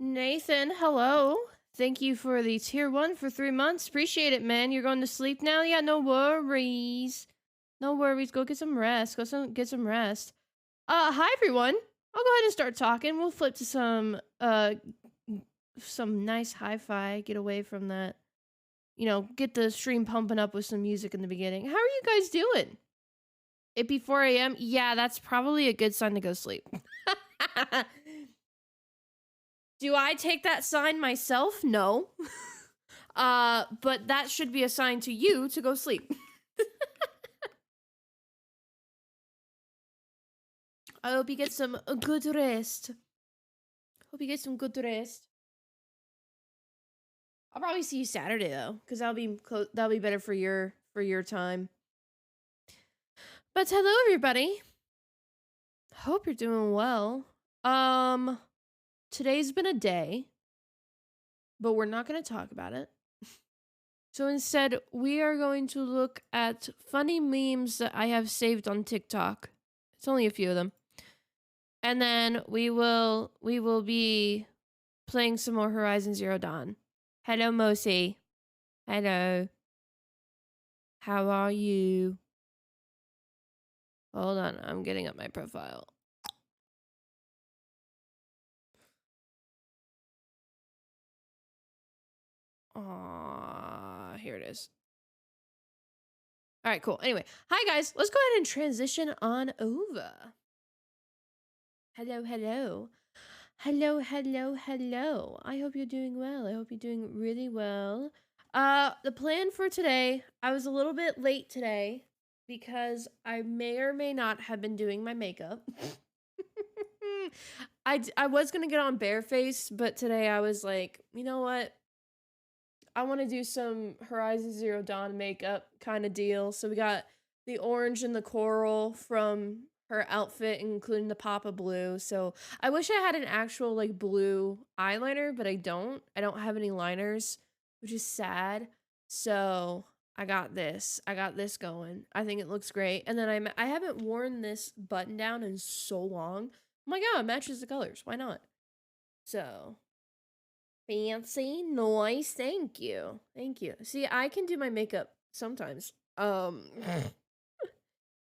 Nathan, hello. Thank you for the tier 1 for 3 months. Appreciate it, man. You're going to sleep now? Yeah, no worries. No worries. Go get some rest. Get some rest. Hi everyone. I'll go ahead and start talking. We'll flip to some nice hi-fi. Get away from that. Get the stream pumping up with some music in the beginning. How are you guys doing? It be 4 a.m.? Yeah, that's probably a good sign to go sleep. Do I take that sign myself? No. But that should be a sign to you to go sleep. I hope you get some good rest. Hope you get some good rest. I'll probably see you Saturday though, because that'll be better for your time. But hello everybody. Hope you're doing well. Today's been a day, but we're not going to talk about it. So instead, we are going to look at funny memes that I have saved on TikTok. It's only a few of them. And then we will be playing some more Horizon Zero Dawn. Hello, Mosi. Hello. How are you? Hold on, I'm getting up my profile. Here it is. All right, cool. Anyway, hi guys. Let's go ahead and transition on over. Hello, hello. Hello, hello, hello. I hope you're doing well. I hope you're doing really well. The plan for today, I was a little bit late today because I may or may not have been doing my makeup. I was going to get on bareface, but today I was like, you know what? I want to do some Horizon Zero Dawn makeup kind of deal. So we got the orange and the coral from her outfit, including the pop of blue. So I wish I had an actual like blue eyeliner, but I don't. I don't have any liners, which is sad. So I got this. I got this going. I think it looks great. And then I haven't worn this button down in so long. Oh my god, it matches the colors. Why not? So fancy, nice. Thank you. Thank you. See, I can do my makeup sometimes.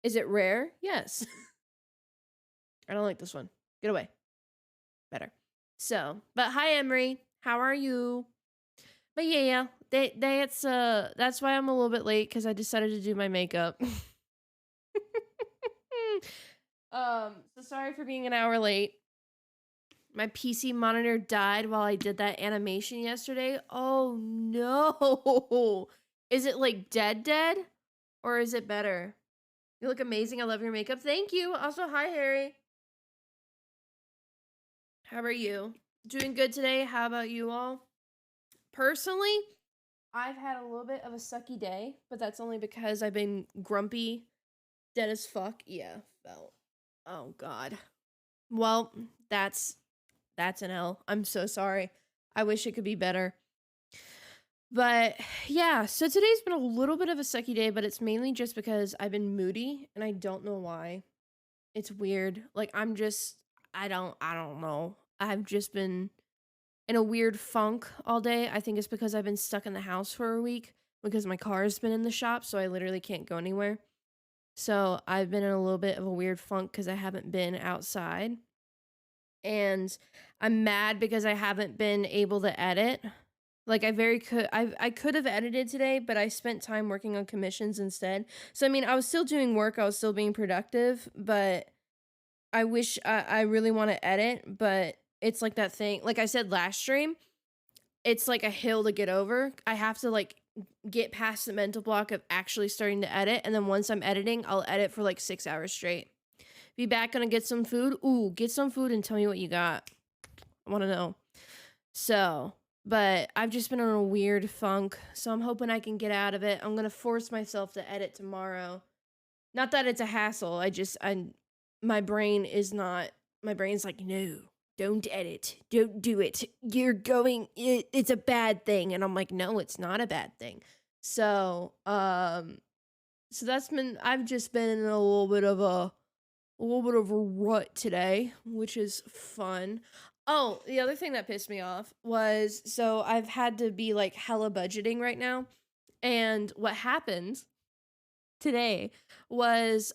Is it rare? Yes. I don't like this one. Get away. Better. So, but hi Emery. How are you? But yeah, that's why I'm a little bit late because I decided to do my makeup. So sorry for being an hour late. My PC monitor died while I did that animation yesterday. Oh no. Is it like dead? Or is it better? You look amazing. I love your makeup. Thank you. Also, hi Harry. How are you? Doing good today? How about you all? Personally, I've had a little bit of a sucky day, but that's only because I've been grumpy, dead as fuck. Yeah, felt. Oh god. Well, that's an L. I'm so sorry. I wish it could be better. But yeah, so today's been a little bit of a sucky day, but it's mainly just because I've been moody and I don't know why. It's weird. Like I don't know. I've just been in a weird funk all day. I think it's because I've been stuck in the house for a week because my car has been in the shop, so I literally can't go anywhere. So I've been in a little bit of a weird funk because I haven't been outside. And I'm mad because I haven't been able to edit. Like I could have edited today, but I spent time working on commissions instead. So I mean, I was still doing work, I was still being productive, but I wish I really want to edit, but it's like that thing. Like I said last stream, it's like a hill to get over. I have to like get past the mental block of actually starting to edit, and then once I'm editing, I'll edit for like 6 hours straight. Be back, gonna get some food. Ooh, get some food and tell me what you got. I want to know. So, but I've just been in a weird funk, so I'm hoping I can get out of it. I'm gonna force myself to edit tomorrow. Not that it's a hassle. My brain's like, no, don't edit. Don't do it. It's a bad thing. And I'm like, no, it's not a bad thing. So, I've just been in a little bit of a little bit of a rut today, which is fun. Oh, the other thing that pissed me off was, so I've had to be like hella budgeting right now. And what happened today was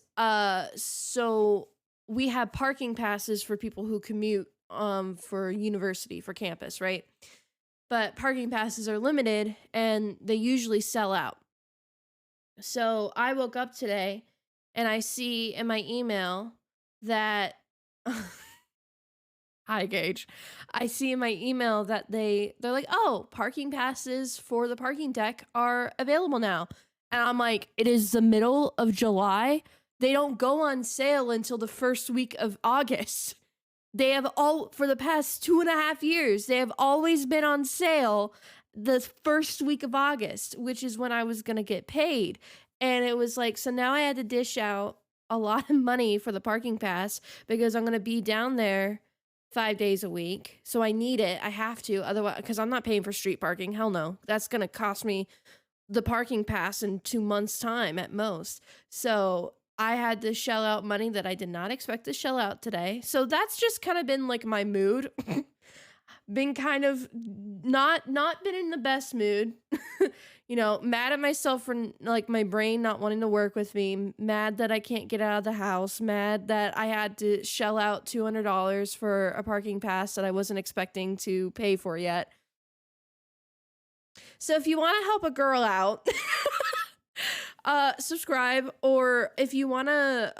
so we have parking passes for people who commute for university, for campus, right? But parking passes are limited and they usually sell out. So I woke up today and I see in my email that hi Gage. I see in my email that they're like, "Oh, parking passes for the parking deck are available now." And I'm like, "It is the middle of July. They don't go on sale until the first week of August." They have all, for the past 2.5 years, they have always been on sale the first week of August, which is when I was going to get paid. And it was like, so now I had to dish out a lot of money for the parking pass because I'm going to be down there 5 days a week. So I need it. I have to. Otherwise, because I'm not paying for street parking. Hell no. That's going to cost me the parking pass in 2 months' time at most. So I had to shell out money that I did not expect to shell out today. So that's just kind of been like my mood. Been kind of not been in the best mood. You know, mad at myself for like my brain not wanting to work with me, mad that I can't get out of the house, mad that I had to shell out $200 for a parking pass that I wasn't expecting to pay for yet. So if you want to help a girl out, subscribe, or if you want to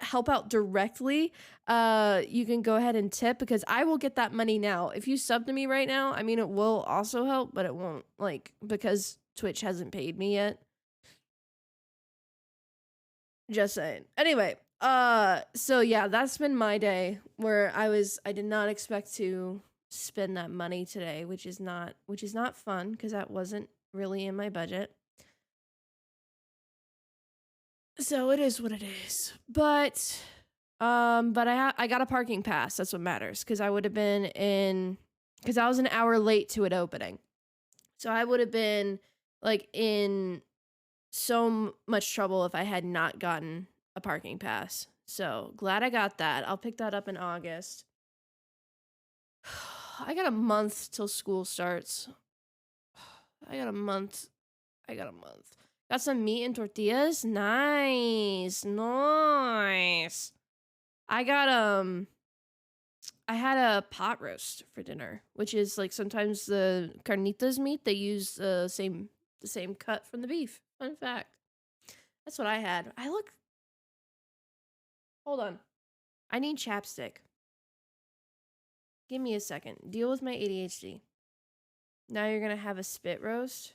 help out directly, you can go ahead and tip because I will get that money now. If you sub to me right now, I mean, it will also help, but it won't, like, because Twitch hasn't paid me yet. Just saying. Anyway, so yeah, that's been my day where I did not expect to spend that money today, which is not fun because that wasn't really in my budget. So it is what it is. But I got a parking pass. That's what matters because I would have been in, because I was an hour late to it opening. So I would have been like in so much trouble if I had not gotten a parking pass. So glad I got that. I'll pick that up in August. I got a month till school starts. I got a month. Got some meat and tortillas. Nice. I got I had a pot roast for dinner, which is like sometimes the carnitas meat they use the same cut from the beef. Fun fact. That's what I had. Hold on. I need chapstick. Give me a second. Deal with my ADHD. Now you're gonna have a spit roast?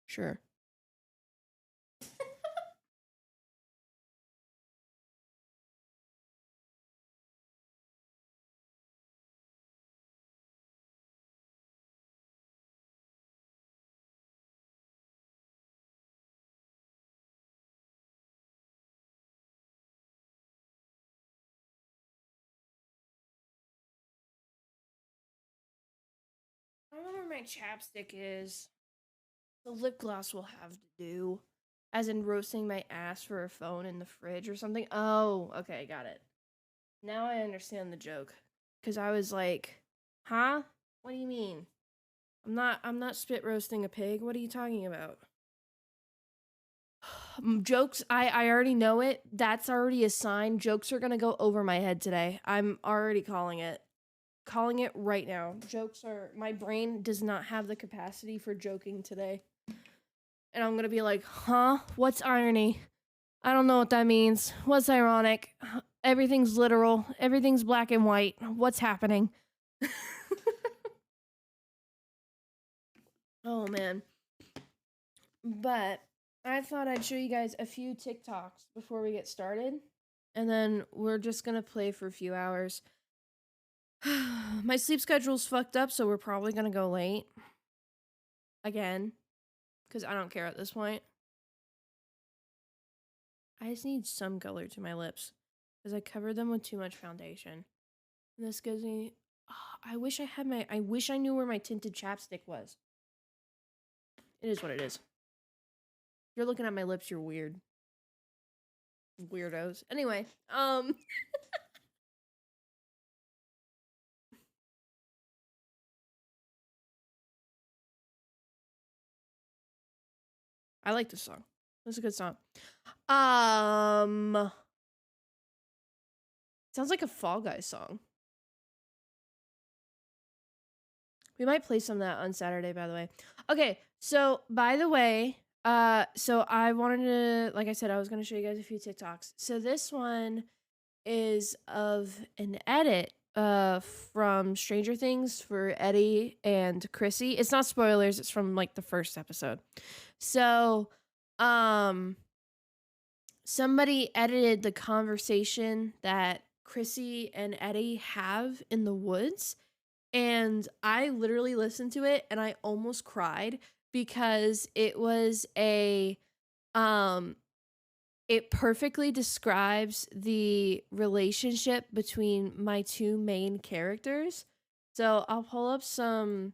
Sure. I don't know where my chapstick is. The lip gloss will have to do. As in roasting my ass for a phone in the fridge or something. Oh, okay, got it. Now I understand the joke. Cause I was like, huh? What do you mean? I'm not spit roasting a pig. What are you talking about? Jokes, I already know it. That's already a sign. Jokes are gonna go over my head today. I'm already calling it. Calling it right now. Jokes are, my brain does not have the capacity for joking today. And I'm gonna be like, huh? What's irony? I don't know what that means. What's ironic? Everything's literal. Everything's black and white. What's happening? Oh man. But I thought I'd show you guys a few TikToks before we get started. And then we're just gonna play for a few hours. My sleep schedule's fucked up, so we're probably gonna go late. Again. Because I don't care at this point. I just need some color to my lips. Because I covered them with too much foundation. And this gives me... Oh, I wish I knew where my tinted chapstick was. It is what it is. If you're looking at my lips, you're weird. Weirdos. Anyway, I like this song. It's a good song. Sounds like a Fall Guys song. We might play some of that on Saturday, by the way. Okay, so by the way, so I wanted to, like I said, I was gonna show you guys a few TikToks. So this one is of an edit from Stranger Things for Eddie and Chrissy. It's not spoilers, it's from like the first episode. So somebody edited the conversation that Chrissy and Eddie have in the woods, and I literally listened to it and I almost cried because it was it perfectly describes the relationship between my two main characters. So I'll pull up some.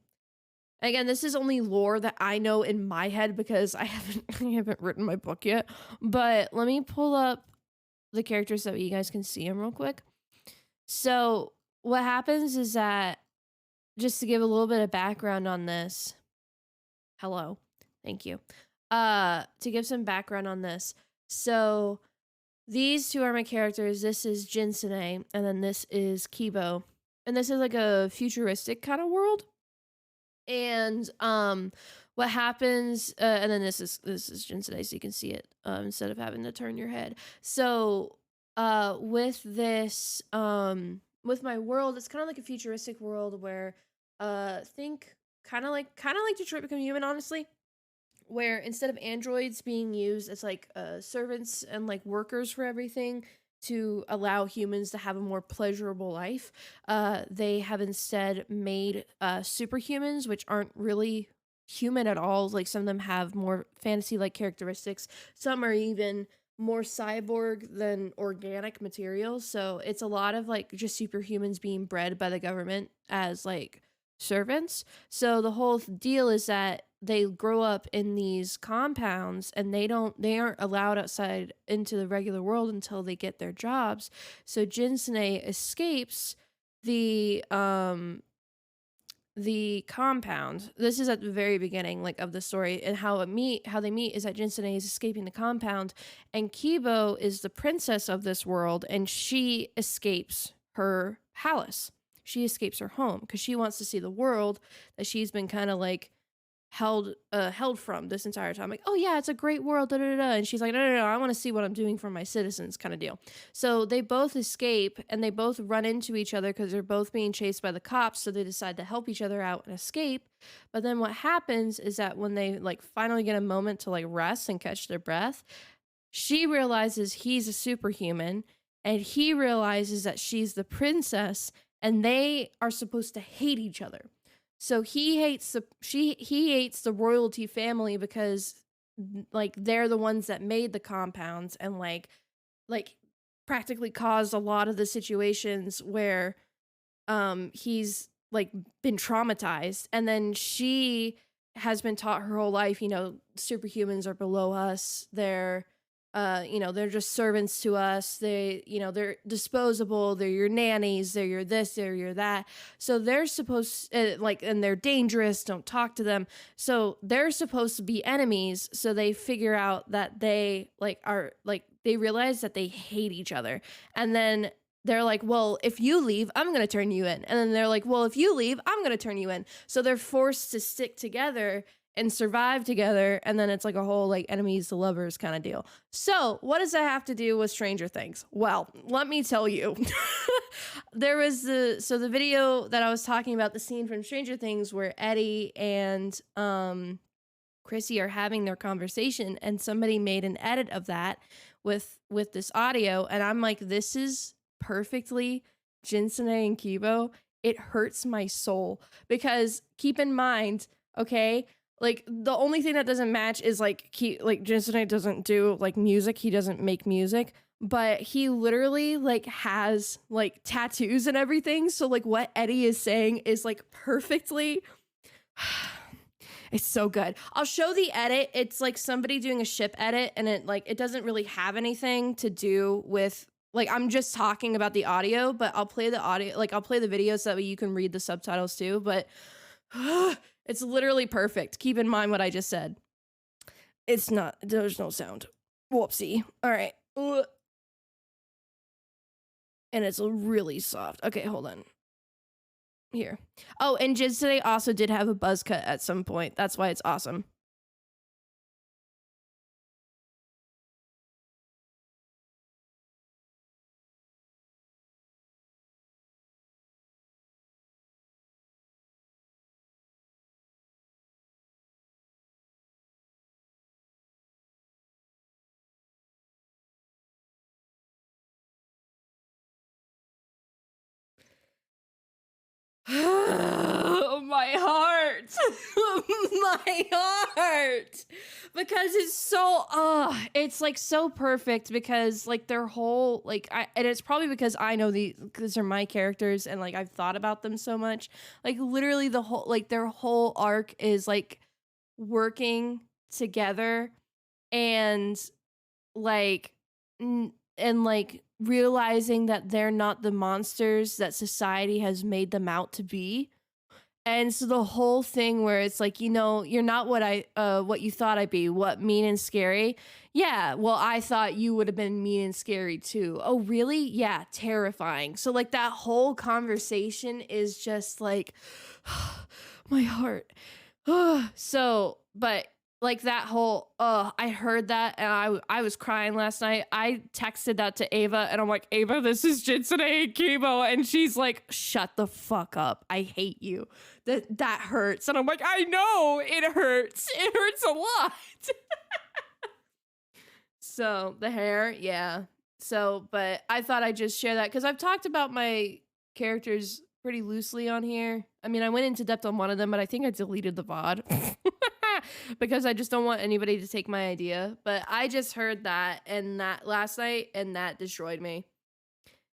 Again, this is only lore that I know in my head because I haven't written my book yet. But let me pull up the characters so you guys can see them real quick. So what happens is that, just to give a little bit of background on this. Hello. Thank you. To give some background on this. So these two are my characters. This is Jinsune, and then this is Kibo. And this is like a futuristic kind of world. And what happens, and then this is Jinsune, so you can see it instead of having to turn your head. So with this with my world, it's kind of like a futuristic world where think kind of like Detroit Become Human, honestly, where instead of androids being used as like servants and like workers for everything to allow humans to have a more pleasurable life, they have instead made superhumans, which aren't really human at all. Like some of them have more fantasy like characteristics, some are even more cyborg than organic materials. So it's a lot of like just superhumans being bred by the government as like servants. So the whole deal is that they grow up in these compounds and they aren't allowed outside into the regular world until they get their jobs. So Jinsune escapes the compound. This is at the very beginning like of the story, and how they meet is that Jinsune is escaping the compound and Kibo is the princess of this world, and she escapes her palace. She escapes her home because she wants to see the world that she's been kind of like held from this entire time. Like, oh yeah, it's a great world, da da da. And she's like, no, I want to see what I'm doing for my citizens, kind of deal. So they both escape and they both run into each other because they're both being chased by the cops. So they decide to help each other out and escape. But then what happens is that when they like finally get a moment to like rest and catch their breath, she realizes he's a superhuman and he realizes that she's the princess, and they are supposed to hate each other. So he hates the royalty family because like they're the ones that made the compounds and like practically caused a lot of the situations where he's like been traumatized. And then she has been taught her whole life, superhumans are below us. They're they're just servants to us. They're disposable. They're your nannies. They're your this, they're your that. So they're supposed and they're dangerous. Don't talk to them. So they're supposed to be enemies. So they figure out that they they realize that they hate each other. And then they're like, well, if you leave, I'm going to turn you in. And then they're like, well, if you leave, I'm going to turn you in. So they're forced to stick together and survive together, and then it's like a whole like enemies to lovers kind of deal. So what does that have to do with Stranger Things? Well, let me tell you. There was the video that I was talking about, the scene from Stranger Things where Eddie and Chrissy are having their conversation, and somebody made an edit of that with this audio, and I'm like, this is perfectly Jinsune and Kibo. It hurts my soul because keep in mind, okay, like the only thing that doesn't match is like Jinsune doesn't do like music. He doesn't make music, but he literally like has like tattoos and everything. So like what Eddie is saying is like perfectly It's so good. I'll show the edit. It's like somebody doing a ship edit, and it doesn't really have anything to do with, like, I'm just talking about the audio, but I'll play the audio, like I'll play the video so that way you can read the subtitles too, but it's literally perfect. Keep in mind what I just said. It's not, there's no sound. Whoopsie. All right. And it's really soft. Okay, hold on. Here. Oh, and Jiz today also did have a buzz cut at some point. That's why it's awesome. My heart. My heart. Because it's so it's like so perfect, because like their whole and it's probably because I know these are my characters, and like I've thought about them so much. Like literally the whole, like their whole arc is like working together, and like and like realizing that they're not the monsters that society has made them out to be. And so the whole thing where it's like, you're not what you thought I'd be, what, mean and scary? Yeah, well, I thought you would have been mean and scary too. Oh, really? Yeah, terrifying. So like that whole conversation is just like my heart. So, but like that whole, I heard that and I was crying last night. I texted that to Ava and I'm like, Ava, this is Jinsen and Chemo. And she's like, shut the fuck up. I hate you. That hurts. And I'm like, I know it hurts. It hurts a lot. So the hair, yeah. So, but I thought I'd just share that because I've talked about my characters pretty loosely on here. I mean, I went into depth on one of them, but I think I deleted the VOD because I just don't want anybody to take my idea. But I just heard that and that last night, and that destroyed me.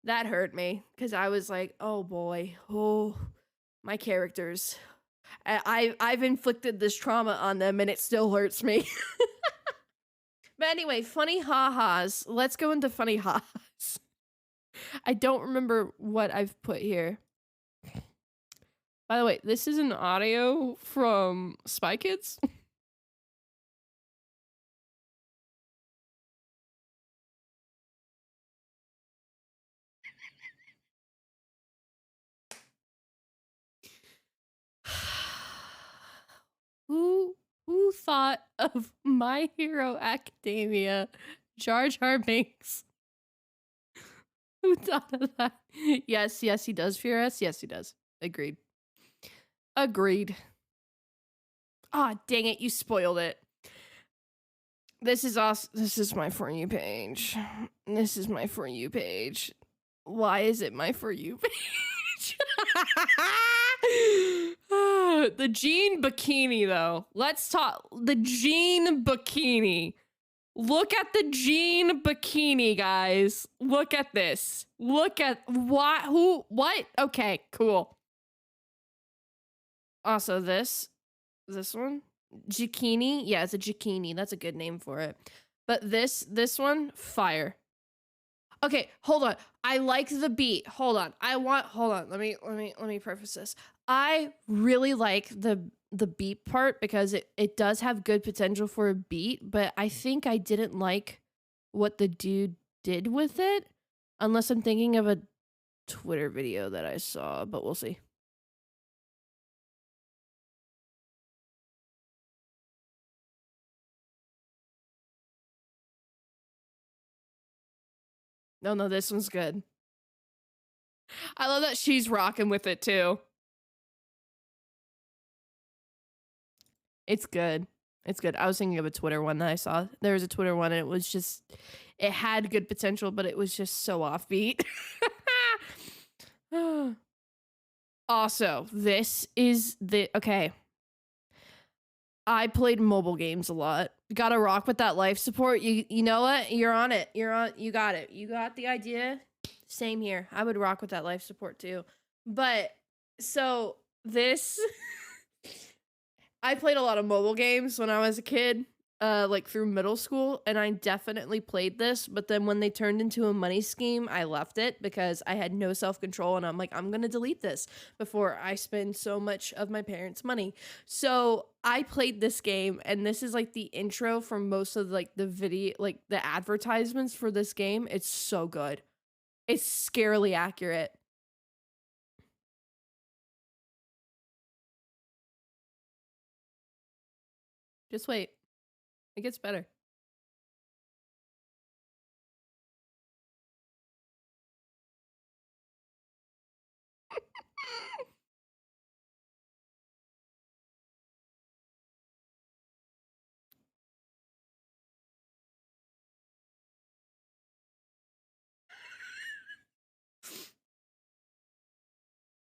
That hurt me because I was like, oh boy, oh, my characters. I've inflicted this trauma on them and it still hurts me. But anyway, funny ha-has. Let's go into funny ha-has. I don't remember what I've put here. By the way, this is an audio from Spy Kids. Who thought of My Hero Academia? Jar Jar Binks. Who thought of that? Yes, he does fear us. Yes, he does. Agreed. Ah, oh, dang it, you spoiled it. This is awesome. This is my For You page. This is my For You page. Why is it my For You page? The jean bikini, though. Let's talk. The jean bikini. Look at the jean bikini, guys. Look at this. Look at what? Who? What? Okay, cool. Also, this one, Jikini. Yeah, it's a Jikini. That's a good name for it. But this one, fire. Okay, hold on. I like the beat. Hold on. Let me preface this. I really like the beat part because it does have good potential for a beat, but I think I didn't like what the dude did with it, unless I'm thinking of a Twitter video that I saw, but we'll see. No, this one's good. I love that she's rocking with it too. It's good. It's good. I was thinking of a Twitter one that I saw. There was a Twitter one and it had good potential, but it was just so offbeat. Also, this is okay. I played mobile games a lot. Gotta rock with that life support. You know what? You're on it. You got it. You got the idea. Same here. I would rock with that life support too. But so this I played a lot of mobile games when I was a kid, like through middle school, and I definitely played this, but then when they turned into a money scheme, I left it because I had no self-control and I'm like, I'm gonna delete this before I spend so much of my parents' money. So I played this game, and this is like the intro for most of like the video, like the advertisements for this game. It's so good. It's scarily accurate. Just wait. It gets better.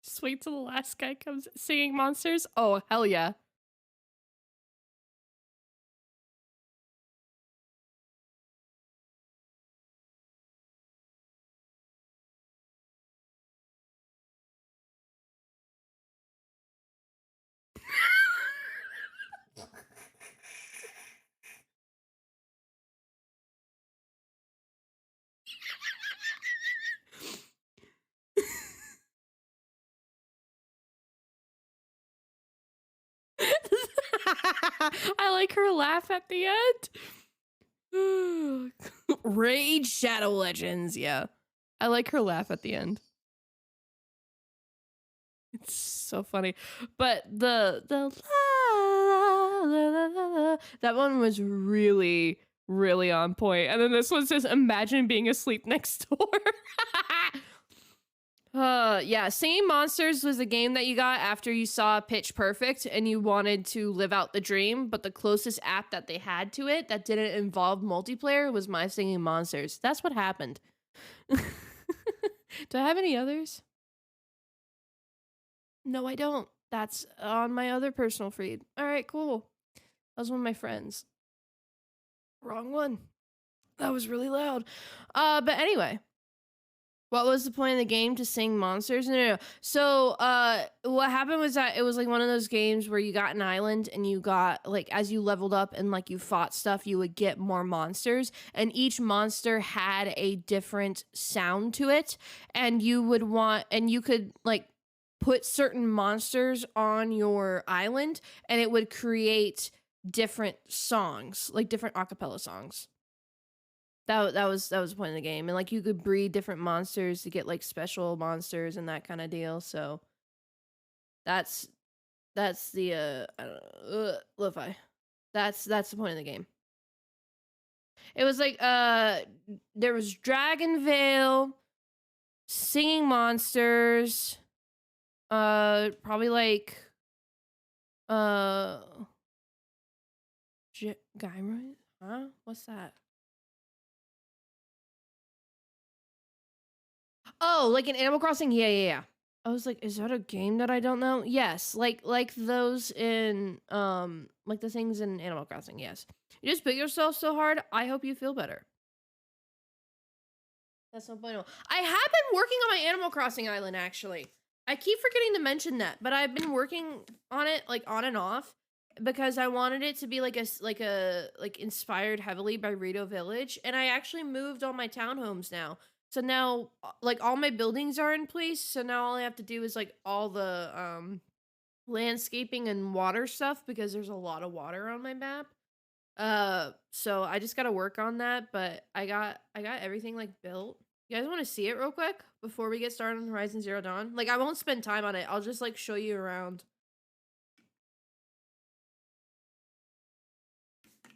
Just wait till the last guy comes singing monsters. Oh, hell yeah. I like her laugh at the end. Rage Shadow Legends, yeah. I like her laugh at the end. It's so funny. But the la, la, la, that one was really, really on point. And then this one says, imagine being asleep next door. Yeah, Singing Monsters was a game that you got after you saw Pitch Perfect and you wanted to live out the dream, but the closest app that they had to it that didn't involve multiplayer was My Singing Monsters. That's what happened. Do I have any others? No, I don't. That's on my other personal feed. All right, cool. That was one of my friends. Wrong one. That was really loud. But anyway. What was the point of the game? To sing monsters? No. So, what happened was that it was like one of those games where you got an island and you got like as you leveled up and like you fought stuff, you would get more monsters, and each monster had a different sound to it, and you could like put certain monsters on your island, and it would create different songs, like different acapella songs. That was the point of the game, and like you could breed different monsters to get like special monsters and that kind of deal. So that's that's the I don't know, lo-fi. That's the point of the game. It was like there was Dragon Veil, Singing Monsters, probably like uh Gyro, huh? What's that? Oh, like in Animal Crossing? Yeah. I was like, is that a game that I don't know? Yes, like those in like the things in Animal Crossing, yes. You just put yourself so hard, I hope you feel better. That's no bueno. I have been working on my Animal Crossing island actually. I keep forgetting to mention that, but I've been working on it like on and off because I wanted it to be like like inspired heavily by Rito Village, and I actually moved all my townhomes now. So now like all my buildings are in place, so now all I have to do is like all the landscaping and water stuff because there's a lot of water on my map. So I just got to work on that, but I got everything like built. You guys want to see it real quick before we get started on Horizon Zero Dawn? Like I won't spend time on it. I'll just like show you around.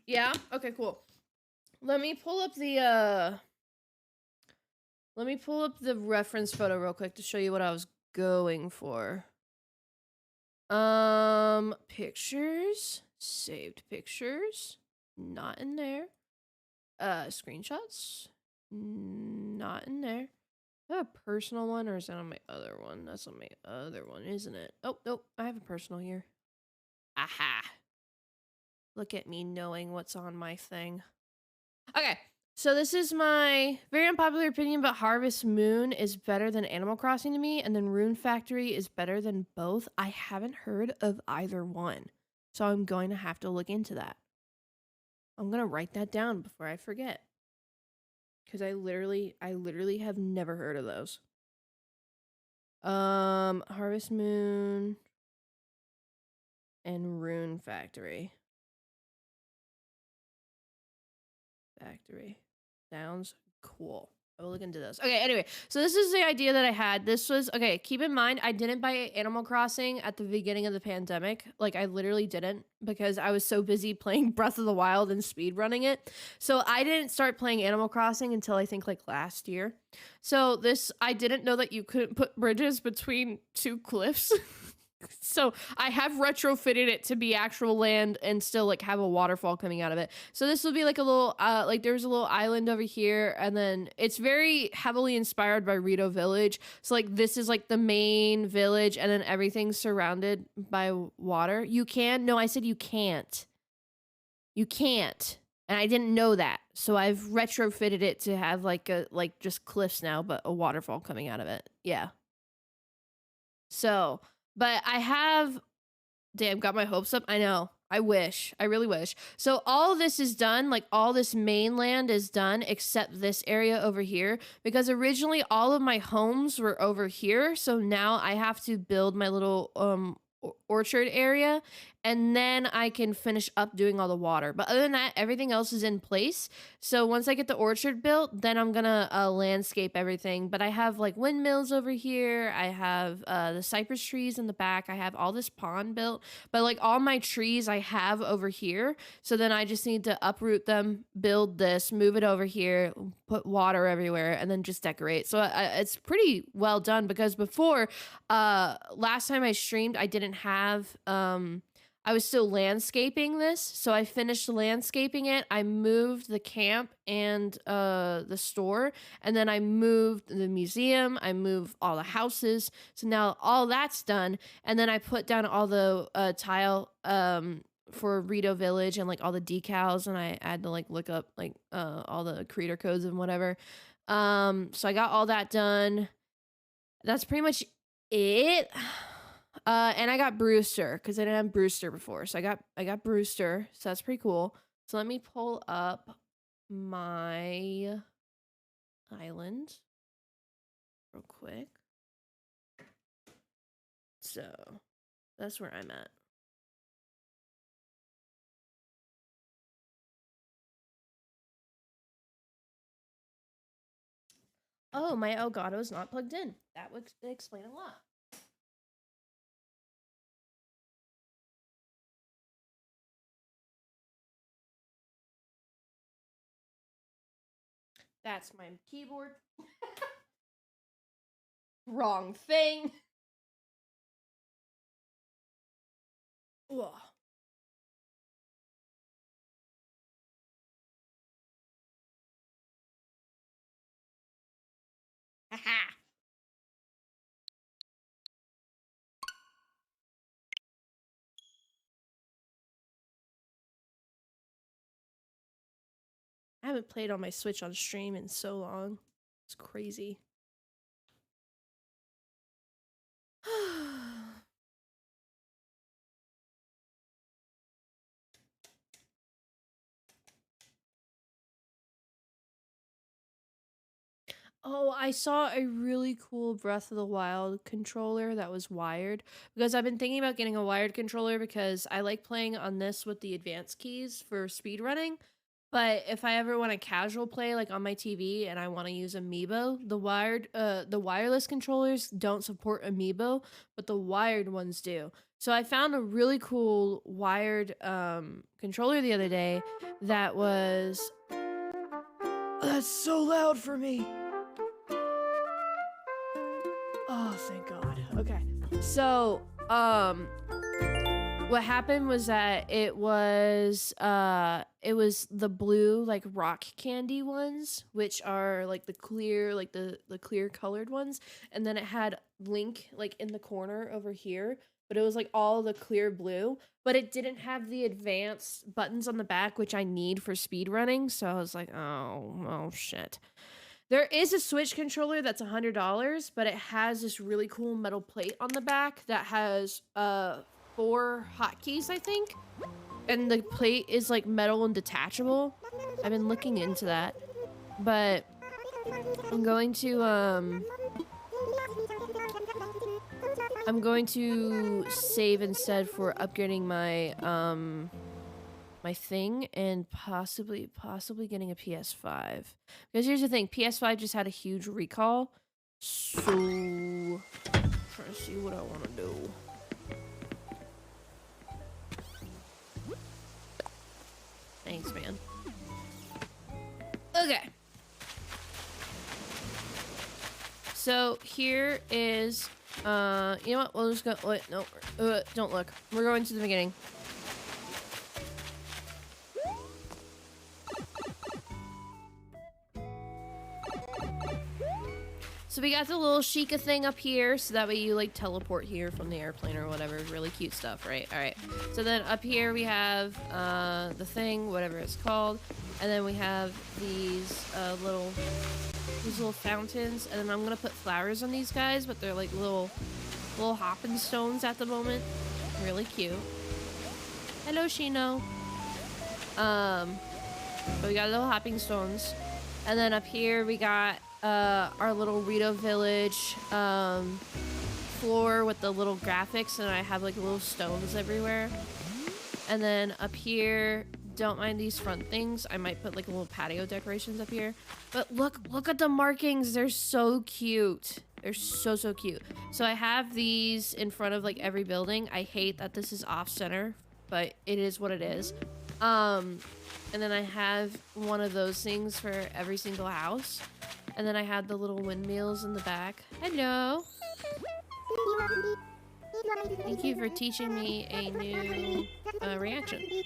Yeah? Okay, cool. Let me pull up the reference photo real quick to show you what I was going for. Pictures, saved pictures, not in there. Screenshots, not in there. Is that a personal one or is that on my other one? That's on my other one, isn't it? Oh, nope, I have a personal here. Aha. Look at me knowing what's on my thing. Okay, so this is my very unpopular opinion, but Harvest Moon is better than Animal Crossing to me, and then Rune Factory is better than both. I haven't heard of either one. So I'm going to have to look into that. I'm going to write that down before I forget. Because I literally have never heard of those. Harvest Moon and Rune Factory. Sounds cool. I will look into those. Okay, anyway, so this is the idea that I had. This was, okay, keep in mind, I didn't buy Animal Crossing at the beginning of the pandemic. Like, I literally didn't, because I was so busy playing Breath of the Wild and speedrunning it. So I didn't start playing Animal Crossing until I think like last year. So I didn't know that you couldn't put bridges between two cliffs. So I have retrofitted it to be actual land and still like have a waterfall coming out of it. So this will be like a little like there's a little island over here, and then it's very heavily inspired by Rito Village. So like this is like the main village, and then everything's surrounded by water. I said you can't. You can't. And I didn't know that. So I've retrofitted it to have like just cliffs now, but a waterfall coming out of it. Yeah. So but I have, damn, got my hopes up. I know. I really wish. So all this is done, like all this mainland is done except this area over here, because originally all of my homes were over here. So now I have to build my little orchard area, and then I can finish up doing all the water. But other than that, everything else is in place. So once I get the orchard built, then I'm gonna landscape everything. But I have like windmills over here. I have the cypress trees in the back. I have all this pond built. But like all my trees I have over here. So then I just need to uproot them, build this, move it over here, put water everywhere, and then just decorate. So it's pretty well done, because before, last time I streamed, I didn't have I was still landscaping this, so I finished landscaping it. I moved the camp and the store, and then I moved the museum. I moved all the houses. So now all that's done, and then I put down all the tile for Rito Village and like all the decals, and I had to like look up like all the creator codes and whatever. So I got all that done. That's pretty much it. And I got Brewster, because I didn't have Brewster before. So I got Brewster. So that's pretty cool. So let me pull up my island real quick. So that's where I'm at. Oh, my Elgato is not plugged in. That would explain a lot. That's my keyboard. Wrong thing. Ugh. Haha. I haven't played on my Switch on stream in so long. It's crazy. Oh, I saw a really cool Breath of the Wild controller that was wired, because I've been thinking about getting a wired controller because I like playing on this with the advanced keys for speedrunning. But if I ever want to casual play like on my TV and I want to use Amiibo, the wireless controllers don't support Amiibo, but the wired ones do. So I found a really cool wired controller the other day that was, that's so loud for me. Oh, thank God. Okay. So, what happened was that it was the blue like rock candy ones, which are like the clear, like the clear colored ones, and then it had Link like in the corner over here, but it was like all the clear blue, but it didn't have the advanced buttons on the back, which I need for speed running. So I was like, oh shit. There is a Switch controller that's $100, but it has this really cool metal plate on the back that has 4 hotkeys, I think. And the plate is like metal and detachable. I've been looking into that. But I'm going to save instead for upgrading my my thing and possibly getting a PS5. Because here's the thing, PS5 just had a huge recall. So trying to see what I want to do. Thanks, man. Okay. So here is you know what? We'll just go. Wait, no, don't look. We're going to the beginning. So we got the little Sheikah thing up here, so that way you like teleport here from the airplane or whatever. Really cute stuff, right? All right. So then up here we have the thing, whatever it's called, and then we have these little fountains, and then I'm gonna put flowers on these guys, but they're like little hopping stones at the moment. Really cute. Hello, Shino. But we got little hopping stones, and then up here we got our little Rito Village floor with the little graphics, and I have like little stones everywhere. And then up here, don't mind these front things. I might put like little patio decorations up here. But look at the markings. They're so cute. They're so cute. So I have these in front of like every building. I hate that this is off center, but it is what it is. And then I have one of those things for every single house. And then I had the little windmills in the back. Hello. Thank you for teaching me a new reaction.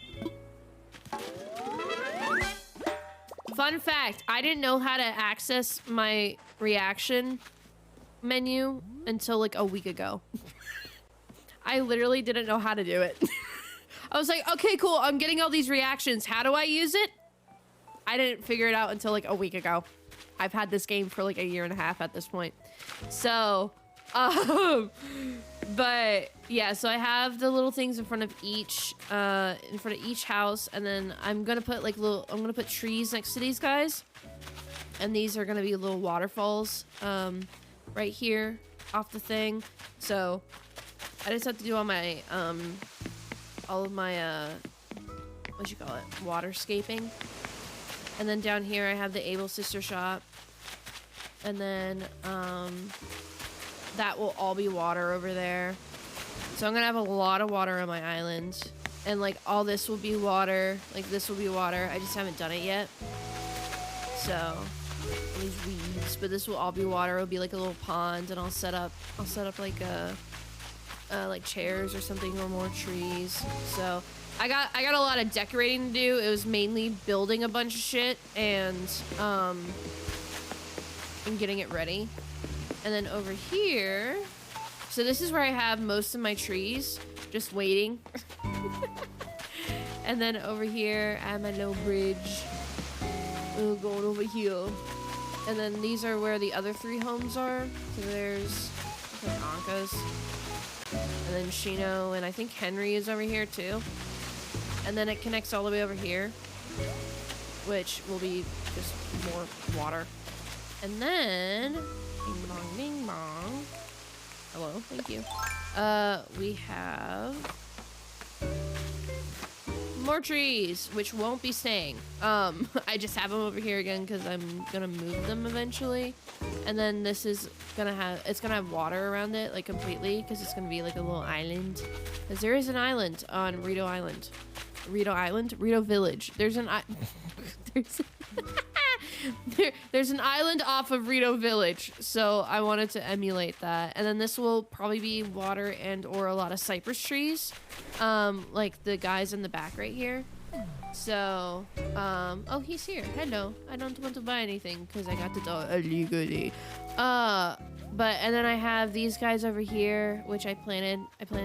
Fun fact, I didn't know how to access my reaction menu until like a week ago. I literally didn't know how to do it. I was like, okay, cool, I'm getting all these reactions. How do I use it? I didn't figure it out until like a week ago. I've had this game for like a year and a half at this point. So, but yeah, so I have the little things in front of each house, and then I'm gonna put like I'm gonna put trees next to these guys, and these are gonna be little waterfalls, right here off the thing. So I just have to do all my, all of my, what you call it, waterscaping. And then down here I have the Able Sister shop. And then that will all be water over there. So I'm gonna have a lot of water on my island. And like all this will be water. Like this will be water. I just haven't done it yet. So these weeds, but this will all be water. It'll be like a little pond, and I'll set up like like chairs or something, or more trees. So I got a lot of decorating to do. It was mainly building a bunch of shit and getting it ready. And then over here, so this is where I have most of my trees, just waiting. And then over here, I have my little bridge going over here. And then these are where the other 3 homes are. So there's like Anka's, and then Shino, and I think Henry is over here too. And then it connects all the way over here, which will be just more water. And then, ding bong, ding bong. Hello, thank you. We have more trees, which won't be staying. I just have them over here again because I'm gonna move them eventually. And then this is gonna have water around it, like completely, because it's gonna be like a little island. Because there is an island on Rito Island. Rito Village. There's an there's an island off of Rito Village, so I wanted to emulate that. And then this will probably be water and or a lot of cypress trees, like the guys in the back right here. So oh, he's here. Hello. I don't want to buy anything because I got the dog illegally. But and then I have these guys over here, which I planted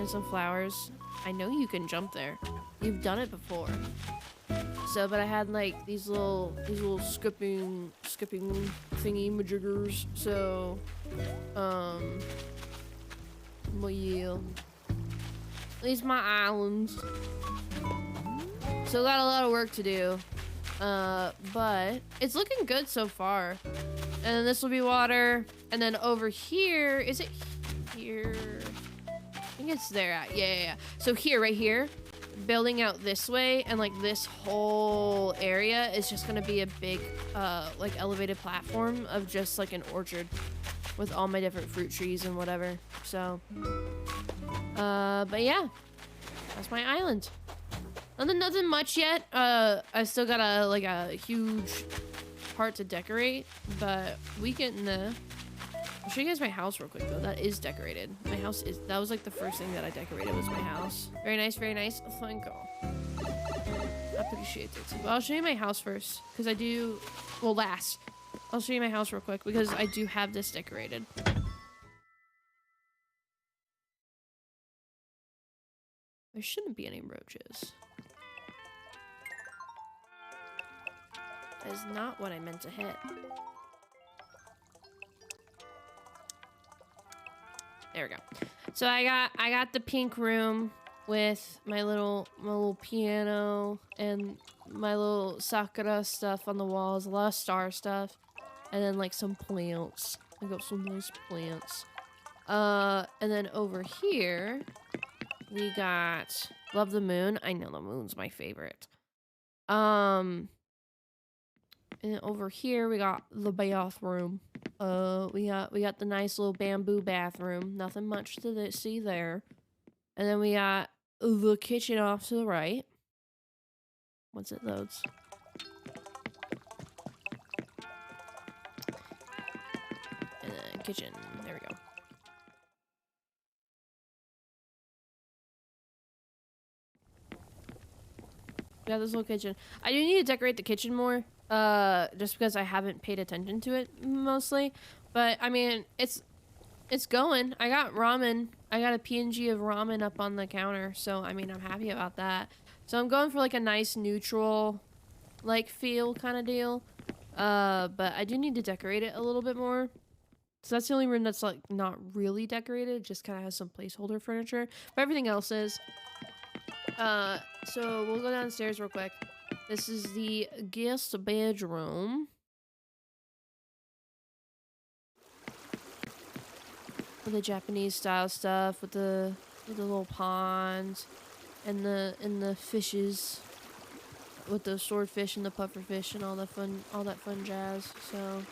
some flowers. I know you can jump there. You've done it before. So, but I had like these little skipping thingy majiggers. So, well, yeah. These my islands. Still got a lot of work to do. But it's looking good so far. And then this will be water. And then over here, is it here? I think it's there. Yeah. So here, right here, building out this way, and like this whole area is just gonna be a big, like elevated platform of just like an orchard with all my different fruit trees and whatever. So, but yeah, that's my island. Nothing much yet. I still got a huge part to decorate, but we can, I'll show you guys my house real quick though. That is decorated. My house is, that was like the first thing that I decorated was my house. Very nice, very nice. Thank you. I appreciate it. Well, I'll show you my house first, because I do, well, last. I'll show you my house real quick, because I do have this decorated. There shouldn't be any roaches. That is not what I meant to hit. There we go. So I got the pink room with my little piano and my little sakura stuff on the walls, a lot of star stuff, and then like some plants. I got some nice plants. And then over here we got love the moon. I know the moon's my favorite. And over here we got the bathroom. We got the nice little bamboo bathroom. Nothing much to see there. And then we got the kitchen off to the right. Once it loads. And then kitchen. There we go. We got this little kitchen. I do need to decorate the kitchen more. Just because I haven't paid attention to it mostly. But I mean, it's going. I got ramen. I got a PNG of ramen up on the counter. So I mean, I'm happy about that. So I'm going for like a nice neutral like feel kind of deal. But I do need to decorate it a little bit more. So that's the only room that's like not really decorated. Just kind of has some placeholder furniture. But everything else is. So we'll go downstairs real quick. This is the guest bedroom. With the Japanese style stuff, with the little ponds and the fishes, with the swordfish and the pufferfish and all that fun jazz. So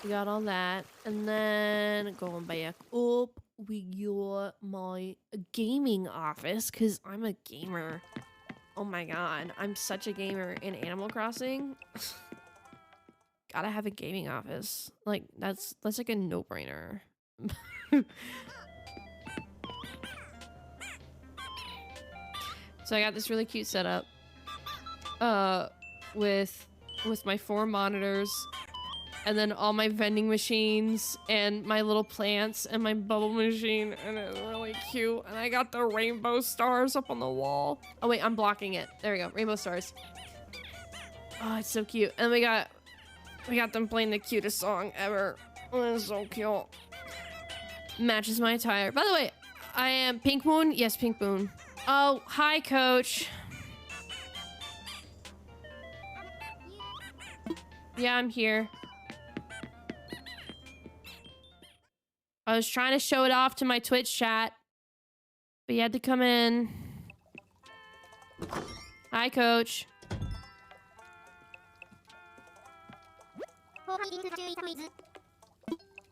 we got all that, and then going back up, we got my gaming office because I'm a gamer. Oh my god, I'm such a gamer in Animal Crossing. Gotta have a gaming office. Like, that's like a no-brainer. So I got this really cute setup. With my 4 monitors. And then all my vending machines and my little plants and my bubble machine, and it's really cute. And I got the rainbow stars up on the wall. Oh wait, I'm blocking it. There we go, rainbow stars. Oh, it's so cute. And we got them playing the cutest song ever. Oh, it's so cute. Matches my attire. By the way, I am Pink Moon. Yes, Pink Moon. Oh, hi, Coach. Yeah, I'm here. I was trying to show it off to my Twitch chat, but you had to come in. Hi, Coach.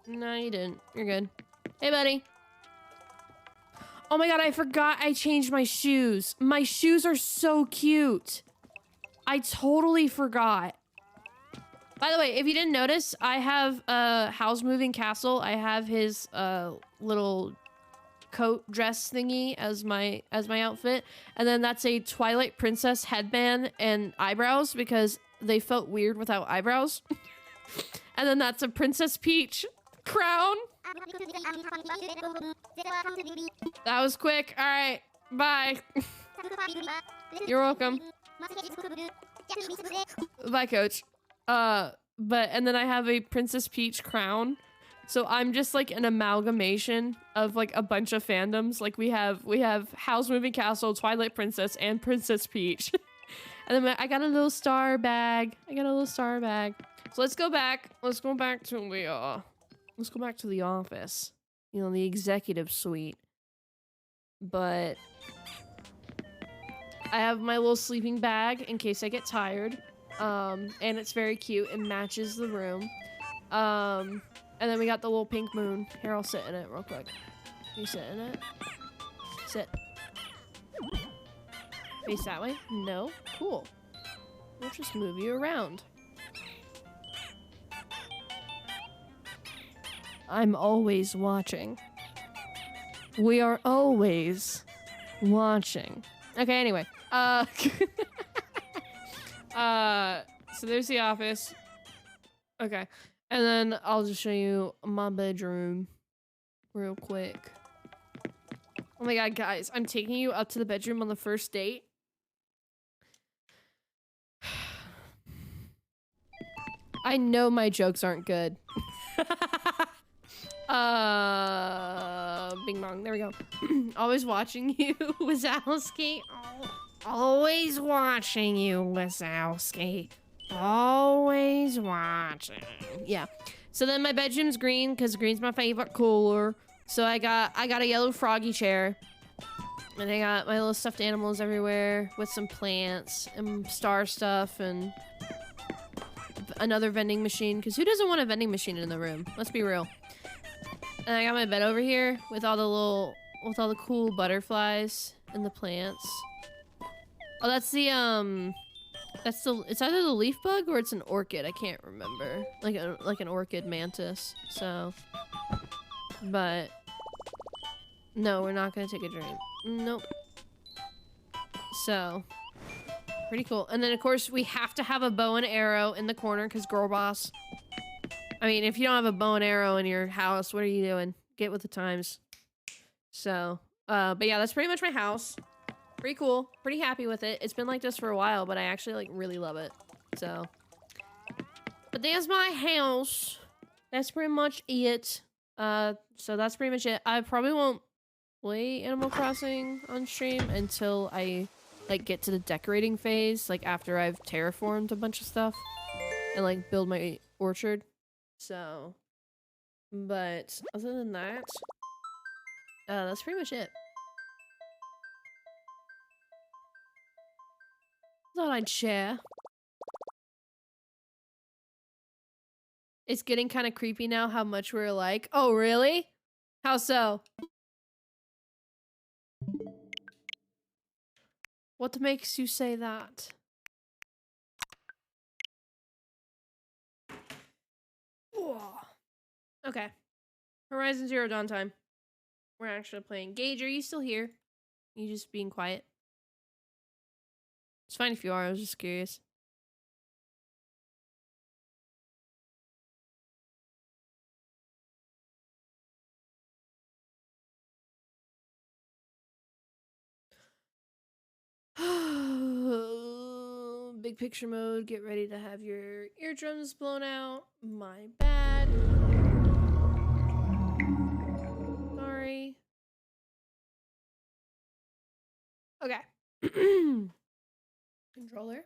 No, you didn't. You're good. Hey, buddy. Oh my god, I forgot I changed my shoes. My shoes are so cute. I totally forgot. By the way, if you didn't notice, I have Howl's Moving Castle. I have his little coat dress thingy as my outfit, and then that's a Twilight Princess headband and eyebrows because they felt weird without eyebrows. And then that's a Princess Peach crown. That was quick. All right, bye. You're welcome. Bye, Coach. But and then I have a Princess Peach crown So I'm just like an amalgamation of like a bunch of fandoms. Like we have Howl's Moving Castle, Twilight Princess, and Princess Peach. And then I got a little star bag. So let's go back. Let's go back to the office. You know, the executive suite. But I have my little sleeping bag in case I get tired. And it's very cute. It matches the room. And then we got the little pink moon. Here, I'll sit in it real quick. Can you sit in it? Sit. Face that way? No? Cool. We'll just move you around. I'm always watching. We are always watching. Okay, anyway. So there's the office. Okay. And then I'll just show you my bedroom real quick. Oh my god, guys. I'm taking you up to the bedroom on the first date. I know my jokes aren't good. Bing bong. There we go. Always watching you, Wazowski. Always watching you, Wazowski. Always watching. Yeah. So then my bedroom's green because green's my favorite color. So I got a yellow froggy chair. And I got my little stuffed animals everywhere with some plants and star stuff and another vending machine, because who doesn't want a vending machine in the room? Let's be real. And I got my bed over here with all the cool butterflies and the plants. Oh, that's it's either the leaf bug or it's an orchid. I can't remember. Like an orchid mantis. So, but no, we're not gonna take a drink. Nope. So, pretty cool. And then of course we have to have a bow and arrow in the corner because girl boss. I mean, if you don't have a bow and arrow in your house, what are you doing? Get with the times. So, but yeah, that's pretty much my house. Pretty cool. Pretty happy with it. It's been like this for a while, but I actually like really love it. So, but there's my house. That's pretty much it. So that's pretty much it. I probably won't play Animal Crossing on stream until I like get to the decorating phase, like after I've terraformed a bunch of stuff and like build my orchard. So, but other than that, that's pretty much it. Thought I'd share. It's getting kind of creepy now how much we're alike. Oh, really? How so? What makes you say that? Okay. Horizon Zero Dawn time. We're actually playing. Gage, are you still here? You just being quiet? It's fine if you are. I was just curious. Big picture mode. Get ready to have your eardrums blown out. My bad. Sorry. Okay. Controller.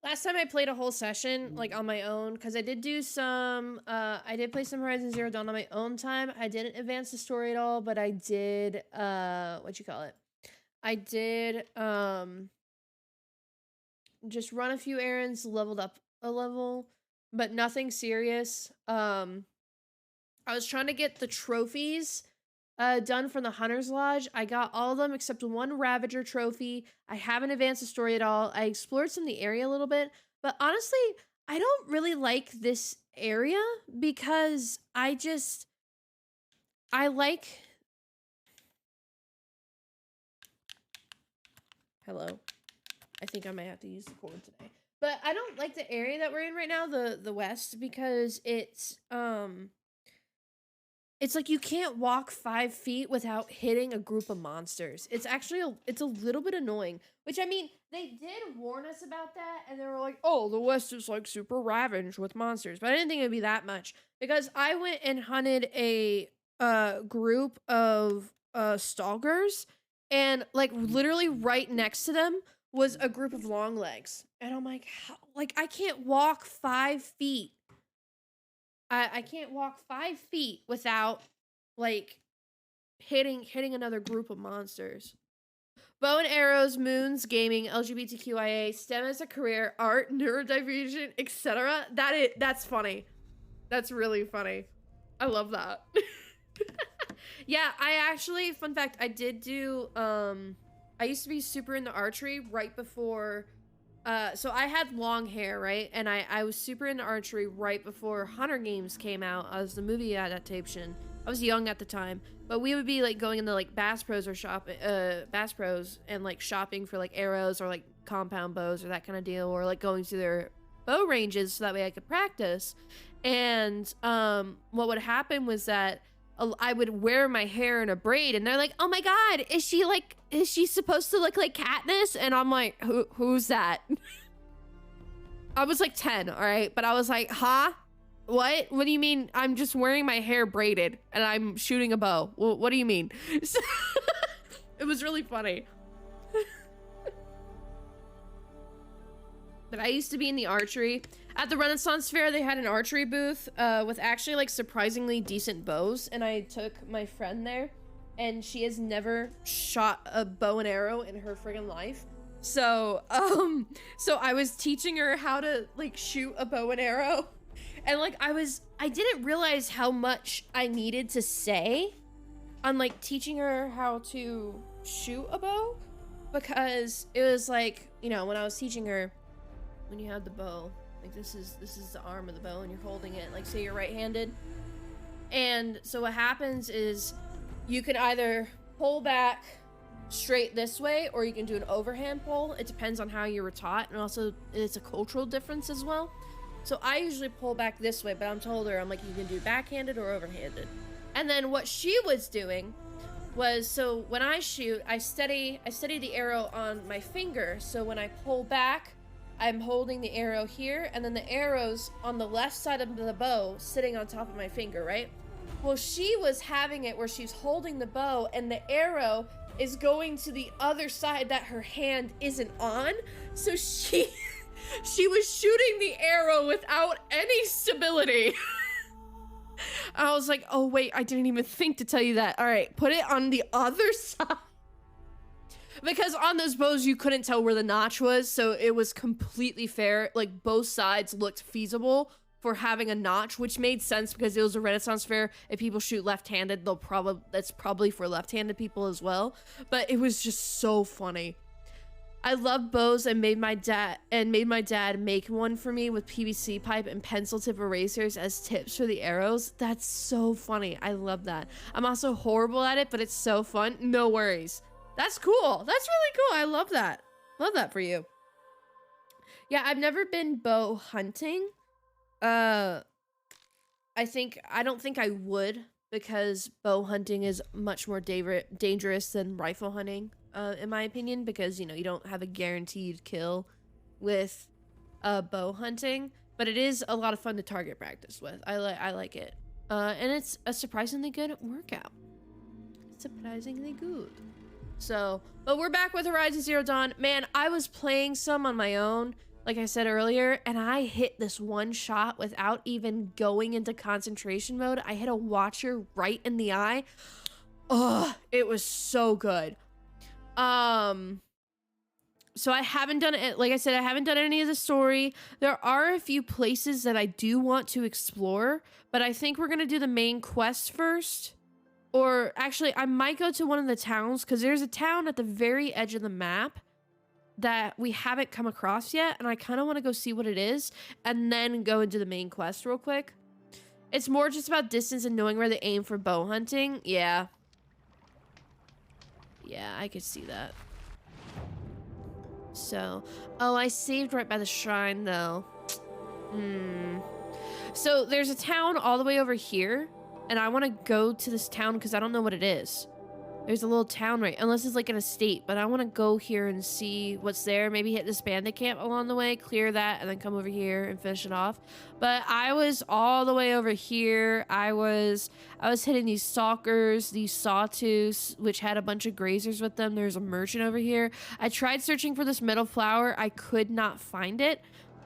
Last time I played a whole session, like on my own, because I did do some, I did play some Horizon Zero Dawn on my own time. I didn't advance the story at all, but I did, what you call it? I did, just run a few errands, leveled up a level, but nothing serious. I was trying to get the trophies done from the Hunter's Lodge. I got all of them except one Ravager trophy. I haven't advanced the story at all. I explored some of the area a little bit, but honestly, I don't really like this area because I like... Hello. I think I might have to use the cord today. But I don't like the area that we're in right now, the west, because it's, It's like you can't walk 5 feet without hitting a group of monsters. It's actually it's a little bit annoying. Which, I mean, they did warn us about that, and they were like, "Oh, the West is like super ravaged with monsters." But I didn't think it'd be that much because I went and hunted a group of stalkers, and like literally right next to them was a group of long legs, and I'm like, how? Like I can't walk 5 feet. I can't walk 5 feet without like hitting another group of monsters. Bow and arrows, moons, gaming, LGBTQIA, STEM as a career, art, neurodivergent, etc. That's funny. That's really funny. I love that. Yeah, I actually, fun fact, I did do I used to be super into archery right before so I had long hair, right? And I was super into archery right before Hunter Games came out as the movie adaptation. I was young at the time, but we would be like going into like Bass Pros or Bass Pros and like shopping for like arrows or like compound bows or that kind of deal, or like going to their bow ranges so that way I could practice. And what would happen was that I would wear my hair in a braid, and they're like, "Oh my god, is she supposed to look like Katniss?" And I'm like, who's that? I was like 10, all right, but I was like, huh? What do you mean? I'm just wearing my hair braided and I'm shooting a bow. What do you mean? So, it was really funny. But I used to be in the archery. At the Renaissance Fair, they had an archery booth with actually like surprisingly decent bows, and I took my friend there, and she has never shot a bow and arrow in her friggin' life. So I was teaching her how to like shoot a bow and arrow, and like I didn't realize how much I needed to say on like teaching her how to shoot a bow, because it was like, you know, when I was teaching her, when you have the bow, like this is the arm of the bow and you're holding it, like say you're right-handed, and so what happens is you can either pull back straight this way or you can do an overhand pull. It depends on how you were taught, and also it's a cultural difference as well. So I usually pull back this way, but I'm told her, I'm like, you can do backhanded or overhanded. And then what she was doing was, so when I shoot, I steady the arrow on my finger, so when I pull back, I'm holding the arrow here, and then the arrow's on the left side of the bow sitting on top of my finger, right? Well, she was having it where she's holding the bow and the arrow is going to the other side that her hand isn't on. So she was shooting the arrow without any stability. I was like, oh wait, I didn't even think to tell you that. All right, put it on the other side. Because on those bows, you couldn't tell where the notch was, so it was completely fair. Like, both sides looked feasible for having a notch, which made sense because it was a Renaissance fair. If people shoot left-handed, that's probably for left-handed people as well. But it was just so funny. I love bows and made my dad make one for me with PVC pipe and pencil tip erasers as tips for the arrows. That's so funny. I love that. I'm also horrible at it, but it's so fun. No worries. That's cool. That's really cool. I love that. Love that for you. Yeah, I've never been bow hunting. I don't think I would, because bow hunting is much more dangerous than rifle hunting, in my opinion, because, you know, you don't have a guaranteed kill with bow hunting, but it is a lot of fun to target practice with. I like it. And it's a surprisingly good workout. Surprisingly good. So, but we're back with Horizon Zero Dawn. Man, I was playing some on my own, like I said earlier, and I hit this one shot without even going into concentration mode. I hit a watcher right in the eye. Ugh, it was so good. So I haven't done it, like I said, I haven't done any of the story. There are a few places that I do want to explore, but I think we're gonna do the main quest first. Or actually, I might go to one of the towns, because there's a town at the very edge of the map that we haven't come across yet, and I kind of want to go see what it is, and then go into the main quest real quick. It's more just about distance and knowing where to aim for bow hunting. Yeah. Yeah, I could see that. So, oh, I saved right by the shrine, though. So, there's a town all the way over here and I want to go to this town because I don't know what it is. There's a little town unless it's like an estate, but I want to go here and see what's there. Maybe hit this bandit camp along the way, clear that, and then come over here and finish it off. But I was all the way over here. I was hitting these stalkers, these sawtooths, which had a bunch of grazers with them. There's a merchant over here. I tried searching for this metal flower. I could not find it.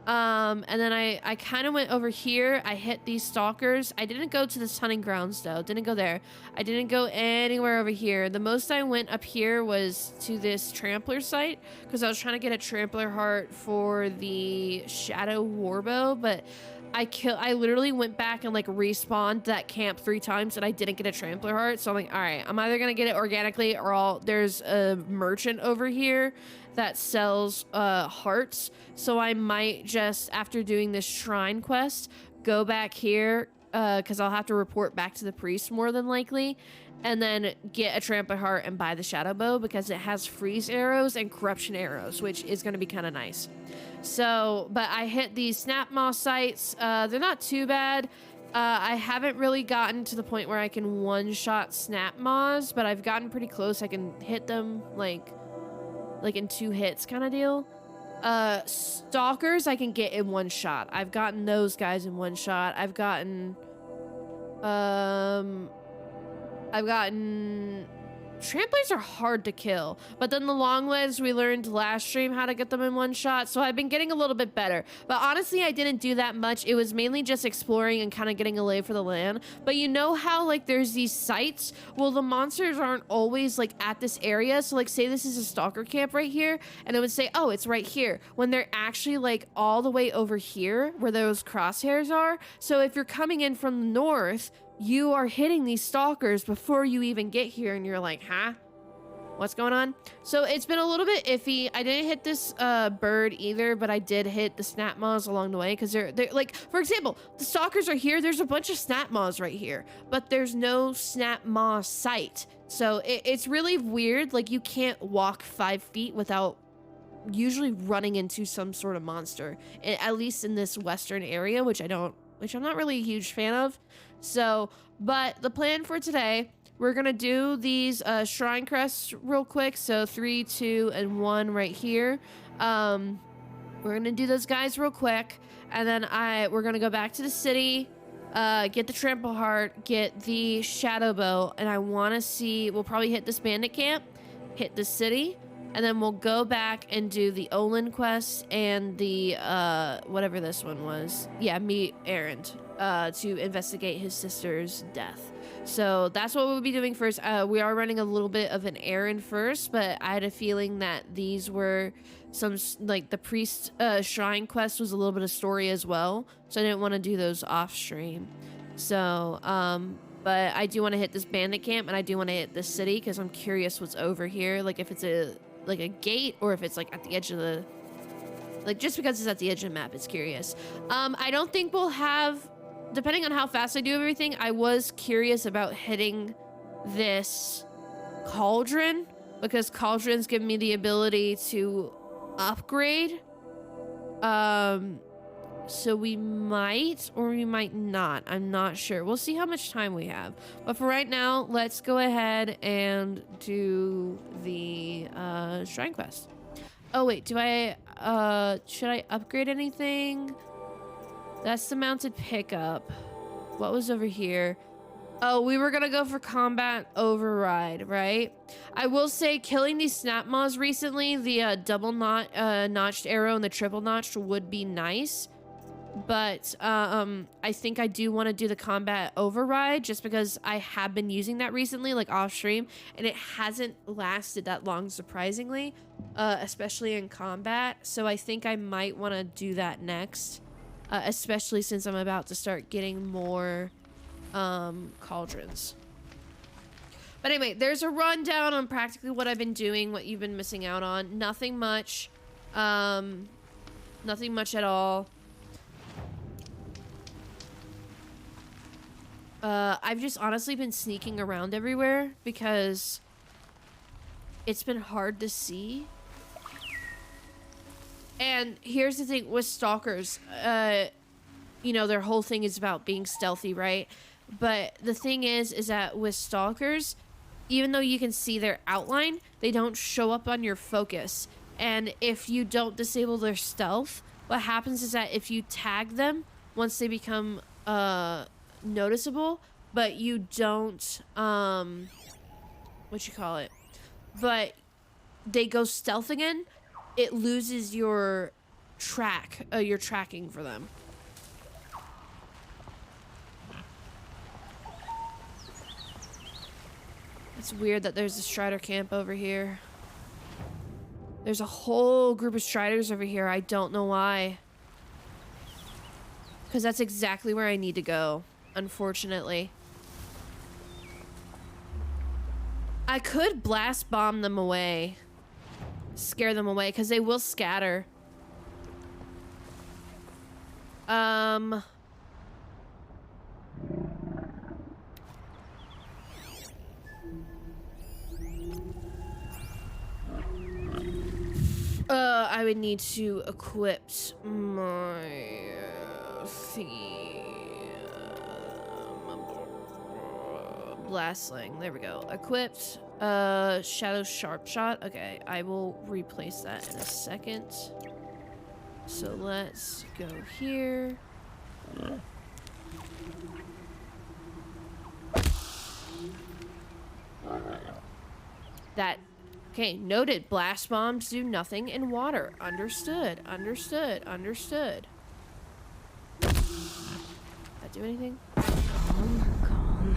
And then I kind of went over here. I hit these stalkers. I didn't go to this hunting grounds though. Didn't go there. I didn't go anywhere over here. The most I went up here was to this trampler site because I was trying to get a trampler heart for the shadow warbow, but I literally went back and like respawned that camp 3 times and I didn't get a trampler heart. So I'm like, all right, I'm either gonna get it organically or there's a merchant over here that sells hearts. So I might just, after doing this shrine quest, go back here because I'll have to report back to the priest more than likely, and then get a trampler heart and buy the shadow bow because it has freeze arrows and corruption arrows, which is going to be kind of nice. So, but I hit these snap moss sites. They're not too bad. I haven't really gotten to the point where I can one-shot snap moss, but I've gotten pretty close. I can hit them like in 2 hits kind of deal. Stalkers I can get in 1 shot. I've gotten those guys in 1 shot. I've gotten tramplers are hard to kill, but then the long legs we learned last stream how to get them in 1 shot, so I've been getting a little bit better. But honestly, I didn't do that much. It was mainly just exploring and kind of getting a lay for the land. But you know how like there's these sites? Well, the monsters aren't always like at this area. So like say this is a stalker camp right here, and it would say, oh, it's right here, when they're actually like all the way over here where those crosshairs are. So if you're coming in from the north, you are hitting these stalkers before you even get here, and you're like, huh? What's going on? So it's been a little bit iffy. I didn't hit this bird either, but I did hit the snap maws along the way because they're like, for example, the stalkers are here. There's a bunch of snap maws right here, but there's no snap maw site. So it's really weird. Like you can't walk 5 feet without usually running into some sort of monster, at least in this western area, which I'm not really a huge fan of. So, but the plan for today, we're gonna do these shrine crests real quick. So 3, 2, and 1 right here. We're gonna do those guys real quick, and then we're gonna go back to the city, get the trample heart, get the shadow bow, and I want to see. We'll probably hit this bandit camp, hit the city, and then we'll go back and do the Olin quest and the whatever this one was. Yeah, meet Errand. To investigate his sister's death. So that's what we'll be doing first. We are running a little bit of an errand first, but I had a feeling that these were some, like the priest shrine quest was a little bit of story as well. So I didn't want to do those off stream. So, but I do want to hit this bandit camp, and I do want to hit this city because I'm curious what's over here. Like if it's a gate, or if it's like at the edge of the, like just because it's at the edge of the map, it's curious. I don't think we'll have, depending on how fast I do everything, I was curious about hitting this cauldron because cauldrons give me the ability to upgrade. So we might or we might not. I'm not sure. We'll see how much time we have. But for right now, let's go ahead and do the shrine quest. Oh wait, should I upgrade anything? That's the mounted pickup. What was over here? Oh, we were gonna go for combat override, right? I will say killing these snap maws recently, the double notched arrow and the triple notched would be nice. But I think I do want to do the combat override just because I have been using that recently, like off stream, and it hasn't lasted that long, surprisingly, especially in combat. So I think I might want to do that next. Especially since I'm about to start getting more cauldrons. But anyway, there's a rundown on practically what I've been doing, what you've been missing out on. Nothing much. Nothing much at all. I've just honestly been sneaking around everywhere because it's been hard to see. And here's the thing with stalkers, you know, their whole thing is about being stealthy, right? But the thing is that with stalkers, even though you can see their outline, they don't show up on your focus. And if you don't disable their stealth, what happens is that if you tag them, once they become noticeable, but you don't what you call it, but they go stealth again, it loses your tracking for them. It's weird that there's a Strider camp over here. There's a whole group of Striders over here. I don't know why. Because that's exactly where I need to go, unfortunately. I could blast bomb them away. Scare them away, because they will scatter. I would need to equip my blast sling. There we go. Equipped. Shadow sharp shot. Okay, I will replace that in a second. So let's go here. That. Okay, noted. Blast bombs do nothing in water. Understood. Understood. Understood. That do anything? Calm.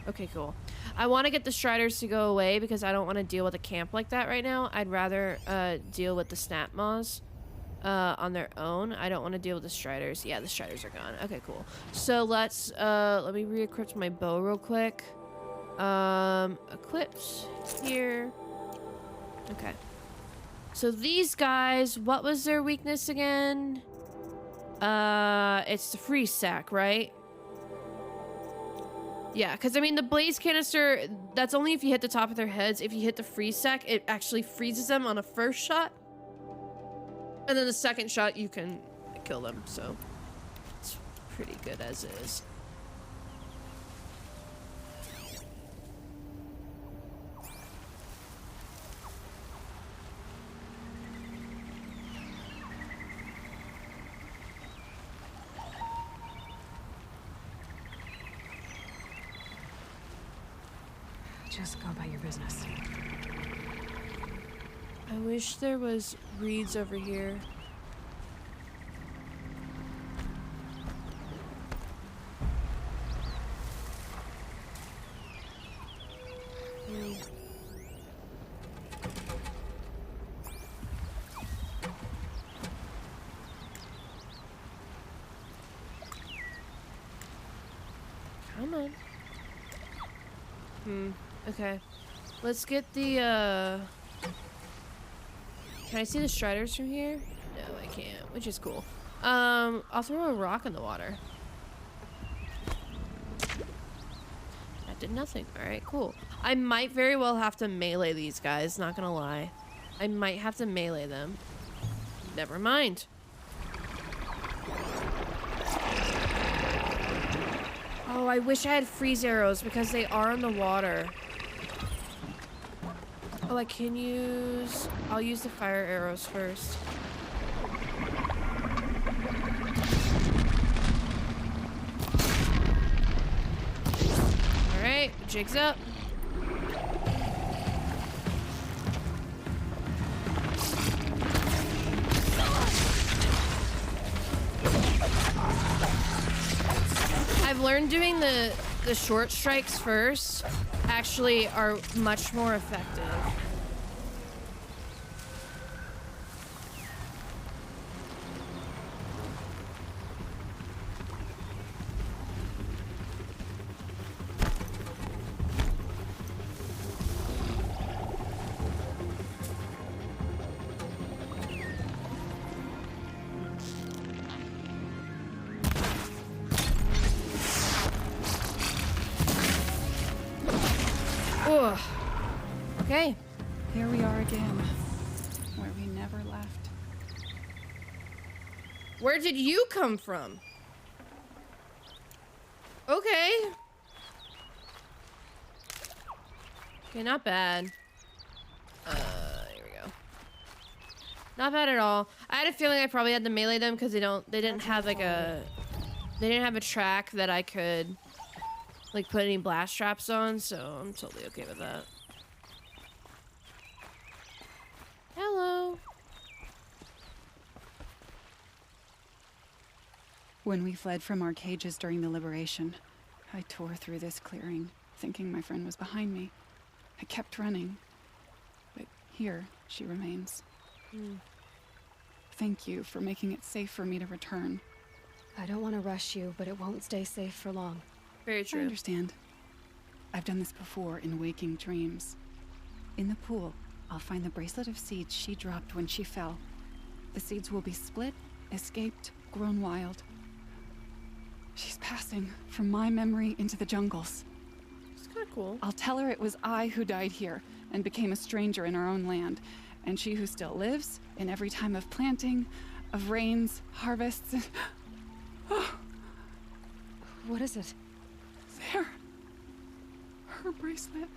Okay, cool. I want to get the Striders to go away because I don't want to deal with a camp like that right now. I'd rather deal with the Snap Maws on their own. I don't want to deal with the Striders. Yeah, the Striders are gone. Okay, cool. So let's let me re-equip my bow real quick. Equipped here. Okay. So these guys, what was their weakness again? It's the freeze sack, right? Yeah, because I mean the blaze canister, that's only if you hit the top of their heads. If you hit the freeze sack, it actually freezes them on a first shot. And then the second shot, you can kill them, so it's pretty good as is. Just go about your business. I wish there was reeds over here. Come on. Okay. Let's get the, Can I see the Striders from here? No, I can't, which is cool. I'll throw a rock in the water. That did nothing. Alright, cool. I might very well have to melee these guys, not gonna lie. I might have to melee them. Never mind. Oh, I wish I had freeze arrows because they are in the water. Oh, I can use... I'll use the fire arrows first. Alright, jig's up. I've learned doing the short strikes first actually are much more effective. Ugh. Okay. Here we are again, where we never left. Where did you come from? Okay. Okay, not bad. Here we go. Not bad at all. I had a feeling I probably had to melee them because they didn't have like they didn't have a track that I could like put any blast traps on, so I'm totally okay with that. Hello. When we fled from our cages during the liberation, I tore through this clearing, thinking my friend was behind me. I kept running, but here she remains. Thank you for making it safe for me to return. I don't want to rush you, but it won't stay safe for long. Very I true. understand. I've done this before in waking dreams. In the pool, I'll find the bracelet of seeds she dropped when she fell. The seeds will be split, escaped, grown wild. She's passing from my memory into the jungles. It's kind of cool. I'll tell her it was I who died here and became a stranger in our own land, and she who still lives in every time of planting, of rains, harvests, and... What is it? There. Her bracelet.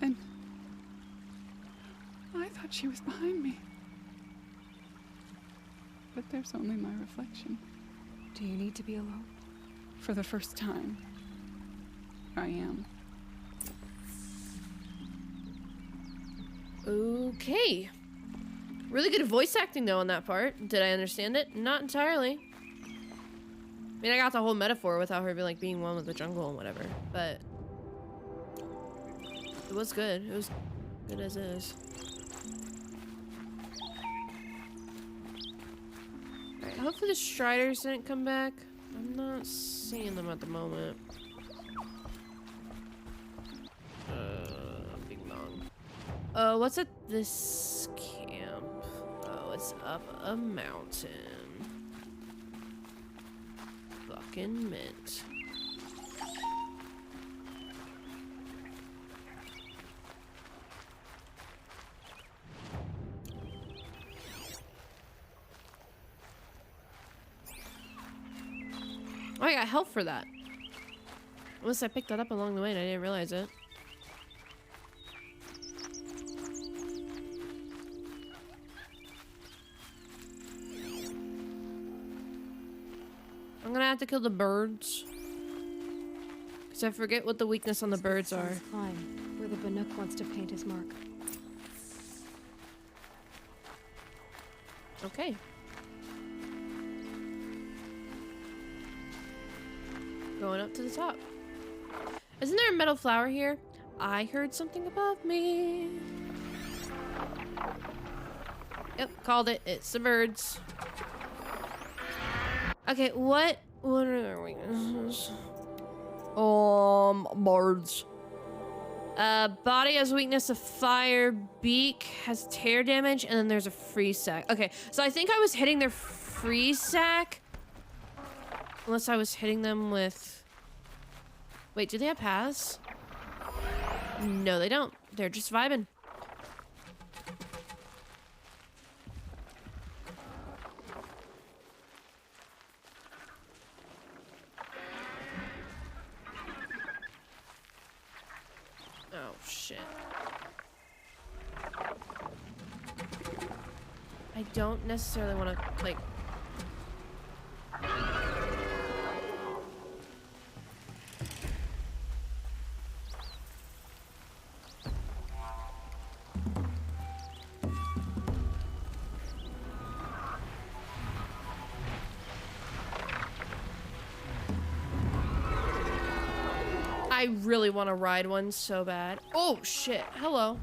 And... I thought she was behind me. But there's only my reflection. Do you need to be alone? For the first time, I am. Okay. Really good voice acting though on that part. Did I understand it? Not entirely. I mean, I got the whole metaphor without her being one with the jungle and whatever, but it was good. It was good as is. Alright, hopefully the Striders didn't come back. I'm not seeing them at the moment. Bing bong. What's at this camp? Oh, it's up a mountain. Fucking mint. Oh, I got health for that. Unless I picked that up along the way and I didn't realize it. I'm gonna have to kill the birds. Because I forget what the weakness on the birds are. Climb, where the Banuk wants to paint his mark. Okay. Going up to the top. Isn't there a metal flower here? I heard something above me. Yep, called it. It's the birds. Okay, what are their weaknesses? Birds. Body has weakness to fire. Beak has tear damage, and then there's a freeze sack. Okay, so I think I was hitting their freeze sack. Unless I was hitting them with... Wait, do they have paths? No, they don't. They're just vibing. Oh, shit. I don't necessarily want to, like... I really want to ride one so bad. Oh, shit. Hello.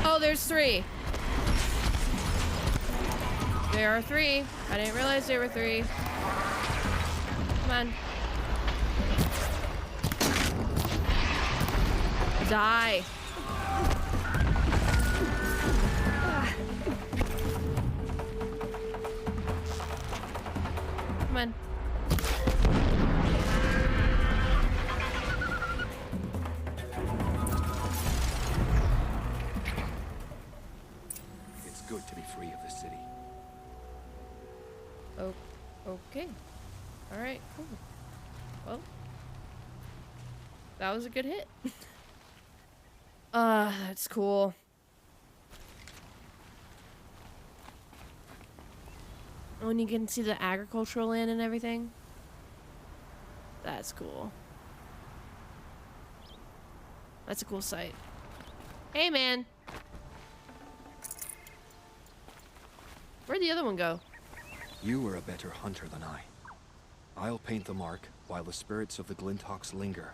Oh, there's three. There are three. I didn't realize there were three. Come on. Die. on. It's good to be free of the city. Oh, okay. All right, cool. Well, that was a good hit. That's cool. Oh, and you can see the agricultural land and everything. That's cool. That's a cool sight. Hey, man. Where'd the other one go? You were a better hunter than I. I'll paint the mark while the spirits of the Glinthawks linger.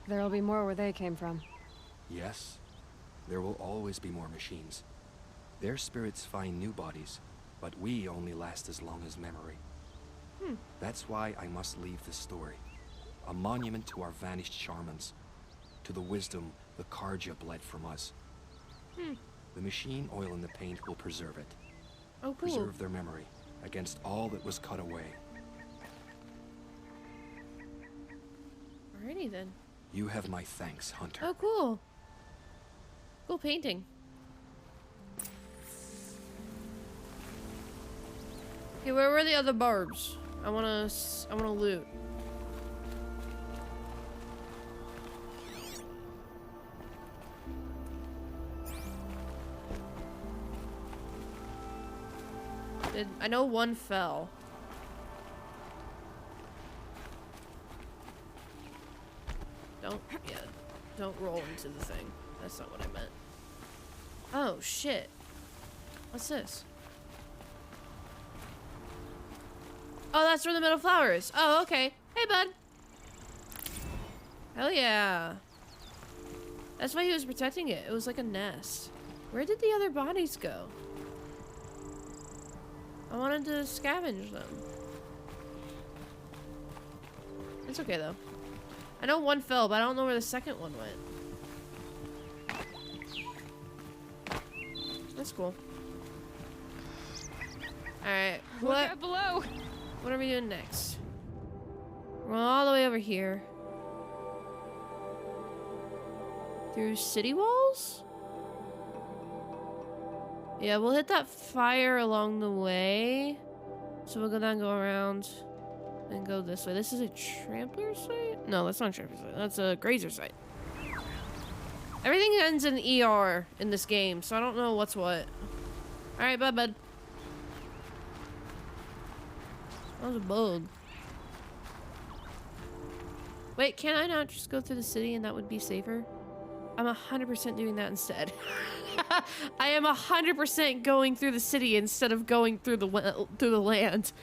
There'll be more where they came from. Yes, there will always be more machines. Their spirits find new bodies, but we only last as long as memory. That's why I must leave this story. A monument to our vanished shamans, to the wisdom the Karja bled from us. The machine oil in the paint will preserve it. Oh, cool. Preserve their memory against all that was cut away. Alrighty then. You have my thanks, Hunter. Oh, cool. Cool painting. Okay, where were the other barbs? I wanna loot. I know one fell. Don't roll into the thing. That's not what I meant. Oh, shit. What's this? Oh, that's where the middle flower is. Oh, okay. Hey, bud. Hell yeah. That's why he was protecting it. It was like a nest. Where did the other bodies go? I wanted to scavenge them. It's okay, though. I know one fell, but I don't know where the second one went. That's cool. Alright, Look out below! what are we doing next? We're all the way over here. Through city walls? Yeah, we'll hit that fire along the way. So we'll go down, go around, and go this way. This is a trampler site? No, that's not a trampler site. That's a grazer site. Everything ends in ER in this game, so I don't know what's what. Alright, bye, bud. That was a bug. Wait, can I not just go through the city and that would be safer? I'm 100% doing that instead. I am 100% going through the city instead of going through the land.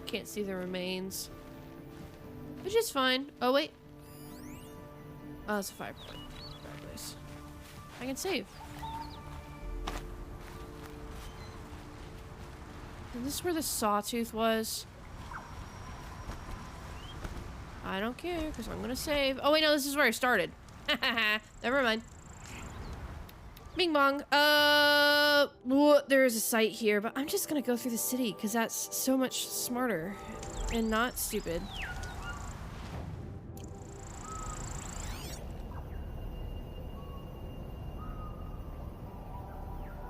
Can't see the remains, which is fine. Oh wait. Oh, it's a fireplace. I can save. Is this where the sawtooth was? I don't care, because I'm gonna save. Oh wait, no, this is where I started. Never mind. Bing bong. There is a site here, but I'm just gonna go through the city, because that's so much smarter and not stupid.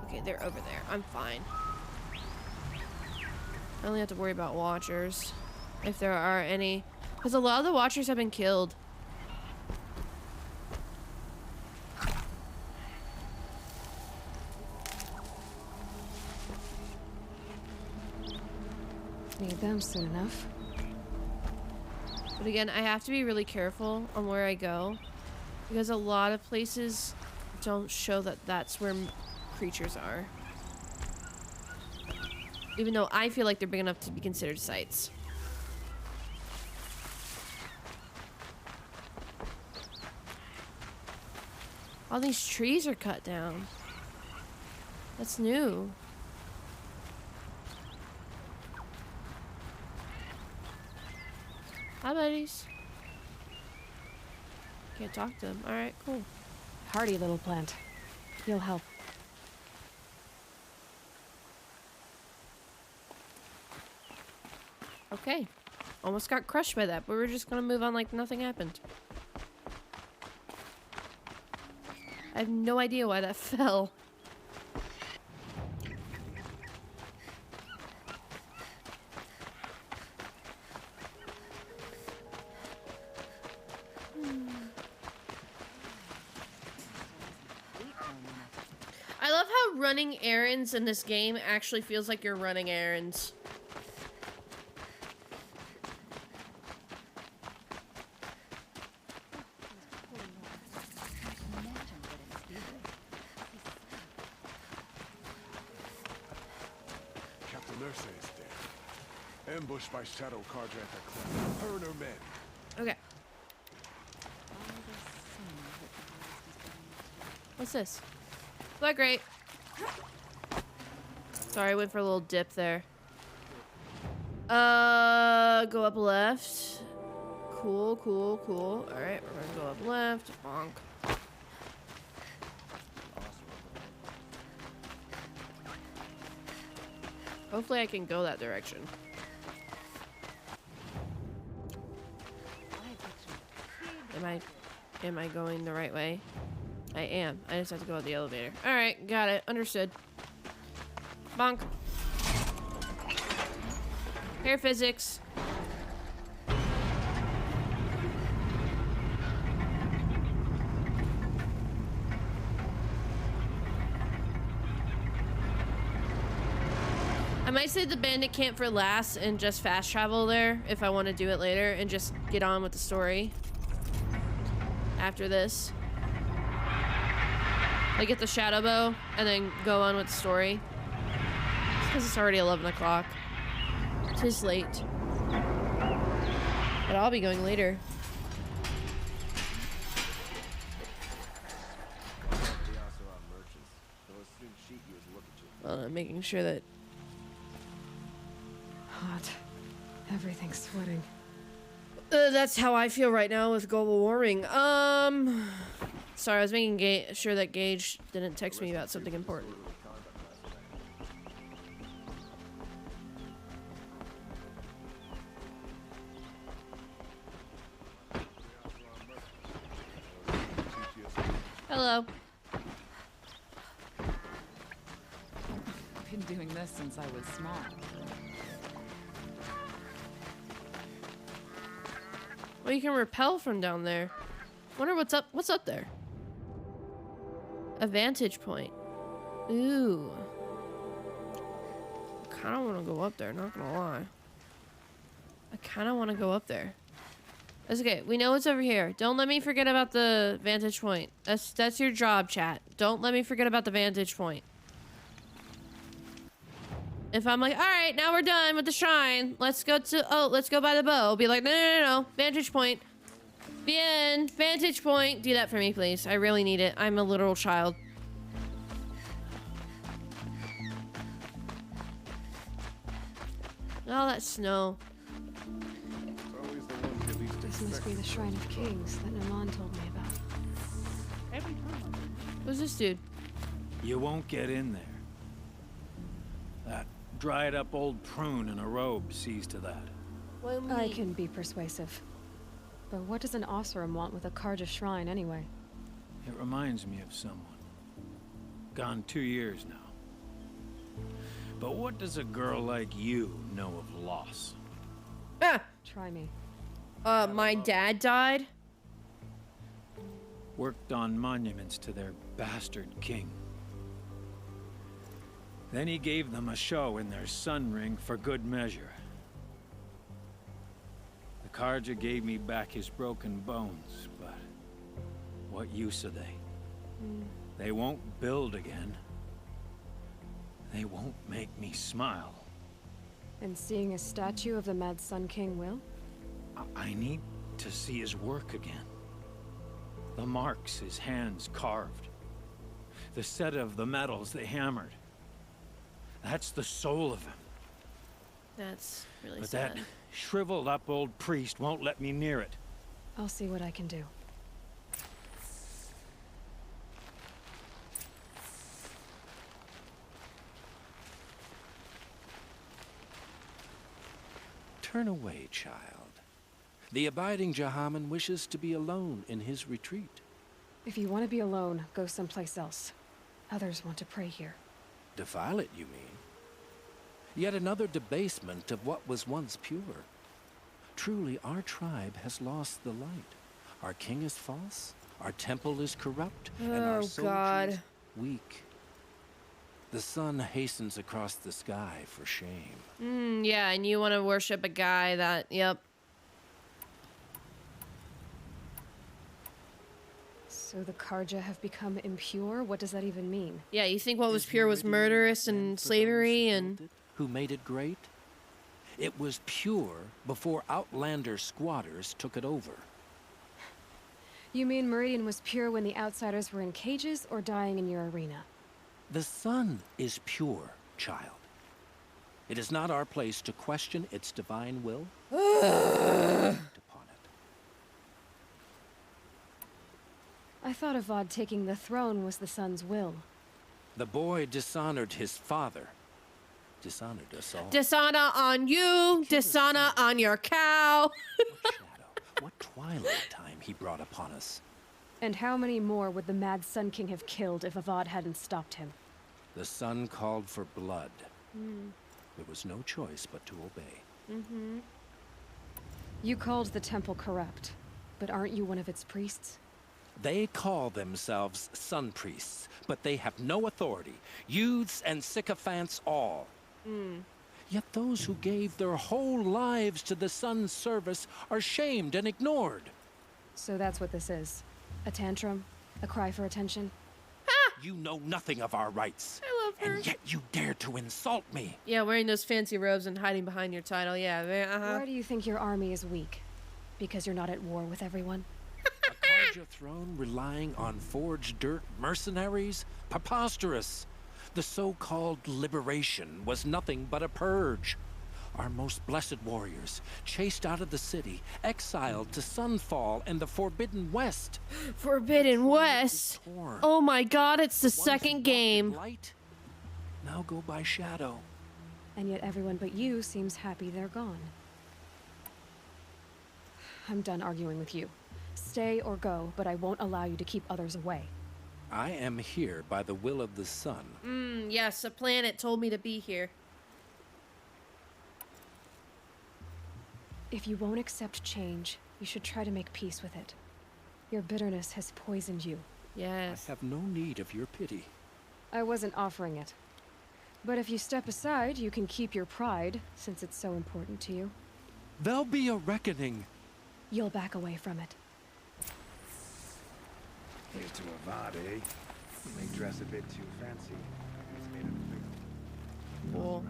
Okay, they're over there. I'm fine. I only have to worry about watchers, if there are any, because a lot of the watchers have been killed. Need them soon enough. But again, I have to be really careful on where I go, because a lot of places don't show that that's where creatures are. Even though I feel like they're big enough to be considered sites. All these trees are cut down. That's new. Hi, buddies. Can't talk to them. Alright, cool. Hardy little plant. You'll help. Okay. Almost got crushed by that, but we're just gonna move on like nothing happened. I have no idea why that fell. I love how running errands in this game actually feels like you're running errands. Captain Nurse is dead. Ambushed by Shadow Carja at the cliff. Her and her men. Okay. What's this? Flag rate. Sorry, I went for a little dip there. Go up left. Cool, cool, cool. Alright, we're gonna go up left. Bonk. Hopefully I can go that direction. Am I going the right way? I am. I just have to go out the elevator. Alright, got it. Understood. Bonk. Air physics. I might say the bandit camp for last and just fast travel there if I want to do it later and just get on with the story after this. I get the shadow bow and then go on with the story. Because it's already 11 o'clock. Tis late. But I'll be going later. Well, I'm making sure that... Hot. Everything's sweating. That's how I feel right now with global warming. Sorry, I was making sure that Gage didn't text me about something important. Hello. I've been doing this since I was small. Well, you can rappel from down there. Wonder what's up. What's up there? A vantage point. Ooh. I kind of want to go up there. Not gonna lie. I kind of want to go up there. That's okay. We know what's over here. Don't let me forget about the vantage point. That's your job, chat. Don't let me forget about the vantage point. If I'm like, all right, now we're done with the shrine. Let's go by the bow. Be like, no. Vantage point. The end. Vantage point. Do that for me, please. I really need it. I'm a literal child. Oh, that snow. This must be the Shrine of Kings that Naman told me about. Who's this dude? You won't get in there. That dried up old prune in a robe sees to that. I can be persuasive. But what does an Oseram want with a Carja shrine anyway? It reminds me of someone. Gone 2 years now. But what does a girl like you know of loss? Ah! Try me. My dad died? Worked on monuments to their bastard king. Then he gave them a show in their sun ring for good measure. The Carja gave me back his broken bones, but what use are they? They won't build again. They won't make me smile. And seeing a statue of the Mad Sun King will? I need to see his work again. The marks his hands carved. The set of the metals they hammered. That's the soul of him. That's really But sad. that shriveled up old priest won't let me near it. I'll see what I can do. Turn away, child. The abiding Jahaman wishes to be alone in his retreat. If you want to be alone, go someplace else. Others want to pray here. Defile it, you mean? Yet another debasement of what was once pure. Truly, our tribe has lost the light. Our king is false, our temple is corrupt, and our soldiers weak. The sun hastens across the sky for shame. Yeah, and you want to worship a guy that, yep. So the Karja have become impure? What does that even mean? Yeah, you think what was Is pure was Meridian murderous meant and for those slavery who and... built it, who made it great? It was pure before Outlander squatters took it over. You mean Meridian was pure when the outsiders were in cages or dying in your arena? The sun is pure, child. It is not our place to question its divine will. Act upon it. I thought Avad taking the throne was the sun's will. The boy dishonored his father. Dishonored us all. Dishonor on you, dishonor on your cow. What shadow, what twilight time he brought upon us. And how many more would the Mad Sun King have killed if Avad hadn't stopped him? The sun called for blood. There was no choice but to obey. You called the temple corrupt, but aren't you one of its priests? They call themselves sun priests, but they have no authority. Youths and sycophants all. Yet those who gave their whole lives to the sun's service are shamed and ignored. So that's what this is. A tantrum? A cry for attention? You know nothing of our rights. I love her. And yet you dare to insult me. Yeah, wearing those fancy robes and hiding behind your title. Yeah, Why do you think your army is weak? Because you're not at war with everyone? A Karja throne relying on forged dirt mercenaries? Preposterous. The so-called liberation was nothing but a purge. Our most blessed warriors, chased out of the city, exiled to Sunfall and the Forbidden West. Forbidden West. Torn. Oh my god, it's the Ones who second walked in game. light now go by shadow. And yet everyone but you seems happy they're gone. I'm done arguing with you. Stay or go, but I won't allow you to keep others away. I am here by the will of the sun. Yes, a planet told me to be here. If you won't accept change, you should try to make peace with it. Your bitterness has poisoned you. Yes. I have no need of your pity. I wasn't offering it. But if you step aside, you can keep your pride, since it's so important to you. There'll be a reckoning. You'll back away from it. Here's to Avad, eh? You may dress a bit too fancy. It's made of Cool.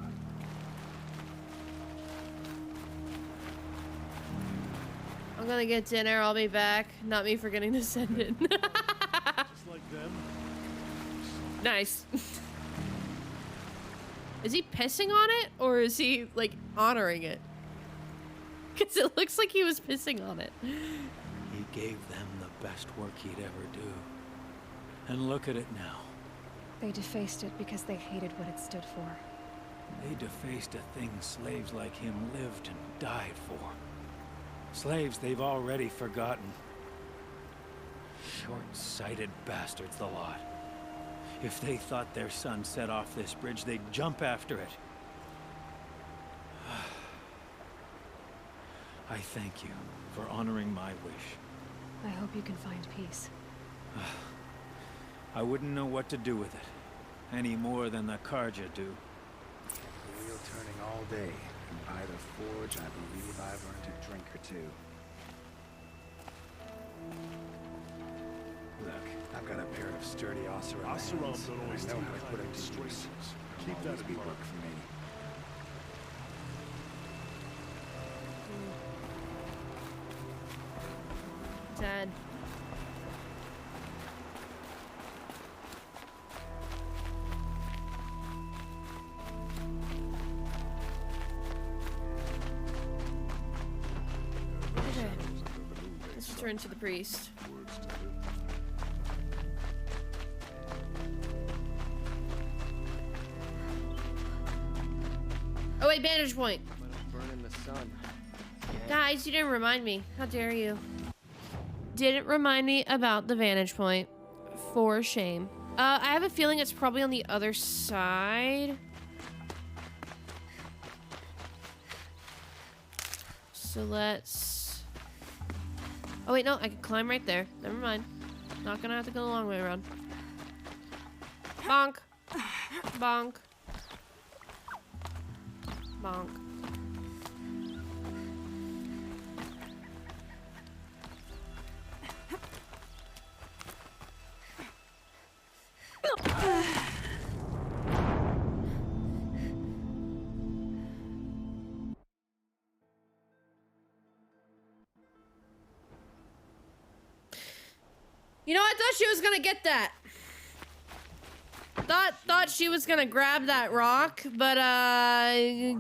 I'm gonna get dinner, I'll be back. Not me forgetting to send it. just like them. Nice. Is he pissing on it? Or is he, like, honoring it? Because it looks like he was pissing on it. He gave them the best work he'd ever do. And look at it now. They defaced it because they hated what it stood for. They defaced a thing slaves like him lived and died for. Slaves they've already forgotten. Short-sighted bastards, the lot. If they thought their son set off this bridge, they'd jump after it. I thank you for honoring my wish. I hope you can find peace. I wouldn't know what to do with it, any more than the Karja do. Wheel turning all day. And by the forge, I believe I've earned a drink or two. Look, I've got a pair of sturdy Oseram hands, Oseram don't and always I know take how to put kindly them to straight. use. Keep They'll that always in be mind. work for me. Dad. or into the priest? Oh wait, vantage point. Burn in the sun. Guys, you didn't remind me. How dare you? Didn't remind me about the vantage point. For shame. I have a feeling it's probably on the other side. So let's... Oh wait, no, I can climb right there. Never mind. Not gonna have to go the long way around. Bonk. Bonk. Bonk. You know, I thought she was gonna get that. Thought she was gonna grab that rock, but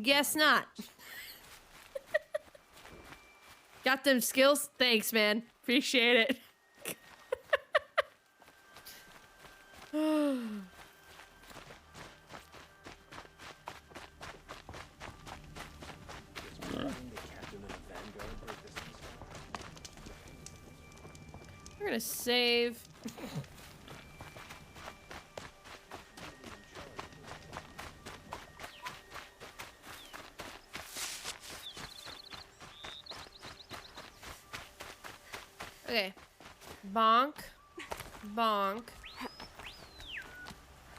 guess not. Got them skills? Thanks, man. Appreciate it. We're gonna save. Okay. Bonk. Bonk.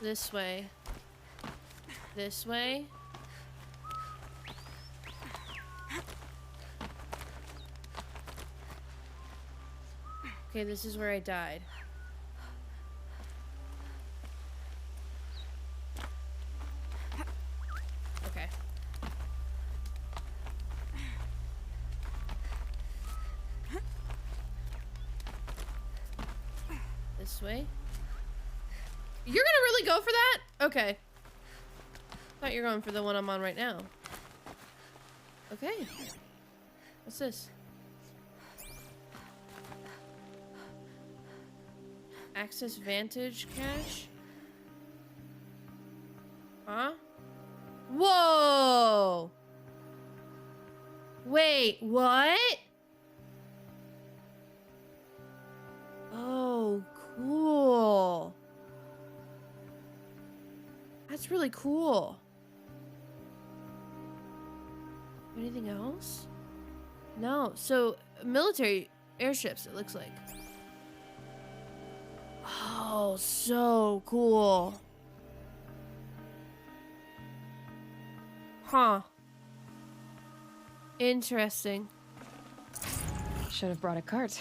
This way. This way. Okay, this is where I died. Okay. This way. You're gonna really go for that? Okay. Thought you were going for the one I'm on right now. Okay. What's this? Access Vantage cache? Huh? Whoa! Wait, what? Oh, cool. That's really cool. Anything else? No. So, military airships, it looks like. Oh, so cool. Huh. Interesting. Should have brought a cart.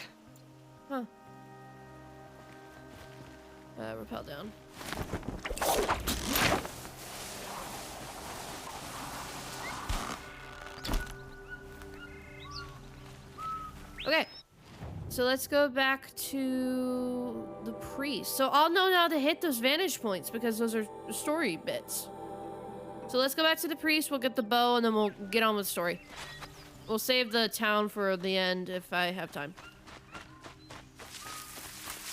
Huh. Rappel down. Okay. So let's go back to the priest. So I'll know how to hit those vantage points because those are story bits. So let's go back to the priest, we'll get the bow, and then we'll get on with the story. We'll save the town for the end if I have time.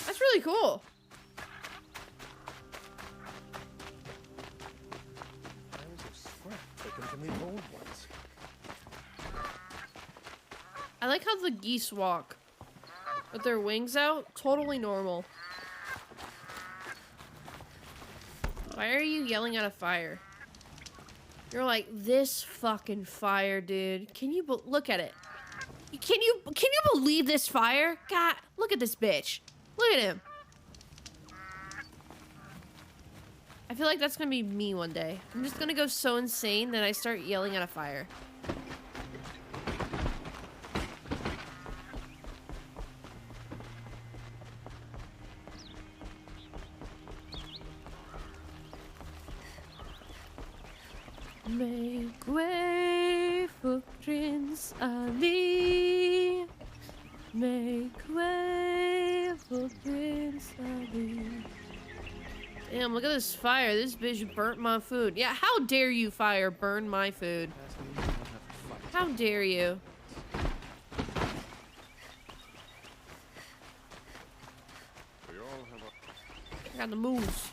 That's really cool. I like how the geese walk. With their wings out, totally normal. Why are you yelling at a fire? You're like, this fucking fire, dude. Can you look at it? Can you believe this fire? God, look at this bitch. Look at him. I feel like that's gonna be me one day. I'm just gonna go so insane that I start yelling at a fire. Make way for Prince Ali. Make way for Prince Ali. Damn, look at this fire. This bitch burnt my food. Yeah, how dare you, fire, burn my food? How dare you? got the moves.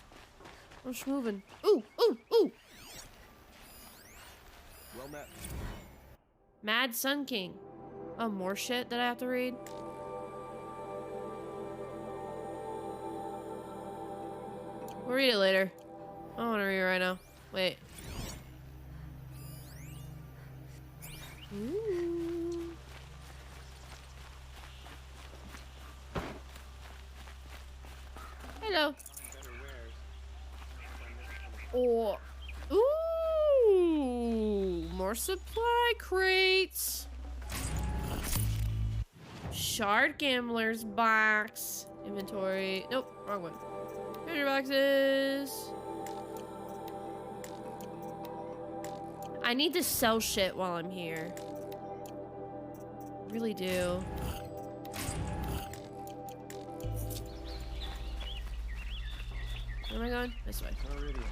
I'm just moving. Ooh, ooh, ooh. Well met. Mad Sun King. Oh, more shit that I have to read? We'll read it later. I don't want to read it right now. Wait. Ooh. Hello. Oh. Ooh. More supply crates. Shard Gambler's box. Inventory. Nope, wrong one. Treasure boxes. I need to sell shit while I'm here. Really do. Where am I going? This way. Meridian.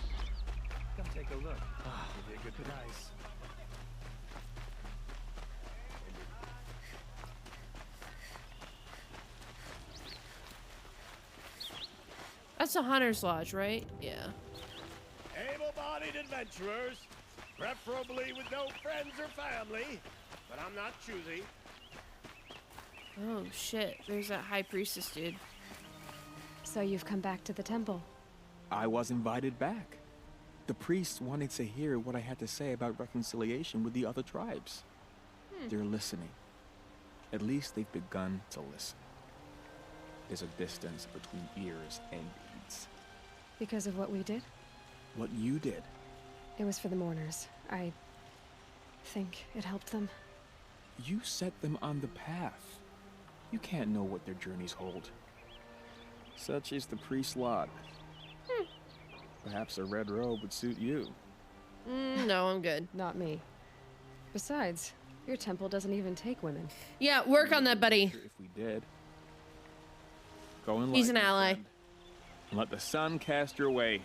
Come take a look. Give you a good price. That's a hunter's lodge, right? Yeah. Able-bodied adventurers, preferably with no friends or family, but I'm not choosy. Oh shit, there's that high priestess dude. So you've come back to the temple. I was invited back. The priests wanted to hear what I had to say about reconciliation with the other tribes. They're listening. At least they've begun to listen. There's a distance between ears and deeds. Because of what we did? What you did. It was for the mourners. I think it helped them. You set them on the path. You can't know what their journeys hold. Such is the priest's lot. Perhaps a red robe would suit you. No, I'm good. Not me. Besides, your temple doesn't even take women. Yeah, work on that, buddy. If we did. Go in He's an light, my ally. friend, and let the sun cast your way.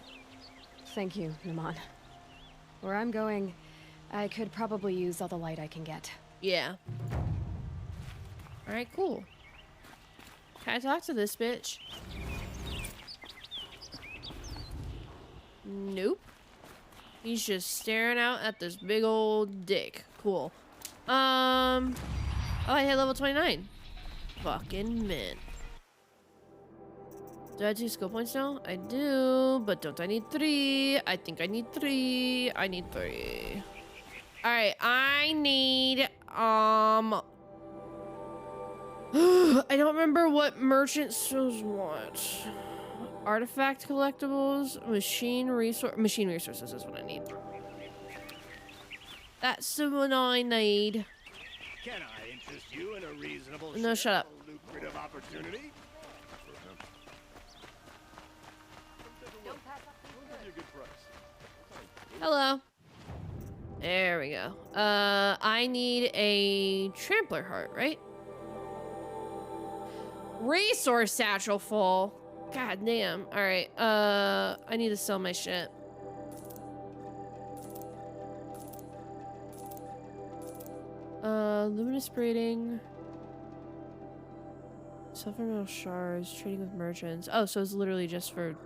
Thank you, Naman. Where I'm going, I could probably use all the light I can get. Yeah. Alright, cool. Can I talk to this bitch? Nope. He's just staring out at this big old dick. Cool. Oh, I hit level 29. Fucking mint. Do I have 2 skill points now? I do, but don't I need 3? I think I need 3. I need 3. Alright, I need, I don't remember what merchant shows what. Artifact collectibles, machine resources is what I need. That's the one I need. Can I interest you in a reasonable No, shut up. lucrative opportunity? Hello. There we go. I need a trampler heart, right? Resource satchel full. God damn. All right. I need to sell my shit. Luminous braiding. Silver metal shards. Trading with merchants. Oh, so it's literally just for.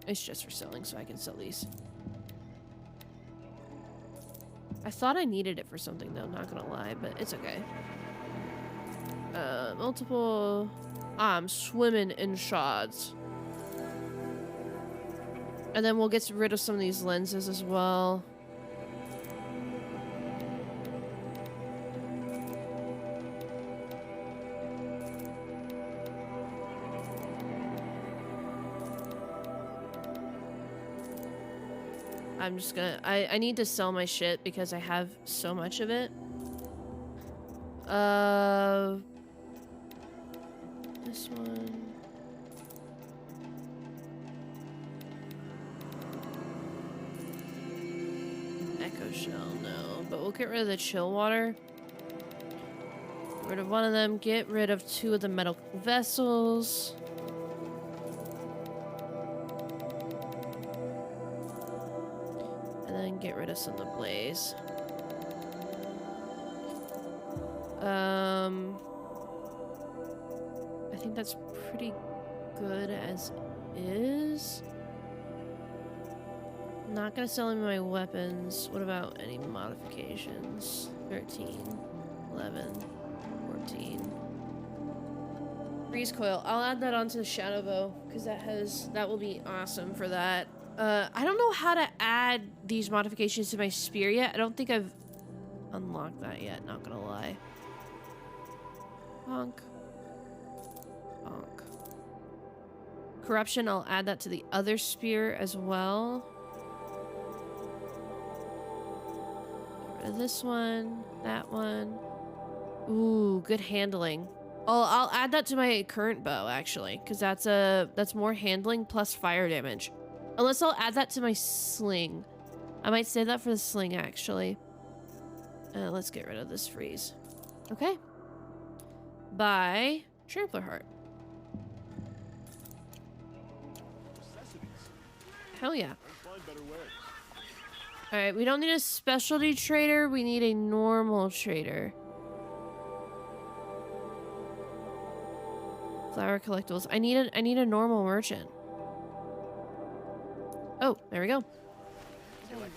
It's just for selling, so I can sell these. I thought I needed it for something, though. Not gonna lie, but it's okay. Multiple. I'm swimming in shards. And then we'll get rid of some of these lenses as well. I'm just gonna, I need to sell my shit because I have so much of it. This one. Echo shell, no. But we'll get rid of the chill water. Get rid of one of them. Get rid of 2 of the metal vessels. And then get rid of some of the blaze. I think that's pretty good as is. Not gonna sell any of my weapons. What about any modifications? 13, 11, 14. Freeze coil. I'll add that onto the shadow bow because that will be awesome for that. I don't know how to add these modifications to my spear yet. I don't think I've unlocked that yet, not gonna lie. Honk. Honk. Corruption, I'll add that to the other spear as well. Get rid of this one, that one. Ooh, good handling. Oh, I'll add that to my current bow actually, because that's more handling plus fire damage. Unless I'll add that to my sling. I might save that for the sling actually. Let's get rid of this freeze. Okay. Bye, Trampler Heart. Hell yeah. Alright, we don't need a specialty trader, we need a normal trader. Flower collectibles. I need a normal merchant. Oh, there we go.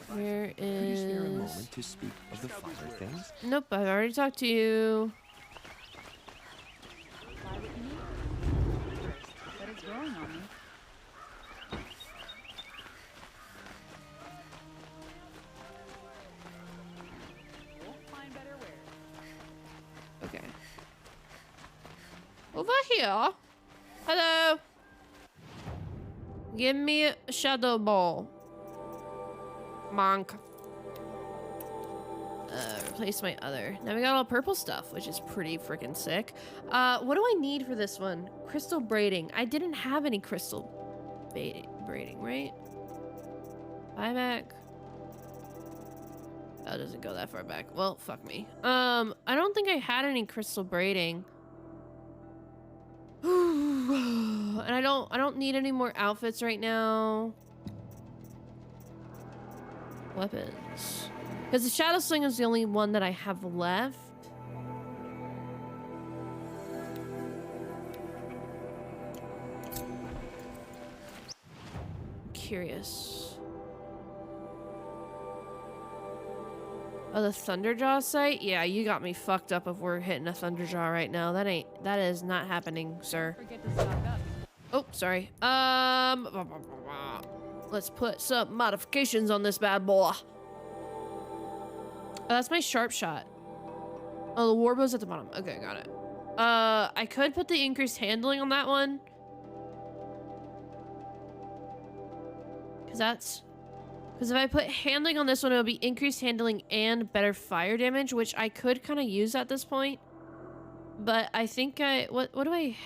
Where Could you spare a is... moment to speak of the finer things? Nope, I've already talked to you. But it's growing on me. Won't find better wear. Okay. Over here. Hello. Give me a shadow ball. Monk. Replace my other. Now we got all purple stuff, which is pretty freaking sick. What do I need for this one? Crystal braiding. I didn't have any crystal braiding, right? Buyback. Oh, it doesn't go that far back. Well, fuck me. I don't think I had any crystal braiding. And I don't need any more outfits right now. Weapons. Because the Shadow Sling is the only one that I have left. I'm curious. Oh, the Thunderjaw site? Yeah, you got me fucked up if we're hitting a Thunderjaw right now. That is not happening, sir. Forget to stock up. Oh, sorry. Let's put some modifications on this bad boy. Oh, that's my sharp shot. Oh, the warbow's at the bottom. Okay, got it. I could put the increased handling on that one. Because if I put handling on this one, it'll be increased handling and better fire damage, which I could kind of use at this point. But I think what do I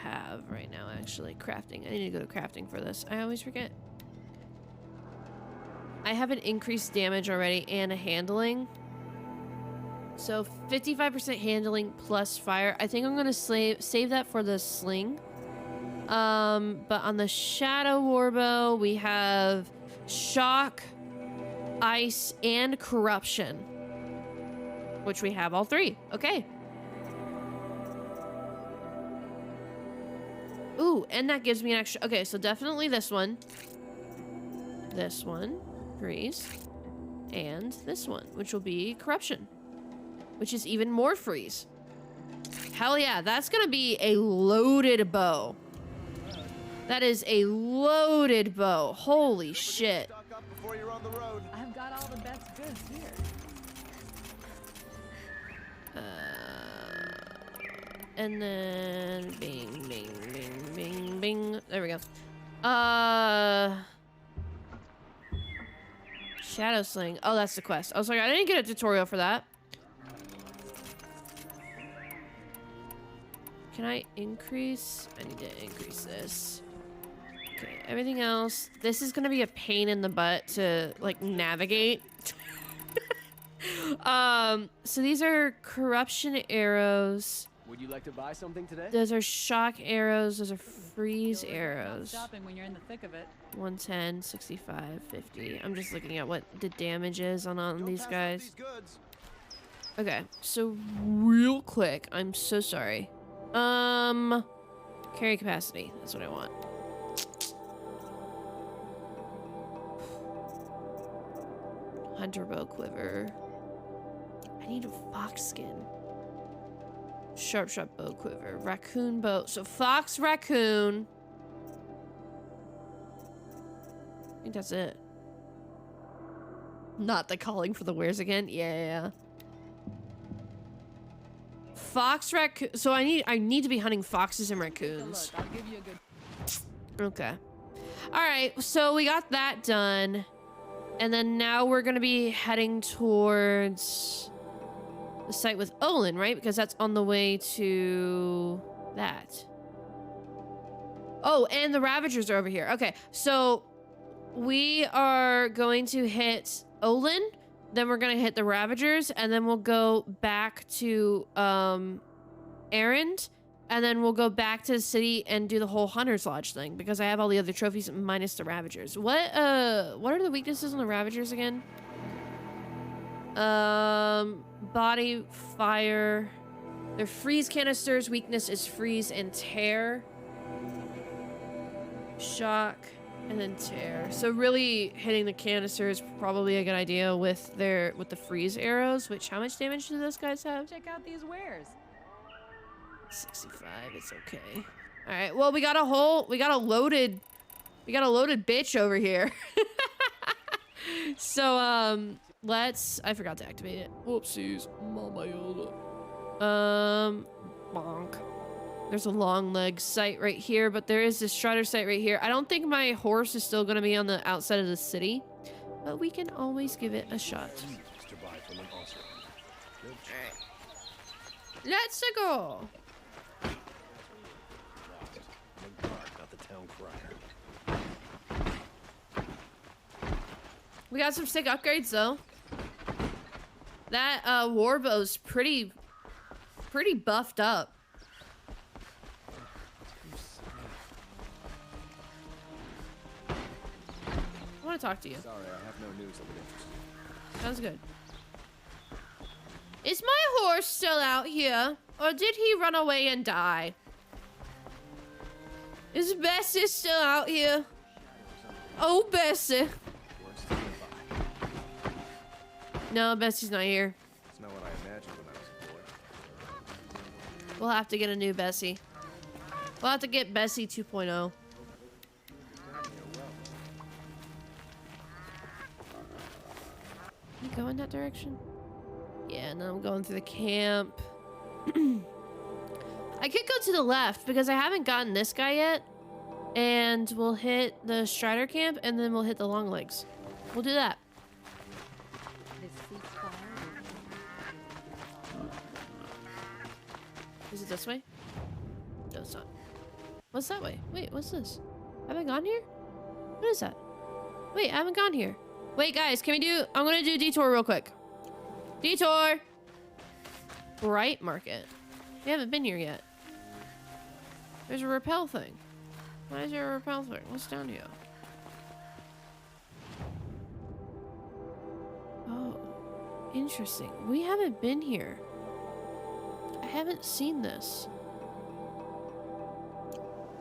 have right now, actually? Crafting. I need to go to crafting for this. I always forget. I have an increased damage already and a handling. So 55% handling plus fire. I think I'm going to save that for the sling. But on the Shadow Warbow, we have shock, ice, and corruption. Which we have all three. Okay. Ooh, and that gives me an extra... Okay, so definitely this one. This one. Freeze. And this one, which will be corruption. Which is even more freeze. Hell yeah, that's gonna be a loaded bow. That is a loaded bow. Holy shit. I've got all the best goods here. And then bing, bing, bing, bing, bing. There we go. Shadow Sling. Oh, that's the quest. I was like, I didn't get a tutorial for that. Can I increase? I need to increase this. Okay, everything else. This is gonna be a pain in the butt to, like, navigate. So these are corruption arrows. Would you like to buy something today? Those are shock arrows. Those are freeze arrows. Stopping when you're in the thick of it. 110, 65, 50. I'm just looking at what the damage is on these guys. Okay, so real quick, I'm so sorry. Carry capacity. That's what I want. Hunter bow quiver. I need a fox skin. Sharp bow quiver. Raccoon bow. So fox, raccoon. I think that's it. Not the calling for the wares again. Yeah. Fox, raccoon. So I need to be hunting foxes and raccoons. I'll give you a good... Okay. All right. So we got that done. And then now we're going to be heading towards the site with Olin, right? Because that's on the way to that. Oh, and the Ravagers are over here. Okay, so we are going to hit Olin, then we're going to hit the Ravagers, and then we'll go back to Erend, and then we'll go back to the city and do the whole Hunter's Lodge thing, because I have all the other trophies minus the Ravagers. What are the weaknesses on the Ravagers again? Body, fire. Their freeze canisters weakness is freeze and tear. Shock, and then tear. So really hitting the canister is probably a good idea with the freeze arrows, which how much damage do those guys have? Check out these wares. 65, it's okay. Alright, well we got a loaded bitch over here. So I forgot to activate it. Whoopsies. Bonk. There's a long leg site right here, but there is this Strider site right here. I don't think my horse is still gonna be on the outside of the city, but we can always give it a shot. Alright. Let's go. We got some sick upgrades though. That warbow's pretty buffed up. I want to talk to you. Sorry, I have no news of interest. Sounds good. Is my horse still out here? Or did he run away and die? Is Bessie still out here? Oh, Bessie. No, Bessie's not here. It's not what I imagined when I was a boy. We'll have to get a new Bessie. We'll have to get Bessie 2.0. You go in that direction? Yeah, no, I'm going through the camp. I could go to the left because I haven't gotten this guy yet. And we'll hit the Strider camp and then we'll hit the long legs. We'll do that. Is it this way? No, it's not. What's that way? Wait, what's this? Have I gone here? What is that? Wait, I haven't gone here. Wait, guys, can we do... I'm gonna do detour real quick. Detour! Bright Market. We haven't been here yet. There's a rappel thing. Why is there a rappel thing? What's down here? Oh, interesting. We haven't been here. I haven't seen this.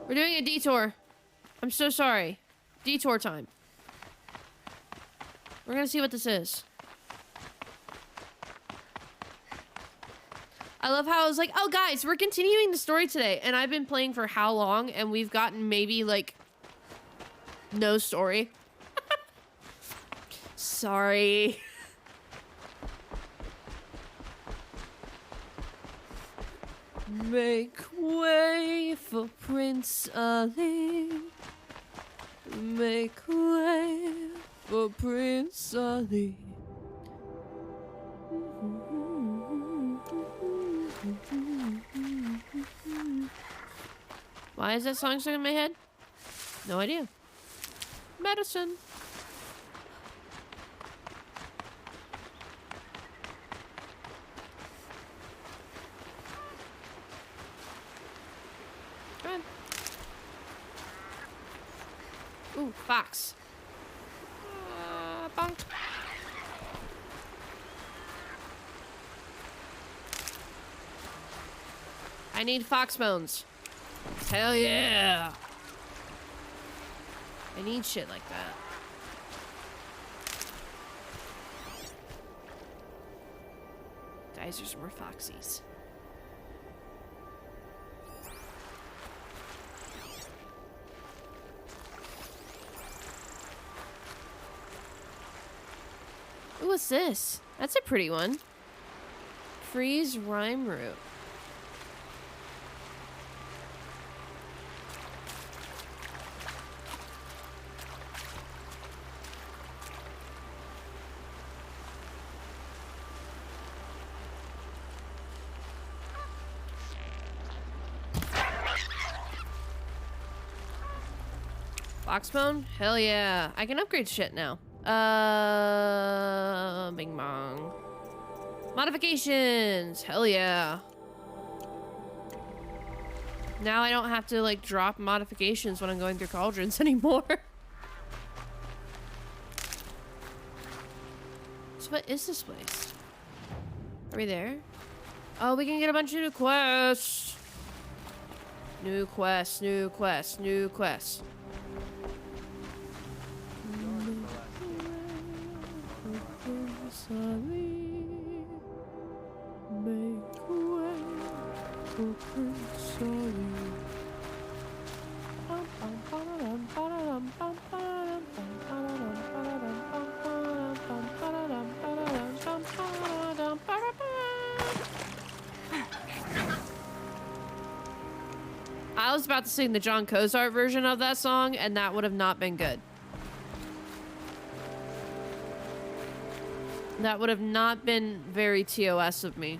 We're doing a detour. I'm so sorry. Detour time. We're gonna see what this is. I love how I was like, oh guys, we're continuing the story today. And I've been playing for how long? And we've gotten maybe like no story. Sorry. Make way for Prince Ali. Make way for Prince Ali. Why is that song stuck in my head? No idea. Medicine. Come on. Ooh, fox. Bonk. I need fox bones. Hell yeah! I need shit like that. Guys, there's more foxies. Ooh, what's this? That's a pretty one. Freeze rhyme root. Boxbone? Hell yeah. I can upgrade shit now. Bing bong. Modifications! Hell yeah. Now I don't have to, like, drop modifications when I'm going through cauldrons anymore. So what is this place? Are we there? Oh, we can get a bunch of new quests. New quests, new quests, new quests. I was about to sing the John Cozart version of that song, and that would have not been good. That would have not been very TOS of me.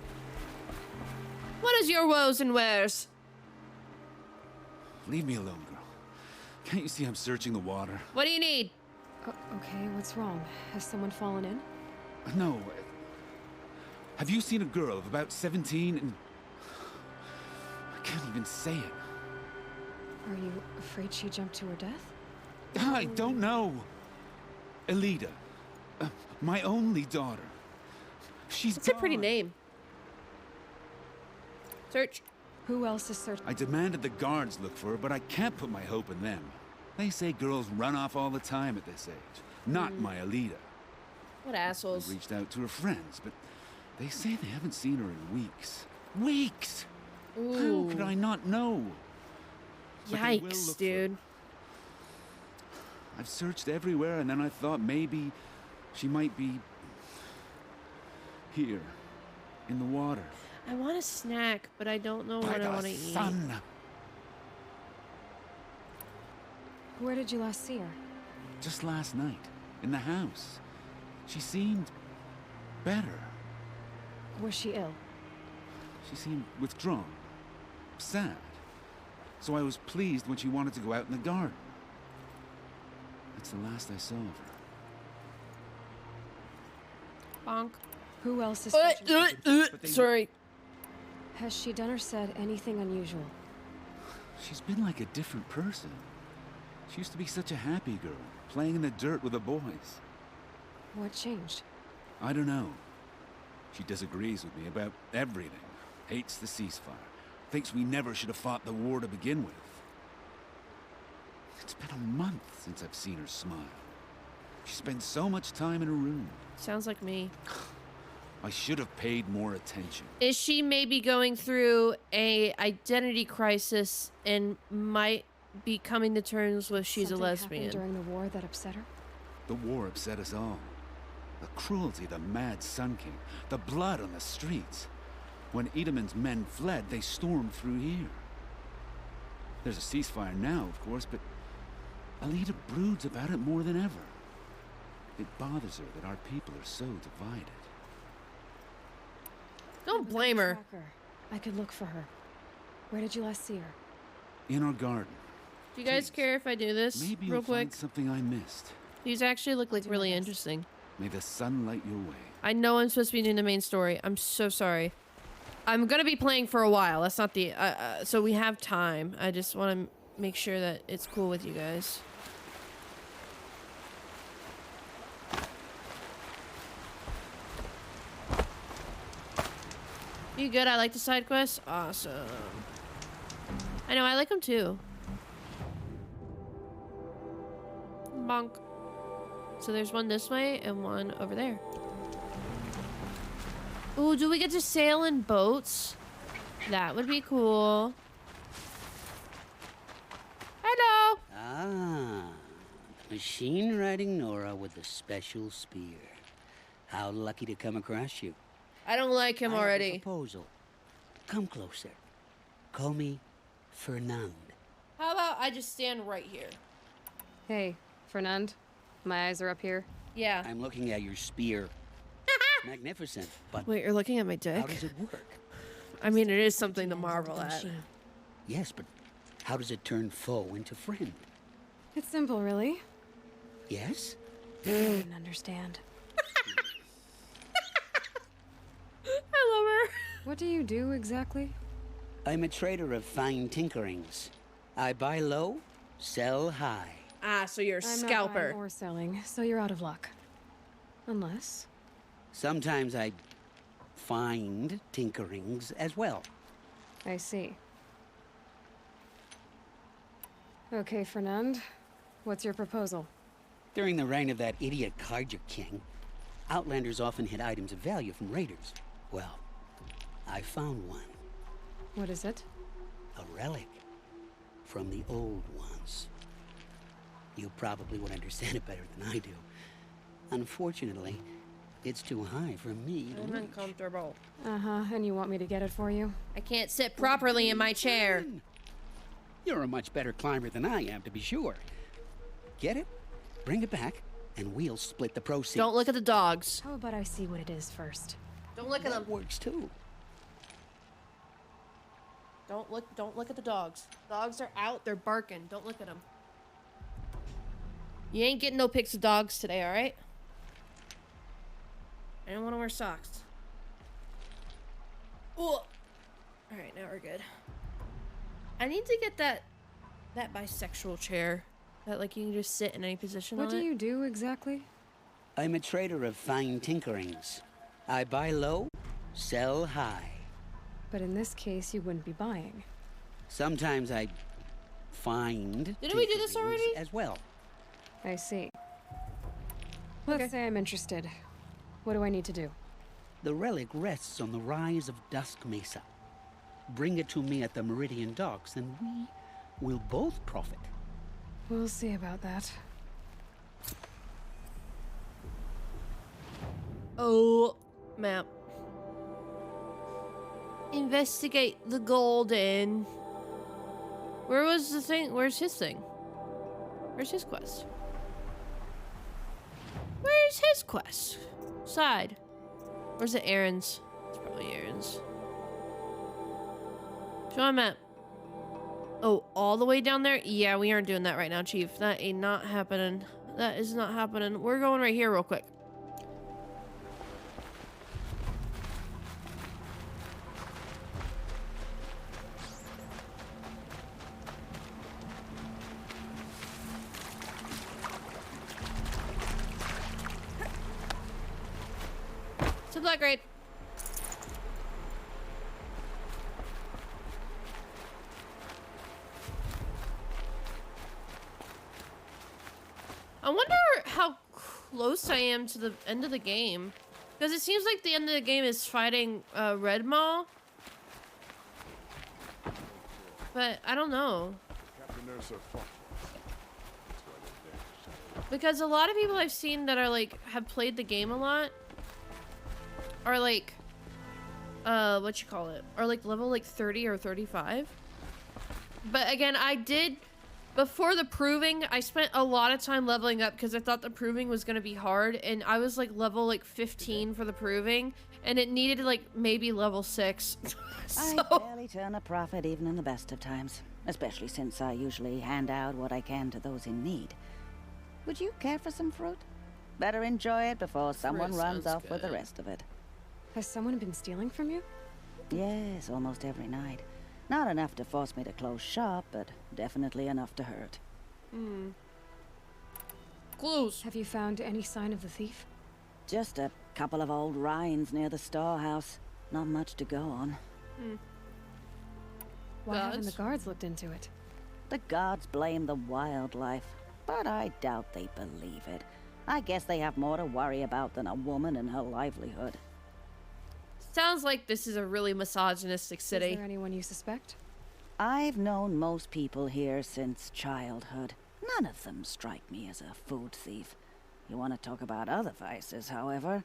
What is your woes and wares? Leave me alone, girl. Can't you see I'm searching the water? What do you need? Okay, what's wrong? Has someone fallen in? No. Have you seen a girl of about 17 and... I can't even say it. Are you afraid she jumped to her death? I don't know. Elida. My only daughter. That's a pretty name. Search. Who else is searching? I demanded the guards look for her, but I can't put my hope in them. They say girls run off all the time at this age. Not my Elida. What assholes. I reached out to her friends, but they say they haven't seen her in weeks. Weeks! Ooh. How could I not know? But they will Yikes, look dude. for her. I've searched everywhere, and then I thought maybe she might be here, in the water. I want a snack, but I don't know what I want to eat. Sun. Where did you last see her? Just last night, in the house. She seemed better. Was she ill? She seemed withdrawn, sad. So I was pleased when she wanted to go out in the garden. That's the last I saw of her. Bonk. Who else is searching? Sorry. Has she done or said anything unusual? She's been like a different person. She used to be such a happy girl, playing in the dirt with the boys. What changed? I don't know. She disagrees with me about everything. Hates the ceasefire. Thinks we never should have fought the war to begin with. It's been a month since I've seen her smile. She spends so much time in her room. Sounds like me. I should have paid more attention. Is she maybe going through a identity crisis and might be coming to terms with she's Something a lesbian? happened during the war that upset her? The war upset us all. The cruelty of the mad Sun King. The blood on the streets. When Edamon's men fled, they stormed through here. There's a ceasefire now, of course, but Elida broods about it more than ever. It bothers her that our people are so divided. Don't blame her. Tracker. I could look for her. Where did you last see her? In our garden. Do you guys care if I do this Maybe real you'll quick? find something I missed. These actually look like Do really my best. interesting. May the sun light your way. I know I'm supposed to be doing the main story. I'm so sorry. I'm gonna be playing for a while. That's not the so we have time. I just want to make sure that it's cool with you guys. You good? I like the side quests. Awesome. I know, I like them too. Bonk. So there's one this way and one over there. Ooh, do we get to sail in boats? That would be cool. Hello. Ah, machine riding Nora with a special spear. How lucky to come across you. I don't like him I have a already. proposal. Come closer. Call me Fernand. How about I just stand right here? Hey, Fernand. My eyes are up here. Yeah. I'm looking at your spear. It's magnificent, but Wait, you're looking at my dick? how does it work? I mean, it is something to marvel at. Yes, but how does it turn foe into friend? It's simple, really. Yes? I didn't understand. I love her. What do you do exactly? I'm a trader of fine tinkerings. I buy low, sell high. Ah, so you're a I'm not scalper. buying or selling, so you're out of luck. Unless... Sometimes I find tinkerings as well. I see. Okay, Fernand. What's your proposal? During the reign of that idiot Carja King, Outlanders often hid items of value from raiders. Well, I found one. What is it? A relic from the old ones. You probably would understand it better than I do. Unfortunately, it's too high for me to I'm reach. uncomfortable. Uh-huh, and you want me to get it for you? I can't sit properly in my chair. You're a much better climber than I am, to be sure. Get it, bring it back, and we'll split the proceeds. Don't look at the dogs. How about I see what it is first? Don't look at them. That works too. Don't look at the dogs. Dogs are out, they're barking. Don't look at them. You ain't getting no pics of dogs today, alright? I don't want to wear socks. Oh. Alright, now we're good. I need to get that bisexual chair. That, like, you can just sit in any position What on do it. you do exactly? I'm a trader of fine tinkerings. I buy low, sell high. But in this case, you wouldn't be buying. Sometimes I find Didn't we do this tinkerings already? as well. I see. Let's say I'm interested. What do I need to do? The relic rests on the rise of Dusk Mesa. Bring it to me at the Meridian docks, and we will both profit. We'll see about that. Oh, map. Investigate the golden. Where was the thing? Where's his thing? Where's his quest? Where's his quest? Side. Where's it? Aaron's. It's probably Aaron's. Show him map. Oh, all the way down there? Yeah, we aren't doing that right now, Chief. That ain't not happening. That is not happening. We're going right here real quick. To Black Grade. I wonder how close I am to the end of the game. Because it seems like the end of the game is fighting Red Maw. But I don't know. Because a lot of people I've seen that are like, have played the game a lot are like, what you call it? Are like level like 30 or 35. But again, I did, before the proving, I spent a lot of time leveling up because I thought the proving was going to be hard. And I was like level like 15 for the proving. And it needed like maybe level 6. So... I barely turn a profit even in the best of times. Especially since I usually hand out what I can to those in need. Would you care for some fruit? Better enjoy it before someone runs off with the rest of it. Has someone been stealing from you? Yes, almost every night. Not enough to force me to close shop, but definitely enough to hurt. Hmm. Clues. Have you found any sign of the thief? Just a couple of old rinds near the storehouse. Not much to go on. Hmm. Why haven't the Gods? guards looked into it? The gods blame the wildlife, but I doubt they believe it. I guess they have more to worry about than a woman and her livelihood. Sounds like this is a really misogynistic city. Is there anyone you suspect? I've known most people here since childhood. None of them strike me as a food thief. You want to talk about other vices, however?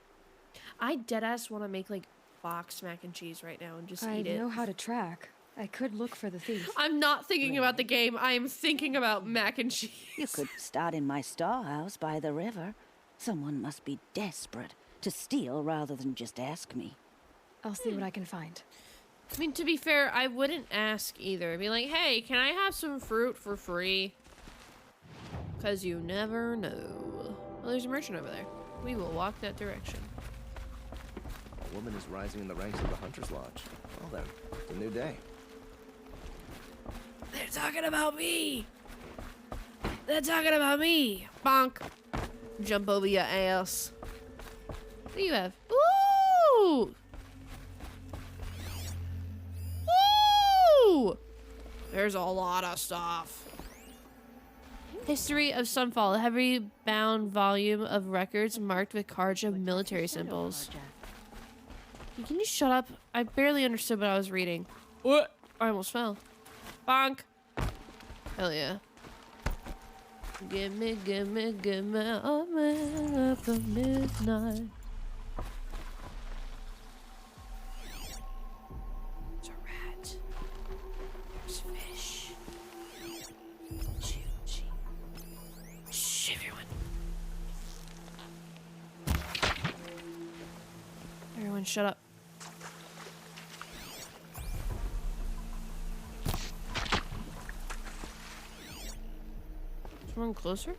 I deadass want to make like box mac and cheese right now and just eat it. I know how to track. I could look for the thief. I'm not thinking about the game. I am thinking about mac and cheese. You could start in my storehouse by the river. Someone must be desperate to steal rather than just ask me. I'll see what I can find. I mean, to be fair, I wouldn't ask either. I'd be like, hey, can I have some fruit for free? Because you never know. Well, there's a merchant over there. We will walk that direction. A woman is rising in the ranks of the Hunter's Lodge. Well then, it's a new day. They're talking about me! They're talking about me! Bonk! Jump over your ass. What do you have? Ooh! Ooh! There's a lot of stuff. History of Sunfall, a heavy bound volume of records marked with cards of military symbols. Can you shut up? I barely understood what I was reading. What? I almost fell. Bonk. Hell yeah. Gimme all man after midnight. There's a rat. There's fish. Shh, everyone. Everyone shut up. Someone closer?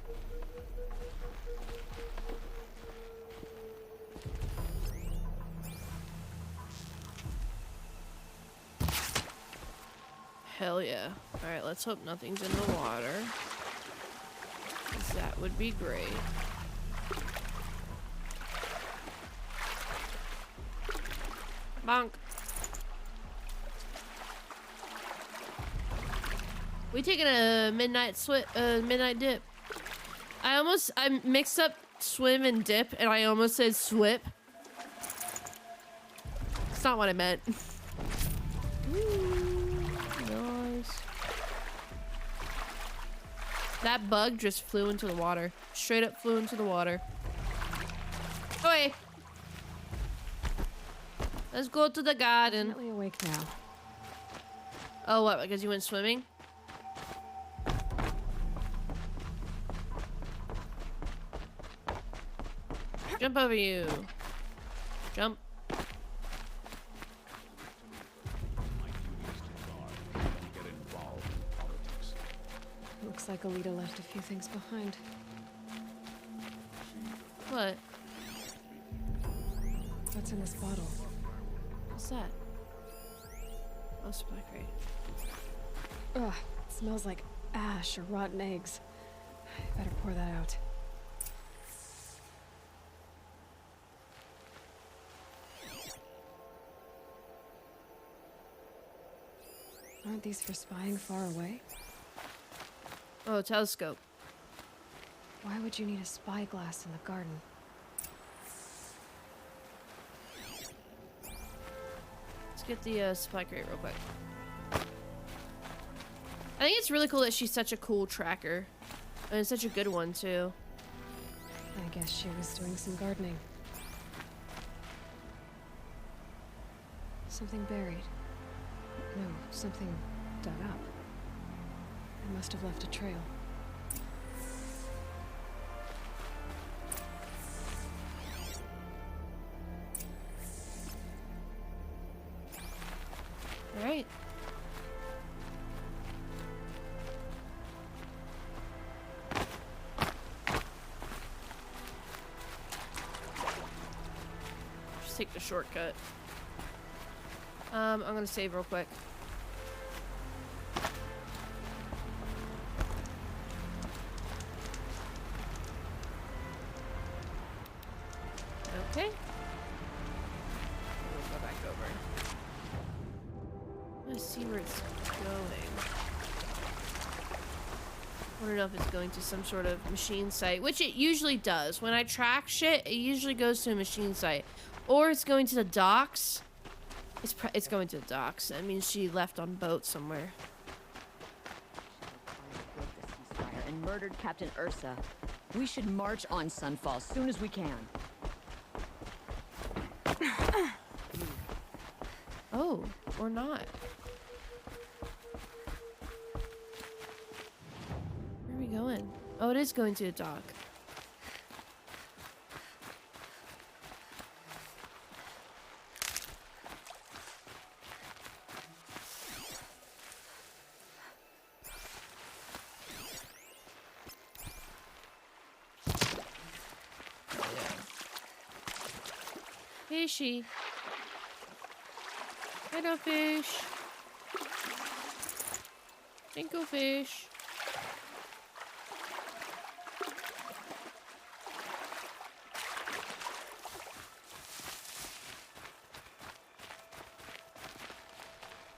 Hell yeah. Alright, let's hope nothing's in the water. 'Cause that would be great. Bonk. We taking a midnight dip. I mixed up swim and dip, and I almost said swip. It's not what I meant. Ooh, nice. That bug just flew into the water. Straight up flew into the water. Oi! Let's go to the garden. Definitely awake now. Oh, what? Because you went swimming? Jump over you. Jump. Looks like Alita left a few things behind. What? What's in this bottle? What's that? Oh, supply crate. Ugh, it smells like ash or rotten eggs. I better pour that out. Aren't these for spying far away? Oh, telescope. Why would you need a spyglass in the garden? Let's get the supply crate real quick. I think it's really cool that she's such a cool tracker. And such a good one, too. I guess she was doing some gardening. Something buried. No, something dug up. It must have left a trail. All right. Just take the shortcut. I'm gonna save real quick. Okay. We'll go back over. want to see where it's going. I don't know if it's going to some sort of machine site, which it usually does. When I track shit, it usually goes to a machine site. Or it's going to the docks. It's going to the docks. That means she left on boat somewhere. And murdered Captain Ursa. We should march on Sunfall as soon as we can. Oh, or not. Where are we going? Oh, it is going to a dock. Fishy. Hello, fish. Thank you, fish.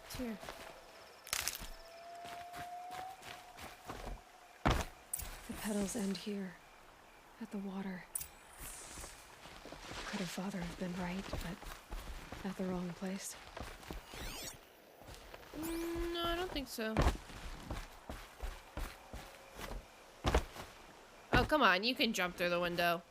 It's here. The petals end here, at the water. Could her father have been right, but at the wrong place? No, I don't think so. Oh, come on. You can jump through the window.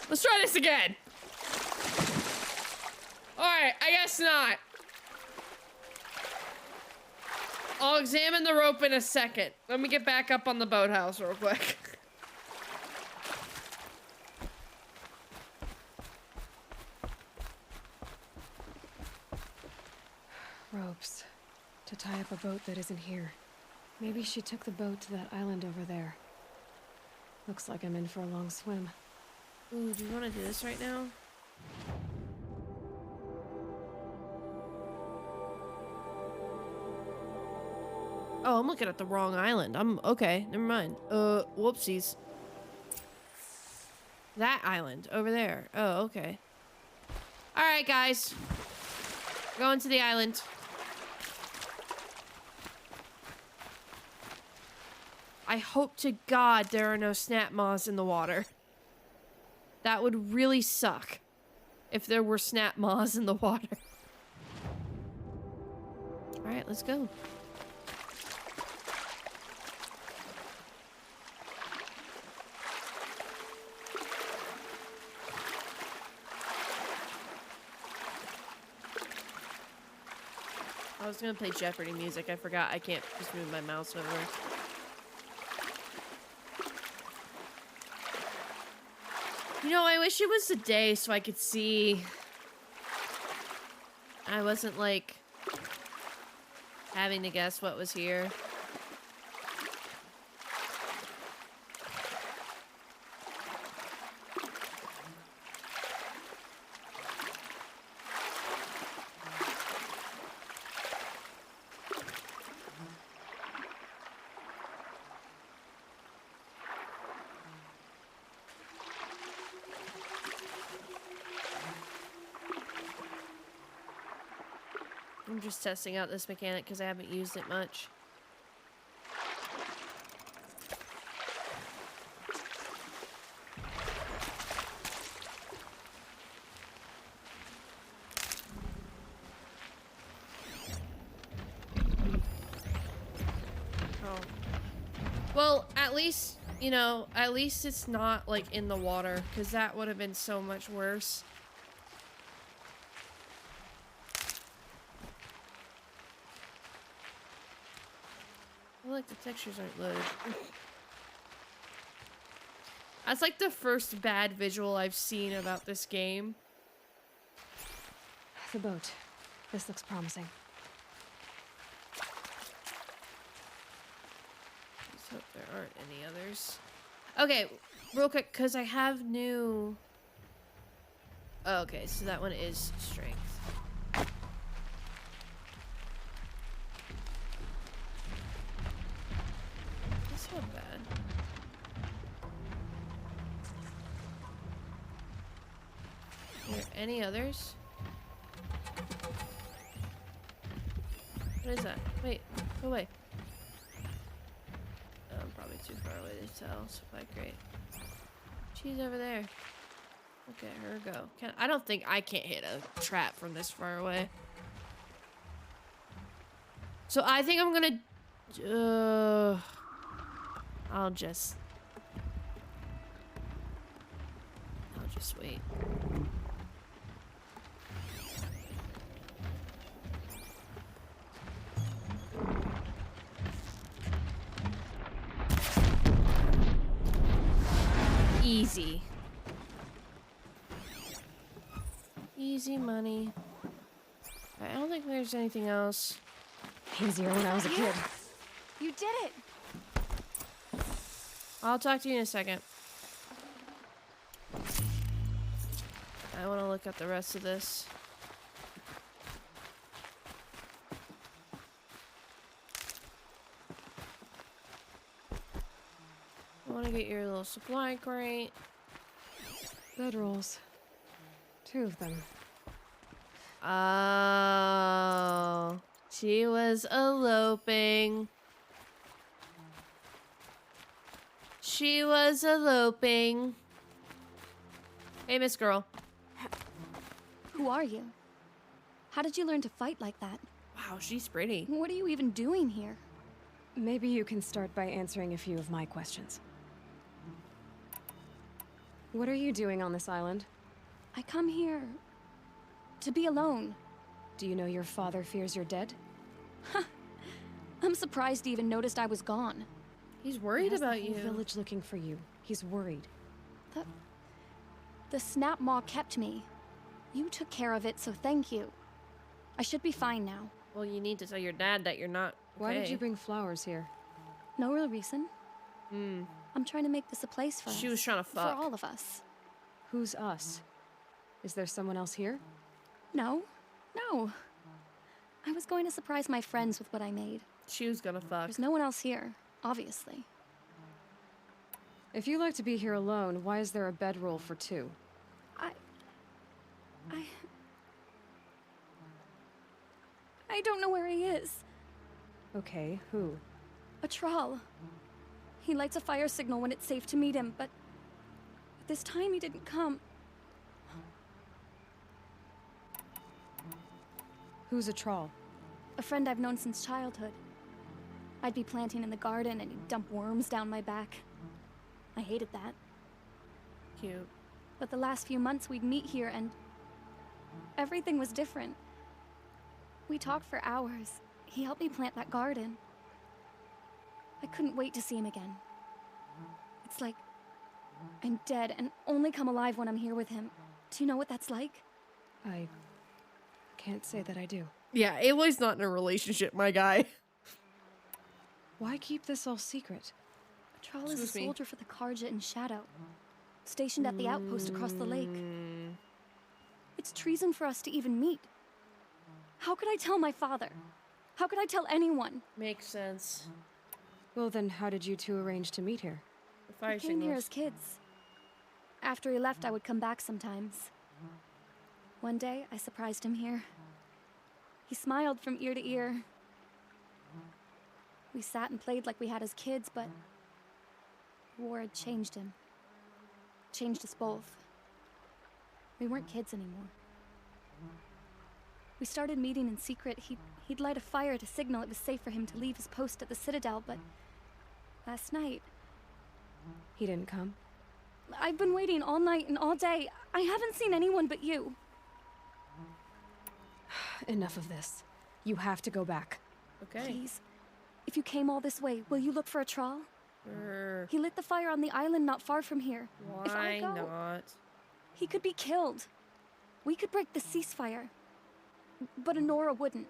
Let's try this again. Alright, I guess not. I'll examine the rope in a second. Let me get back up on the boathouse real quick. Ropes. To tie up a boat that isn't here. Maybe she took the boat to that island over there. Looks like I'm in for a long swim. Ooh, do you want to do this right now? Oh, I'm looking at the wrong island. Okay, never mind. Whoopsies. That island over there. Oh, okay. All right, guys. Going to the island. I hope to God there are no snap moths in the water. That would really suck if there were snap moths in the water. All right, let's go. I was gonna play Jeopardy music. I forgot I can't just move my mouse over. You know, I wish it was the day so I could see. I wasn't like having to guess what was here. I'm just testing out this mechanic because I haven't used it much. Oh. Well, at least, you know, at least it's not like in the water, because that would have been so much worse. I like the textures aren't loaded. That's like the first bad visual I've seen about this game. The boat. This looks promising. Let's hope there aren't any others. Okay, real quick, because I have new... Oh, okay, so that one is strength. That's not bad. Are there any others? What is that? Wait, go away. Oh, I'm probably too far away to tell. Supply crate. She's over there. Look at her go. I don't think I can't hit a trap from this far away. So I think I'm gonna... I'll just wait. Easy. Easy money. I don't think there's anything else. Easier when I was a kid. You did it! I'll talk to you in a second. I want to look at the rest of this. I want to get your little supply crate. Bedrolls. 2 of them. Oh, she was eloping. She was eloping. Hey, Miss Girl. Who are you? How did you learn to fight like that? Wow, she's pretty. What are you even doing here? Maybe you can start by answering a few of my questions. What are you doing on this island? I come here to be alone. Do you know your father fears you're dead? Huh. I'm surprised he even noticed I was gone. He's worried about you. The whole village looking for you. He's worried. The snap maw kept me. You took care of it, so thank you. I should be fine now. Well, you need to tell your dad that you're not okay. Why did you bring flowers here? No real reason. I'm trying to make this a place for us. She was trying to fuck. For all of us. Who's us? Is there someone else here? No. No. I was going to surprise my friends with what I made. She was gonna fuck. There's no one else here, obviously. If you like to be here alone, why is there a bedroll for 2? I don't know where he is. Okay, who? A troll. He lights a fire signal when it's safe to meet him, but this time he didn't come. Who's a troll? A friend I've known since childhood. I'd be planting in the garden and he'd dump worms down my back. I hated that. Cute. But the last few months we'd meet here and everything was different. We talked for hours. He helped me plant that garden. I couldn't wait to see him again. It's like I'm dead and only come alive when I'm here with him. Do you know what that's like? I can't say that I do. Yeah, Aloy's not in a relationship, my guy. Why keep this all secret? Troll is a soldier for the Karja in Shadow, stationed at the outpost across the lake. It's treason for us to even meet. How could I tell my father? How could I tell anyone? Makes sense. Well, then how did you 2 arrange to meet here? The fire We came here as kids. After he left, I would come back sometimes. One day, I surprised him here. He smiled from ear to ear. We sat and played like we had as kids, but war had changed him. Changed us both. We weren't kids anymore. We started meeting in secret. He'd light a fire to signal it was safe for him to leave his post at the Citadel, but last night... He didn't come? I've been waiting all night and all day. I haven't seen anyone but you. Enough of this. You have to go back. Okay. Please. If you came all this way, will you look for a troll? Sure. He lit the fire on the island not far from here. If I Why go, not? he could be killed. We could break the ceasefire. But Honora wouldn't.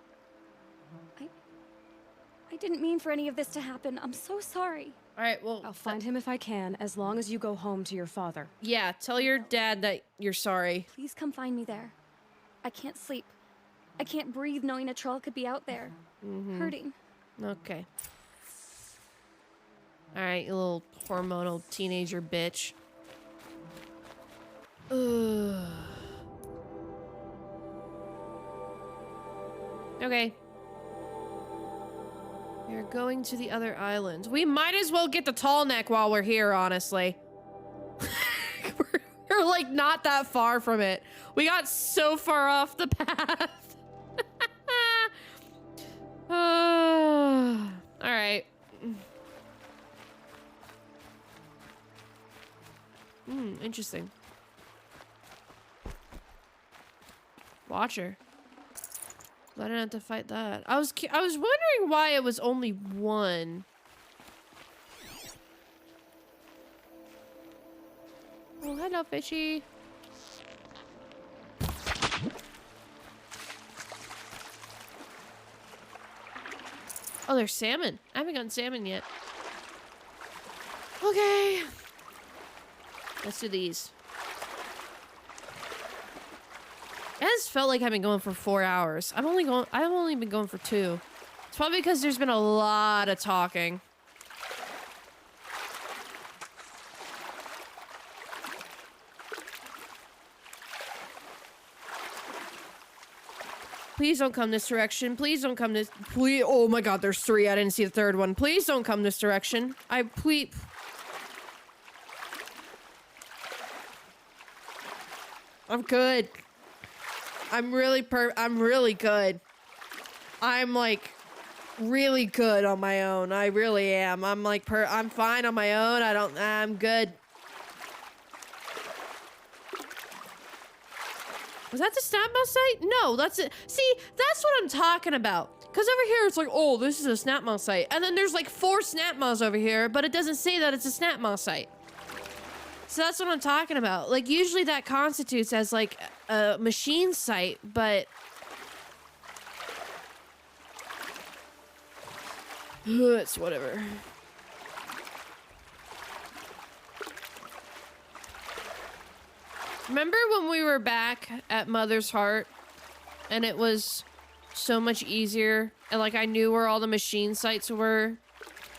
I didn't mean for any of this to happen. I'm so sorry. All right, well, I'll find him if I can, as long as you go home to your father. Yeah, tell your dad that you're sorry. Please come find me there. I can't sleep. I can't breathe knowing a troll could be out there. Hurting. Okay. All right, you little hormonal teenager bitch. Ugh. Okay. We're going to the other island. We might as well get the tall neck while we're here, honestly. we're like not that far from it. We got so far off the path. All right. Interesting. Watcher. I didn't have to fight that. I was wondering why it was only one. Oh, hello, fishy. Oh, there's salmon. I haven't gotten salmon yet. Okay. Let's do these. It has felt like I've been going for 4 hours. I've only been going for 2. It's probably because there's been a lot of talking. Please don't come this direction. Please don't come this. Please. Oh my God, there's 3. I didn't see the 3rd one. Please don't come this direction. Please. I'm good. I'm really good. I'm like really good on my own. I really am. I'm like I'm fine on my own. I'm good. Was that the snap mouse site? No, that's it. See, that's what I'm talking about. Because over here it's like, oh, this is a snap mouse site. And then there's like 4 snap mouse over here, but it doesn't say that it's a snap mouse site. So that's what I'm talking about. Like, usually that constitutes as, like, a machine site, but... it's whatever. Remember when we were back at Mother's Heart, and it was so much easier, and, like, I knew where all the machine sites were,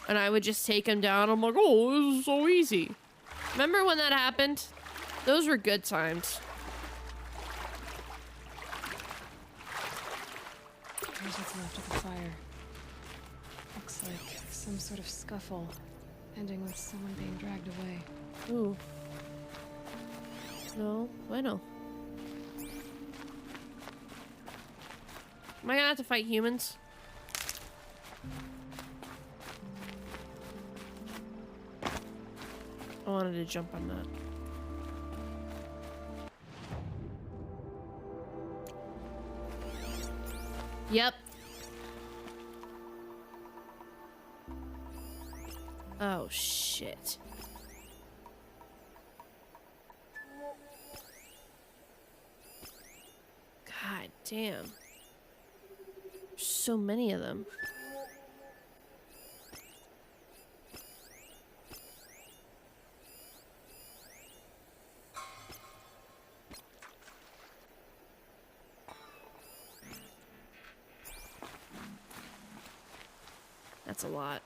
and I would just take them down. I'm like, oh, this is so easy. Remember when that happened? Those were good times. Here's what's left of the fire. Looks like some sort of scuffle, ending with someone being dragged away. Ooh. No, bueno. Am I gonna have to fight humans? I wanted to jump on that. Yep. Oh, shit. God damn. There's so many of them. That's a lot.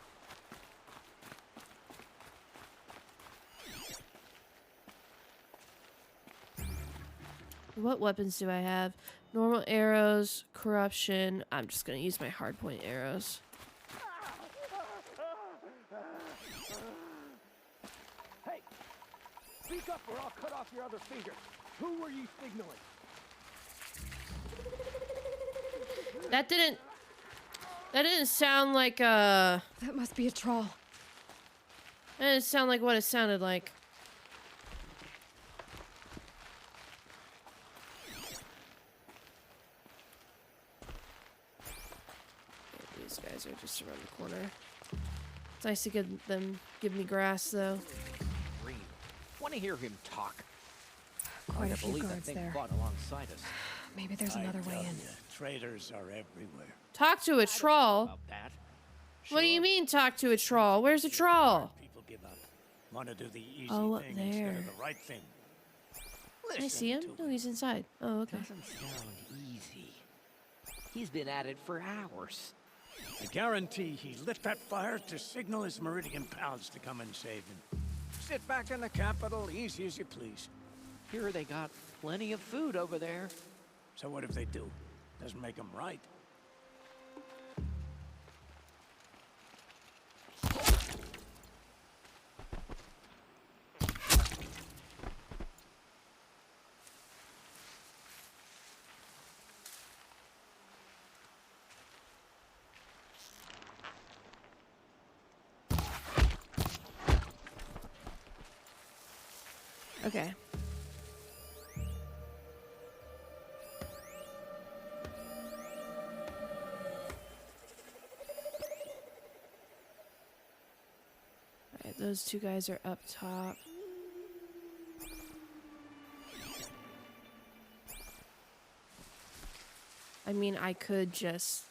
What weapons do I have? Normal arrows, corruption. I'm just gonna use my hardpoint arrows. Hey! Speak up or I'll cut off your other finger. Who were you signaling? That didn't sound like That must be a troll. That didn't sound like what it sounded like. These guys are just around the corner. It's nice to give me grass though. Want to hear him talk? Quite a I few believe that guards thing there. fought alongside us. Maybe there's another way in. Traitors are everywhere. Talk to a troll. About that. What do you mean, talk to a troll? Where's the troll? People give up. Want to do the easy Oh, up thing instead there. of the right thing. I see him. No, he's inside. Oh, okay. Doesn't sound easy. He's been at it for hours. I guarantee he lit that fire to signal his Meridian pals to come and save him. Sit back in the capital, easy as you please. Here they got plenty of food over there. So what if they do? Doesn't make them right. Okay. Alright, those two guys are up top. I mean, I could just...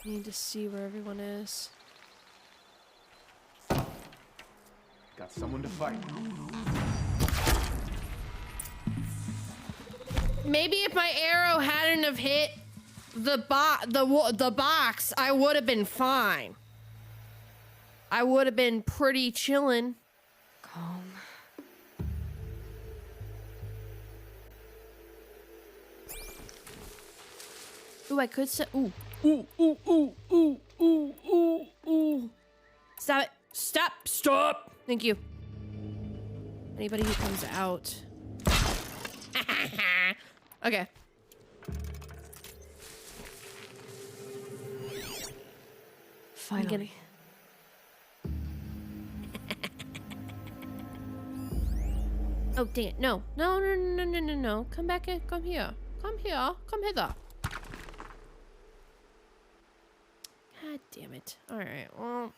need to see where everyone is. Got someone to fight. Maybe if my arrow hadn't have hit the box, I would have been fine. I would have been pretty chillin'. Calm. Ooh, I could set. Ooh. Ooh, ooh, ooh, ooh, ooh, ooh, ooh. Stop it. Stop. Stop. Thank you. Anybody who comes out. Okay. Finally. Oh, dang it. No. No, no, no, no, no, no. Come back in. Come here. Come here. Come hither. God damn it. Alright, well...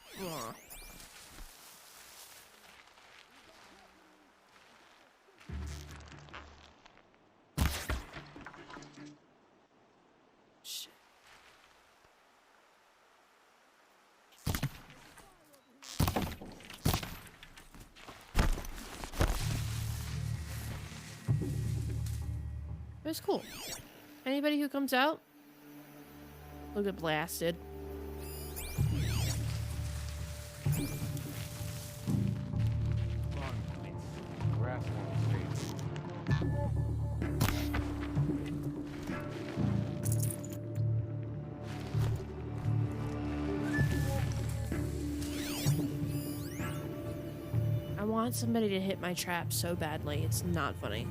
Shit. But it's cool. Anybody who comes out will get blasted. I want somebody to hit my trap so badly. It's not funny.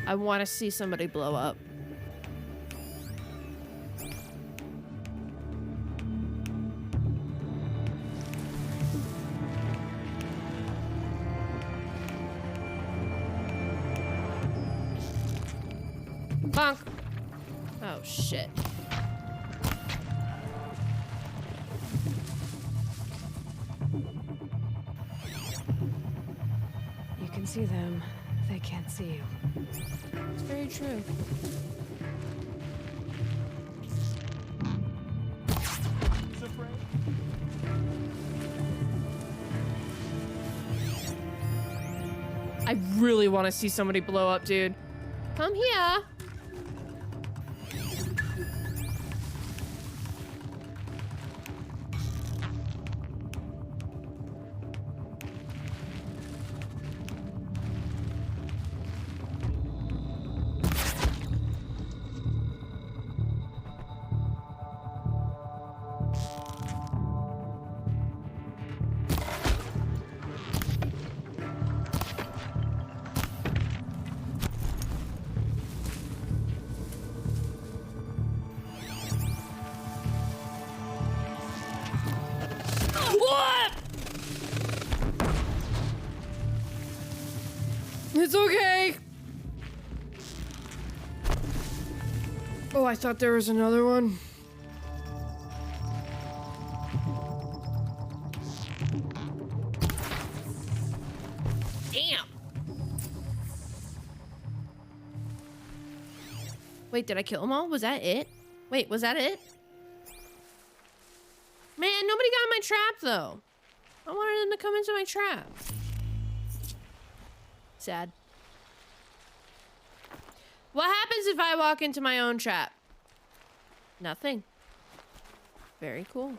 I want to see somebody blow up. Bonk. Oh, shit. You can see them. They can't see you. It's very true. I really want to see somebody blow up, dude. Come here. It's okay. Oh, I thought there was another one. Damn. Wait, did I kill them all? Was that it? Wait, was that it? Man, nobody got in my trap, though. I wanted them to come into my trap. Sad. What happens if I walk into my own trap? Nothing. Very cool.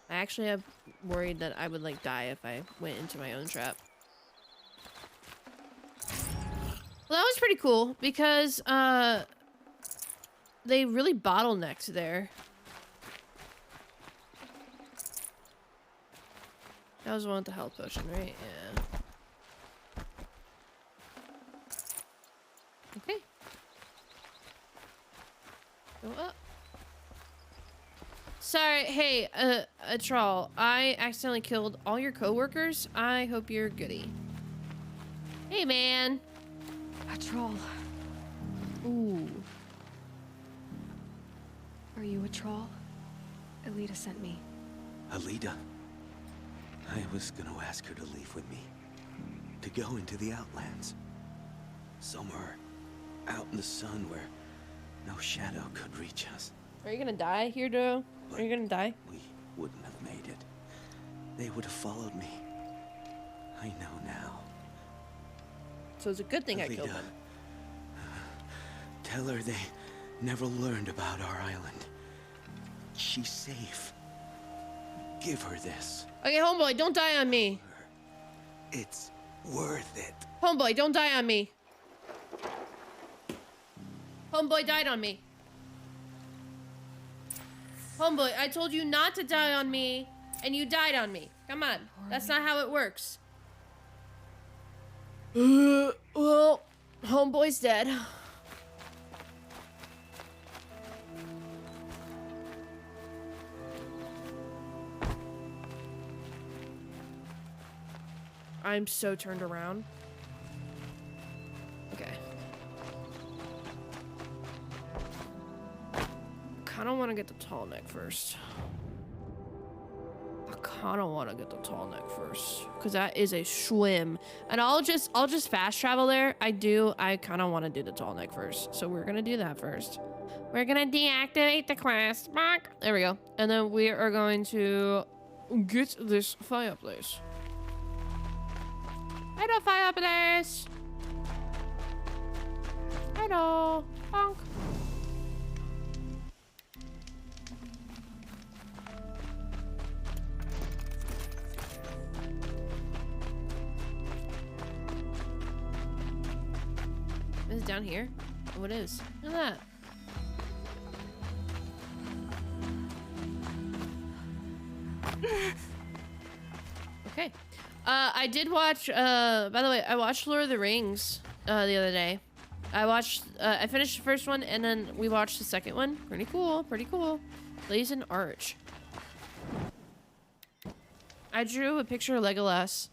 I actually have worried that I would like die if I went into my own trap. Well, that was pretty cool because they really bottlenecked there. That was one with the health potion, right? Yeah. Okay. Go up. Sorry, hey, a troll. I accidentally killed all your coworkers. I hope you're goody. Hey, man. A troll. Ooh. Are you a troll? Alita sent me. Alita? I was gonna ask her to leave with me. To go into the Outlands. Somewhere out in the sun where no shadow could reach us. Are you gonna die here, Joe? Are you gonna die? We wouldn't have made it. They would have followed me. I know now. So it's a good thing Alita, I killed them. Tell her they never learned about our island. She's safe. Give her this. Okay, homeboy, don't die on me. It's worth it. Homeboy, don't die on me. Homeboy died on me. Homeboy, I told you not to die on me, and you died on me. Come on. That's not how it works. Well, homeboy's dead. I'm so turned around. Okay. I don't want to get the tall neck first. I kind of want to get the tall neck first because that is a swim, and I'll just fast travel there. I kind of want to do the tall neck first, so we're gonna do that first. We're gonna deactivate the quest. There we go, and then we are going to get this fireplace. Hello, fireplace. Hello, bonk. Is it down here? Oh, it is. Look at that. Okay. I did watch, by the way, I watched Lord of the Rings, the other day. I finished the first one, and then we watched the second one. Pretty cool, pretty cool. Blazing Arch. I drew a picture of Legolas.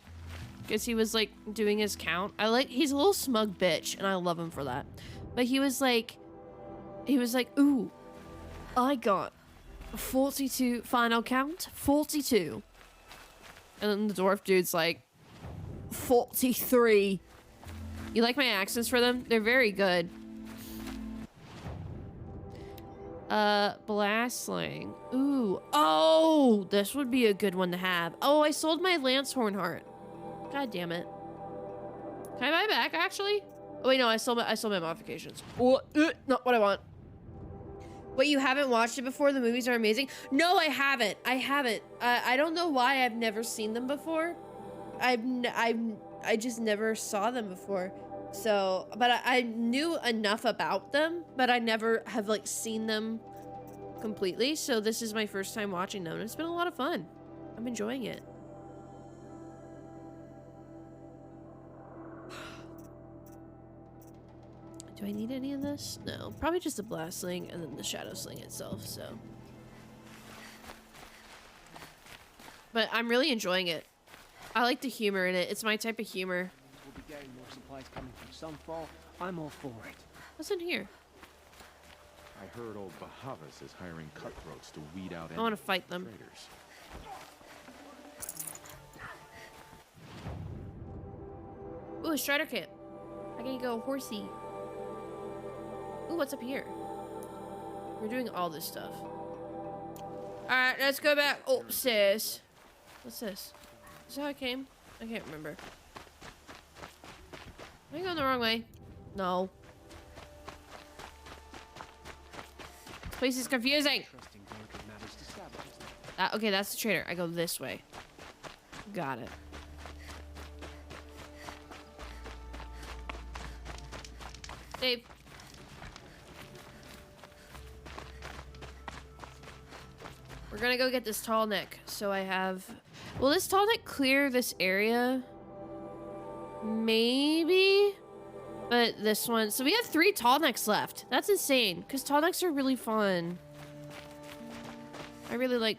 Because he was, like, doing his count. He's a little smug bitch, and I love him for that. But he was like, ooh, I got 42, final count, 42. And then the dwarf dude's like, 43. You like my accents for them? They're very good. Blastling. Ooh. Oh, this would be a good one to have. Oh, I sold my Lancehorn heart. God damn it. Can I buy it back, actually? Oh, wait, no, I sold my modifications. Oh, not what I want. Wait, you haven't watched it before? The movies are amazing? No, I haven't. I haven't. I don't know why I've never seen them before. I just never saw them before. So, but I knew enough about them, but I never have, like, seen them completely. So this is my first time watching them, and it's been a lot of fun. I'm enjoying it. Do I need any of this? No, probably just the blast sling and then the shadow sling itself, so. But I'm really enjoying it. I like the humor in it. It's my type of humor. We'll be getting more supplies coming from Sunfall. I'm all for it. What's in here? I heard old Bahavas is hiring cutthroats to weed out I want to fight them. traitors. Ooh, a Strider camp. I can go horsey. Ooh, what's up here? We're doing all this stuff. Alright, let's go back upstairs. What's this? Is that how I came? I can't remember. Am I going the wrong way? No. This place is confusing. Okay, that's the trader. I go this way. Got it. Dave. We're gonna go get this tall neck. So I have... Will this tall neck clear this area? Maybe? But this one... So we have 3 tall necks left. That's insane. Because tall necks are really fun. I really like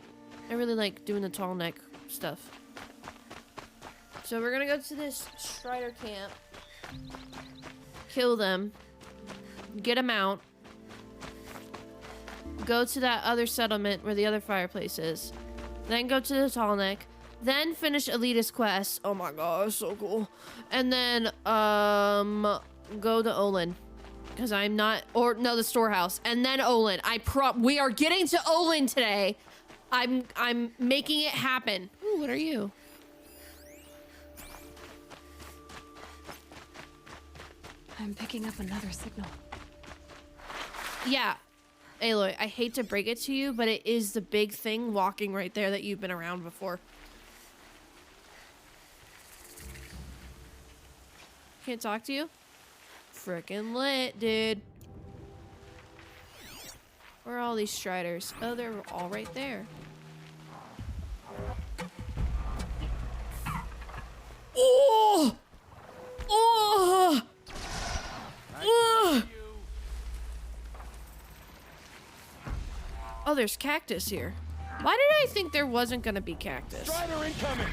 doing the tall neck stuff. So we're gonna go to this Strider camp. Kill them. Get them out. Go to that other settlement where the other fireplace is. Then go to the tall neck. Then finish Elitist quest. Oh my god, so cool. And then go to Olin. Because I'm not, or no, the storehouse. And then Olin. We are getting to Olin today. I'm making it happen. Ooh, what are you? I'm picking up another signal. Yeah. Aloy, I hate to break it to you, but it is the big thing walking right there that you've been around before. Can't talk to you? Frickin' lit, dude. Where are all these Striders? Oh, they're all right there. Oh! Oh! Oh! Oh, there's cactus here. Why did I think there wasn't gonna be cactus? Strider incoming.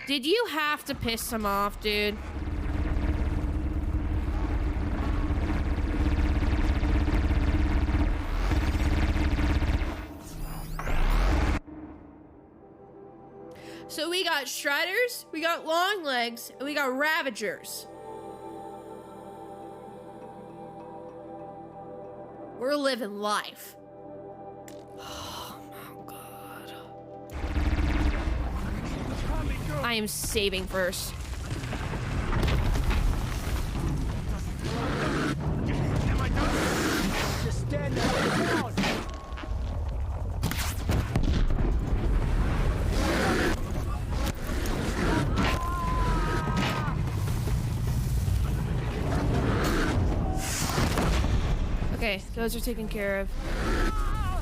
Did you have to piss him off, dude? So we got Striders, we got long legs, and we got Ravagers. We're living life. Oh my god. I am saving first. Just stand there. Okay, those are taken care of.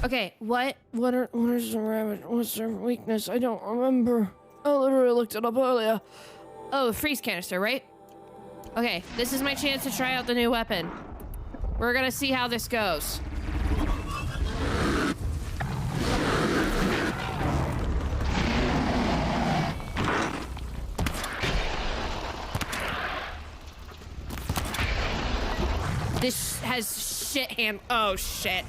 Okay, what is the Ravage? What's their weakness? I don't remember. I literally looked it up earlier. Oh, freeze canister, right? Okay, this is my chance to try out the new weapon. We're gonna see how this goes. This has shit hand. Oh shit.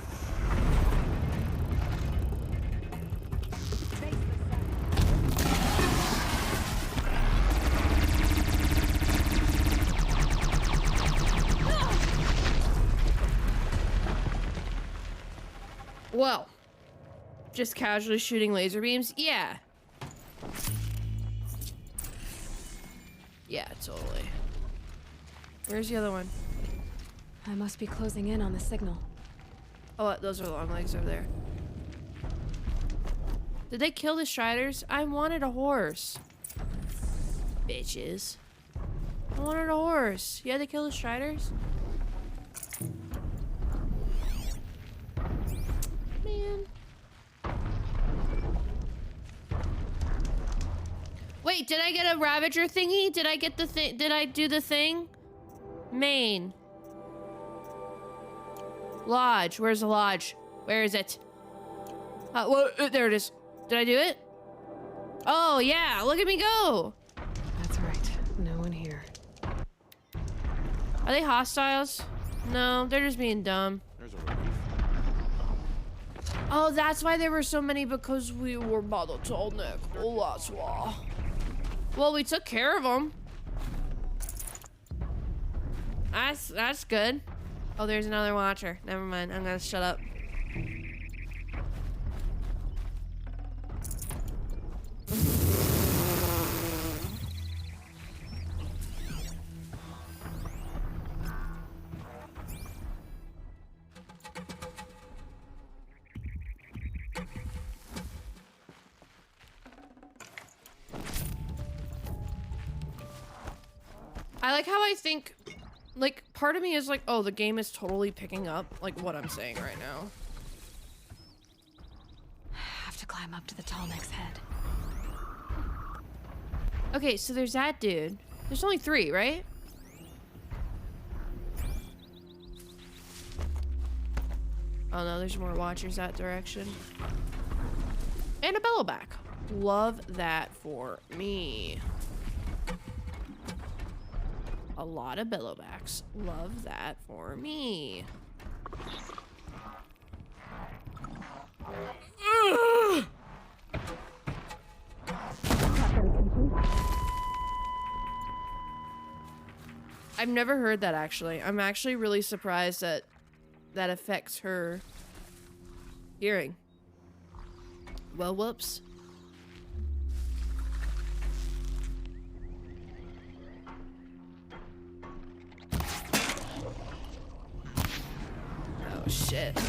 Well, just casually shooting laser beams? Yeah. Yeah, totally. Where's the other one? I must be closing in on the signal. Oh, those are long legs over there. Did they kill the Striders? I wanted a horse. Bitches. I wanted a horse. You had to kill the Striders? Man. Wait, did I get a Ravager thingy? Did I get the thing? Did I do the thing? Main. Lodge. Where's the lodge? Where is it? There it is. Did I do it? Oh, yeah. Look at me go. That's right. No one here. Are they hostiles? No, they're just being dumb. Oh, that's why there were so many, because we were by the tall neck. Oh, that's why. Well, we took care of them. That's good. Oh, there's another watcher. Never mind. I'm gonna shut up. I like how I think, like, part of me is like, oh, the game is totally picking up, like, what I'm saying right now. I have to climb up to the tall neck's head. Okay, so there's that dude. There's only 3, right? Oh no, there's more watchers that direction. And a bellowback. Love that for me. A lot of bellowbacks. Love that for me. Ugh! I've never heard that, actually. I'm actually really surprised that that affects her hearing. Well, whoops. Oh, shit.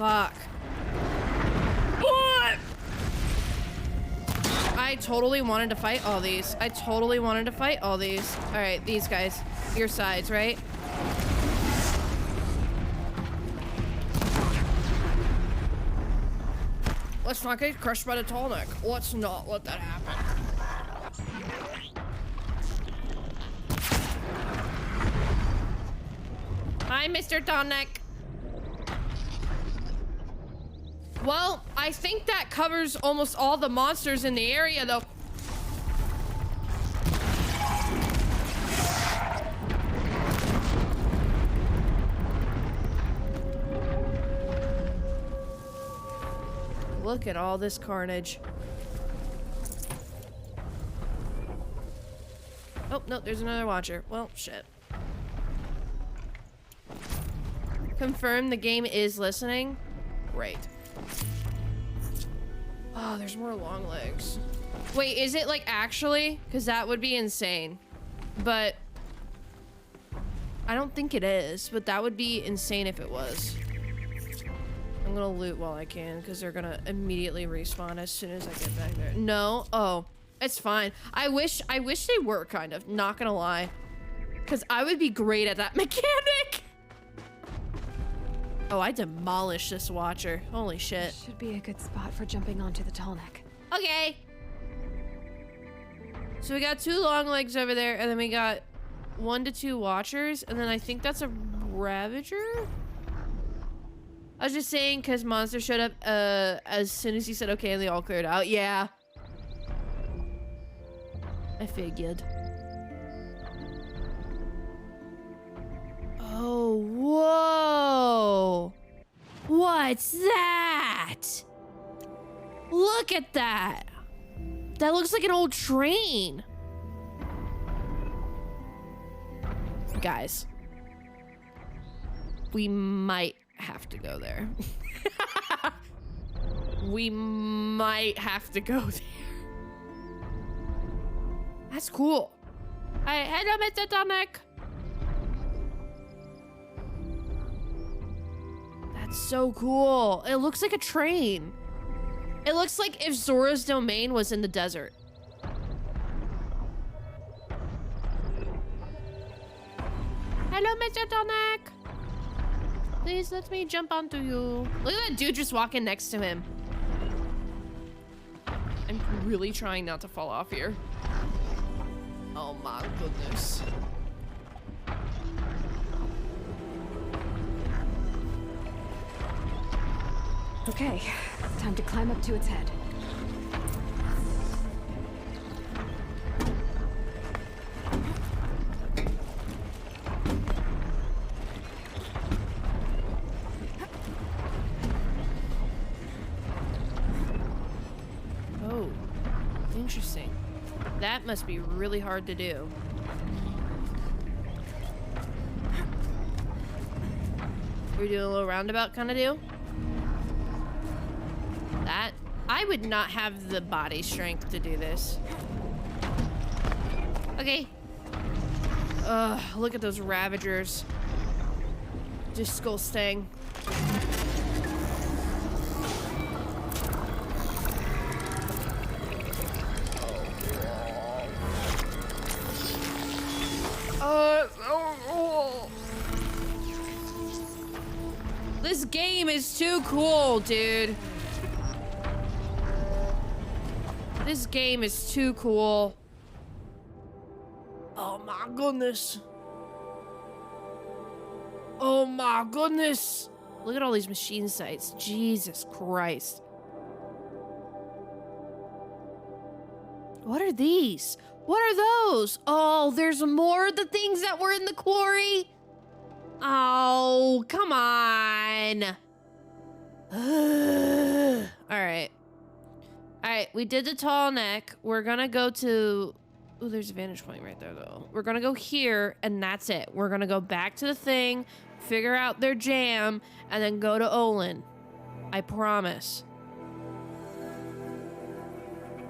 Fuck. What? I totally wanted to fight all these. I totally wanted to fight all these. All right, these guys. Your sides, right? Let's not get crushed by the tall neck. Let's not let that happen. Hi, Mr. Tall Neck. Well, I think that covers almost all the monsters in the area, though. Look at all this carnage. Oh, no, there's another watcher. Well, shit. Confirm the game is listening. Great. Oh, there's more long legs. Wait, is it like actually? Because that would be insane. But I don't think it is, but that would be insane if it was. I'm gonna loot while I can because they're gonna immediately respawn as soon as I get back there. No? Oh, it's fine. I wish they were, kind of, not gonna lie. Because I would be great at that mechanic. Oh, I demolished this watcher. Holy shit. Should be a good spot for jumping onto the tall neck. Okay. So we got 2 long legs over there, and then we got 1 to 2 watchers, and then I think that's a Ravager? I was just saying because Monster showed up as soon as he said okay and they all cleared out. Yeah. I figured. Oh, whoa. What's that? Look at that. That looks like an old train. Guys. We might have to go there. We might have to go there. That's cool. Hey, hello, Mr. Tonic. That's so cool. It looks like a train. It looks like if Zora's domain was in the desert. Hello, Mr. Tonic. Please let me jump onto you. Look at that dude just walking next to him. I'm really trying not to fall off here. Oh my goodness. Okay, time to climb up to its head. That must be really hard to do. You're doing a little roundabout kind of deal? That... I would not have the body strength to do this. Okay. Ugh, look at those Ravagers. Just skull stang. This game is too cool, dude. This game is too cool. Oh my goodness. Oh my goodness. Look at all these machine sites. Jesus Christ. What are these? What are those? Oh, there's more of the things that were in the quarry. Oh, come on. Alright. Alright, we did the tall neck. We're gonna go to... Oh, there's a vantage point right there, though. We're gonna go here, and that's it. We're gonna go back to the thing, figure out their jam, and then go to Olin. I promise.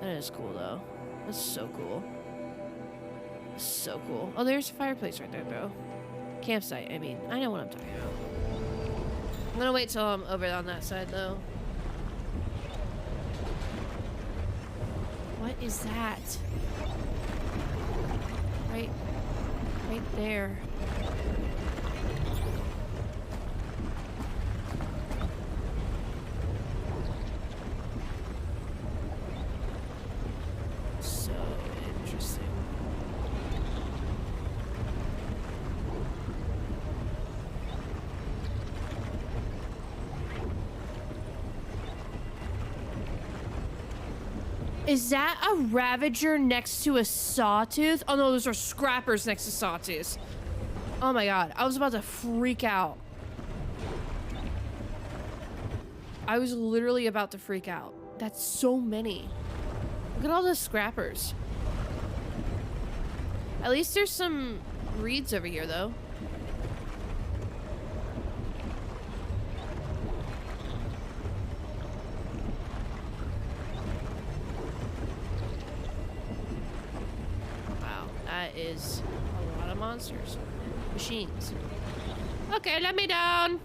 That is cool, though. That's so cool. That's so cool. Oh, there's a fireplace right there, though. Campsite, I mean. I know what I'm talking about. I'm gonna wait till I'm over on that side, though. What is that? Right there. So interesting. Is that a Ravager next to a Sawtooth? Oh no, those are Scrappers next to Sawtooths. Oh my god, I was about to freak out. I was literally about to freak out. That's so many. Look at all the Scrappers. At least there's some reeds over here though. That is a lot of monsters. Machines. Okay, let me down.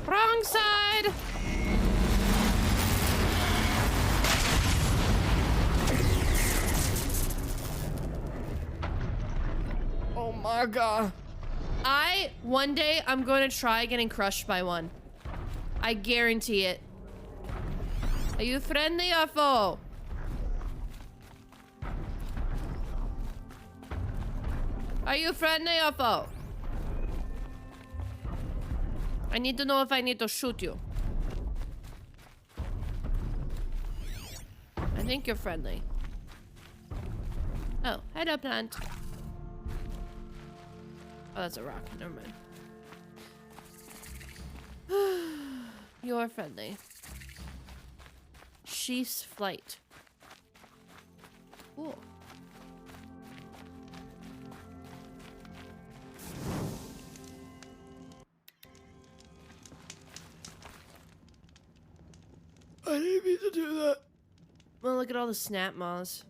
Wrong side. Oh my god. One day, I'm going to try getting crushed by one. I guarantee it. Are you friendly or foe? Are you friendly or foe? I need to know if I need to shoot you. I think you're friendly. Oh, hello, plant. Oh, that's a rock. Never mind. You're friendly. Sheath's flight. Cool. I didn't mean to do that. Well, look at all the snap moths.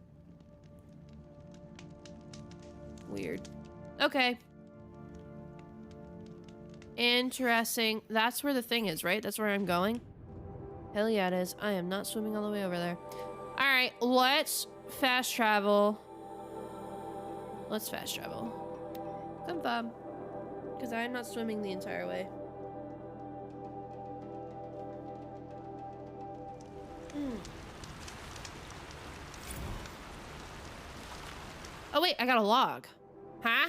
Weird. Okay. Interesting. That's where the thing is, right? That's where I'm going? Hell yeah, it is. I am not swimming all the way over there. Alright, let's fast travel. Let's fast travel. Confirm. Because I'm not swimming the entire way. Oh wait, I got a log. Huh?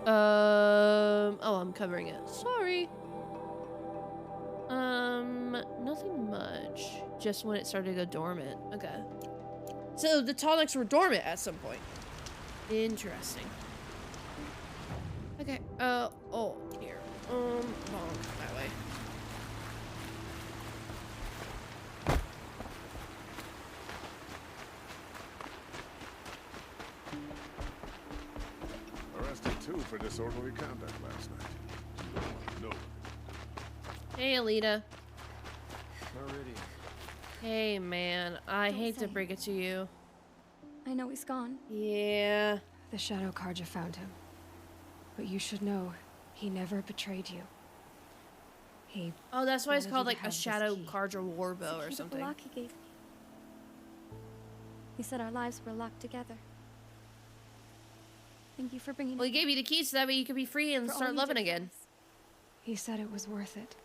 Oh, I'm covering it. Sorry. Nothing much. Just when it started to go dormant. Okay. So the tonics were dormant at some point. Interesting. Okay. Oh, here. Wrong. That way. you for disorderly conduct last night. No. Hey, Alita. Meridian. Hey, man. I hate to break it to you. I know he's gone. Yeah. The Shadow Carja found him. But you should know, he never betrayed you. He... Oh, that's why it's wanted called you to like a have this Shadow key. Carja Warbow or It's a key that something. Belaki gave me. He said our lives were locked together. Thank you for bringing Well, he gave you the keys so that way you could be free and For all start you loving did for again. He said it was worth it.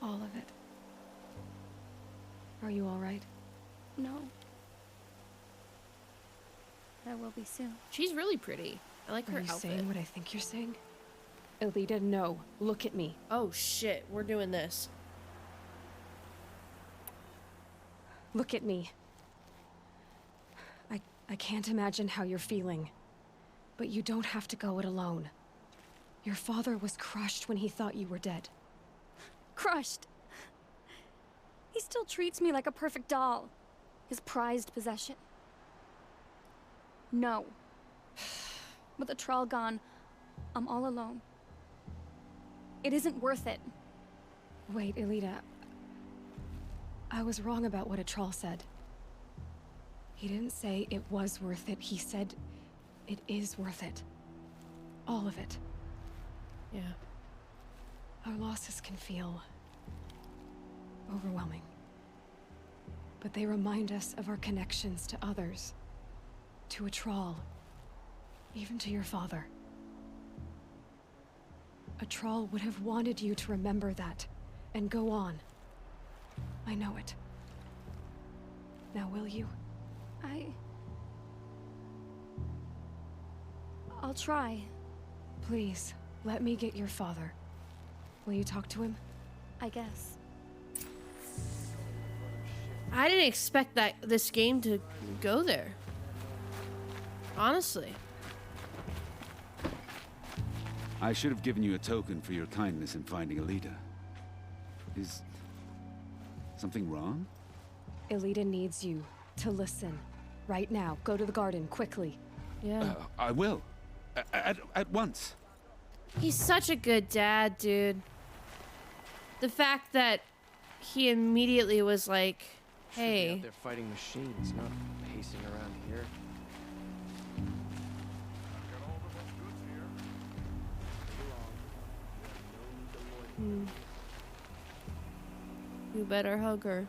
All of it. Are you all right? No. But I will be soon. She's really pretty. I like her Are you outfit. saying what I think you're saying? Alita, no. Look at me. Oh shit, we're doing this. Look at me. I can't imagine how you're feeling. But you don't have to go it alone. Your father was crushed when he thought you were dead. Crushed. He still treats me like a perfect doll. His prized possession. No. With the Troll gone, I'm all alone. It isn't worth it. Wait, Alita. I was wrong about what a troll said. He didn't say it was worth it. He said it is worth it. All of it. Yeah. Our losses can feel overwhelming. But they remind us of our connections to others. To a troll. Even to your father. A troll would have wanted you to remember that and go on. I know it. Now will you? I'll try. Please, let me get your father. Will you talk to him? I guess. I didn't expect this game to go there. Honestly. I should have given you a token for your kindness in finding Alita. Is something wrong? Alita needs you to listen. Right now. Go to the garden, quickly. Yeah. I will. At once. He's such a good dad, dude. The fact that he immediately was like, hey. Out there fighting machines, not pacing around here. You better hug her.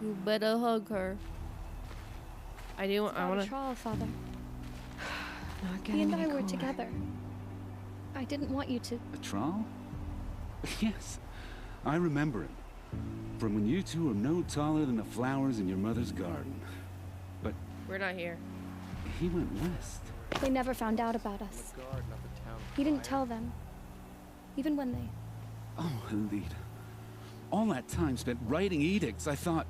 You better hug her. I do. I want to. Troll, Father. Not He getting and I any were cooler. together. I didn't want you to. A troll? Yes, I remember him. From when you two were no taller than the flowers in your mother's garden. But We're not here. he went west. They never found out about us. He didn't tell them. Even when they... Oh, Alita. All that time spent writing edicts, I thought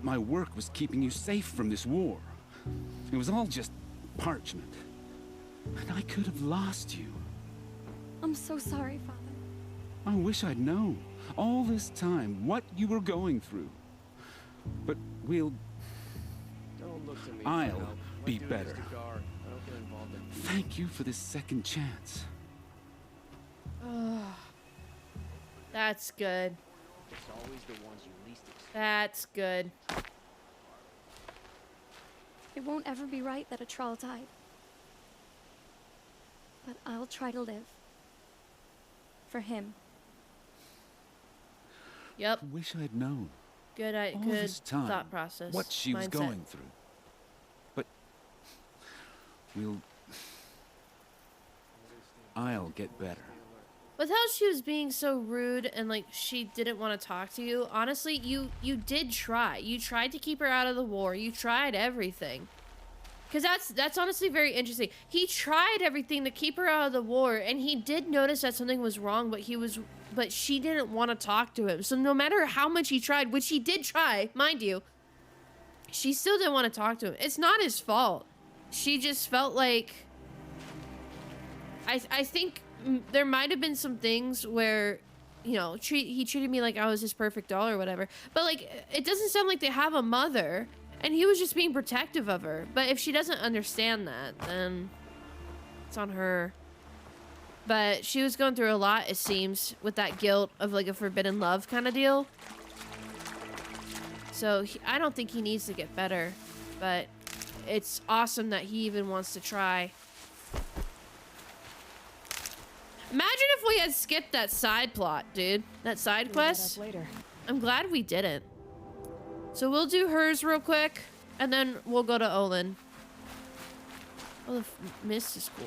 my work was keeping you safe from this war. It was all just parchment. And I could have lost you. I'm so sorry, Father. I wish I'd known, all this time, what you were going through. But we'll... Don't look to me. I'll be better. I don't get involved in... Thank you for this second chance. That's good. It's always the ones you least expect. That's good. It won't ever be right that a troll died. But I'll try to live. For him. Yep. I wish I'd known. Good. All Good this time, thought process. what she was mindset. going through. But I'll get better. With how she was being so rude and like she didn't want to talk to you, honestly, you did try. You tried to keep her out of the war. You tried everything. Cause that's honestly very interesting. He tried everything to keep her out of the war, and he did notice that something was wrong, but she didn't want to talk to him. So no matter how much he tried, which he did try, mind you, she still didn't want to talk to him. It's not his fault. She just felt like I think there might have been some things where, you know, he treated me like I was his perfect doll or whatever. But like, it doesn't sound like they have a mother, and he was just being protective of her. But if she doesn't understand that, then It's on her. But she was going through a lot, it seems, with that guilt of like a forbidden love kind of deal. So I don't think he needs to get better, but it's awesome that he even wants to try. Imagine if we had skipped that side plot, dude. That side quest. Later. I'm glad we didn't. So we'll do hers real quick, and then we'll go to Olin. Oh, the mist is cool.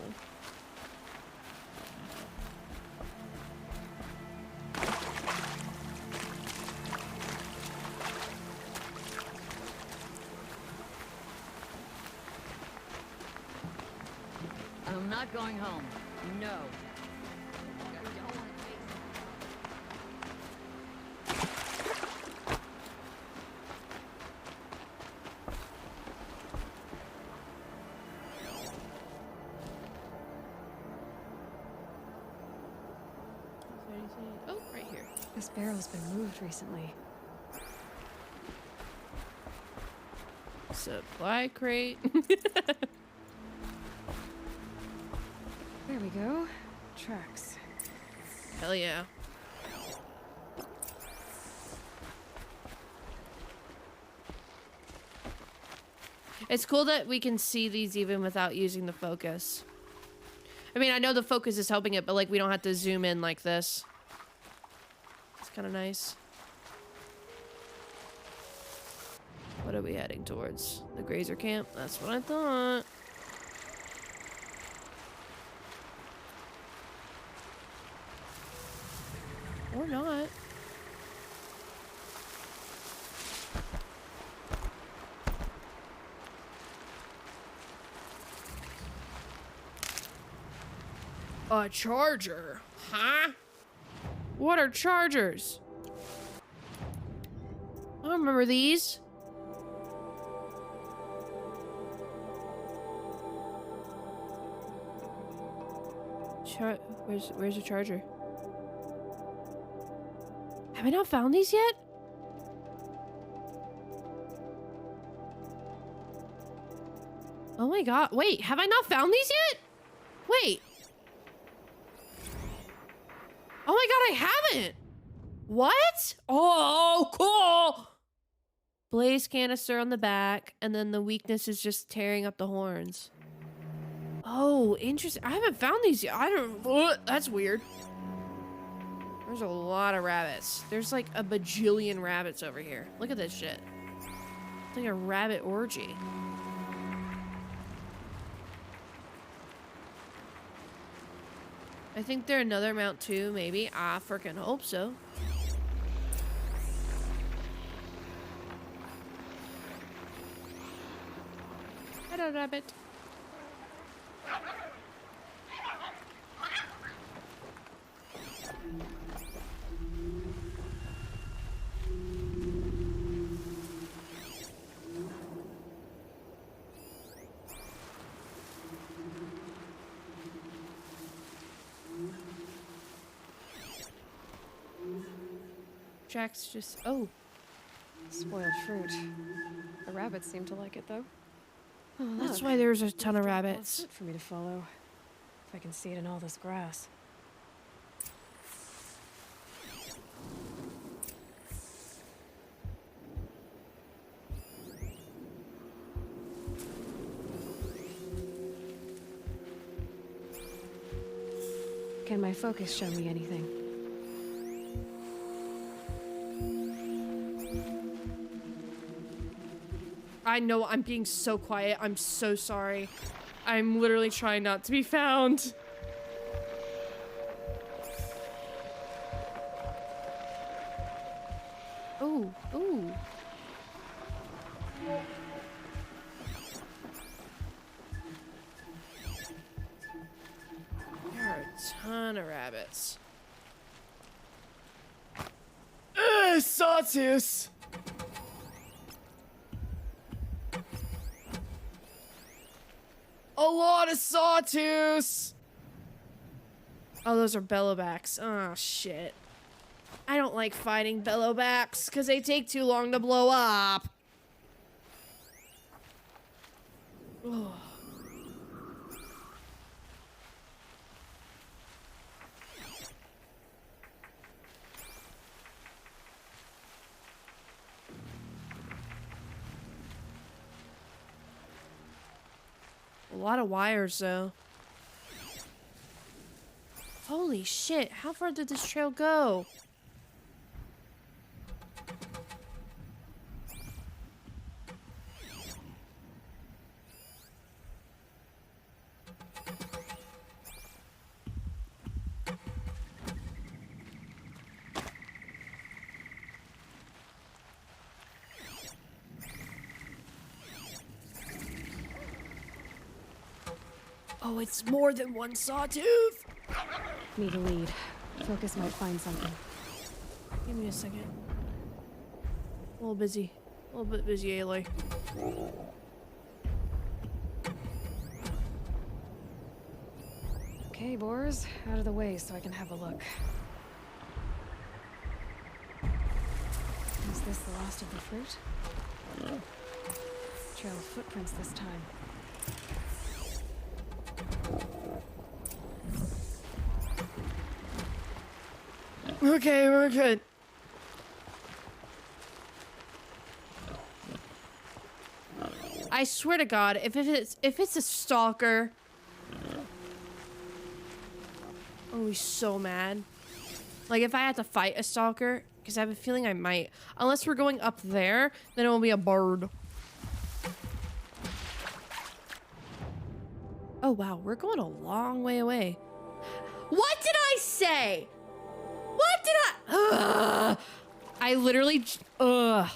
I'm not going home. No. Oh, right here. This barrel's been moved recently. Supply crate. There we go. Tracks. Hell yeah. It's cool that we can see these even without using the focus. I mean, I know the focus is helping it, but like we don't have to zoom in like this. It's kind of nice. What are we heading towards? The grazer camp? That's what I thought. Or not. A charger? Huh? What are chargers? I don't remember these. Where's the charger? Have I not found these yet? Oh my god. Wait, have I not found these yet? Wait. Oh my god, I haven't. What? Oh, cool. Blaze canister on the back, and then the weakness is just tearing up the horns. Oh, interesting. I haven't found these yet. I don't... That's weird. There's a lot of rabbits. There's like a bajillion rabbits over here. Look at this shit. It's like a rabbit orgy. I think they're another mount too, maybe. I freaking hope so. Hello, rabbit. Jack's just... Oh. Spoiled fruit. The rabbits seem to like it, though. Oh, That's look. why there's a ton of There's rabbits. fruit for me to follow. If I can see it in all this grass. Can my focus show me anything? I know I'm being so quiet. I'm so sorry. I'm literally trying not to be found. Ooh, ooh. There are a ton of rabbits. Sawtooth! A lot of sawtooths! Oh, those are bellowbacks. Oh, shit. I don't like fighting bellowbacks because they take too long to blow up. Oh. A lot of wires, though. Holy shit, how far did this trail go? Oh, it's more than one sawtooth! Need a lead. Focus might find something. Give me a second. A little busy. A little bit busy, Aloy. Okay, boars, out of the way so I can have a look. Is this the last of the fruit? Trail of footprints this time. Okay, we're good. I swear to God, if it's a stalker, I'm gonna be so mad. Like if I had to fight a stalker, because I have a feeling I might. Unless we're going up there, then it will be a bird. Oh wow, we're going a long way away. What did I say? What did I? I literally. How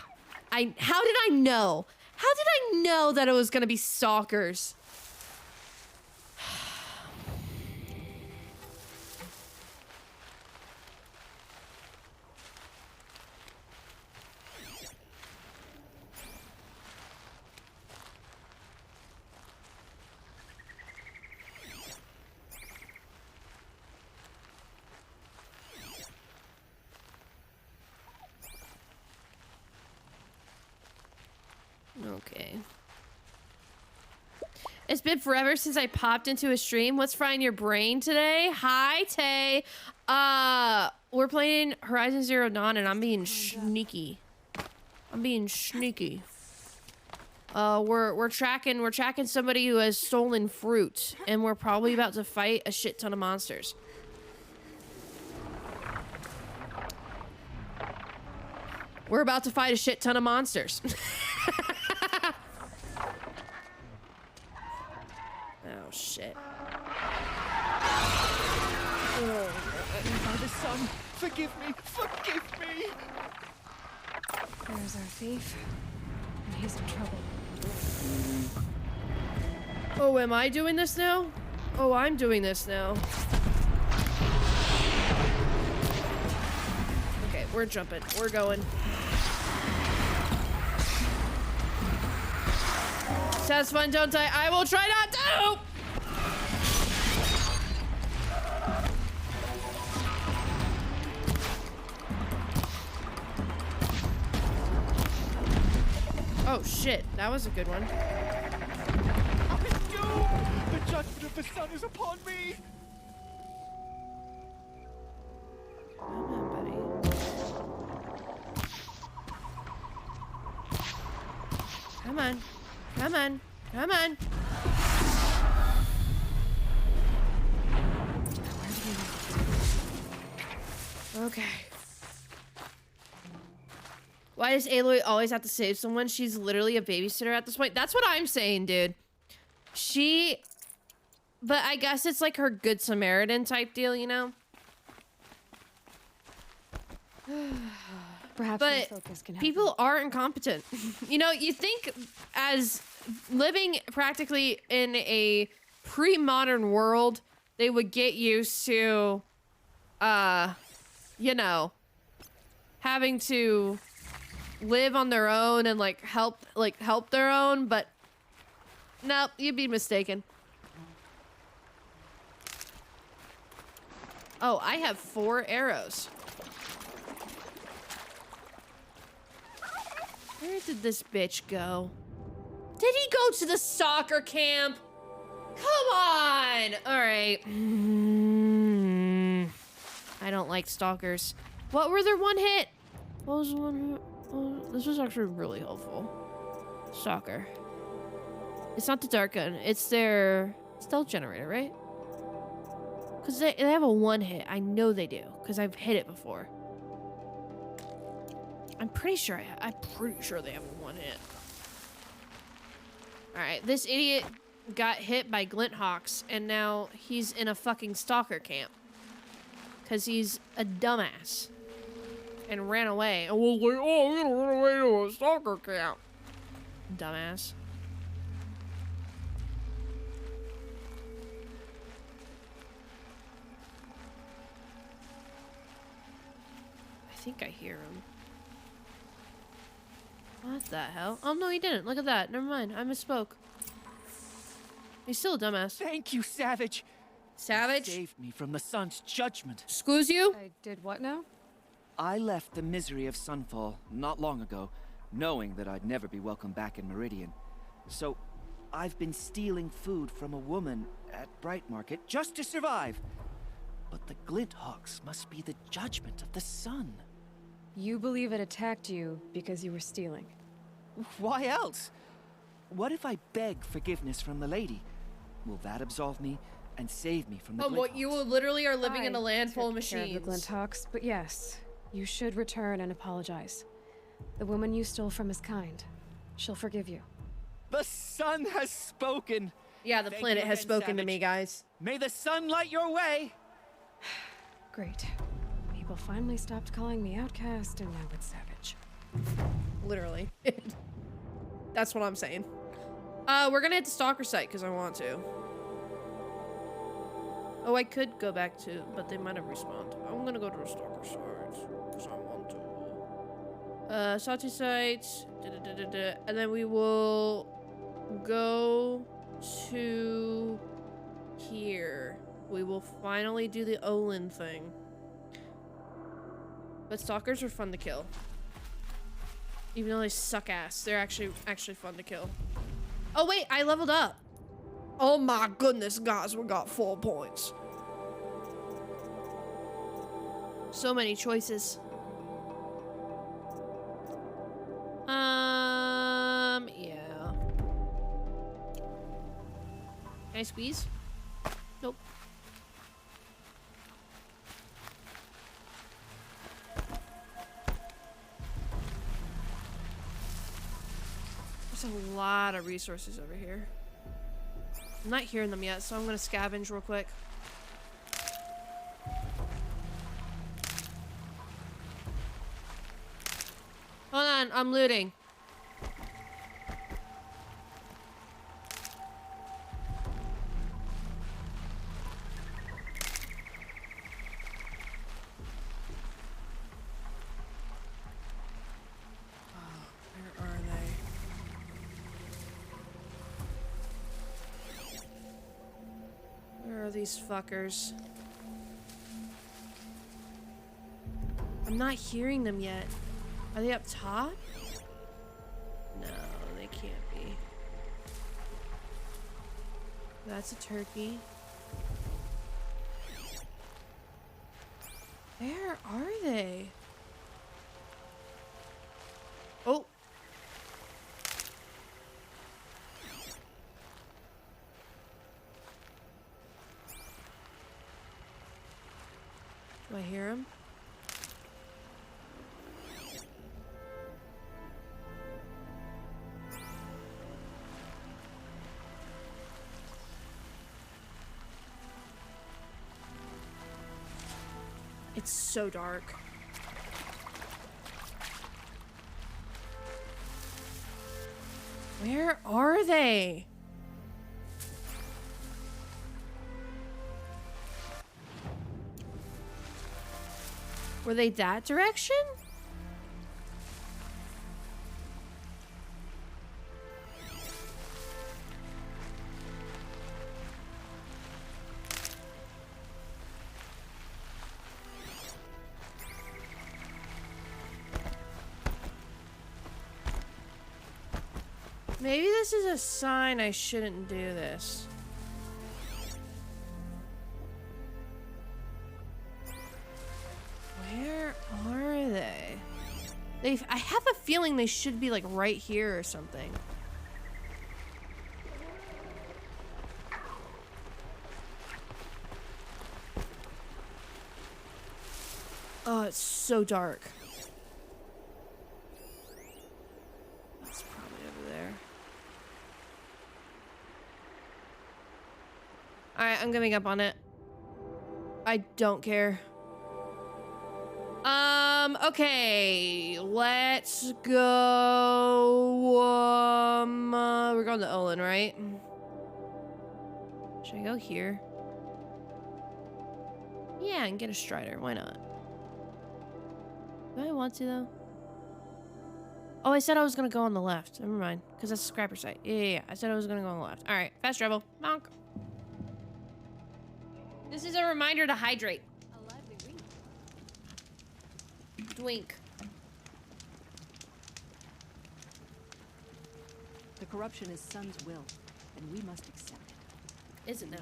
did I know? How did I know that it was gonna be stalkers? Okay. It's been forever since I popped into a stream. What's frying your brain today? Hi, Tay. We're playing Horizon Zero Dawn and I'm being sneaky. I'm being sneaky. We're tracking somebody who has stolen fruit and we're probably about to fight a shit ton of monsters. We're about to fight a shit ton of monsters. Oh shit. Oh, Father, Son, forgive me, forgive me. There's our thief. And he's in trouble. Oh, am I doing this now? Oh, I'm doing this now. Okay, we're jumping. We're going. Sounds fun, don't I? I will try not to! Oh shit, that was a good one. I'm doomed! The judgment of the sun is upon me! Come on, buddy. Come on. Come on. Come on. Okay. Why does Aloy always have to save someone? She's literally a babysitter at this point. That's what I'm saying, dude. But I guess it's like her Good Samaritan type deal, you know? Perhaps but focus can help people are incompetent. You know, you think as living practically in a pre-modern world, they would get used to, you know, having to live on their own and help their own, but nope, you'd be mistaken. Oh, I have 4 arrows. Where did this bitch go? Did he go to the soccer camp? Come on! Alright. I don't like stalkers. What were their one hit? What was the one hit? Oh, this was actually really helpful. Stalker. It's not the dart gun. It's their stealth generator, right? Because they have a one hit. I know they do. Because I've hit it before. I'm pretty sure I'm pretty sure they have a one hit. Alright, this idiot got hit by glint hawks. And now he's in a fucking stalker camp. Because he's a dumbass. And ran away. And was like, oh, I'm gonna run away to a stalker camp. Dumbass. I think I hear him. What the hell? Oh, no, he didn't. Look at that. Never mind. I misspoke. He's still a dumbass. Thank you, Savage. Savage? You saved me from the sun's judgment. Excuse you? I did what now? I left the misery of Sunfall not long ago, knowing that I'd never be welcome back in Meridian. So, I've been stealing food from a woman at Bright Market just to survive. But the Glinthawks must be the judgment of the sun. You believe it attacked you because you were stealing? Why else? What if I beg forgiveness from the lady? Will that absolve me and save me from the Glinthawks? What, you literally are living in a land full of took care machines. of the Glinthawks, but yes, you should return and apologize. The woman you stole from is kind. She'll forgive you. The sun has spoken. Yeah, the planet has spoken to me, guys. May the sun light your way. Great. People finally stopped calling me outcast, and now it's Savage. Literally. That's what I'm saying. We're gonna hit the stalker site because I want to. Oh, I could go back to, but they might have respawned. I'm gonna go to the stalker site because I want to. Sati site, and then we will go to here. We will finally do the Olin thing. But stalkers are fun to kill. Even though they suck ass, they're actually fun to kill. Oh wait, I leveled up. Oh my goodness, guys, we got 4 points. So many choices. Yeah. Can I squeeze? Nope. There's a lot of resources over here. I'm not hearing them yet, so I'm gonna scavenge real quick. Hold on, I'm looting. Where are they? Where are these fuckers? I'm not hearing them yet. Are they up top? No, they can't be. That's a turkey. Where are they? Oh. Do I hear him? It's so dark. Where are they? Were they that direction? Maybe this is a sign I shouldn't do this. Where are they? I have a feeling they should be like right here or something. it's so dark. That's probably over there. Alright, I'm giving up on it. I don't care. Okay. Let's go. We're going to Olin, right? Should I go here? Yeah, and get a Strider. Why not? Do I want to, though? Oh, I said I was gonna go on the left. Never mind. Because that's a scrapper site. Yeah. I said I was gonna go on the left. Alright, fast travel. Bonk. This is a reminder to hydrate. A lively wink. Twink. The corruption is Sun's will, and we must accept it. Is it now?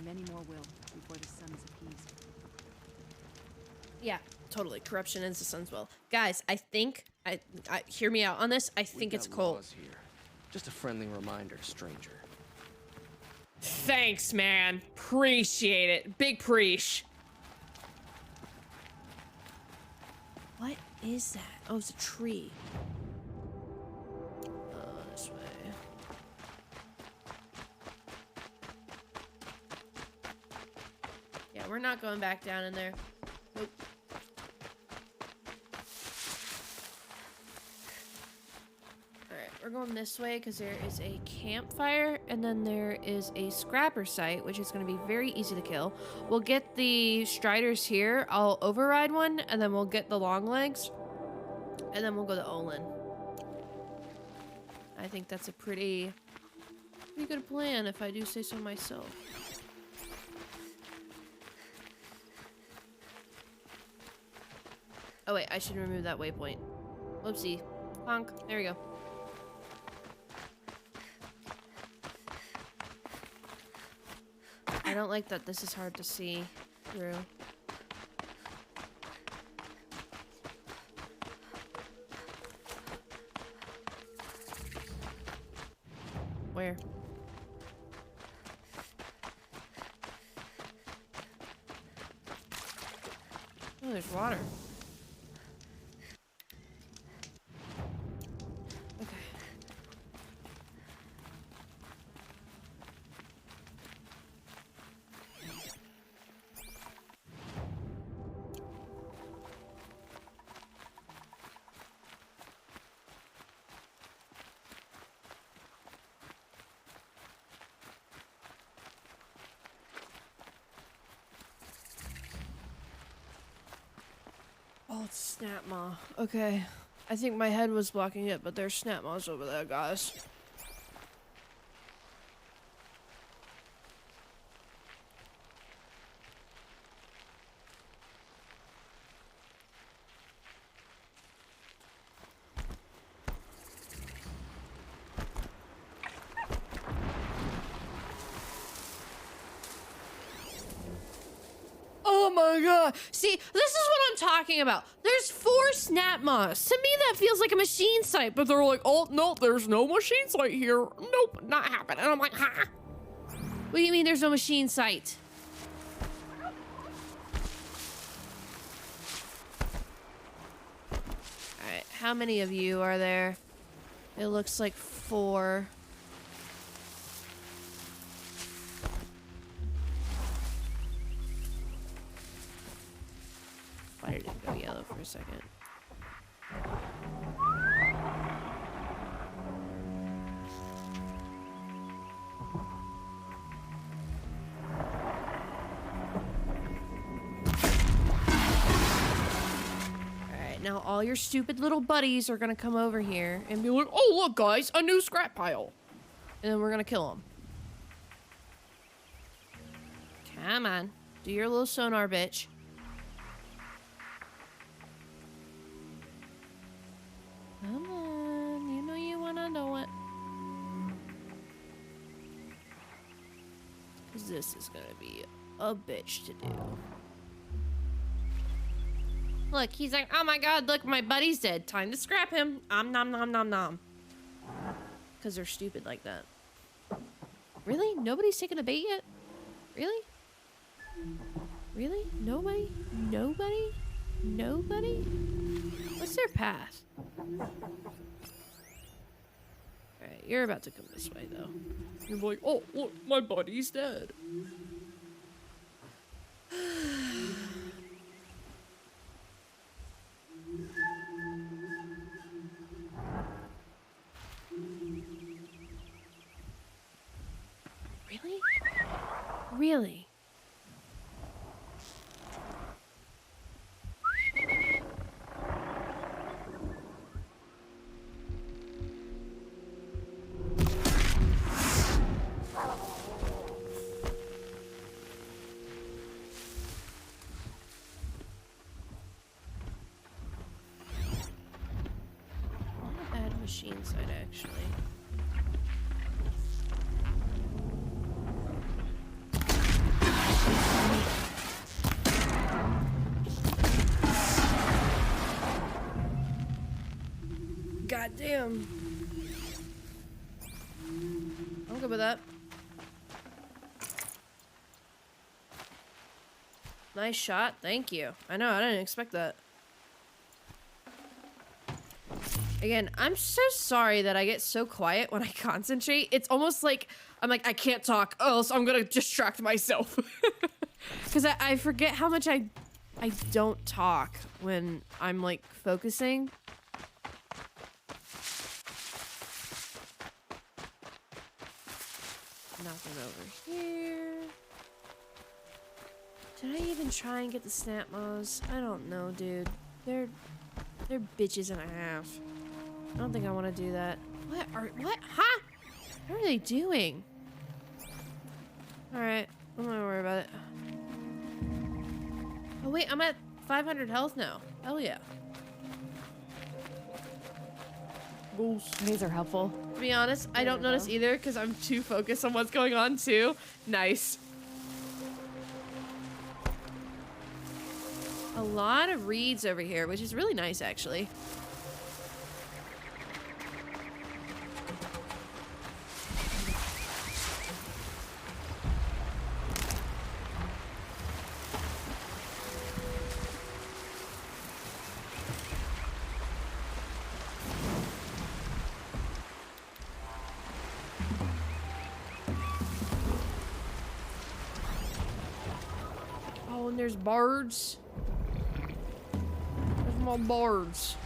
Many more will before the Sun's appeased. Yeah, totally. Corruption is the Sun's will. Guys, I think, I hear me out on this. I think it's Cole. Here. Just a friendly reminder, stranger. Thanks, man. Appreciate it. Big preach. What is that? Oh, it's a tree. This way. Yeah, we're not going back down in there. Nope. Alright, we're going this way because there is a campfire and then there is a scrapper site, which is going to be very easy to kill. We'll get the Striders here. I'll override one and then we'll get the long legs. And then we'll go to Olin. I think that's a pretty good plan if I do say so myself. Oh wait, I should remove that waypoint. Whoopsie. Honk. There we go. I don't like that this is hard to see through. Where? Oh, there's water. Okay. Oh, it's Snap Maw. Okay. I think my head was blocking it, but there's Snap Maws over there, guys. Oh my god. See, this is what I'm talking about. There's 4 Snap Maws. To me, that feels like a machine site, but they're like, oh, no, there's no machine site here. Nope, not happening. And I'm like, ha. What do you mean there's no machine site? Alright, how many of you are there? It looks like 4. Why did it go yellow for a second? Alright, now all your stupid little buddies are gonna come over here and be like, oh look guys, a new scrap pile! And then we're gonna kill them. Come on, do your little sonar, bitch. Come on, you know you wanna know it. Cause this is gonna be a bitch to do. Look, he's like, oh my god, look, my buddy's dead. Time to scrap him. Nom nom nom nom. Cause they're stupid like that. Really? Nobody's taken a bait yet? Really? Really? Nobody? Nobody? Nobody? What's their path? Alright, you're about to come this way, though. You're like, oh, look, my buddy's dead. Really? Really? Machine side, actually. God damn. I'm good with that. Nice shot, thank you. I know, I didn't expect that. Again, I'm so sorry that I get so quiet when I concentrate. It's almost like, I'm like, I can't talk, or else I'm gonna distract myself. Because I forget how much I don't talk when I'm, like, focusing. Nothing over here. Did I even try and get the snap mows? I don't know, dude. They're bitches and a half. I don't think I want to do that. What? Huh? What are they doing? Alright, I'm not gonna worry about it. Oh wait, I'm at 500 health now. Hell yeah. These are helpful. To be honest, I don't notice either because I'm too focused on what's going on too. Nice. A lot of reeds over here, which is really nice actually. Oh, and there's birds. There's more birds.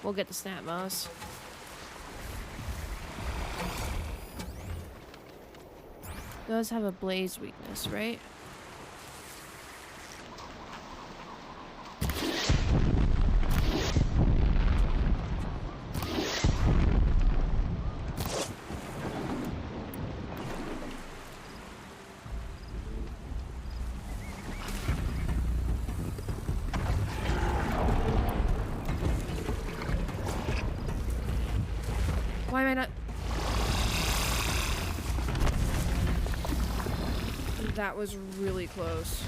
We'll get the snap mouse. Those have a blaze weakness, right? Why am I not? That was really close.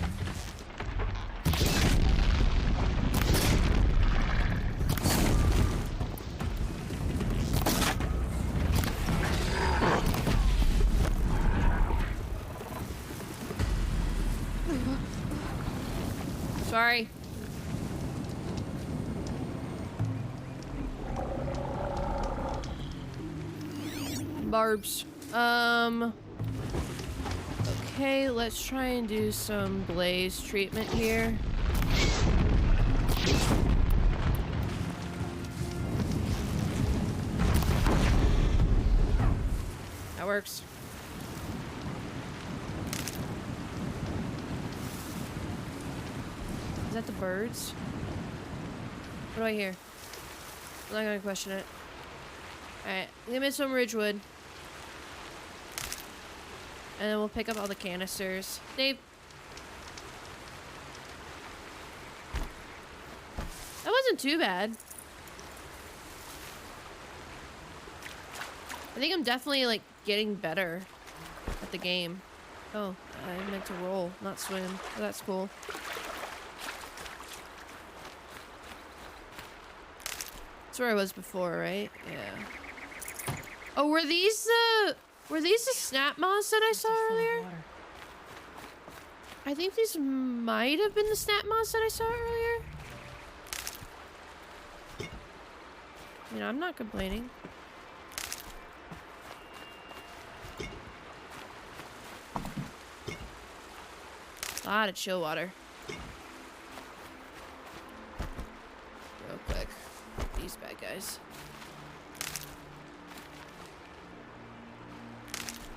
Sorry. Barbs. Okay, let's try and do some blaze treatment here. That works. Is that the birds? What do I hear? I'm not gonna question it. Alright, give me some ridgewood. And then we'll pick up all the canisters. Dave. That wasn't too bad. I think I'm definitely like getting better at the game. Oh, I meant to roll, not swim. Oh, that's cool. That's where I was before, right? Yeah. Oh, were these the snap moths that I saw earlier? I think these might have been the snap moths that I saw earlier. You know, I'm not complaining. A lot of chill water. Real quick. These bad guys.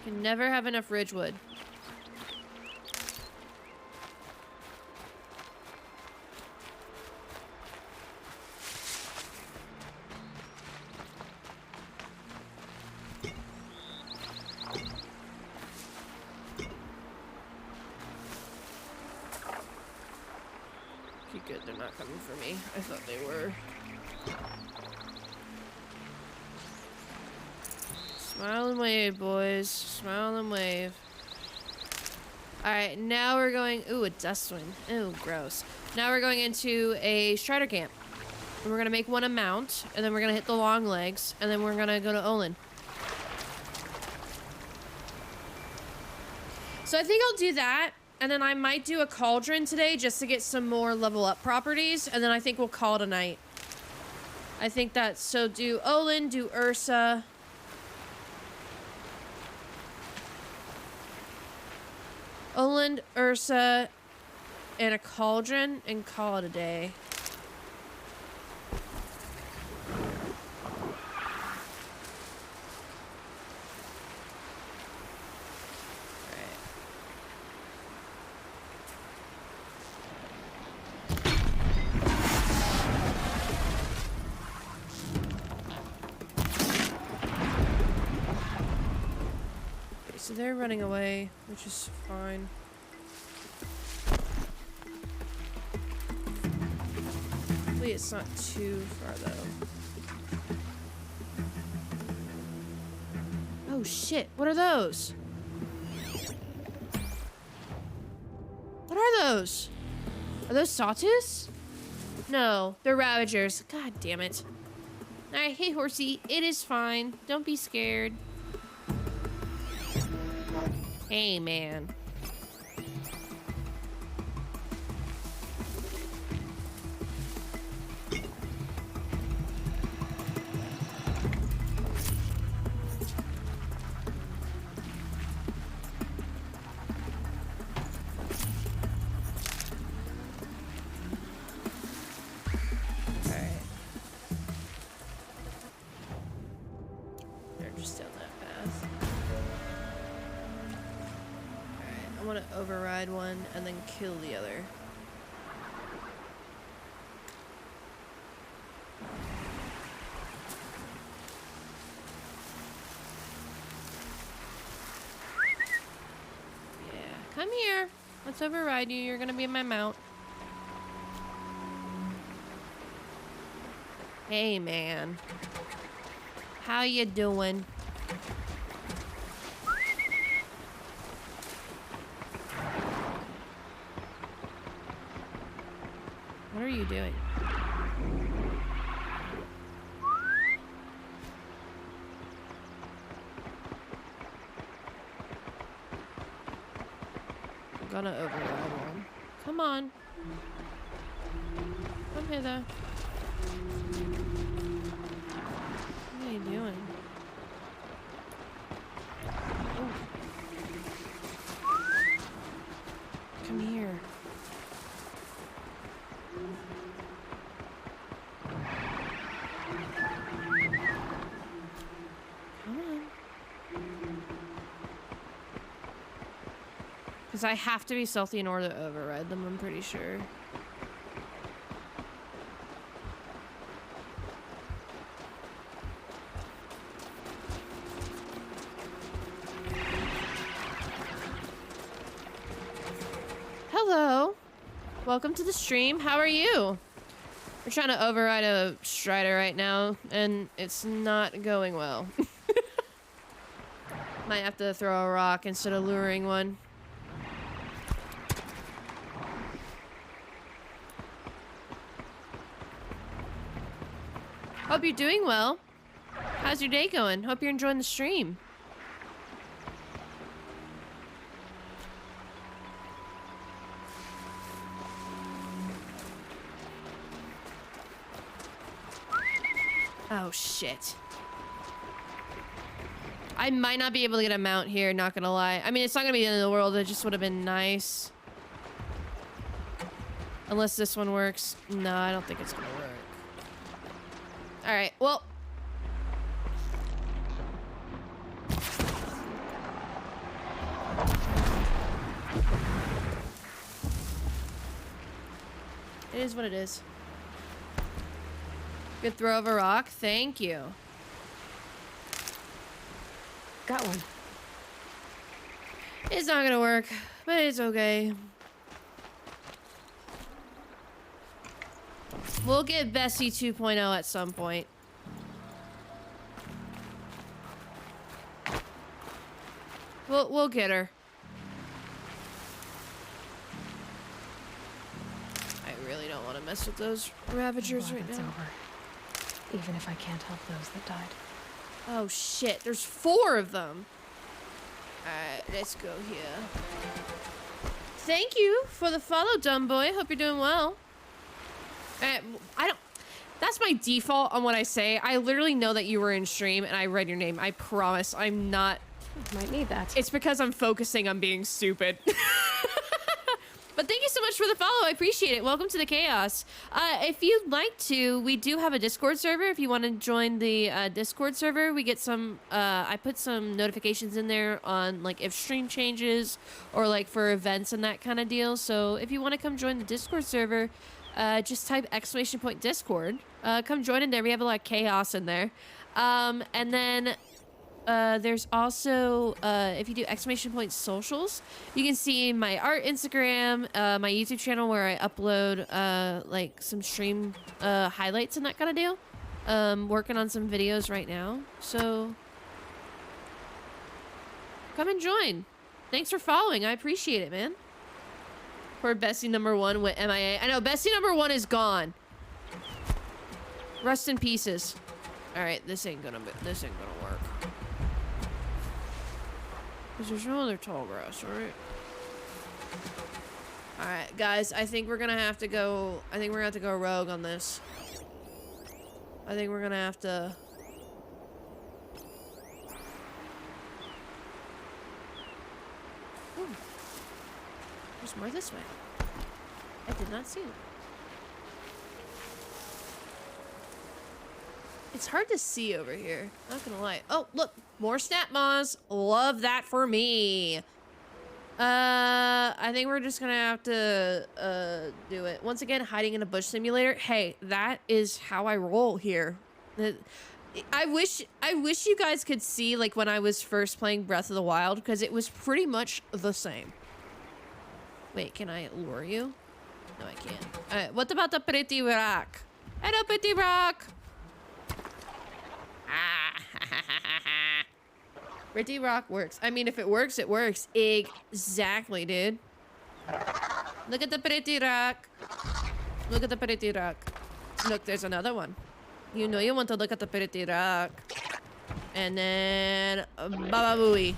Can never have enough ridgewood. Okay, good. They're not coming for me. I thought they were. Smile and wave, boys. Smile and wave. Alright, now we're going... Ooh, a dustwind. Ooh, gross. Now we're going into a Strider camp. And we're gonna make one a mount, and then we're gonna hit the long legs, and then we're gonna go to Olin. So I think I'll do that, and then I might do a cauldron today just to get some more level up properties, and then I think we'll call it a night. I think that's... So do Olin, do Ursa... Oland, Ursa, and a cauldron, and call it a day. So they're running away, which is fine. Hopefully it's not too far though. Oh shit, what are those? What are those? Are those sawtooths? No, they're ravagers. God damn it. Alright, hey horsey, it is fine. Don't be scared. Hey, man. Override one and then kill the other. Yeah, come here. Let's override you. You're gonna be my mount. Hey, man. How you doing? What are you doing? I'm gonna override one. Come on. Come hither. What are you doing? Oh. Come here. Because I have to be stealthy in order to override them, I'm pretty sure. Hello. Welcome to the stream. How are you? We're trying to override a Strider right now, and it's not going well. Might have to throw a rock instead of luring one. Hope you're doing well. How's your day going? Hope you're enjoying the stream. Oh, shit. I might not be able to get a mount here, not gonna lie. I mean, it's not gonna be the end of the world. It just would have been nice. Unless this one works. No, I don't think it's gonna work. Alright, well. It is what it is. Good throw of a rock. Thank you. Got one. It's not gonna work, but it's okay. We'll get Bessie 2.0 at some point. We'll get her. I really don't want to mess with those Ravagers right now. Over. Even if I can't help those that died. Oh shit, there's 4 of them. Alright, let's go here. Thank you for the follow, dumb boy. Hope you're doing well. That's my default on what I say. I literally know that you were in stream and I read your name. I promise I'm not. Might need that. It's because I'm focusing on being stupid. But thank you so much for the follow. I appreciate it. Welcome to the chaos. If you'd like to, we do have a Discord server. If you want to join the Discord server, we get some, I put some notifications in there on like if stream changes or like for events and that kind of deal. So if you want to come join the Discord server, just type !Discord. Come join in there. We have a lot of chaos in there. And then there's also, if you do !Socials, you can see my art Instagram, my YouTube channel where I upload, like some stream, highlights and that kind of deal. Working on some videos right now. So come and join. Thanks for following. I appreciate it, man. Poor Bessie number 1 with MIA. I know, Bessie number 1 is gone. Rest in pieces. All right, this ain't gonna work. Cause there's no other tall grass, right? All right, guys. I think we're gonna have to go. I think we're gonna have to go rogue on this. I think we're gonna have to. Ooh. There's more this way. I did not see it. It's hard to see over here. Not gonna lie. Oh, look. More snap moss. Love that for me. I think we're just gonna have to, do it. Once again, hiding in a bush simulator. Hey, that is how I roll here. I wish you guys could see, like, when I was first playing Breath of the Wild, because it was pretty much the same. Wait, can I lure you? No, I can't. What about the pretty rock? Hello, pretty rock! Pretty rock works. I mean, if it works, it works. Exactly, dude. Look at the pretty rock. Look at the pretty rock. Look, there's another one. You know you want to look at the pretty rock. And then... Baba Booey.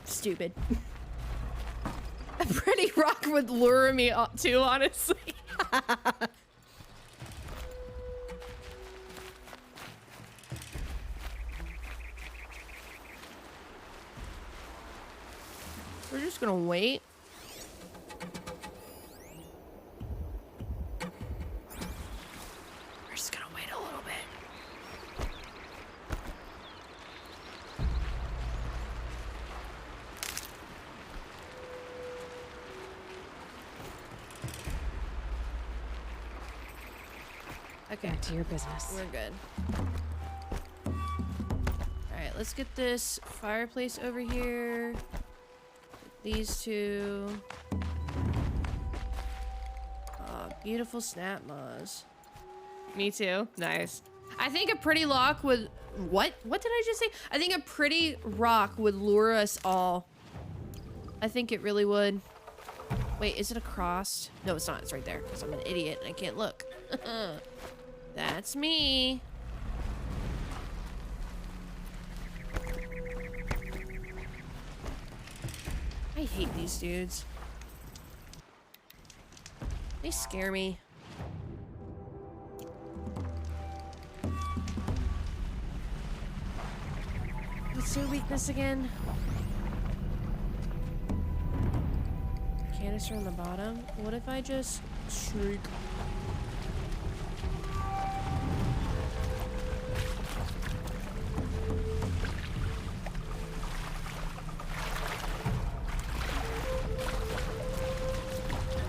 Stupid. A pretty rock would lure me too, honestly. We're just gonna wait. We're just gonna wait a little bit. Back to your business. We're good. Alright, let's get this fireplace over here. These two. Oh, beautiful snap moss. Me too. Nice. I think a pretty lock would... What did I just say? I think a pretty rock would lure us all. I think it really would. Wait, is it across? No, it's not. It's right there because I'm an idiot and I can't look. That's me. I hate these dudes. They scare me. What's your weakness again? Canister on the bottom. What if I just shriek?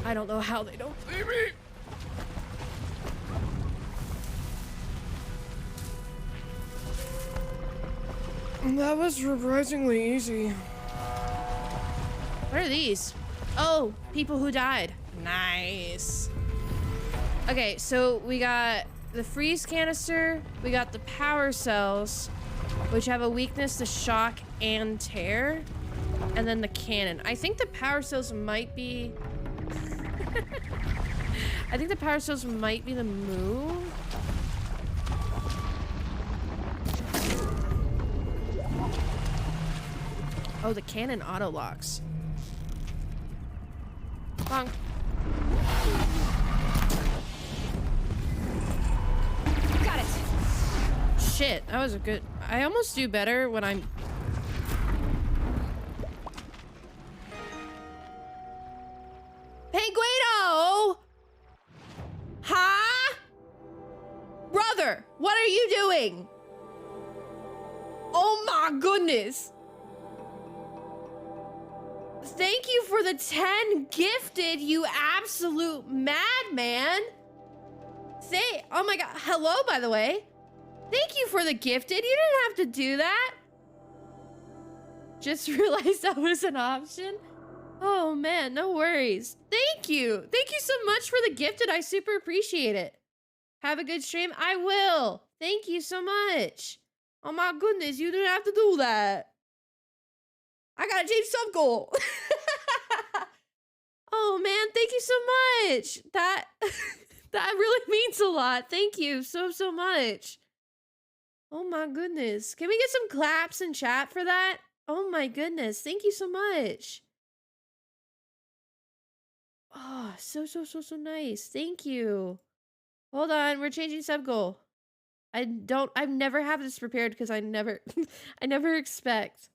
I don't know how they don't see me. That was surprisingly easy. What are these? Oh, people who died. Nice. Okay, so we got the freeze canister, we got the power cells, which have a weakness to shock and tear, and then the cannon. I think the power cells might be... I think the power cells might be the move. Oh, the cannon auto locks. Bonk. Got it. Shit, that was a good... I almost do better when I'm... Hey, Guido! Huh? Brother, what are you doing? Oh my goodness. Thank you for the 10 gifted, you absolute madman. Oh my god. Hello, by the way. Thank you for the gifted. You didn't have to do that. Just realized that was an option. Oh man, no worries. Thank you. Thank you so much for the gifted. I super appreciate it. Have a good stream. I will. Thank you so much. Oh my goodness, you didn't have to do that. I gotta change sub goal. Oh man, thank you so much. That really means a lot. Thank you so much. Oh my goodness. Can we get some claps in chat for that? Oh my goodness. Thank you so much. Oh, so nice. Thank you. Hold on, we're changing sub goal. I've never have this prepared because I never expect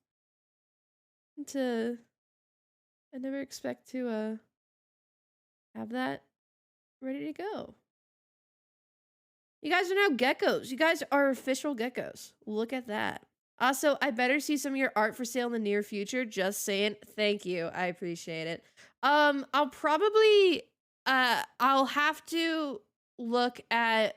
to have that ready to go. You guys are now geckos. You guys are official geckos. Look at that. Also, I better see some of your art for sale in the near future. Just saying. Thank you. I appreciate it. I'll probably I'll have to look at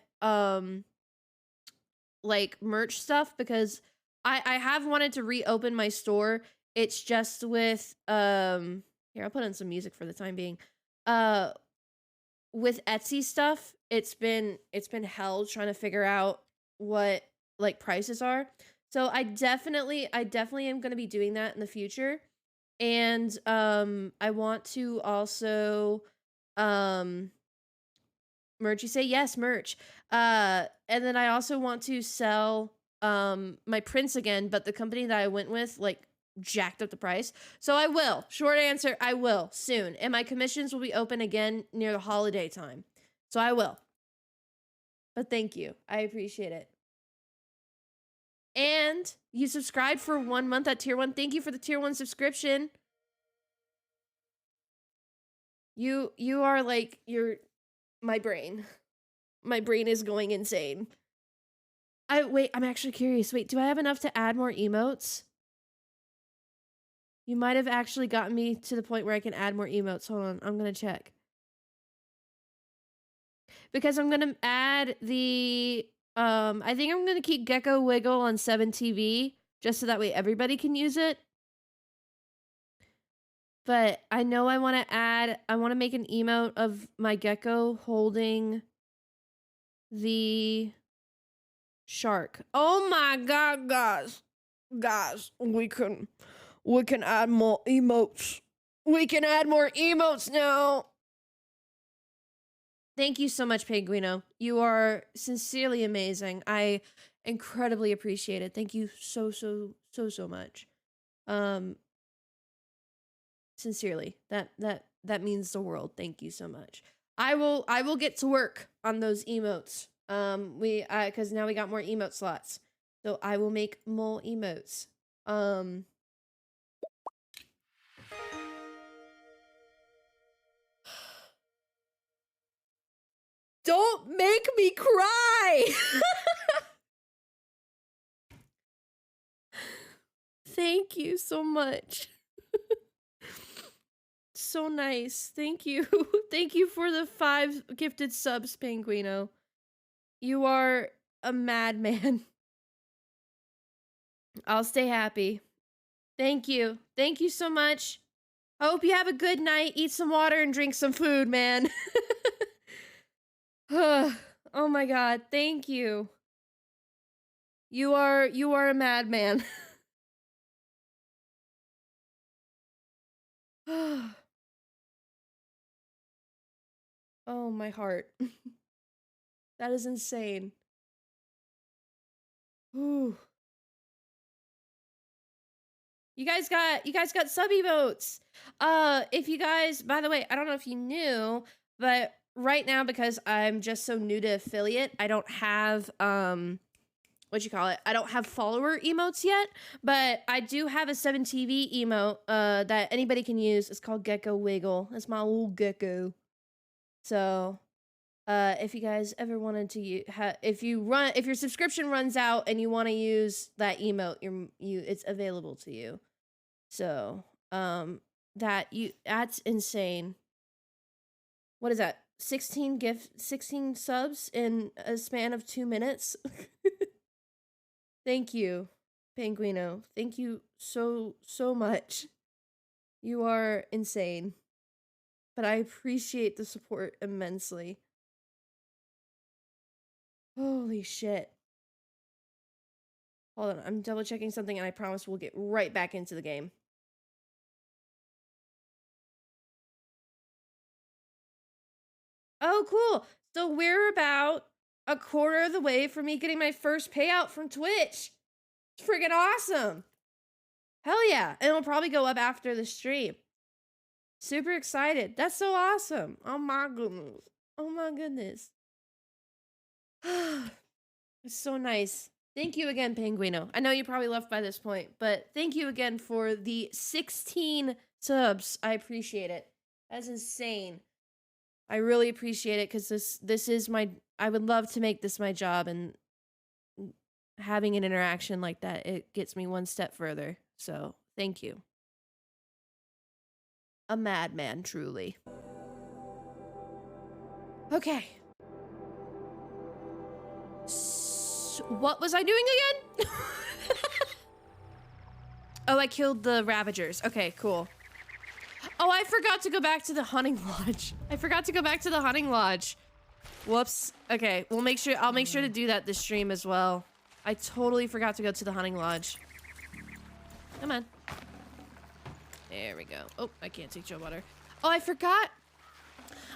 like merch stuff because I have wanted to reopen my store. It's just with here, I'll put in some music for the time being. With Etsy stuff, it's been hell trying to figure out what like prices are. So I definitely am going to be doing that in the future. And I want to also merch. You say yes, merch. And then I also want to sell my prints again, but the company that I went with like jacked up the price. So I will. Short answer, I will soon. And my commissions will be open again near the holiday time. So I will. But thank you. I appreciate it. And you subscribed for 1 month at tier 1. Thank you for the tier 1 subscription. You are like my brain. My brain is going insane. Wait, I'm actually curious. Wait, do I have enough to add more emotes? You might have actually gotten me to the point where I can add more emotes. Hold on, I'm gonna check. because I'm gonna add the I think I'm gonna keep Gecko Wiggle on 7TV just so that way everybody can use it. But I know I want to make an emote of my gecko holding the shark. Oh my god, guys, we can add more emotes. We can add more emotes now. Thank you so much, Penguino. You are sincerely amazing. I incredibly appreciate it. Thank you so much. Sincerely. That means the world. Thank you so much. I will get to work on those emotes. Cuz now we got more emote slots. So I will make more emotes. Don't make me cry. Thank you so much. So nice. Thank you. Thank you for the 5 gifted subs, Penguino. You are a madman. I'll stay happy. Thank you. Thank you so much. I hope you have a good night. Eat some water and drink some food, man. Oh my god. Thank you. You are a madman. Oh, my heart. That is insane. Ooh. You guys got sub emotes. If you guys, by the way, I don't know if you knew, but right now, because I'm just so new to affiliate, I don't have I don't have follower emotes yet, but I do have a 7TV emote that anybody can use. It's called Gecko Wiggle. That's my little gecko. So if you guys ever wanted to if your subscription runs out and you want to use that emote, it's available to you. So that's insane. What is that? 16 subs in a span of 2 minutes. Thank you, Penguino. Thank you so much. You are insane. But I appreciate the support immensely. Holy shit. Hold on, I'm double checking something and I promise we'll get right back into the game. Oh, cool. So we're about a quarter of the way from me getting my first payout from Twitch. It's freaking awesome. Hell yeah. And it'll probably go up after the stream. Super excited. That's so awesome. Oh my goodness. Oh my goodness. It's so nice. Thank you again, Penguino. I know you probably left by this point, but thank you again for the 16 subs. I appreciate it. That's insane. I really appreciate it because this is I would love to make this my job, and having an interaction like that, it gets me one step further. So thank you. A madman, truly. Okay. So, what was I doing again? Oh, I killed the Ravagers. Okay, cool. Oh, I forgot to go back to the hunting lodge. Whoops. Okay, I'll make sure to do that this stream as well. I totally forgot to go to the hunting lodge. Come on. There we go. Oh, I can't take Joe water. Oh, I forgot.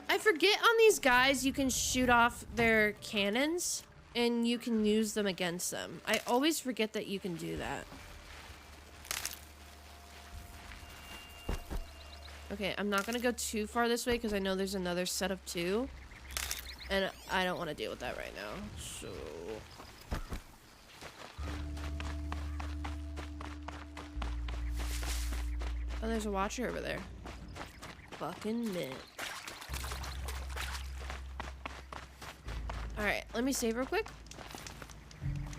I forget on these guys you can shoot off their cannons and you can use them against them. I always forget that you can do that. Okay, I'm not gonna go too far this way because I know there's another set of 2. And I don't want to deal with that right now, so... Oh, there's a watcher over there. Fucking mint. Alright, let me save real quick.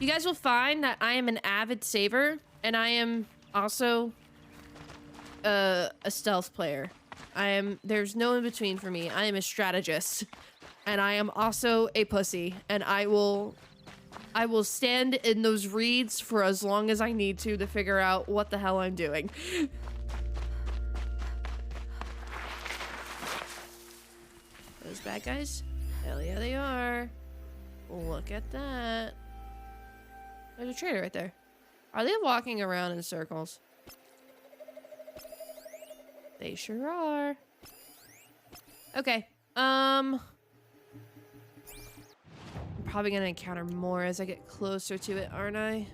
You guys will find that I am an avid saver, and I am also a stealth player. There's no in between for me. I am a strategist. and I am also a pussy, and I will stand in those reeds for as long as I need to figure out what the hell I'm doing. Those bad guys? Hell yeah, they are. Look at that. There's a trader right there. Are they walking around in circles? They sure are. Okay. I'm probably gonna encounter more as I get closer to it, aren't I?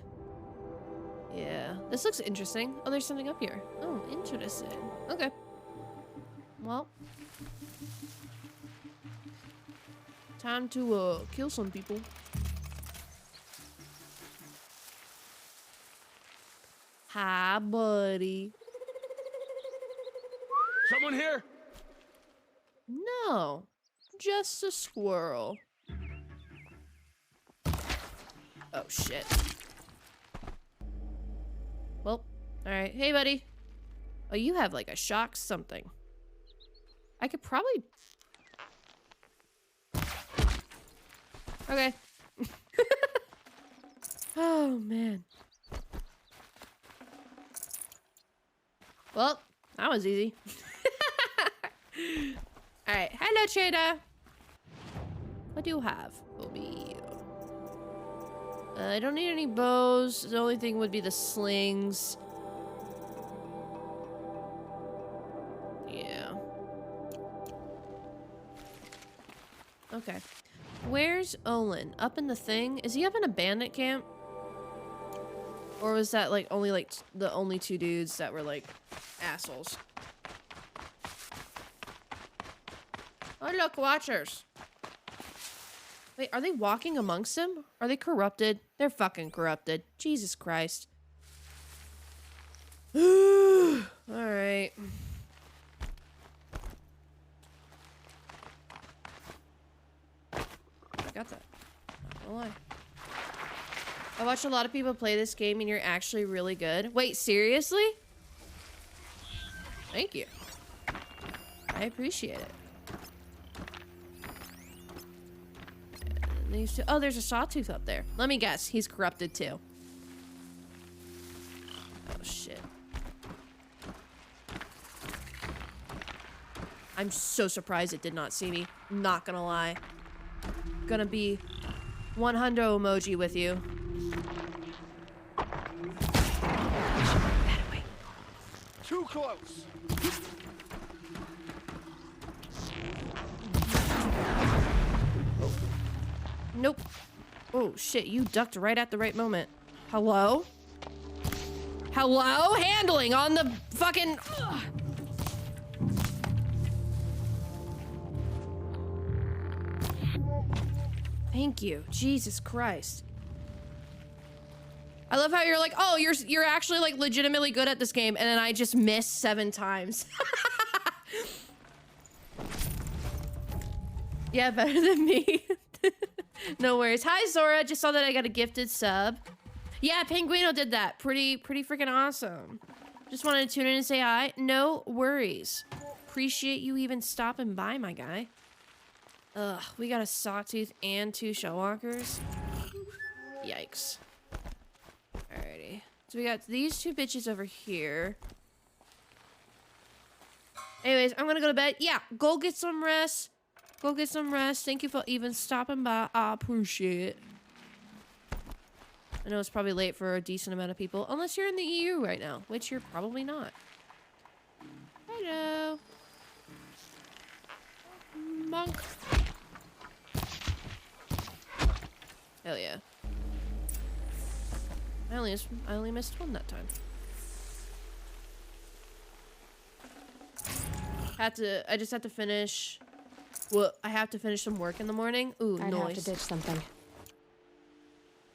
Yeah. This looks interesting. Oh, there's something up here. Oh, interesting. Okay. Well. Time to, kill some people. Hi, buddy. Someone here? No. Just a squirrel. Oh, shit. Well, alright. Hey, buddy. Oh, you have, like, a shock something. I could probably... Okay. Oh, man. Well, that was easy. Alright, hello, trader. What do you have for me? I don't need any bows. The only thing would be the slings. Yeah. Okay. Where's Olin? Up in the thing? Is he up in a bandit camp? Or was that like only like the only two dudes that were like assholes? Oh look, watchers. Wait, are they walking amongst them? Are they corrupted? They're fucking corrupted. Jesus Christ. Alright. I got that. Not gonna lie. I watch a lot of people play this game and you're actually really good. Wait, seriously? Thank you. I appreciate it. And these two, oh, there's a sawtooth up there. Let me guess, he's corrupted too. Oh shit. I'm so surprised it did not see me. Not gonna lie. Gonna be 100 emoji with you. Too close. Nope. Oh shit, you ducked right at the right moment. Hello? Hello? Handling on the fucking... Ugh. Thank you. Jesus Christ. I love how you're like, oh, you're actually like legitimately good at this game, and then I just missed 7 times. Yeah, better than me. No worries. Hi, Zora. Just saw that I got a gifted sub. Yeah, Penguino did that. Pretty freaking awesome. Just wanted to tune in and say hi. No worries. Appreciate you even stopping by, my guy. Ugh, we got a sawtooth and 2 shellwalkers. Yikes. Alrighty. So we got these 2 bitches over here. Anyways, I'm gonna go to bed. Yeah, go get some rest. Go get some rest. Thank you for even stopping by. I appreciate it. I know it's probably late for a decent amount of people. Unless you're in the EU right now, which you're probably not. Hello. Monk. Hell yeah. I only missed 1 that time. I just had to finish. Well, I have to finish some work in the morning. Ooh, I'd noise. have to ditch something.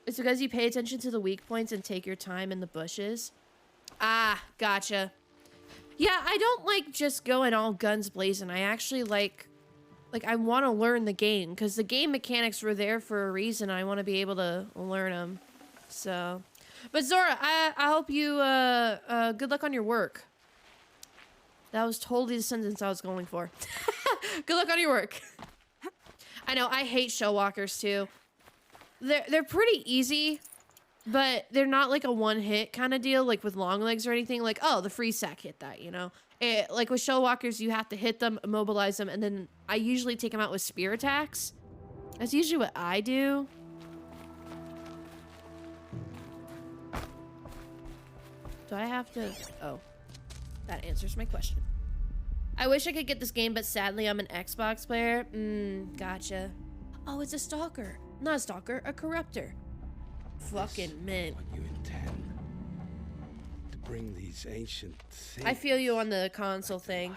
It's because you pay attention to the weak points and take your time in the bushes. Ah, gotcha. Yeah, I don't like just going all guns blazing. I actually like I want to learn the game because the game mechanics were there for a reason. I want to be able to learn them. So, but Zora, I hope you good luck on your work. That was totally the sentence I was going for. Good luck on your work. I know, I hate shell walkers too. They're pretty easy, but they're not like a one-hit kind of deal, like with long legs or anything. Like, oh, the free sack hit that, you know? Like with shell walkers, you have to hit them, immobilize them, and then I usually take them out with spear attacks. That's usually what I do. Do I have to... Oh. That answers my question. I wish I could get this game, but sadly I'm an Xbox player. Gotcha. Oh, it's a stalker. Not a stalker, a corruptor. Fucking mint. What you intend to bring these ancient things. I feel you on the console thing.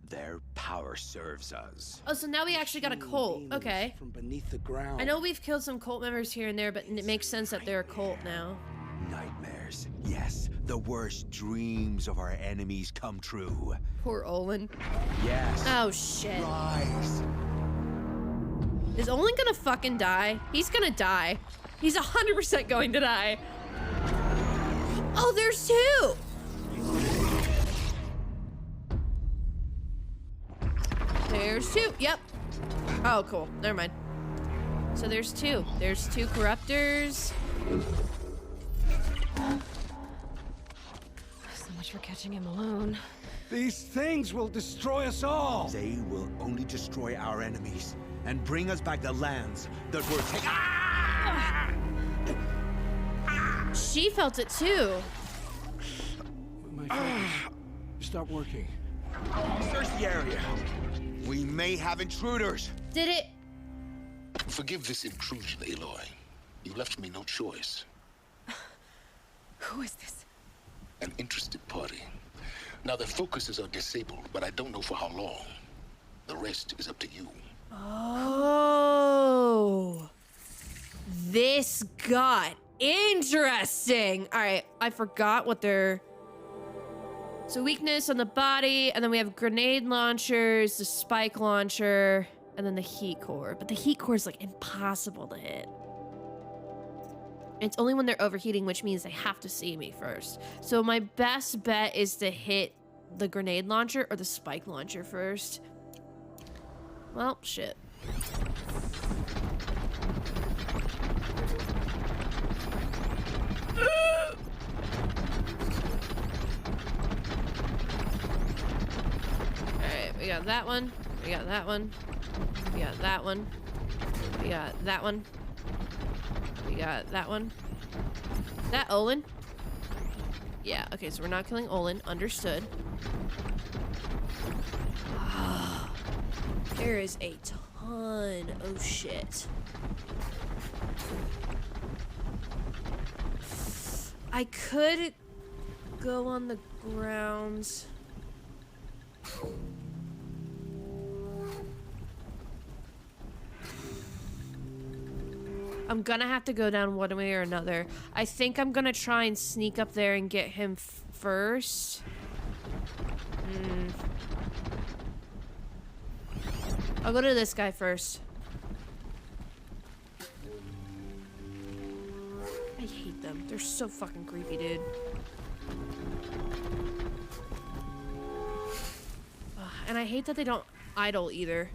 Their power serves us. Oh, so now we actually got a cult. Okay. From beneath the ground. I know we've killed some cult members here and there, but it makes sense that they're a cult now. Nightmares. Yes, the worst dreams of our enemies come true. Poor Olin. Yes. Oh, shit. Rise. Is Olin gonna fucking die? He's gonna die. He's 100% going to die. Oh, there's two! There's two. Yep. Oh, cool. Never mind. So there's two. There's two corruptors. So much for catching him alone. These things will destroy us all. They will only destroy our enemies and bring us back the lands that were taken. She felt it too. My focus. Stop working. Search the area. We may have intruders. Did it? Forgive this intrusion, Aloy. You left me no choice. Who is this? An interested party. Now their focuses are disabled, but I don't know for how long. The rest is up to you. Oh. This got interesting. All right, I forgot what they're... So weakness on the body, and then we have grenade launchers, the spike launcher, and then the heat core. But the heat core is like impossible to hit. It's only when they're overheating, which means they have to see me first. So my best bet is to hit the grenade launcher or the spike launcher first. Well, shit. Alright, we got that one. We got that one. We got that one. We got that one. We got that one. That Olin? Yeah, okay, so we're not killing Olin. Understood. There is a ton. Oh, shit. I could go on the grounds. I'm gonna have to go down one way or another. I think I'm gonna try and sneak up there and get him first. I'll go to this guy first. I hate them. They're so fucking creepy, dude. And I hate that they don't idle either.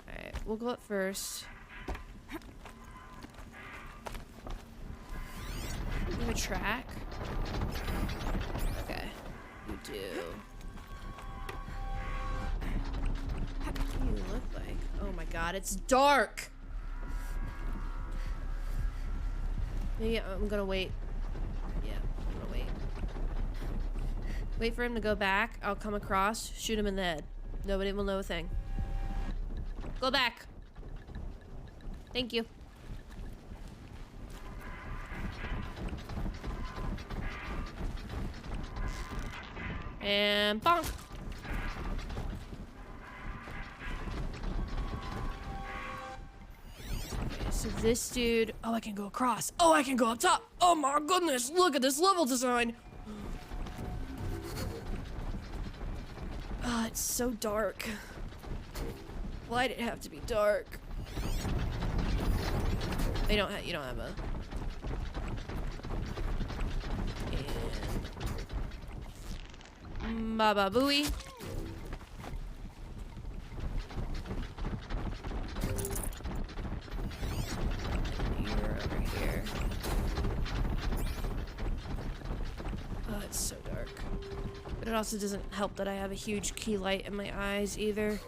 Alright, we'll go up first. You have a track? Okay, you do. What do you look like? Oh my god, it's dark! Maybe I'm gonna wait. Yeah, I'm gonna wait. Wait for him to go back. I'll come across, shoot him in the head. Nobody will know a thing. Go back. Thank you. And bonk. Okay, so this dude... Oh, I can go across. Oh, I can go up top. Oh my goodness, look at this level design. Oh, it's so dark. Why'd it have to be dark? You don't have a... And... Baba Booey. it's so dark. But it also doesn't help that I have a huge key light in my eyes either.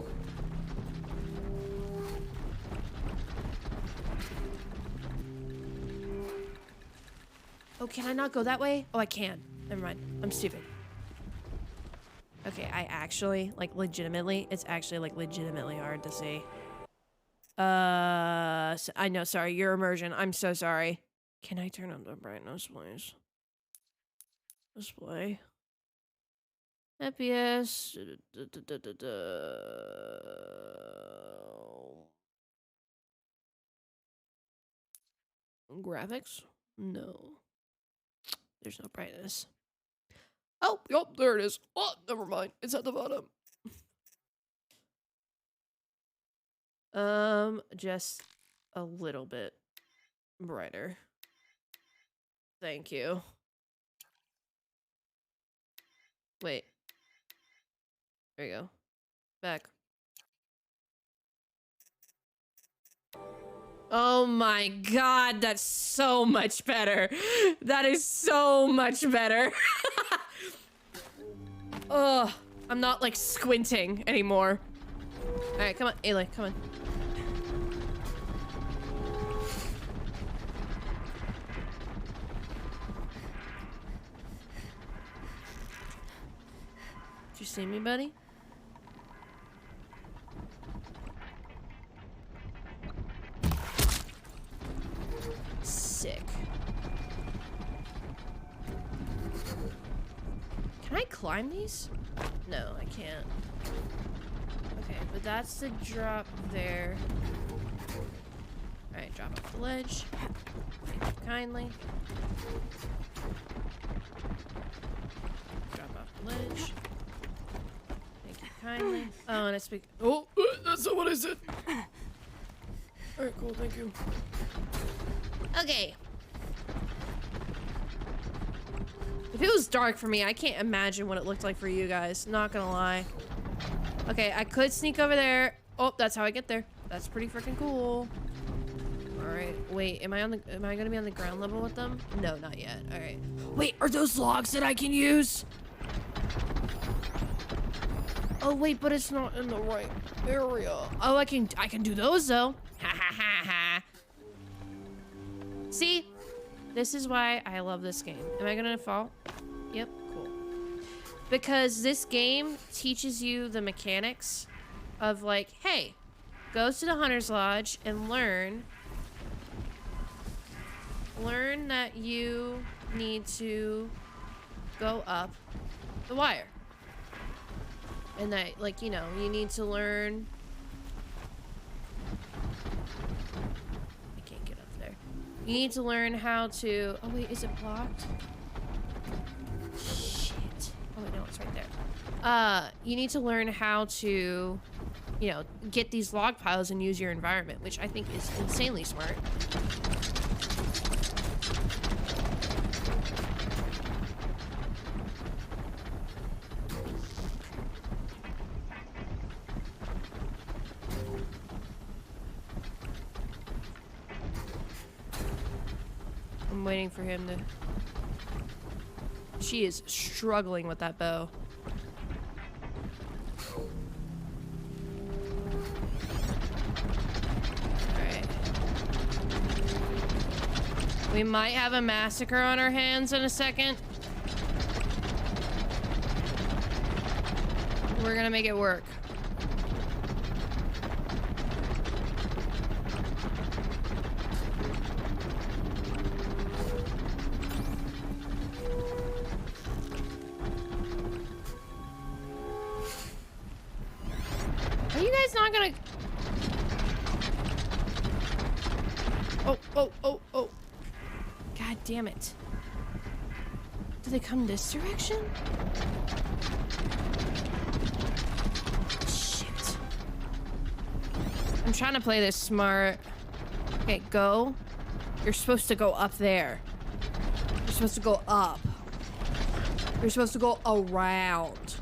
Oh, can I not go that way? Oh, I can. Never mind. I'm stupid. Okay, I actually, like, legitimately, it's actually, like, legitimately hard to see. I know, sorry, your immersion. I'm so sorry. Can I turn up the brightness, please? Display. FPS. Graphics? No. There's no brightness. Oh, yep, there it is. Oh, never mind. It's at the bottom. Just a little bit brighter. Thank you. Wait. There you go. Back. Oh my god, that's so much better. That is so much better. Ugh, I'm not like squinting anymore. Alright, come on, Aloy, come on. Did you see me, buddy? Sick. Can I climb these? No, I can't. Okay, but that's the drop there. Alright, drop off the ledge. Thank you kindly. Drop off the ledge. Thank you kindly. Oh, and I speak. Oh, that's not what I said. Alright, cool, thank you. Okay. If it was dark for me, I can't imagine what it looked like for you guys. Not gonna lie. Okay, I could sneak over there. Oh, that's how I get there. That's pretty freaking cool. Alright, wait, am I gonna be on the ground level with them? No, not yet. Alright. Wait, are those logs that I can use? Oh wait, but it's not in the right area. Oh, I can do those though. Ha ha ha ha. See? This is why I love this game. Am I gonna fall? Yep, cool. Because this game teaches you the mechanics of like, hey, go to the Hunter's Lodge and learn that you need to go up the wire. And that, like, you know, you need to learn... I can't get up there. You need to learn how to... Oh, wait, is it blocked? Shit. Oh, wait, no, it's right there. You need to learn how to, you know, get these log piles and use your environment, which I think is insanely smart. I'm waiting for him to... She is struggling with that bow. Alright. We might have a massacre on our hands in a second. We're gonna make it work. Are you guys not gonna... Oh. God damn it. Do they come this direction? Shit. I'm trying to play this smart. Okay, go. You're supposed to go up there. You're supposed to go up. You're supposed to go around.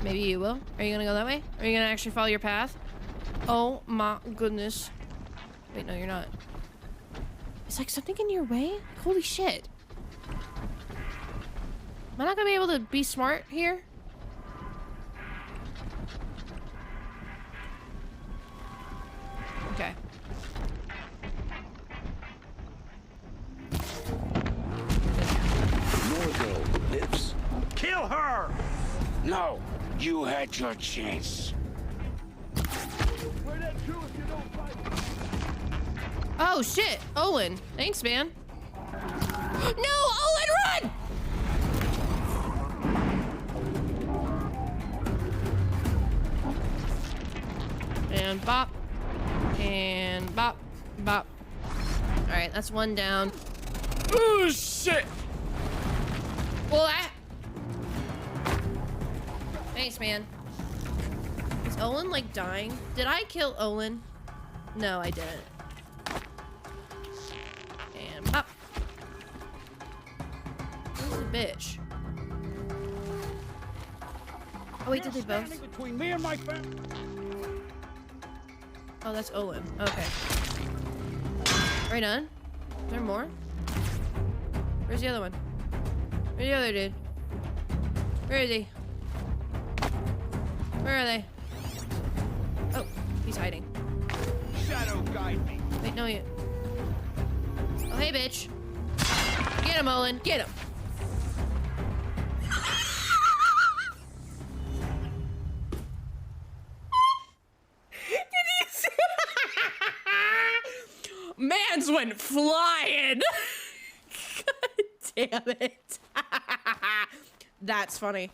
Maybe you will. Are you gonna go that way? Are you gonna actually follow your path? Oh my goodness. Wait, no, you're not. Is like something in your way? Holy shit. I not gonna be able to be smart here? Okay. Norgo lives. Kill her! No, you had your chance. Oh shit, Olin. Thanks, man. No, Olin, run! And bop. And bop. Bop. Alright, that's one down. Oh shit! Well, thanks, man. Is Olin like dying? Did I kill Olin? No, I didn't. And pop. Who's the bitch? Oh wait, did they both? Between me and my family. Oh, that's Olin. Okay. Are we done? Is there more? Where's the other one? Where's the other dude? Where is he? Where are they? Oh, he's hiding. Shadow guide me. Wait, no, you. Oh, hey, bitch. Get him, Olin. Get him. Mans went flying. God damn it. That's funny.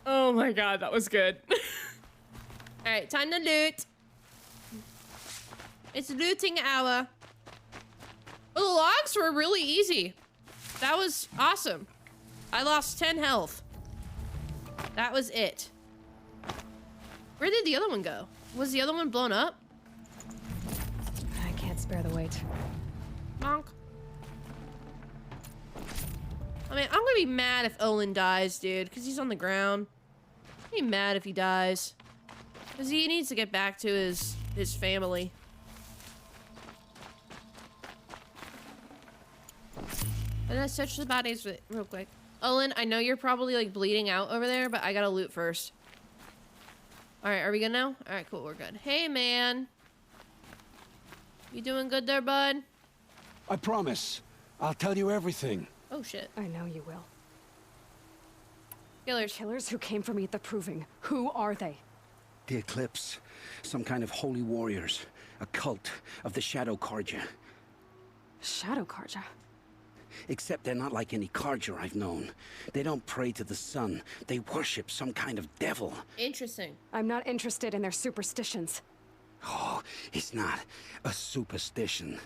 Oh my god, that was good. Alright, time to loot. It's looting hour. Well, the logs were really easy. That was awesome. I lost 10 health. That was it. Where did the other one go? Was the other one blown up? I can't spare the weight. Bonk. I mean, I'm gonna be mad if Olin dies, dude, because he's on the ground. I'll be mad if he dies. Because he needs to get back to his family. And let's search the bodies real quick. Olin, I know you're probably like bleeding out over there, but I gotta loot first. Alright, are we good now? Alright, cool, we're good. Hey, man. You doing good there, bud? I promise. I'll tell you everything. Oh, shit. I know you will. Killers. Killers who came for me at the Proving. Who are they? The Eclipse. Some kind of holy warriors. A cult of the Shadow Carja. Shadow Carja? Except they're not like any Carja I've known. They don't pray to the sun. They worship some kind of devil. Interesting. I'm not interested in their superstitions. Oh, it's not a superstition.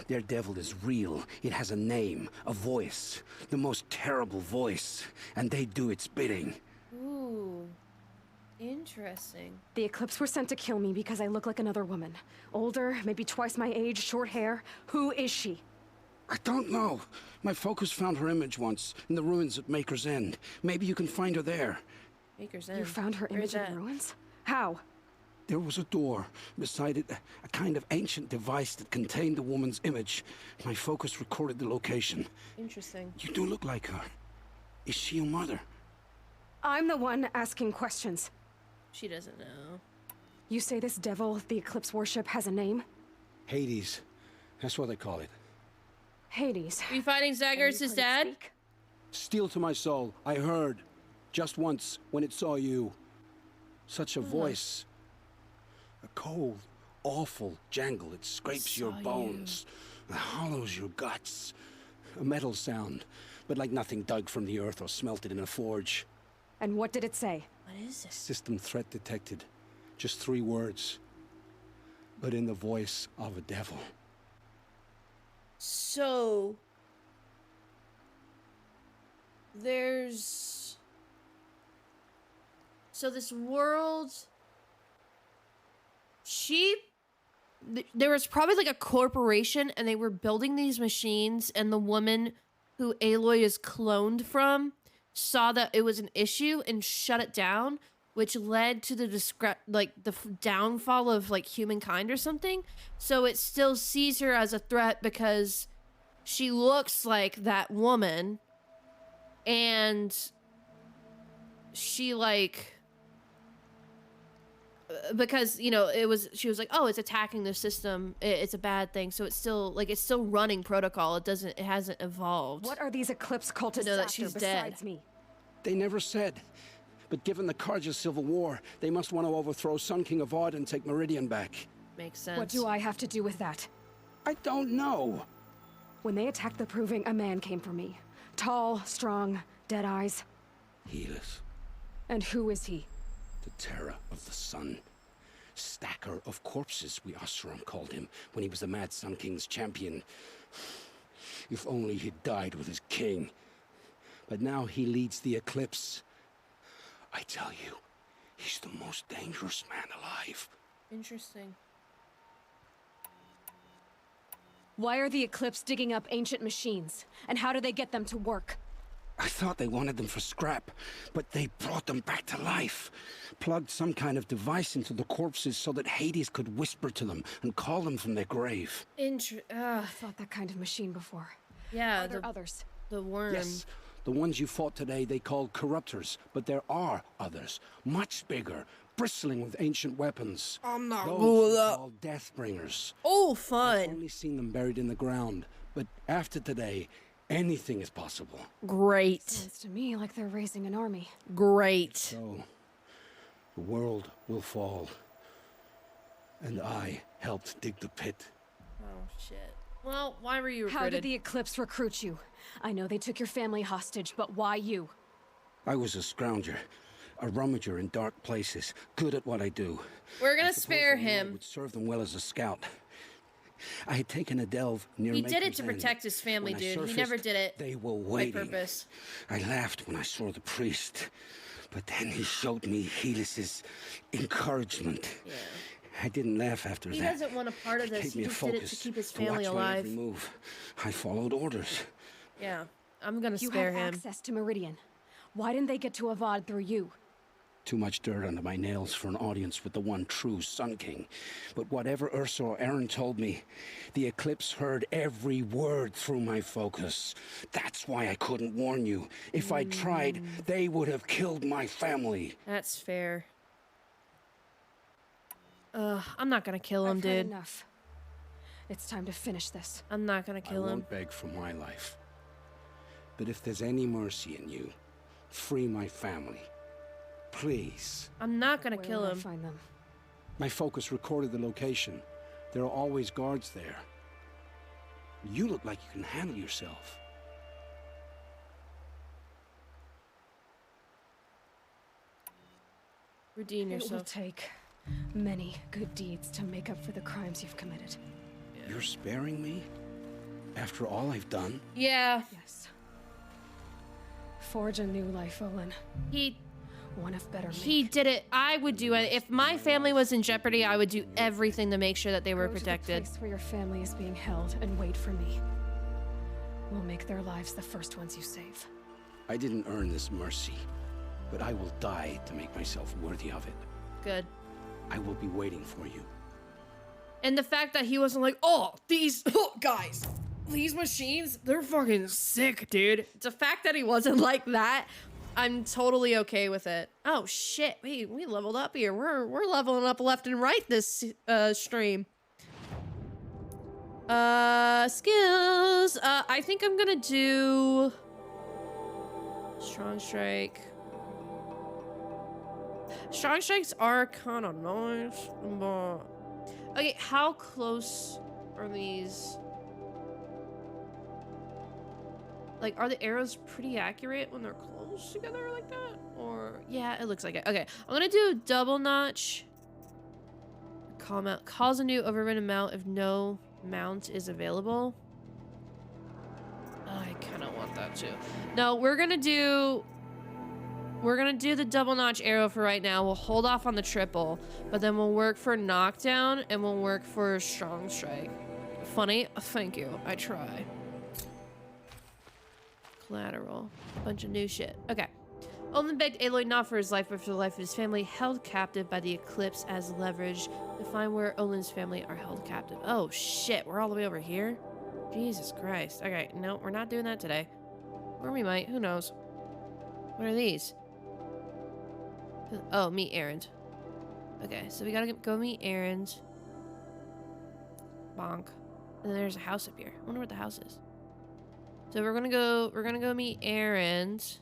Their devil is real. It has a name, a voice. The most terrible voice. And they do its bidding. Ooh. Interesting. The Eclipse were sent to kill me because I look like another woman. Older, maybe twice my age, short hair. Who is she? I don't know. My focus found her image once, in the ruins at Maker's End. Maybe you can find her there. Maker's End? You found her image in ruins? How? There was a door. Beside it, a kind of ancient device that contained the woman's image. My focus recorded the location. Interesting. You do look like her. Is she your mother? I'm the one asking questions. She doesn't know. You say this devil the Eclipse worship has a name? Hades. That's what they call it. Hades. Are you fighting Zagreus' dad? Steel to my soul. I heard. Just once, when it saw you. Such a voice. A cold, awful jangle. It scrapes your bones. It hollows your guts. A metal sound, but like nothing dug from the earth or smelted in a forge. And what did it say? What is it? System threat detected. Just 3 words. But in the voice of a devil. So... there's... So this world... There was probably like a corporation and they were building these machines, and the woman who Aloy is cloned from saw that it was an issue and shut it down, which led to the downfall of like humankind or something. So it still sees her as a threat because she looks like that woman, And she like, because you know she was like, oh, it's attacking the system, it's a bad thing, so it's still running protocol. It hasn't evolved. What are these Eclipse cultists to know that after she's besides dead? me? They never said. But given the Carja civil war, they must want to overthrow Sun King Avad and take Meridian back. Makes sense. What do I have to do with that? I don't know. When they attacked the Proving, a man came for me. Tall, strong, dead eyes. Helis, And who is he? the terror of the sun. Stacker of corpses, we Oseram called him, when he was the Mad Sun King's champion. If only he'd died with his king. But now he leads the Eclipse. I tell you, he's the most dangerous man alive. Interesting. Why are the Eclipse digging up ancient machines? And how do they get them to work? I thought they wanted them for scrap, but they brought them back to life. Plugged some kind of device into the corpses so that Hades could whisper to them and call them from their grave. I thought that kind of machine before. Yeah, Are there others? The worm. Yes, the ones you fought today they called corruptors, but there are others, much bigger, bristling with ancient weapons. I'm not Those cool with are that. called Deathbringers. Oh, fun. I've only seen them buried in the ground, but after today, anything is possible. Great. Sounds to me like they're raising an army. Great. So, the world will fall. And I helped dig the pit. Oh, shit. Well, why were you recruited? How did the Eclipse recruit you? I know they took your family hostage, but why you? I was a scrounger, a rummager in dark places, good at what I do. We're gonna I suppose spare the Lord him. would serve them well as a scout. I had taken a delve near He did it Maker's to End. protect his family, When I dude. He never surfaced, did it They were by waiting. purpose. I laughed when I saw the priest, but then he showed me Helis's encouragement. Yeah. I didn't laugh after He that. doesn't want a part of It this. gave He me a just did it to focus keep his to family watch my alive. every move. I followed orders. Yeah, I'm gonna You spare had him. access to Meridian. Why didn't they get to Avad through you? Too much dirt under my nails for an audience with the one true Sun King. But whatever Ursa or Aaron told me, the Eclipse heard every word through my focus. That's why I couldn't warn you. If I'd tried, they would have killed my family. That's fair. I'm not gonna kill him, I've heard dude. enough. It's time to finish this. I'm not gonna I kill him. won't beg for my life. But if there's any mercy in you, free my family. Please. I'm not gonna Where kill will I him. find them? My focus recorded the location. There are always guards there. You look like you can handle yourself. Redeem It will yourself. take many good deeds to make up for the crimes you've committed. You're sparing me? After all I've done? Yeah. Yes. Forge a new life, Olin. One of better He did it. I would do it. If my family was in jeopardy, I would do everything to make sure that they were Go protected. to the place where your family is being held and wait for me. We'll make their lives the first ones you save. I didn't earn this mercy, but I will die to make myself worthy of it. Good. I will be waiting for you. And the fact that he wasn't like, oh, these guys, these machines, they're fucking sick, dude. The fact that he wasn't like that, I'm totally okay with it. Oh shit, we leveled up here. We're leveling up left and right this stream. Skills. I think I'm gonna do Strong Strike. Strong Strikes are kind of nice, but okay, how close are these? Like, are the arrows pretty accurate when they're close together like that? Or, yeah, it looks like it. Okay, I'm gonna do double notch. Call mount. Calls a new overridden mount if no mount is available. I kind of want that too. No, we're gonna do the double notch arrow for right now. We'll hold off on the triple, but then we'll work for knockdown and we'll work for strong strike. Funny? Thank you. I try. Collateral. Bunch of new shit. Okay. Olin begged Aloy not for his life, but for the life of his family, held captive by the Eclipse as leverage to find where Olin's family are held captive. Oh shit, we're all the way over here? Jesus Christ. Okay, no, we're not doing that today. Or we might, who knows. What are these? Oh, meet errand. Okay, so we gotta go meet errand. Bonk. And then there's a house up here. I wonder what the house is. So we're gonna go meet errand.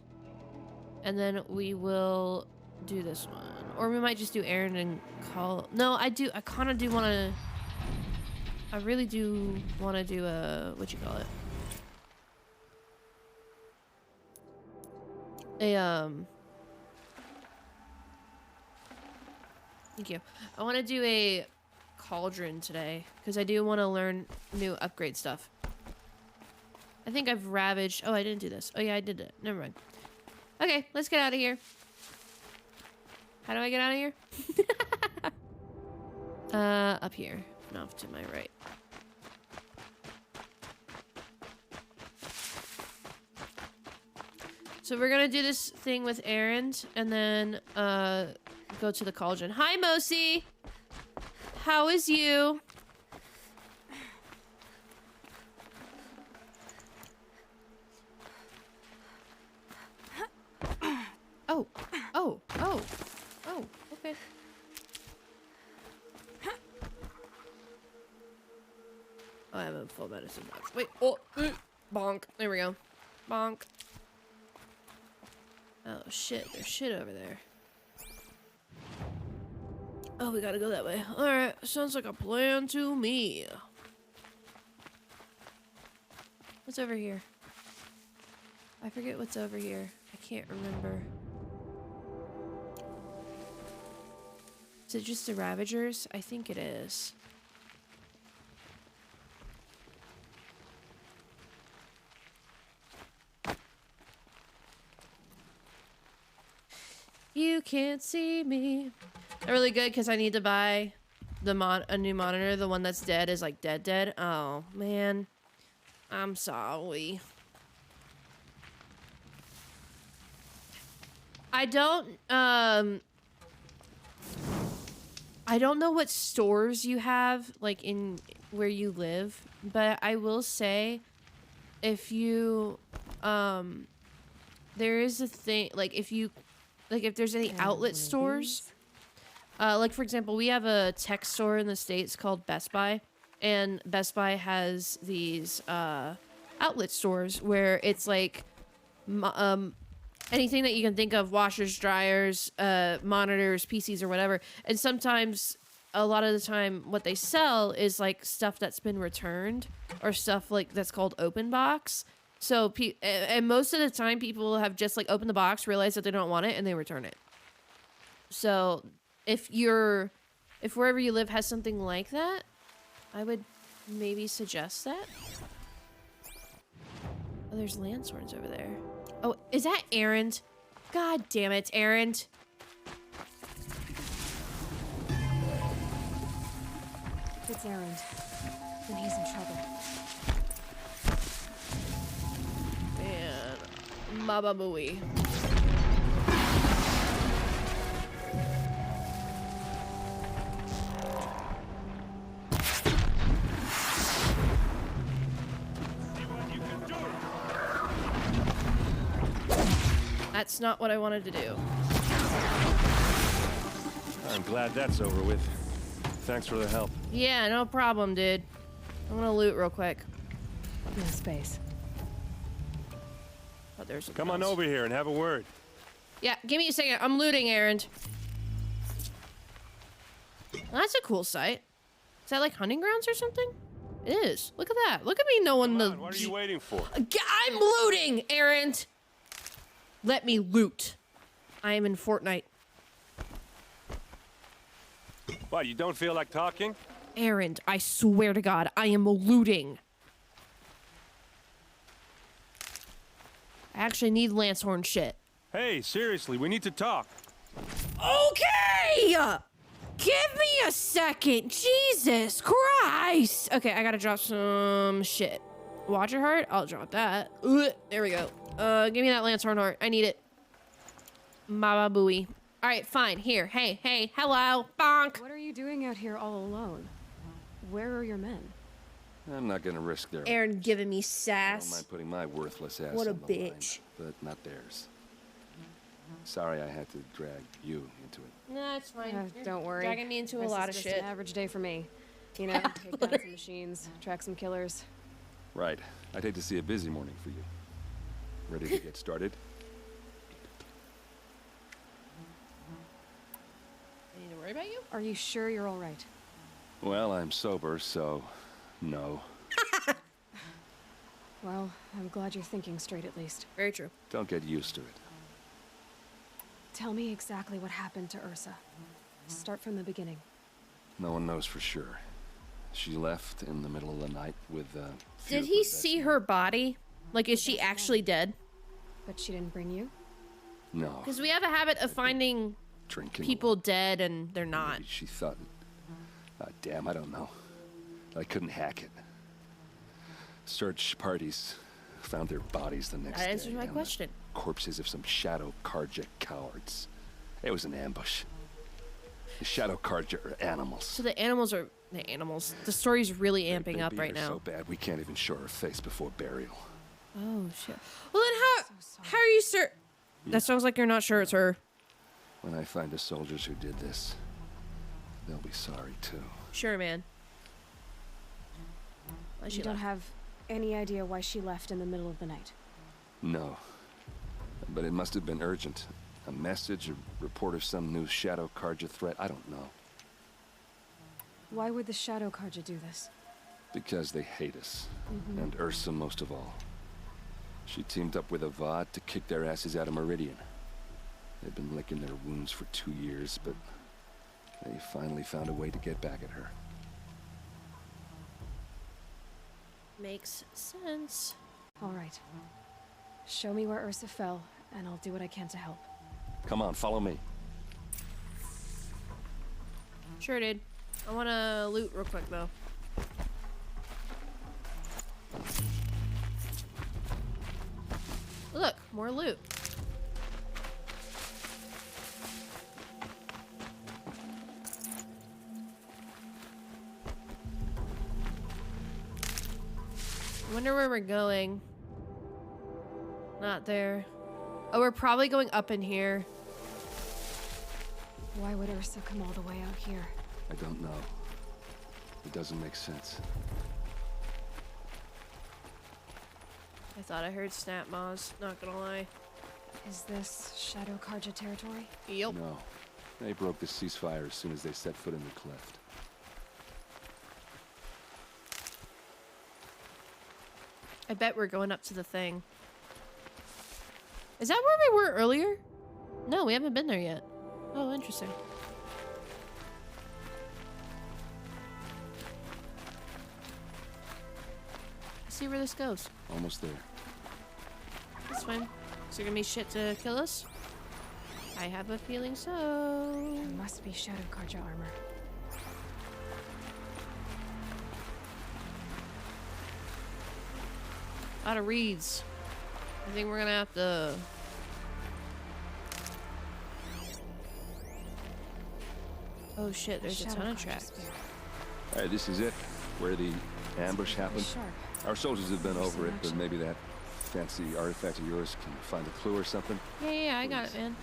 And then we will do this one. Or we might just do errand and call. No, I kinda do wanna. I really do wanna do a, what you call it? Thank you. I want to do a cauldron today because I do want to learn new upgrade stuff. I think I've ravaged. Oh, I didn't do this. Oh yeah, I did it. Never mind. Okay, let's get out of here. How do I get out of here? Up here, and off to my right. So we're gonna do this thing with errand, and then go to the cauldron. Hi, Mosi. How is you? Oh, okay. Oh, I have a full medicine box. Wait, bonk. There we go. Bonk. Oh shit, there's shit over there. Oh, we gotta go that way. Alright, sounds like a plan to me. What's over here? I forget what's over here. I can't remember. Is it just the Ravagers? I think it is. You can't see me. They're really good because I need to buy a new monitor. The one that's dead is like dead. Oh man, I'm sorry. I don't know what stores you have like in where you live, but I will say if you there is a thing like if there's any outlet stores, like for example, we have a tech store in the States called Best Buy, and Best Buy has these outlet stores where it's like anything that you can think of, washers, dryers, monitors, PCs, or whatever. And sometimes, a lot of the time, what they sell is like stuff that's been returned or stuff like that's called open box. So, and most of the time, people have just like opened the box, realized that they don't want it, and they return it. So, if wherever you live has something like that, I would maybe suggest that. Oh, there's landsworns over there. Oh, is that Errand? God damn it, Errand. It's Errand. And he's in trouble. Man, Baba Booey. That's not what I wanted to do. I'm glad that's over with. Thanks for the help. Yeah, no problem, dude. I'm gonna loot real quick. No space. Oh, there's a Come on over here and have a word. Yeah, give me a second. I'm looting, Errand. Well, that's a cool site. Is that like hunting grounds or something? It is. Look at that. Look at me knowing the... What are you waiting for? I'm looting, Errand! Let me loot. I am in Fortnite. What, you don't feel like talking? Errand, I swear to God, I am looting. I actually need Lancehorn shit. Hey, seriously, we need to talk. Okay! Give me a second. Jesus Christ. Okay, I gotta drop some shit. Watcher heart? I'll drop that. There we go. Give me that Lancehorn heart. I need it. Baba Booey. Alright, fine. Here. Hey, hello. Bonk. What are you doing out here all alone? Where are your men? I'm not gonna risk their Aaron giving me I don't sass. mind putting my worthless ass What a on the bitch. line, but not theirs. Sorry I had to drag you into it. No, it's fine. You're Don't worry. dragging me into a This lot is of just shit. an average day for me. You know, take down some machines, track some killers. Right. I'd hate to see a busy morning for you. Ready to get started? I need to worry about you? Are you sure you're all right? Well, I'm sober, so no. Well, I'm glad you're thinking straight at least. Very true. Don't get used to it. Tell me exactly what happened to Ursa. Start from the beginning. No one knows for sure. She left in the middle of the night with Did he see her body? Like, is she actually dead? But she didn't bring you? No. Because we have a habit of finding Drinking. people dead and they're not. Maybe she thought, damn, I don't know. I couldn't hack it. Search parties found their bodies the next day. That answers my question. Corpses of some Shadow Karja cowards. It was an ambush. The Shadow Karja are animals. So the animals are the animals. The story's really amping They up beat right her now. so bad we can't even show her face before burial. Oh shit. Well then how are you sure? That sounds like you're not sure it's her. When I find the soldiers who did this, they'll be sorry too. Sure, man. You don't have any idea why she left in the middle of the night? No. But it must have been urgent. A message, a report of some new Shadow Karja threat, I don't know. Why would the Shadow Karja do this? Because they hate us. And Ursa most of all. She teamed up with Avad to kick their asses out of Meridian. They've been licking their wounds for 2 years, but they finally found a way to get back at her. Makes sense. All right. Show me where Ursa fell, and I'll do what I can to help. Come on, follow me. Sure, dude. I want to loot real quick, though. Look, more loot. I wonder where we're going. Not there. Oh, we're probably going up in here. Why would Ursa come all the way out here? I don't know. It doesn't make sense. I thought I heard snap maws, not gonna lie. Is this Shadow Karja territory? Yep. No. They broke the ceasefire as soon as they set foot in the cleft. I bet we're going up to the thing. Is that where we were earlier? No, we haven't been there yet. Oh, interesting. Let's see where this goes. Almost there. That's fine. Is there gonna be shit to kill us? I have a feeling so. There must be Shadow Karja armor. A lot of reeds. I think we're gonna have to. Oh shit, there's a ton of tracks. Alright, this is it. Where the ambush happened. Sharp. Our soldiers have been over it, but maybe that fancy artifact of yours can find a clue or something. Yeah, I got it, man.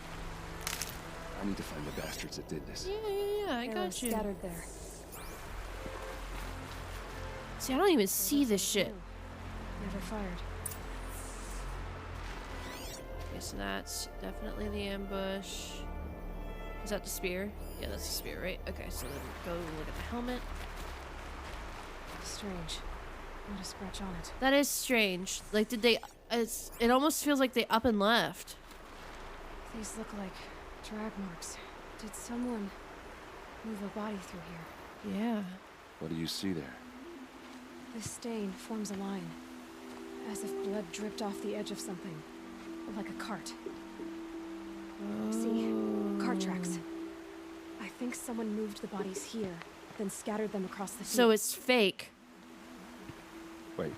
I need to find the bastards that did this. Yeah, I got you. Scattered there. See, I don't even see this shit. Never fired. Okay, so that's definitely the ambush. Is that the spear? Yeah, that's the spear, right? Okay, so then go look at the helmet. Strange. Not a scratch on it. That is strange. Like, did they... it almost feels like they up and left. These look like drag marks. Did someone move a body through here? Yeah. What do you see there? This stain forms a line. As if blood dripped off the edge of something. Like a cart. See? Cart tracks. I think someone moved the bodies here, then scattered them across the field. So it's fake. Wait.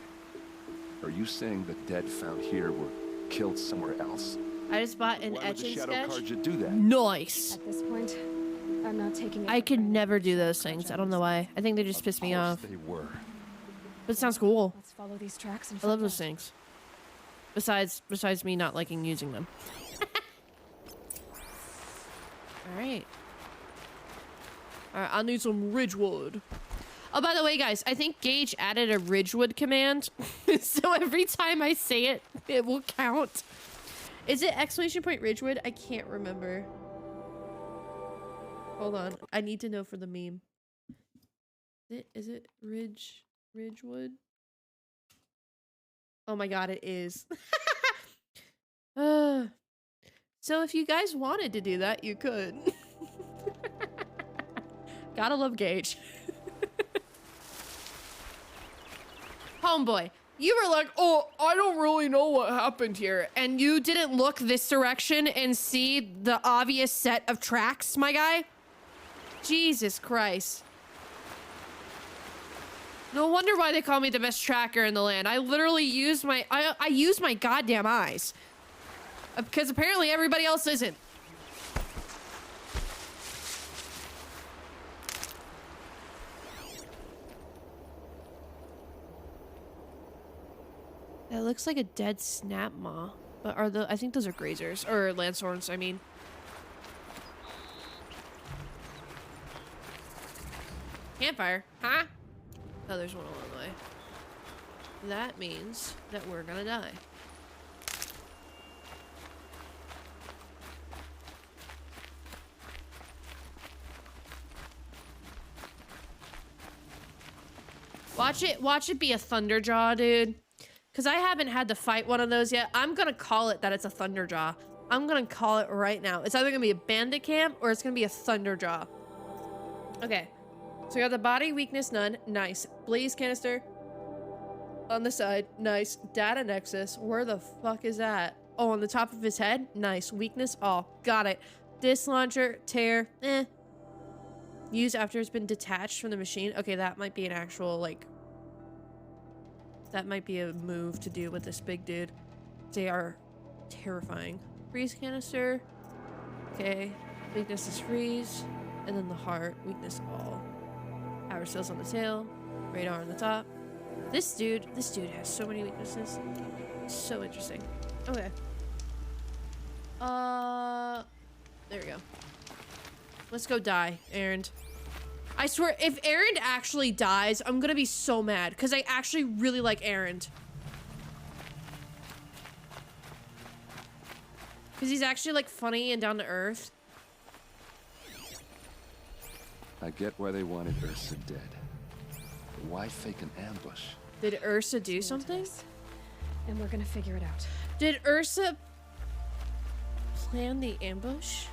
Are you saying the dead found here were killed somewhere else? I just bought an Why would the etching Shadow sketch. Karja do that? Nice. At this point, I'm not taking it. I could never do those things. I don't know why. I think they just piss me off. They were. But it sounds cool. Let's follow these tracks and I love those things. Besides me not liking using them. Alright. Alright, I'll need some Ridgewood. Oh, by the way, guys, I think Gage added a Ridgewood command. So every time I say it, it will count. Is it exclamation point Ridgewood? I can't remember. Hold on. I need to know for the meme. Is it Ridgewood? Oh my god, it is. So if you guys wanted to do that, you could. Gotta love Gage. Homeboy, you were like, oh, I don't really know what happened here. And you didn't look this direction and see the obvious set of tracks, my guy? Jesus Christ. No wonder why they call me the best tracker in the land. I literally used my, I use my goddamn eyes. Because apparently everybody else isn't. That looks like a dead snap maw. But are the, I think those are grazers. Or lanthorns, I mean. Campfire, huh? Oh, there's one along the way. That means that we're gonna die. Watch it be a Thunderjaw, dude. Because I haven't had to fight one of those yet. I'm gonna call it that it's a Thunderjaw. I'm gonna call it right now. It's either gonna be a bandit camp or it's gonna be a Thunderjaw. Okay. So we got the body, weakness, none. Nice. Blaze canister. On the side. Nice. Data nexus. Where the fuck is that? Oh, on the top of his head? Nice. Weakness, all. Got it. Disc launcher, tear, eh. Use after it's been detached from the machine. Okay, that might be an actual, like... That might be a move to do with this big dude. They are terrifying. Freeze canister. Okay. Weakness is freeze. And then the heart. Weakness all. Power cells on the tail. Radar on the top. This dude has so many weaknesses. So interesting. Okay. There we go. Let's go die, Aaron. I swear, if Aaron actually dies, I'm gonna be so mad, because I actually really like Aaron. Because he's actually, like, funny and down to earth. I get why they wanted Ursa dead. But why fake an ambush? Did Ursa do something? And we're gonna figure it out. Did Ursa plan the ambush?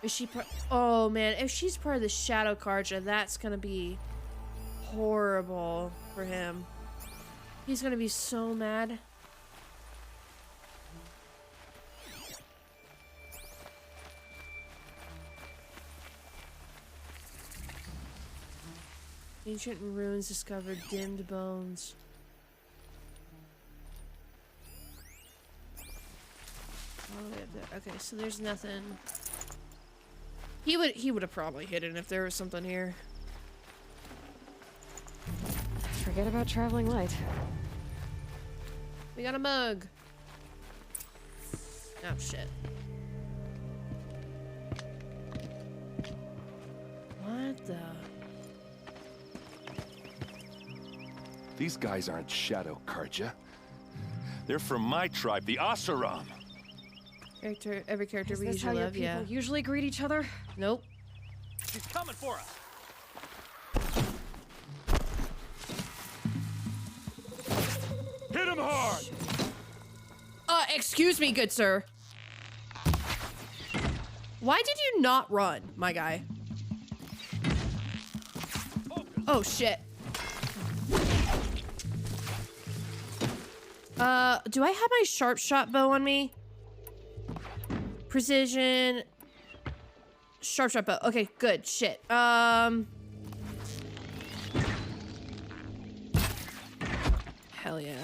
Is she part? Oh man, if she's part of the Shadow Karja, that's gonna be horrible for him. He's gonna be so mad. Ancient ruins discovered, dimmed bones. All the way up there. Okay, so there's nothing. He would have probably hidden if there was something here. Forget about traveling light. We got a mug. Oh shit. What the? These guys aren't Shadow Karja. They're from my tribe, the Oseram. Every character Is we this usually how love, your people usually greet each other? Nope. She's coming for us. Hit him hard! Excuse me, good sir. Why did you not run, my guy? Oh, shit. Do I have my sharp shot bow on me? Precision. Sharp shot bow. Okay, good. Shit. Hell yeah.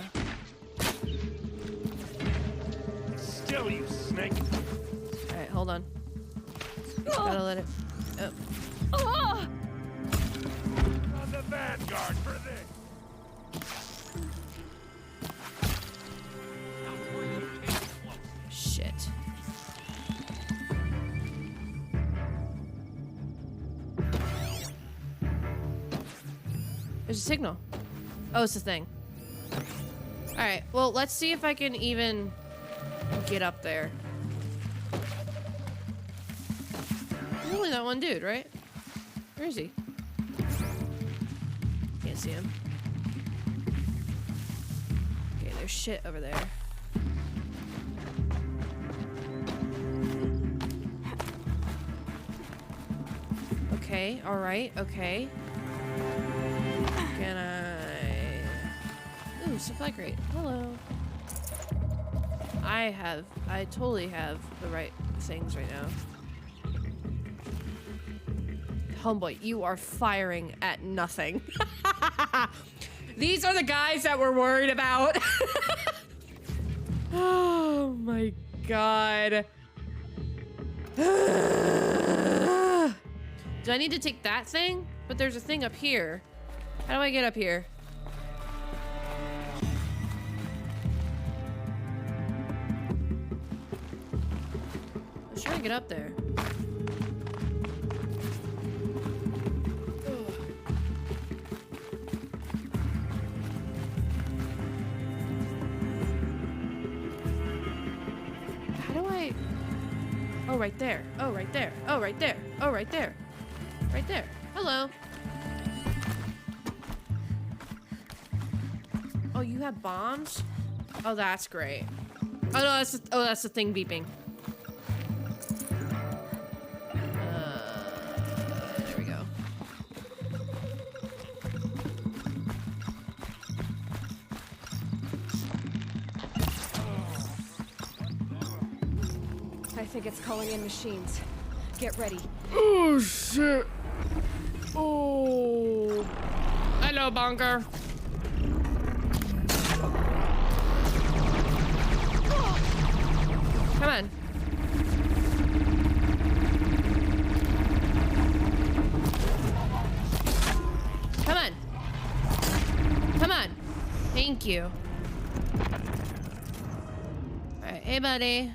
Still, you snake! Alright, hold on. Gotta let it... On the vanguard for this! Shit. There's a signal. Oh, it's a thing. Alright, well, let's see if I can even get up there. There's only that one dude, right? Where is he? Can't see him. Okay, there's shit over there. Okay, alright, okay. Can I... Ooh, supply crate. Hello. I totally have the right things right now. Homeboy, you are firing at nothing. These are the guys that we're worried about. Oh my god. Do I need to take that thing? But there's a thing up here. How do I get up here? I was trying to get up there. How do I... Oh, right there. Oh, right there. Oh, right there. Oh, right there. Right there. Hello. Oh, you have bombs? Oh, that's great. Oh, no, that's the thing beeping. There we go. I think it's calling in machines. Get ready. Oh, shit. Oh. Hello, bunker. Come on. Come on. Come on. Thank you. Alright, hey buddy.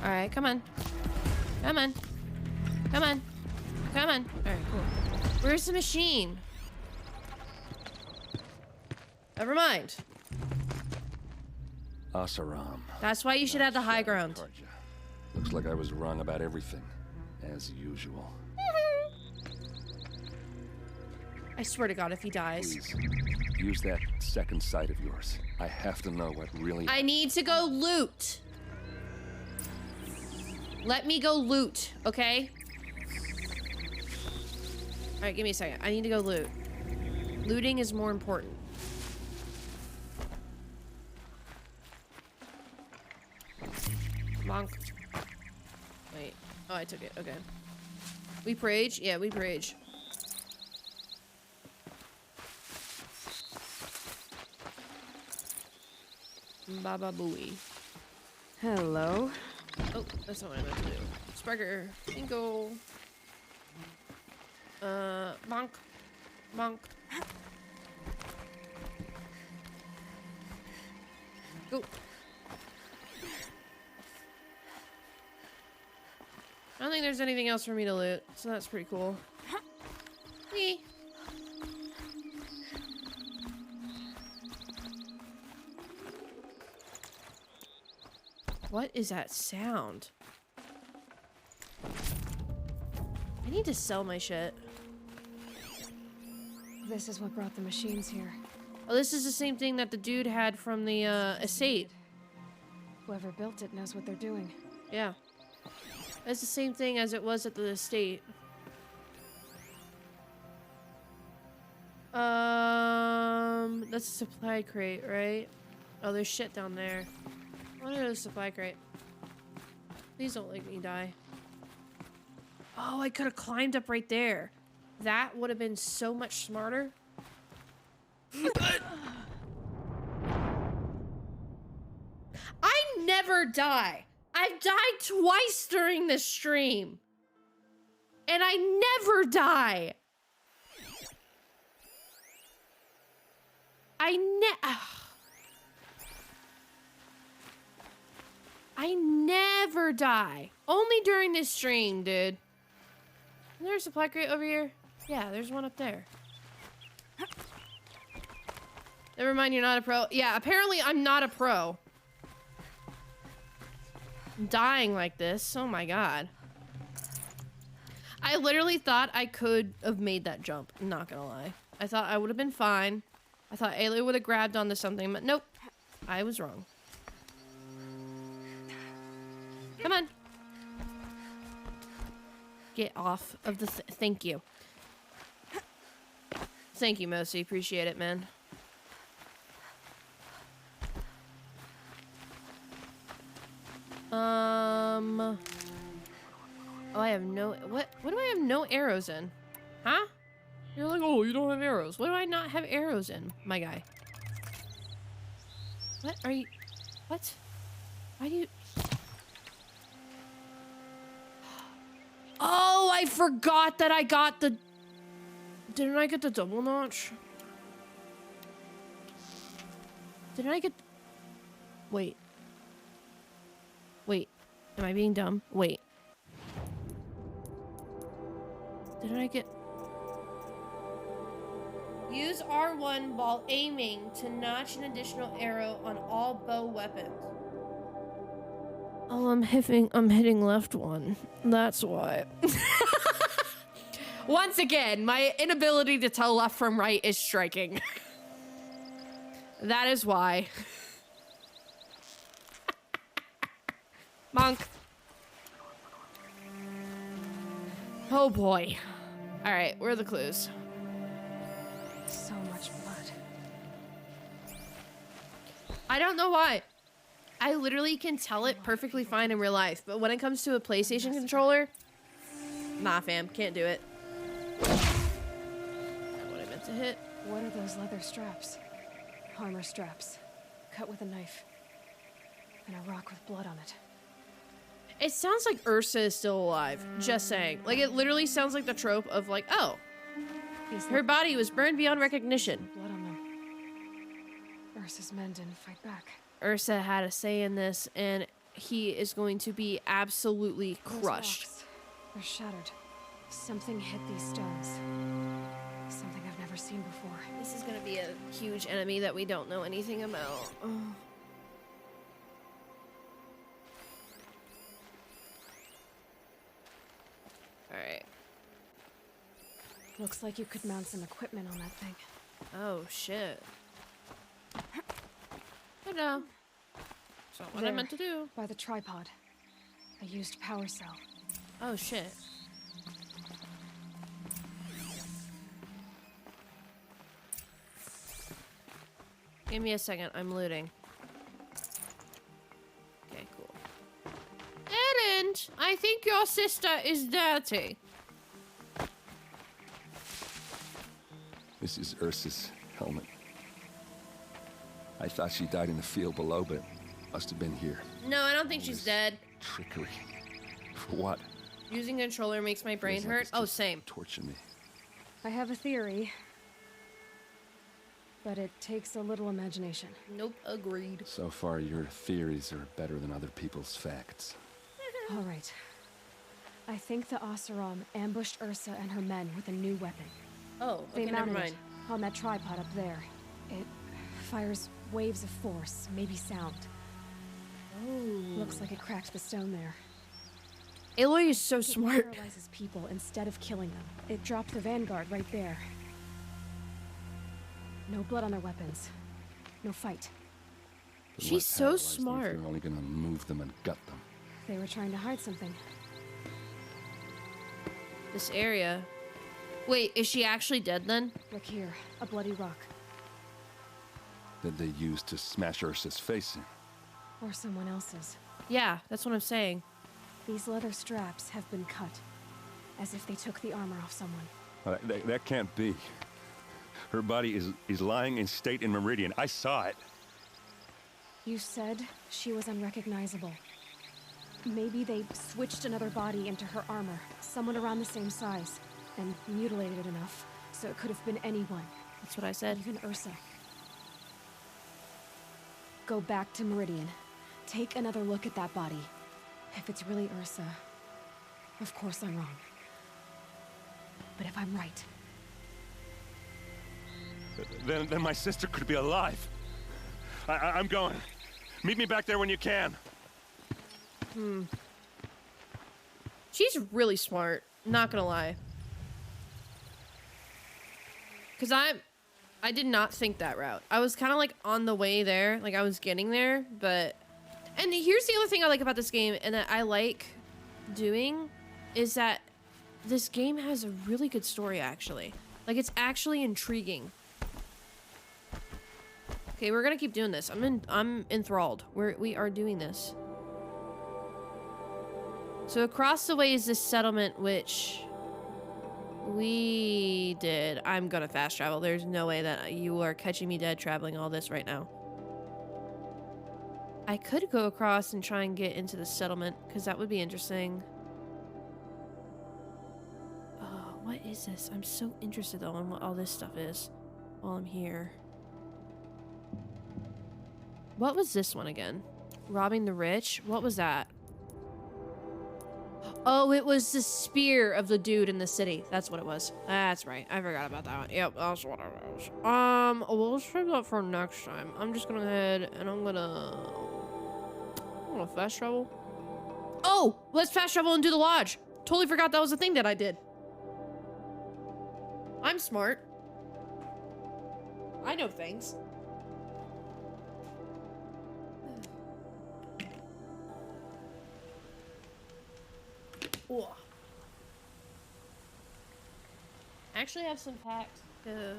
Alright, come on. Come on. Come on. Come on. Alright, cool. Where's the machine? Never mind. Asaram. That's why you should have the high ground. Looks like I was wrong about everything, as usual. I swear to God, if he dies. Please, use that second sight of yours. I have to know what really... I need to go loot. Let me go loot, okay? Alright, give me a second. I need to go loot. Looting is more important. Monk. Wait. Oh, I took it. Okay. We prage? Yeah, we prage. Baba Booey. Hello. Oh, that's not what I meant to do. Sprecher. Bingo. Bonk. Bonk. Go. I don't think there's anything else for me to loot, so that's pretty cool. Whee. What is that sound? I need to sell my shit. This is what brought the machines here. Oh, this is the same thing that the dude had from the estate. Whoever built it knows what they're doing. Yeah. It's the same thing as it was at the estate. That's a supply crate, right? Oh, there's shit down there. I want to go to the supply crate. Please don't make me die. Oh, I could have climbed up right there. That would have been so much smarter. I never die. I've died twice during this stream. And I never die. I never die. Only during this stream, dude. Isn't there a supply crate over here? Yeah, there's one up there. Never mind, you're not a pro. Yeah, apparently I'm not a pro. I'm dying like this. Oh my god. I literally thought I could have made that jump. I'm not gonna lie. I thought I would have been fine. I thought Aloy would have grabbed onto something, but nope. I was wrong. Come on. Get off of the thank you. Thank you, Mosi. Appreciate it, man. Oh, I have no... What do I have no arrows in? Huh? You're like, oh, you don't have arrows. What do I not have arrows in, my guy? What are you... What? Why do you... Oh, I forgot that I got the... Didn't I get the double notch? Didn't I get... Wait. Wait. Am I being dumb? Wait. Didn't I get... Use R1 while aiming to notch an additional arrow on all bow weapons. Oh, I'm hitting left one. That's why. Once again, my inability to tell left from right is striking. That is why. Monk. Oh boy. Alright, where are the clues? So much blood. I don't know why. I literally can tell it perfectly fine in real life, but when it comes to a PlayStation controller, nah fam, can't do it. Not what I meant to hit. What are those leather straps? Armor straps. Cut with a knife. And a rock with blood on it. It sounds like Ursa is still alive. Just saying. Like, it literally sounds like the trope of like, oh, her body was burned beyond recognition. Blood on them. Ursa's men didn't fight back. Ursa had a say in this, and he is going to be absolutely crushed. Those rocks, they're shattered. Something hit these stones. Something I've never seen before. This is going to be a huge enemy that we don't know anything about. Oh. Alright. Looks like you could mount some equipment on that thing. Oh, shit. Hello. That's not what I meant to do. By the tripod. A used power cell. Oh, shit. Give me a second. I'm looting. Okay, cool. Erend, I think your sister is dirty. This is Ursa's helmet. I thought she died in the field below, but must have been here. No, I don't think she's dead. Trickery. For what? Using a controller makes my brain Feels like hurt. it's Oh, just same. Torture me. I have a theory. But it takes a little imagination. Nope, agreed. So far, your theories are better than other people's facts. All right. I think the Oseram ambushed Ursa and her men with a new weapon. Oh, okay, they never mounted mind. it on that tripod up there. It fires waves of force, maybe sound. Oh. Looks like it cracked the stone there. Aloy is so smart. It paralyzes people instead of killing them. It dropped the vanguard right there. No blood on their weapons. No fight. But She's what so paralyzed them if smart. You're only gonna move them and gut them. They were trying to hide something. This area. Wait, is she actually dead then? Look here, a bloody rock. That they used to smash Ursa's face in. Or someone else's. Yeah, that's what I'm saying. These leather straps have been cut. As if they took the armor off someone. That can't be. Her body is lying in state in Meridian. I saw it. You said she was unrecognizable. Maybe they switched another body into her armor. Someone around the same size. And mutilated it enough, so it could have been anyone. That's what I said. Even Ursa. Go back to Meridian. Take another look at that body. If it's really Ursa, of course I'm wrong. But if I'm right... Then my sister could be alive. I'm going. Meet me back there when you can. She's really smart, not gonna lie. Cause I did not think that route. I was kind of like on the way there, like I was getting there, but... And here's the other thing I like about this game, and that I like doing, is that this game has a really good story, actually. Like, it's actually intriguing. Okay, we're gonna keep doing this. I'm enthralled. We are doing this. So across the way is this settlement, which we did. I'm gonna fast travel. There's no way that you are catching me dead traveling all this right now. I could go across and try and get into the settlement, because that would be interesting. Oh, what is this? I'm so interested, though, in what all this stuff is while I'm here. What was this one again? Robbing the rich? What was that? Oh, it was the spear of the dude in the city. That's what it was. That's right. I forgot about that one. Yep, that's what it was. We'll save that for next time. I'm just gonna go ahead and I'm gonna fast travel. Oh, let's fast travel and do the lodge. Totally forgot that was a thing that I did. I'm smart. I know things. Ooh. I actually have some packs to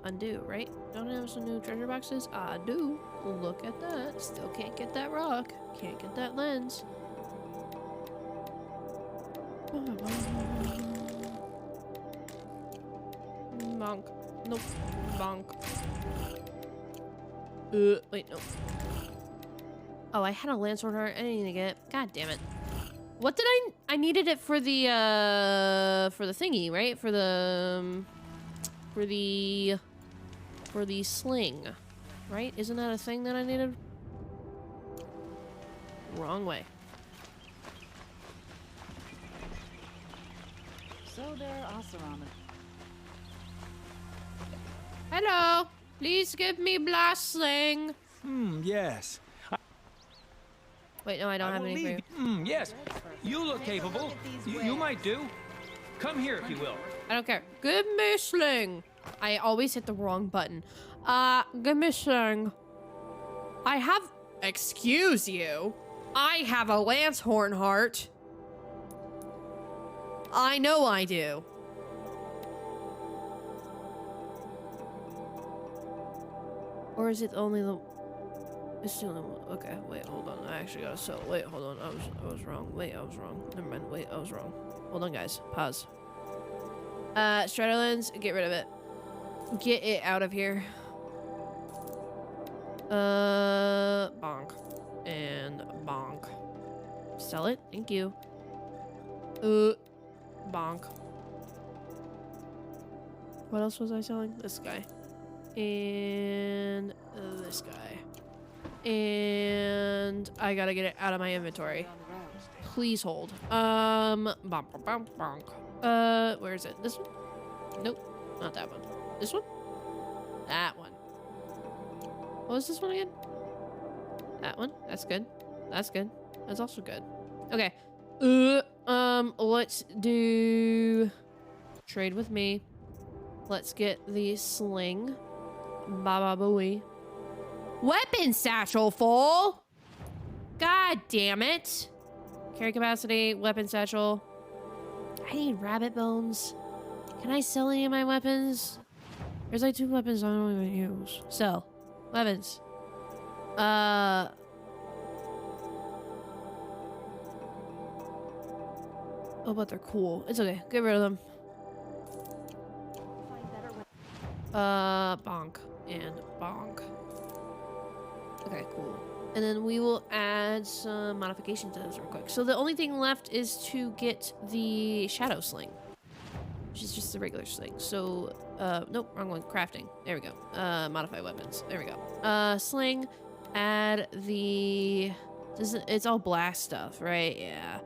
undo, right? Don't I have some new treasure boxes? I do. Look at that. Still can't get that rock. Can't get that lens. Bonk. Nope. Bonk. Wait, no. Oh, I had a lance sword heart. I didn't need to get it. God damn it. What did I needed it for the thingy, right? For the sling, right? Isn't that a thing that I needed? Wrong way. So there, Asarama. Hello. Please give me blast sling. Yes. Wait, no, I don't have any for you. Yes. You look capable. You might do. Come here if you will. I don't care. Give me sling. I always hit the wrong button. Give me sling. I have... Excuse you. I have a lance horn heart. I know I do. Or is it only the... It's the only one. Okay, wait, hold on. I actually gotta sell. Wait, hold on. I was wrong. Wait, I was wrong. Never mind. Wait, I was wrong. Hold on, guys. Pause. Stratolens, get rid of it. Get it out of here. Bonk. And bonk. Sell it. Thank you. Bonk. What else was I selling? This guy. And this guy. And I gotta get it out of my inventory. Please hold. Bonk, bonk, bonk. Where is it? This one? Nope, not that one. This one? That one. What was this one again? That one. That's good. That's good. That's also good. Okay. Let's do trade with me. Let's get the sling. Baba booey. Weapon satchel full. God damn it. Carry capacity, weapon satchel. I need rabbit bones. Can I sell any of my weapons? There's like 2 weapons I don't even use. Sell. Weapons. Oh, but they're cool. It's okay. Get rid of them. Bonk. And bonk. Okay, cool. And then we will add some modification to this real quick. So the only thing left is to get the shadow sling, which is just just the regular sling. So, nope, wrong one. Crafting. There we go. Modify weapons. There we go. Sling. Add the... It's all blast stuff, right? Yeah.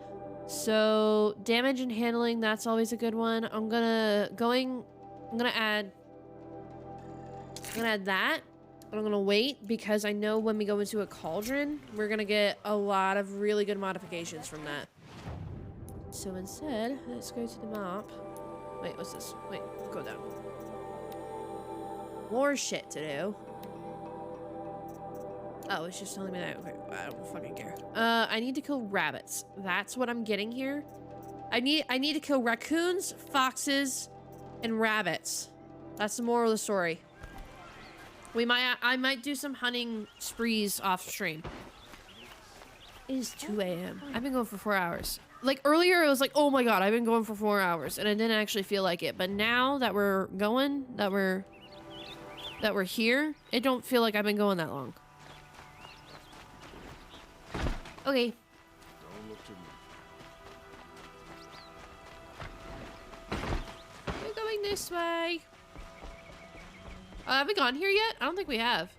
So, damage and handling, that's always a good one. I'm gonna add that. But I'm gonna wait because I know when we go into a cauldron, we're gonna get a lot of really good modifications from that. So instead, let's go to the map. Wait, what's this? Wait, go down. More shit to do. Oh, it's just telling me that. Okay, I don't fucking care. I need to kill rabbits. That's what I'm getting here. I need to kill raccoons, foxes, and rabbits. That's the moral of the story. I might do some hunting sprees off stream. It is 2 a.m. I've been going for 4 hours. Like earlier, it was like, oh my god, I've been going for 4 hours, and I didn't actually feel like it. But now that we're going, that we're here, it don't feel like I've been going that long. Okay. Don't look to me. We're going this way. Have we gone here yet? I don't think we have.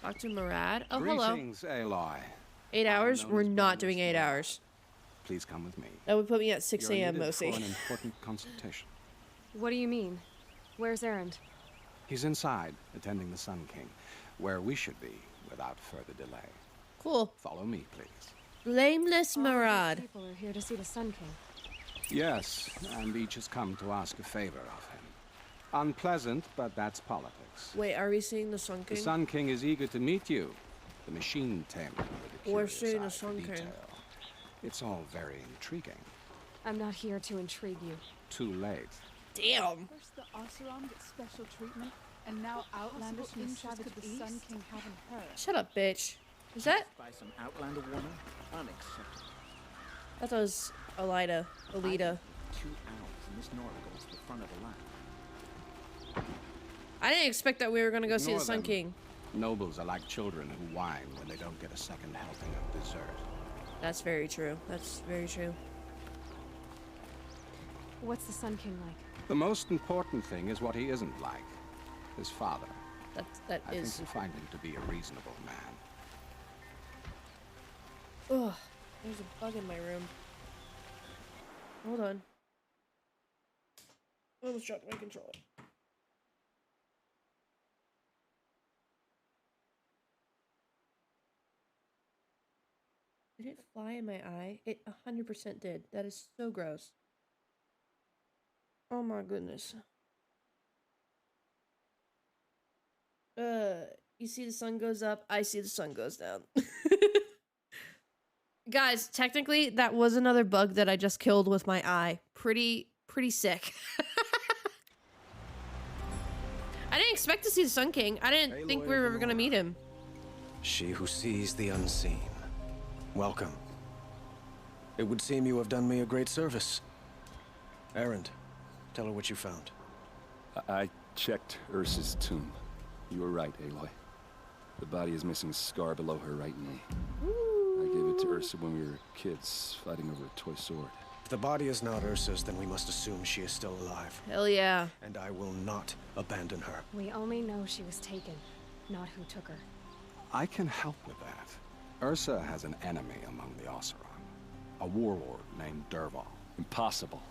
Talk to Murad. Oh, hello. Greetings, Aloy. 8 hours? We're not doing 8 hours. Please come with me. That would put me at 6 a.m. You're mostly. needed for an important consultation. What do you mean? Where's Erend? He's inside, attending the Sun King, where we should be without further delay. Cool. Follow me, please. Blameless Murad. People are here to see the Sun King. Yes, and each has come to ask a favor of him. Unpleasant, but that's politics. Wait, are we seeing the Sun King? The Sun King is eager to meet you. The machine tamer with a We're curious seeing eye the for Sun King. detail. It's all very intriguing. I'm not here to intrigue you. Too late. Damn. First the Oseram gets special treatment, and now outlanders from the Sun King haven't heard. Shut up, bitch. Is that? By some outlander woman? Unacceptable. That was Alida. 2 hours and this Nora goes to the front of the line. I didn't expect that we were gonna go see the Ignore Sun them. King. Nobles are like children who whine when they don't get a second helping of dessert. That's very true. That's very true. What's the Sun King like? The most important thing is what he isn't like. His father. That I is. think you'll find him to be a reasonable man. Ugh. There's a bug in my room. Hold on. I almost dropped my controller. Did it fly in my eye? It 100% did. That is so gross. Oh my goodness. You see the sun goes up, I see the sun goes down. Guys, technically, that was another bug that I just killed with my eye. Pretty sick. I didn't expect to see the Sun King. I didn't think we were ever gonna meet him. She who sees the unseen. Welcome. It would seem you have done me a great service. Erend, tell her what you found. I checked Ursa's tomb. You were right, Aloy. The body is missing a scar below her right knee. I gave it to Ursa when we were kids, fighting over a toy sword. If the body is not Ursa's, then we must assume she is still alive. Hell yeah. And I will not abandon her. We only know she was taken, not who took her. I can help with that. Ursa has an enemy among the Oseram. A warlord named Dervahl. Impossible.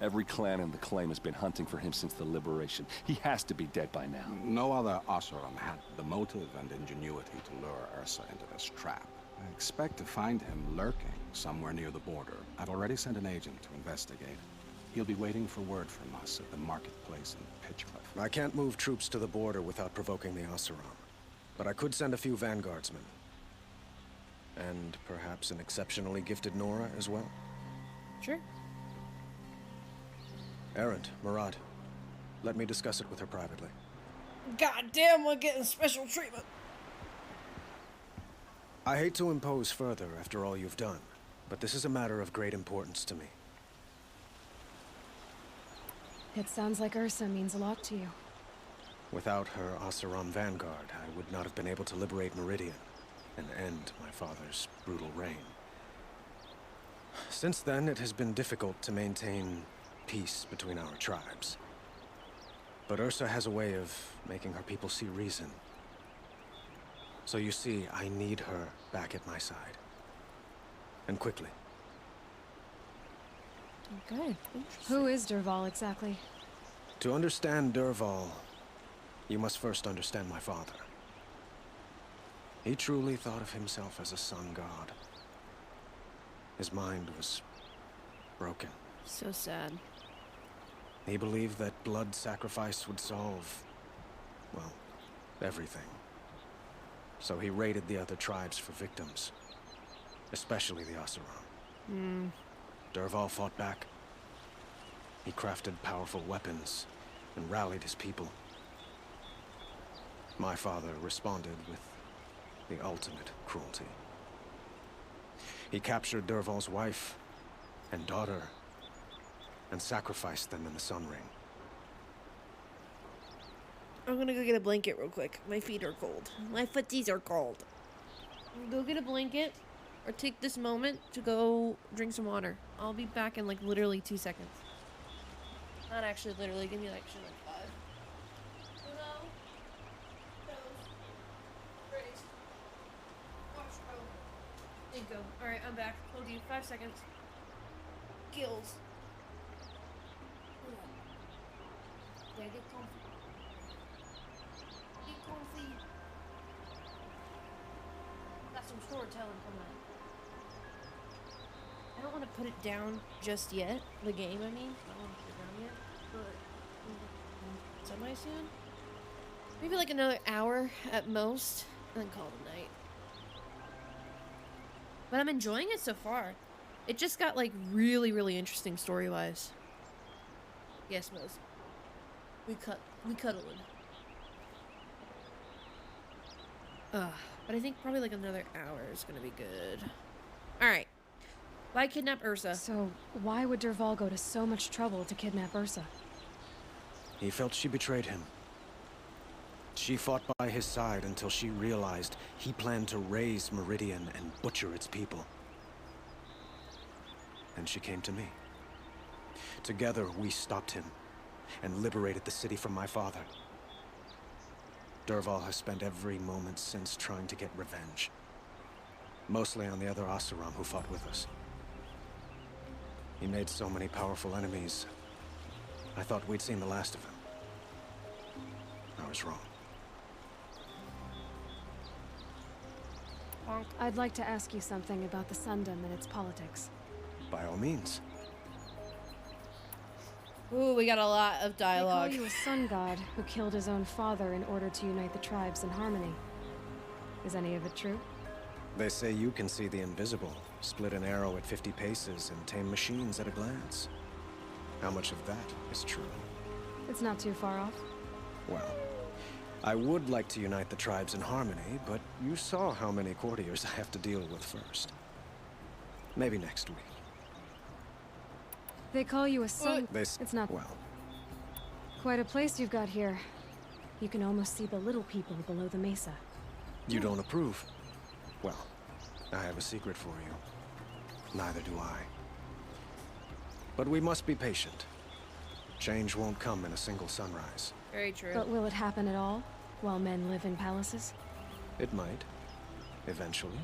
Every clan in the claim has been hunting for him since the liberation. He has to be dead by now. No other Oseram had the motive and ingenuity to lure Ursa into this trap. I expect to find him lurking somewhere near the border. I've already sent an agent to investigate. He'll be waiting for word from us at the marketplace in Pitchcliff. I can't move troops to the border without provoking the Oseram. But I could send a few vanguardsmen. And perhaps an exceptionally gifted Nora as well. Sure. Erend, Murad, let me discuss it with her privately. God damn, we're getting special treatment. I hate to impose further after all you've done, but this is a matter of great importance to me. It sounds like Ursa means a lot to you. Without her Oseram vanguard, I would not have been able to liberate Meridian and end my father's brutal reign. Since then, it has been difficult to maintain peace between our tribes. But Ursa has a way of making her people see reason. So you see, I need her back at my side. And quickly. Okay. Who is Dervahl exactly? To understand Dervahl, you must first understand my father. He truly thought of himself as a sun god. His mind was broken. So sad. He believed that blood sacrifice would solve, well, everything. So he raided the other tribes for victims, especially the Oseram. Dervahl fought back. He crafted powerful weapons and rallied his people. My father responded with the ultimate cruelty. He captured Dervahl's wife and daughter and sacrificed them in the Sun Ring. I'm gonna go get a blanket real quick. My feet are cold. My footsies are cold. Go get a blanket or take this moment to go drink some water. I'll be back in like literally 2 seconds. Not actually literally, give me actually like 5. No. Great. Watch, bro. There you go. Alright, I'm back. Told you, 5 seconds. Gills. Yeah, get comfy. Get comfy. Got some storytelling coming up. I don't want to put it down just yet. The game, I mean. I don't want to put it down yet. But semi soon. Maybe like another hour at most, and then call it a night. But I'm enjoying it so far. It just got like really, really interesting story-wise. Yes, Mose. We cuddling. But I think probably like another hour is gonna be good. Alright. Why kidnap Ursa? So, why would Dervahl go to so much trouble to kidnap Ursa? He felt she betrayed him. She fought by his side until she realized he planned to raise Meridian and butcher its people. And she came to me. Together, we stopped him and liberated the city from my father. Dervahl has spent every moment since trying to get revenge. Mostly on the other Oseram who fought with us. He made so many powerful enemies. I thought we'd seen the last of him. I was wrong. I'd like to ask you something about the Sundom and its politics. By all means. Ooh, we got a lot of dialogue. They call you a sun god who killed his own father in order to unite the tribes in harmony. Is any of it true? They say you can see the invisible, split an arrow at 50 paces, and tame machines at a glance. How much of that is true? It's not too far off. Well, I would like to unite the tribes in harmony, but you saw how many courtiers I have to deal with first. Maybe next week. They call you a sun... It's not... Well... Quite a place you've got here. You can almost see the little people below the mesa. You don't approve? Well, I have a secret for you. Neither do I. But we must be patient. Change won't come in a single sunrise. Very true. But will it happen at all, while men live in palaces? It might. Eventually.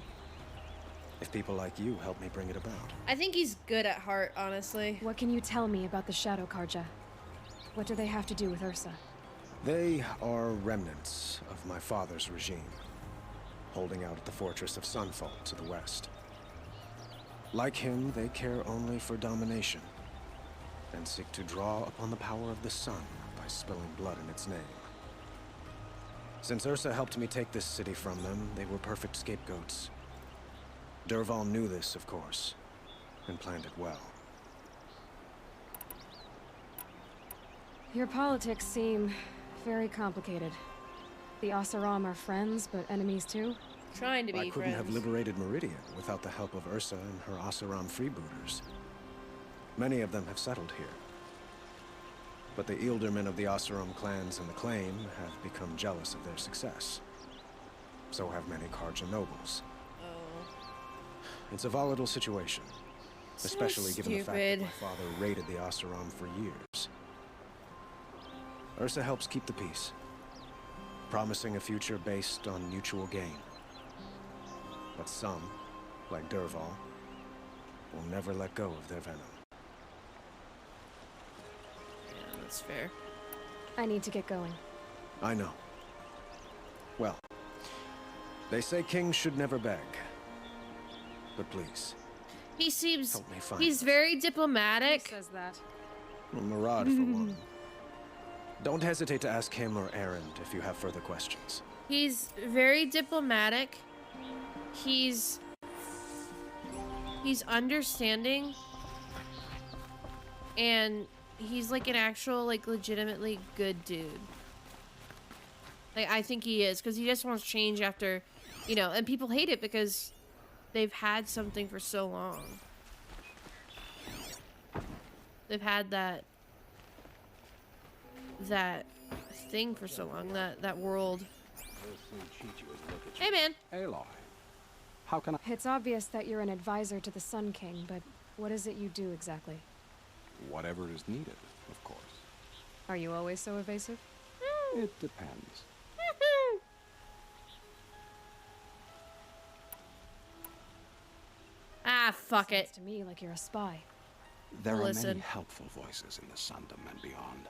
If people like you help me bring it about. I think he's good at heart, honestly. What can you tell me about the Shadow Karja? What do they have to do with Ursa? They are remnants of my father's regime, holding out at the fortress of Sunfall to the west. Like him, they care only for domination, and seek to draw upon the power of the sun by spilling blood in its name. Since Ursa helped me take this city from them, they were perfect scapegoats. Dervahl knew this, of course, and planned it well. Your politics seem very complicated. The Oseram are friends, but enemies too? Trying to be I couldn't friends. have liberated Meridian without the help of Ursa and her Oseram freebooters. Many of them have settled here. But the Ealdormen of the Oseram clans and the Claim have become jealous of their success. So have many Karja nobles. It's a volatile situation. Especially given the fact that stupid. my father raided the Oseram for years. Ursa helps keep the peace, promising a future based on mutual gain. But some, like Dervahl, will never let go of their venom. Yeah, that's fair. I need to get going. I know. Well, they say kings should never beg. But please, He seems help me find he's them. very diplomatic. Who says that? Well, Murad, for one. Don't hesitate to ask him or Erend if you have further questions. He's very diplomatic. He's understanding, and he's like an actual, like, legitimately good dude. Like, I think he is, because he just wants change after, you know, and people hate it because they've had something for so long. They've had that thing for so long, that world. Hey, man. Aloy, how can I... It's obvious that you're an advisor to the Sun King, but what is it you do exactly? Whatever is needed, of course. Are you always so evasive? It depends. Ah, fuck it. Sounds to me like you're a spy. There are Listen. many helpful voices in the Sundom and beyond.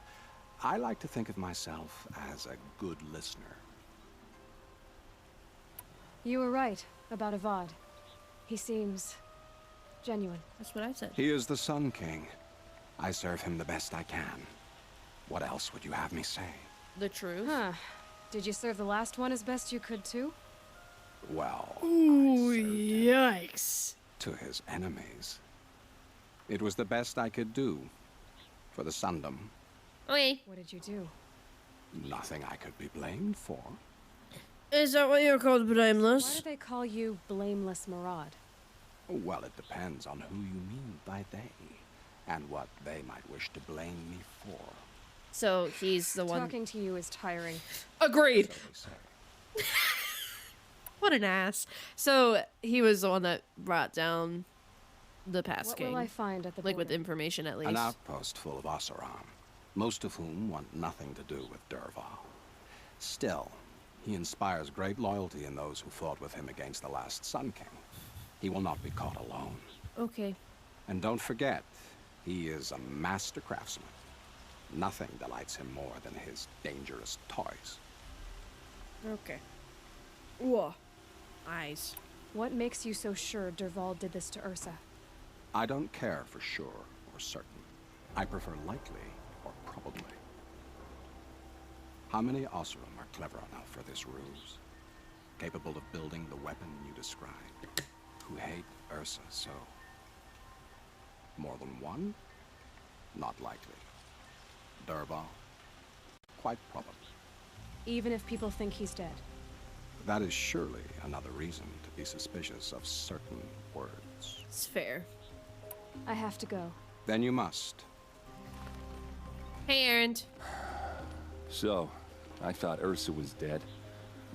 I like to think of myself as a good listener. You were right about Avad. He seems genuine. That's what I said. He is the Sun King. I serve him the best I can. What else would you have me say? The truth. Huh. Did you serve the last one as best you could too? Well, Ooh, yikes. to his enemies. It was the best I could do for the Sundom. Okay. What did you do? Nothing I could be blamed for. Is that what you're called, Why blameless? do they call you Blameless Murad? Well, it depends on who you mean by they, and what they might wish to blame me for. So he's the one. Talking to you is tiring. Agreed. So they say. What an ass. So he was the one that brought down the past What king. will I find at the Like with border? information at least. An outpost full of Oseram, most of whom want nothing to do with Dervahl. Still, he inspires great loyalty in those who fought with him against the last Sun King. He will not be caught alone. Okay. And don't forget, he is a master craftsman. Nothing delights him more than his dangerous toys. Okay. Whoa. Eyes. What makes you so sure Dervahl did this to Ursa? I don't care for sure or certain. I prefer likely or probably. How many Oseram are clever enough for this ruse? Capable of building the weapon you described? Who hate Ursa so? More than one? Not likely. Dervahl? Quite probably. Even if people think he's dead. That is surely another reason to be suspicious of certain words. It's fair. I have to go. Then you must. Hey, Aaron. So, I thought Ursa was dead,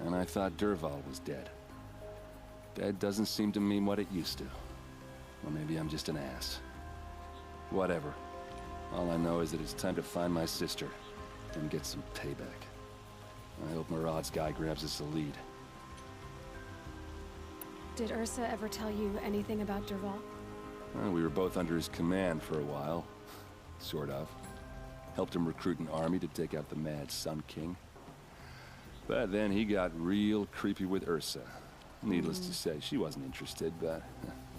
and I thought Dervahl was dead. Dead doesn't seem to mean what it used to. Or maybe I'm just an ass. Whatever. All I know is that it's time to find my sister and get some payback. I hope Murad's guy grabs us the lead. Did Ursa ever tell you anything about Dervahl? Well, we were both under his command for a while. Sort of. Helped him recruit an army to take out the mad Sun King. But then he got real creepy with Ursa. Needless to say, she wasn't interested, but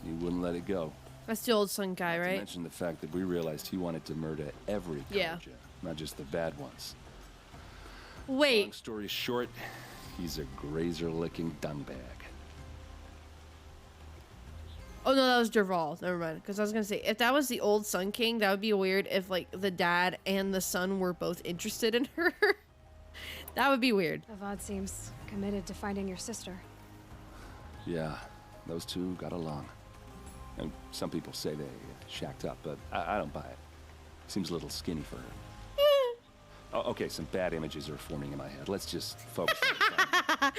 he wouldn't let it go. That's the old Sun guy, Not to right? mention the fact that we realized he wanted to murder every Yeah. Kharja, not just the bad ones. Wait. Long story short, he's a grazer-licking dungbag. Oh no, that was Dervahl. Never mind. Because I was gonna say, if that was the old Sun King, that would be weird. If like the dad and the son were both interested in her, that would be weird. Avad seems committed to finding your sister. Yeah, those two got along. And some people say they shacked up, but I don't buy it. Seems a little skinny for her. Oh, okay, some bad images are forming in my head. Let's just focus on the fun.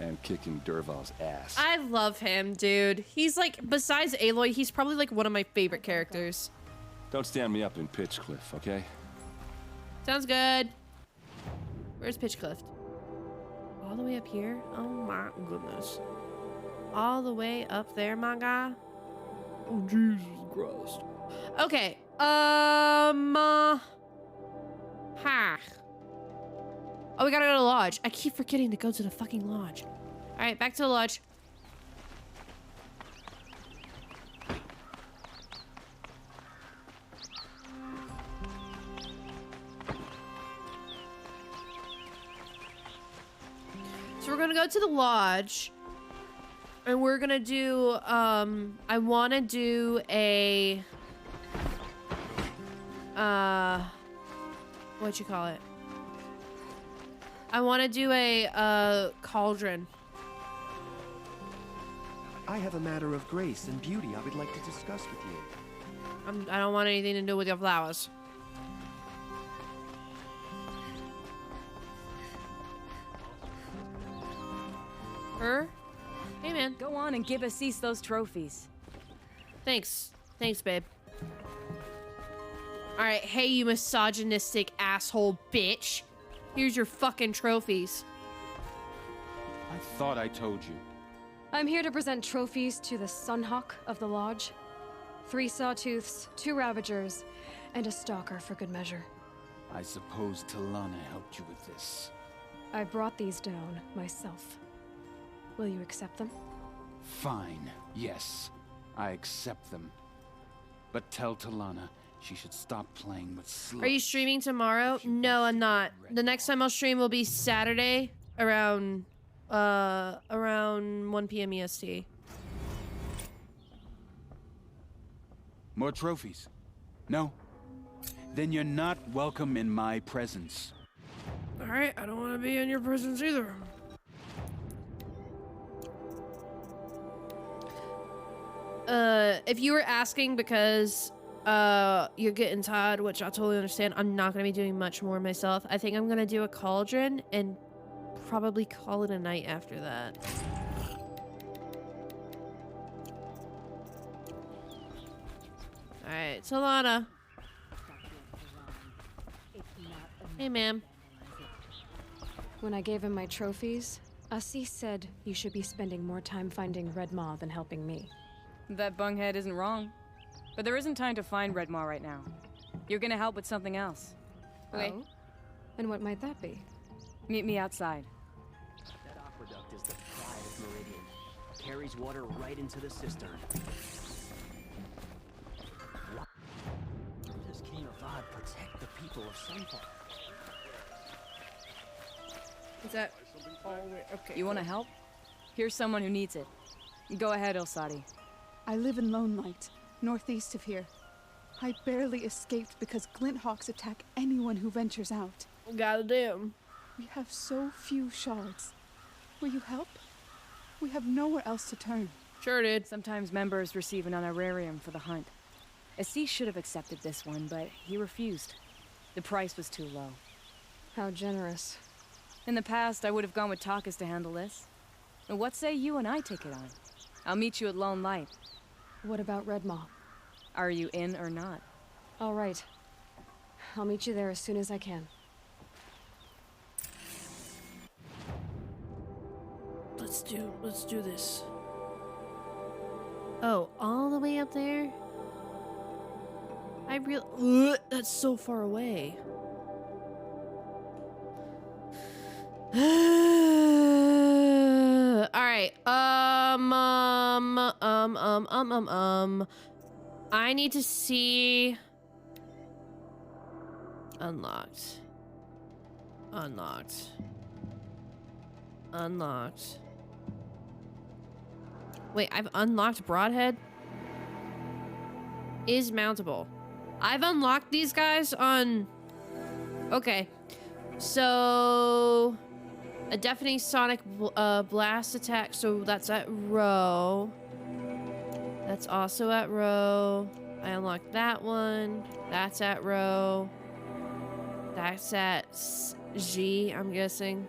and kicking Dervahl's ass. I love him, dude. He's like, besides Aloy, he's probably like one of my favorite characters. Don't stand me up in Pitchcliff, okay? Sounds good. Where's Pitchcliff? All the way up here? Oh my goodness. All the way up there, my guy? Oh, Jesus Christ. Okay. Ha. Oh, we gotta go to the lodge. I keep forgetting to go to the fucking lodge. All right, back to the lodge. So we're gonna go to the lodge. And we're gonna do, I wanna do a, what'd you call it? I wanna do a, cauldron. I have a matter of grace and beauty I would like to discuss with you. I don't want anything to do with your flowers. Her? Hey, man. Go on and give Assis those trophies. Thanks. Thanks, babe. Alright, hey, you misogynistic asshole bitch. Here's your fucking trophies. I thought I told you. I'm here to present trophies to the Sunhawk of the Lodge. 3 Sawtooths, 2 Ravagers, and a Stalker for good measure. I suppose Talana helped you with this. I brought these down myself. Will you accept them? Fine, yes. I accept them. But tell Talana she should stop playing with sluts. Are you streaming tomorrow? No, I'm not. The next time I'll stream will be Saturday around 1 p.m. EST. More trophies? No? Then you're not welcome in my presence. Alright, I don't want to be in your presence either. If you were asking because you're getting tired, which I totally understand, I'm not going to be doing much more myself. I think I'm going to do a cauldron and probably call it a night after that. Alright, Talana. Hey, ma'am. When I gave him my trophies, Assis said you should be spending more time finding Red Maw than helping me. That bunghead isn't wrong. But there isn't time to find Red Maw right now. You're gonna help with something else. Okay? Oh? And what might that be? Meet me outside. That aqueduct is the pride of Meridian. Carries water right into the cistern. How does King Avad protect the people of Sunfall? Is that all? Okay. You wanna help? Here's someone who needs it. Go ahead, Elsadi. I live in Lone Light, northeast of here. I barely escaped because Glint Hawks attack anyone who ventures out. Goddamn. We have so few shards. Will you help? We have nowhere else to turn. Sure did. Sometimes members receive an honorarium for the hunt. Assis should have accepted this one, but he refused. The price was too low. How generous. In the past, I would have gone with Takas to handle this. And what say you and I take it on? I'll meet you at Lone Light. What about Red Maw? Are you in or not? All right. I'll meet you there as soon as I can. Let's do this. Oh, all the way up there? That's so far away. Alright, I need to see... Unlocked. Wait, I've unlocked Broadhead? Is mountable. I've unlocked these guys on... Okay. So... A deafening sonic blast attack, so that's at row. That's also at row. I unlocked that one. That's at row. That's at G, I'm guessing.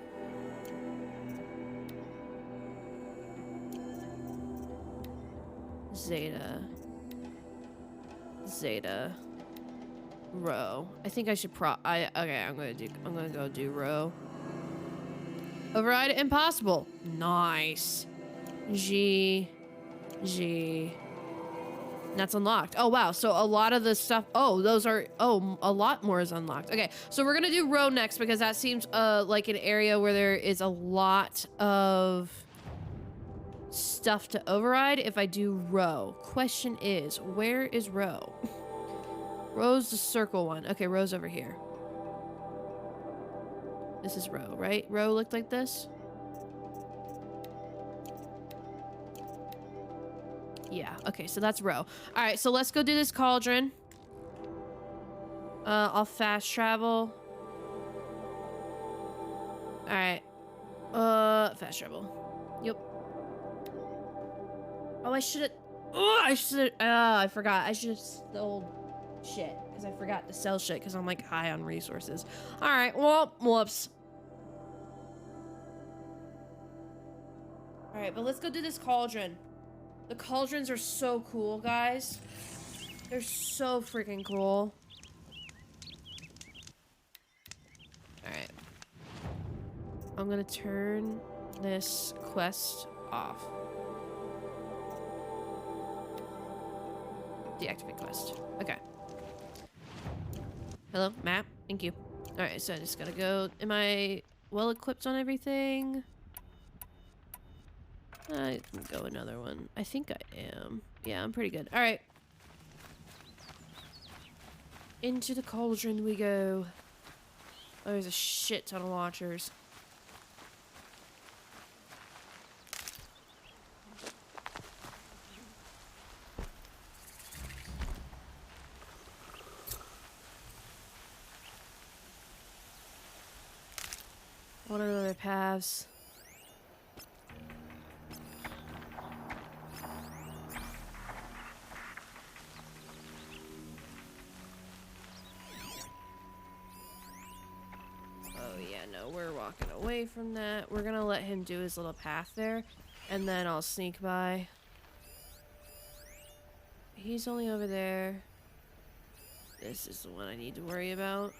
Zeta. Zeta. Rho. I think I should okay, I'm gonna go do Rho. Override impossible. Nice. G. That's unlocked. Oh, wow. So a lot of the stuff... Oh, those are... Oh, a lot more is unlocked. Okay, so we're going to do Rho next because that seems like an area where there is a lot of stuff to override if I do Rho. Question is, where is Rho? Rho's the circle one. Okay, Rho's over here. This is Rho, right? Rho looked like this? Yeah, okay, so that's Rho. Alright, so let's go do this cauldron. I'll fast travel. Alright. Fast travel. Yep. Oh, I should've... Oh, I forgot. I should've sold shit. Because I forgot to sell shit because I'm, like, high on resources. Alright, well, whoops. Alright, but let's go do this cauldron. The cauldrons are so cool, guys. They're so freaking cool. Alright. I'm gonna turn this quest off. Deactivate quest. Okay. Hello, map. Thank you. Alright, so I just gotta go. Am I well equipped on everything? I can go another one. I think I am. Yeah, I'm pretty good. Alright. Into the cauldron we go. Oh, there's a shit ton of watchers. What are the other paths? We're walking away from that. We're gonna let him do his little path there, and then I'll sneak by. He's only over there. This is the one I need to worry about.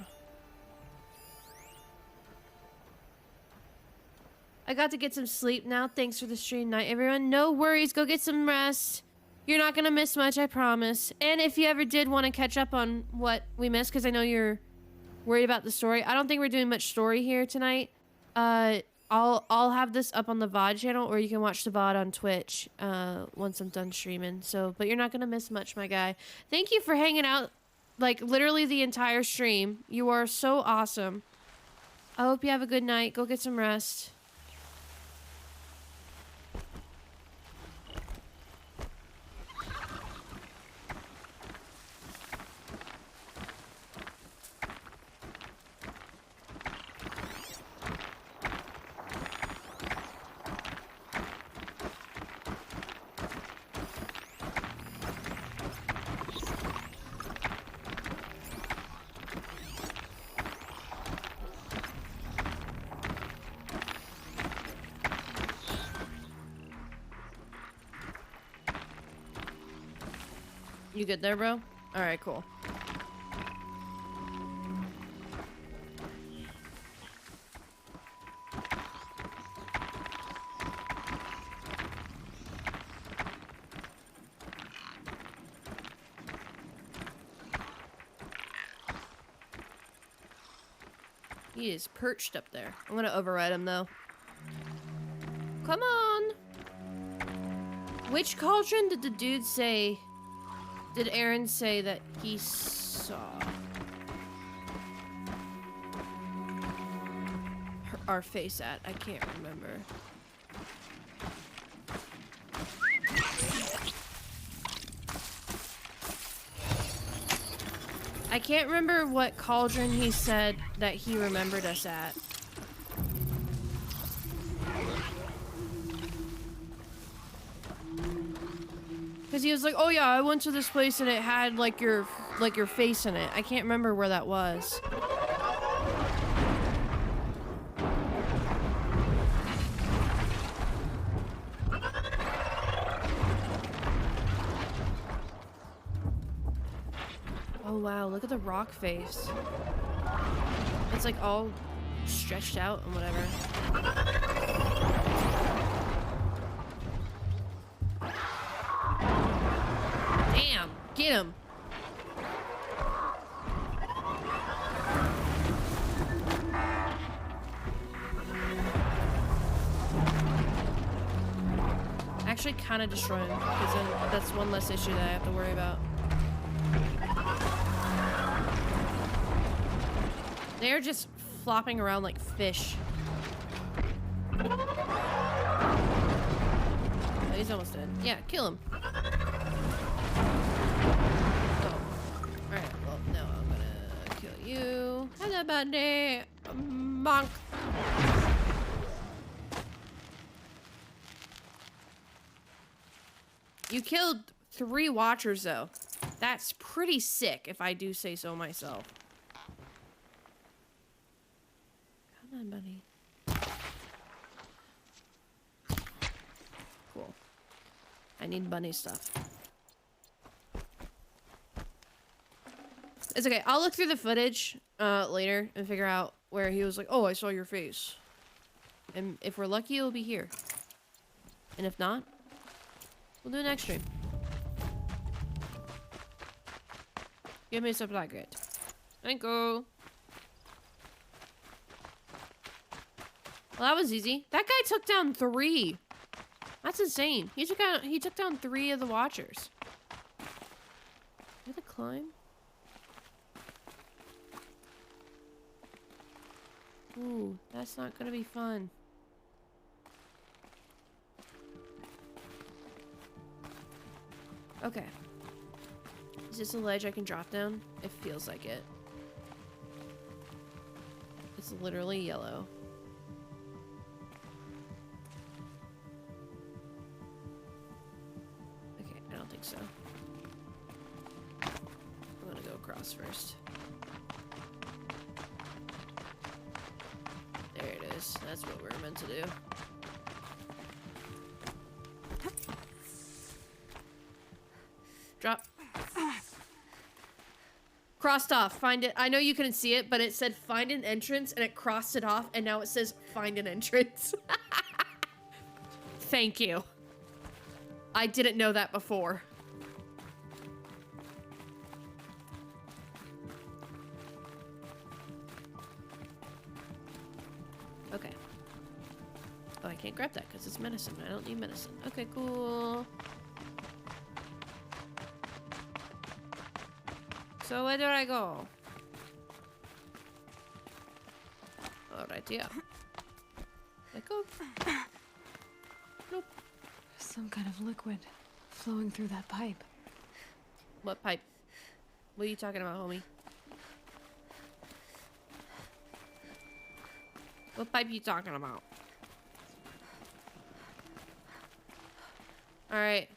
I got to get some sleep now. Thanks for the stream night, everyone. No worries. Go get some rest. You're not gonna miss much, I promise. And if you ever did want to catch up on what we missed, because I know you're worried about the story. I don't think we're doing much story here tonight. I'll have this up on the VOD channel, or you can watch the VOD on Twitch once I'm done streaming. So, but you're not gonna miss much, my guy. Thank you for hanging out, like literally the entire stream. You are so awesome. I hope you have a good night. Go get some rest. You good there, bro? Alright, cool. He is perched up there. I'm gonna override him, though. Come on! Which cauldron did the dude say... Did Aaron say that he saw? Our face at? I can't remember. I can't remember what cauldron he said that he remembered us at. Because he was like, oh yeah, I went to this place and it had like your face in it. I can't remember where that was. wow, look at the rock face. It's like all stretched out and whatever. Damn, get him. Actually kind of destroy him, because then that's one less issue that I have to worry about. They're just flopping around like fish. Oh, he's almost dead. Yeah, kill him. Oh. Alright, well, now I'm gonna kill you. Hello, buddy. Monk. You killed 3 Watchers, though. That's pretty sick, if I do say so myself. Come on, buddy. Cool. I need bunny stuff. It's okay. I'll look through the footage later and figure out where he was like, oh, I saw your face. And if we're lucky, it'll be here. And if not, we'll do an next stream. Give me a supply crate. Thank you. Well, that was easy. That guy took down 3. That's insane. He took down 3 of the Watchers. Did I climb? Ooh, that's not gonna be fun. Okay. Is this a ledge I can drop down? It feels like it. It's literally yellow. Okay, I don't think so. I'm gonna go across first. There it is. That's what we're meant to do. Drop. Crossed off. Find it. I know you couldn't see it, but it said find an entrance and it crossed it off and now it says find an entrance. Thank you. I didn't know that before. Okay. Oh, I can't grab that because it's medicine. I don't need medicine. Okay, cool. So where do I go? Oh, right here. Let go. Nope. Some kind of liquid flowing through that pipe. What pipe? What are you talking about, homie? What pipe you talking about? Alright.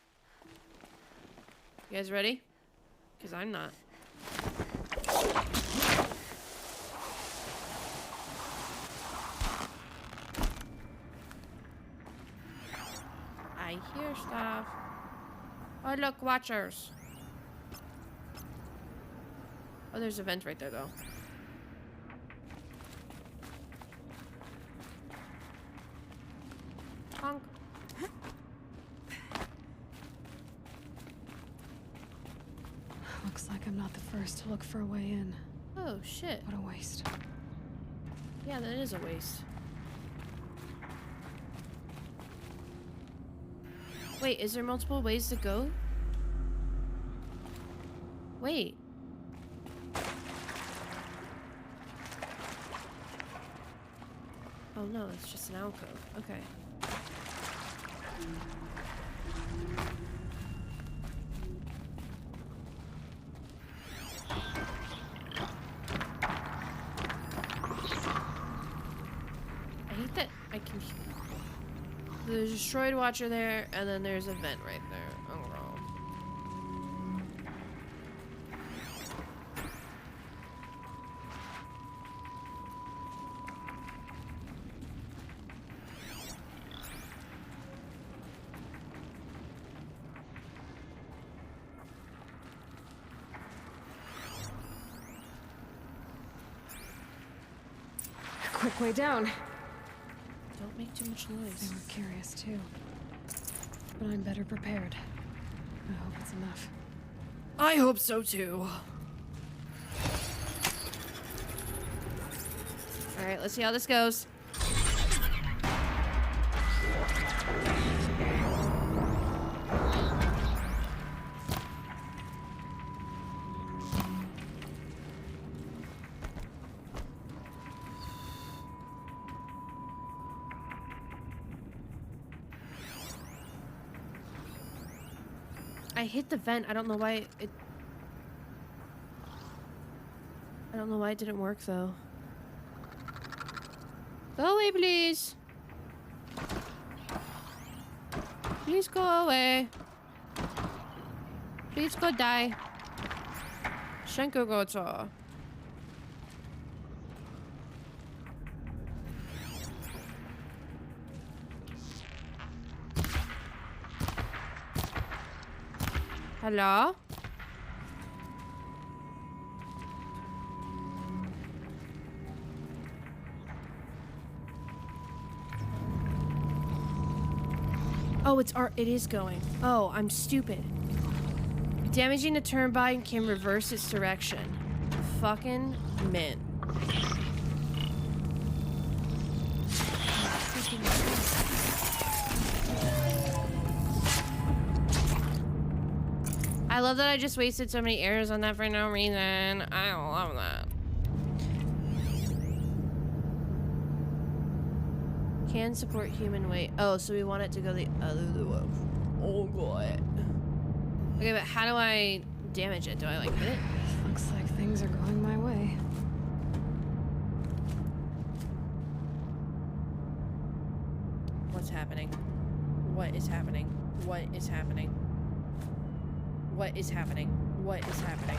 You guys ready? Because I'm not. I hear stuff. Oh, look, Watchers. Oh, there's a vent right there, though. Honk. Looks like I'm not the first to look for a way in. Oh, shit. What a waste. Yeah, that is a waste. Wait, is there multiple ways to go? Wait. Oh no, it's just an alcove. Okay. I hate that I can... There's a destroyed Watcher there, and then there's a vent right there. Oh, wrong. quick way down. Don't make too much noise. They were curious too. But I'm better prepared. I hope it's enough. I hope so too. Alright, let's see how this goes. I hit the vent. I don't know why it... I don't know why it didn't work though. Go away, please. Please go away. Please go die. Schenkelgotzer. Hello? Oh, it is going. Oh, I'm stupid. Damaging the turbine can reverse its direction. Fucking mint. I love that I just wasted so many arrows on that for no reason. I love that. Can support human weight. Oh, so we want it to go the other way. Oh god. Okay, but how do I damage it? Do I like hit it? Looks like things are going my way. What's happening? What is happening? What is happening? What is happening? What is happening?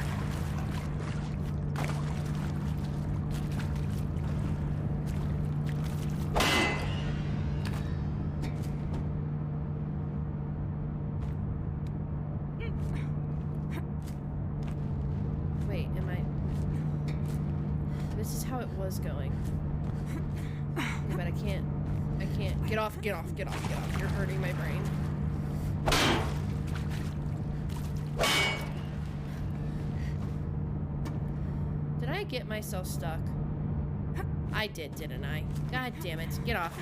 Wait, am I... This is how it was going. But I can't... Get off, get off, get off, get off. You're hurting my brain. Did I get myself stuck? I did, didn't I? God damn it. Get off.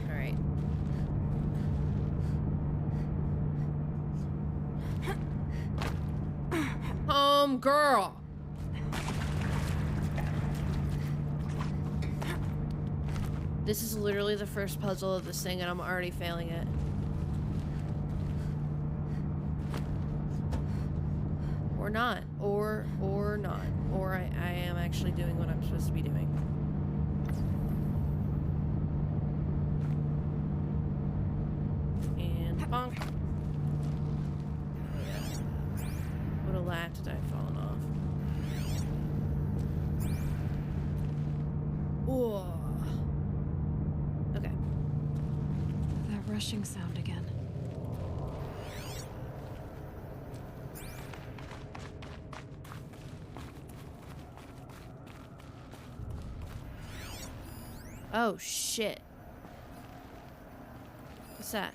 Alright. Girl! This is literally the first puzzle of this thing and I'm already failing it. Or not. Or not. Or I am actually doing what I'm supposed to be doing. And bonk. Oh yeah. Would have laughed had I fallen off. Whoa. Okay. That rushing sound again. Oh shit. What's that?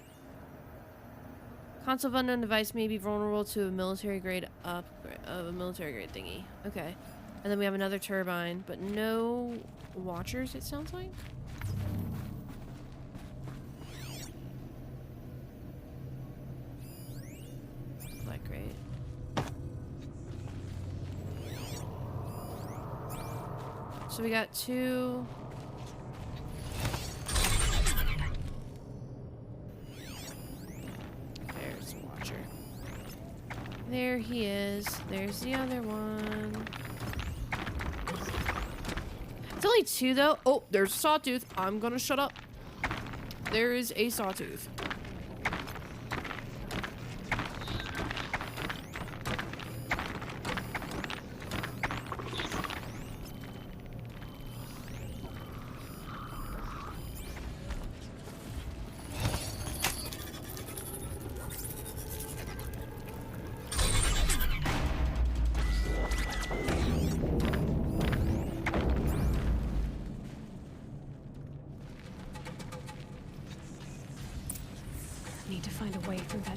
Console of unknown device may be vulnerable to a military grade thingy. Okay. And then we have another turbine, but no watchers, it sounds like. Like great. So we got two. There's a watcher. There he is. There's the other one. It's only two though. Oh, there's a sawtooth. I'm gonna shut up. There is a sawtooth.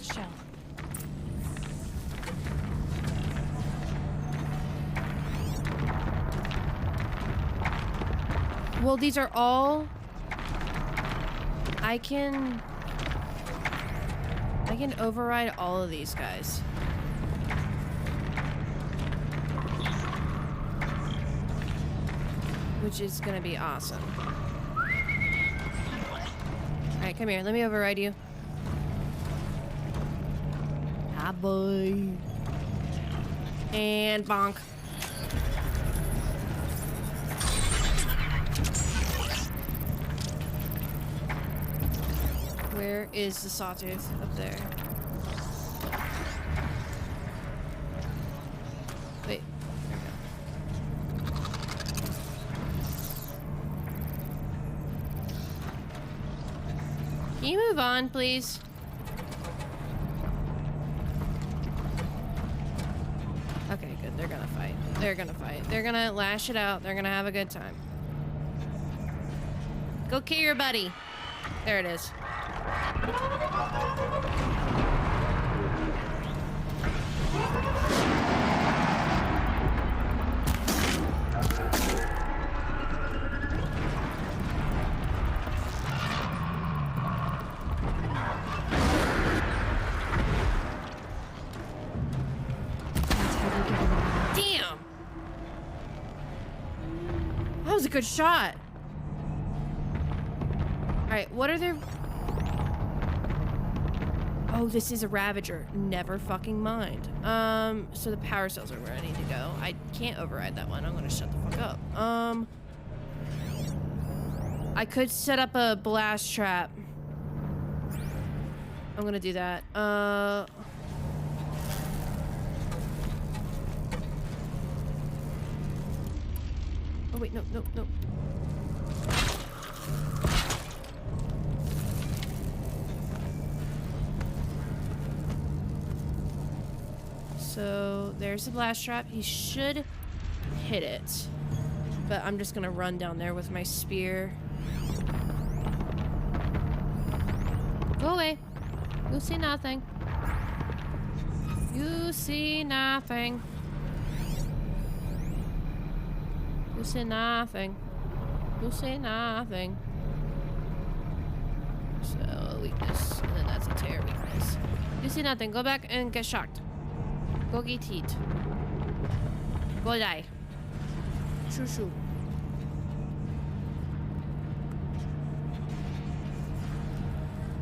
shell. Well, these are all... I can override all of these guys. Which is gonna be awesome. Alright, come here. Let me override you. Ah, boy. And bonk. Where is the sawtooth? Up there. Wait. Can you move on, please? Okay, good. They're gonna fight. They're gonna fight. They're gonna lash it out. They're gonna have a good time. Go kill your buddy. There it is. Damn! That was a good shot. Alright, what are their... Oh, this is a Ravager. Never fucking mind. So the power cells are where I need to go. I can't override that one. I'm gonna shut the fuck up. I could set up a blast trap. I'm gonna do that. Oh wait, no. So there's the blast trap. He should hit it. But I'm just gonna run down there with my spear. Go away. You see nothing. You see nothing. You see nothing. You see nothing. So weakness, and then that's a tear weakness. You see nothing. Go back and get shocked. Go get hit. Go die. Shoo shoo.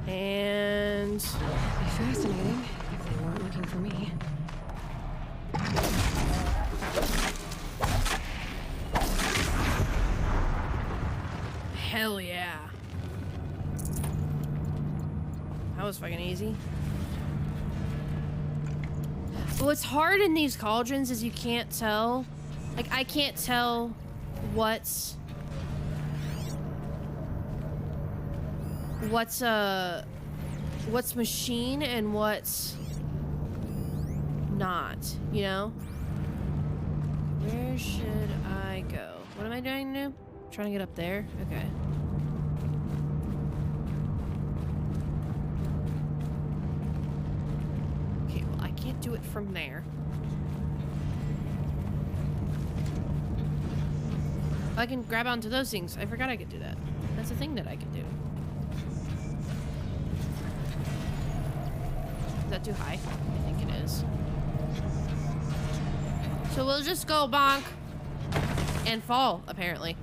And... It'd be fascinating if they weren't looking for me. Hell yeah. That was fucking easy. What's hard in these cauldrons is you can't tell. Like, I can't tell what's machine and what's not, you know? Where should I go? What am I doing now? Trying to get up there? Okay. Okay, well, I can't do it from there. I can grab onto those things. I forgot I could do that. That's a thing that I can do. Is that too high? I think it is. So we'll just go bonk and fall, apparently.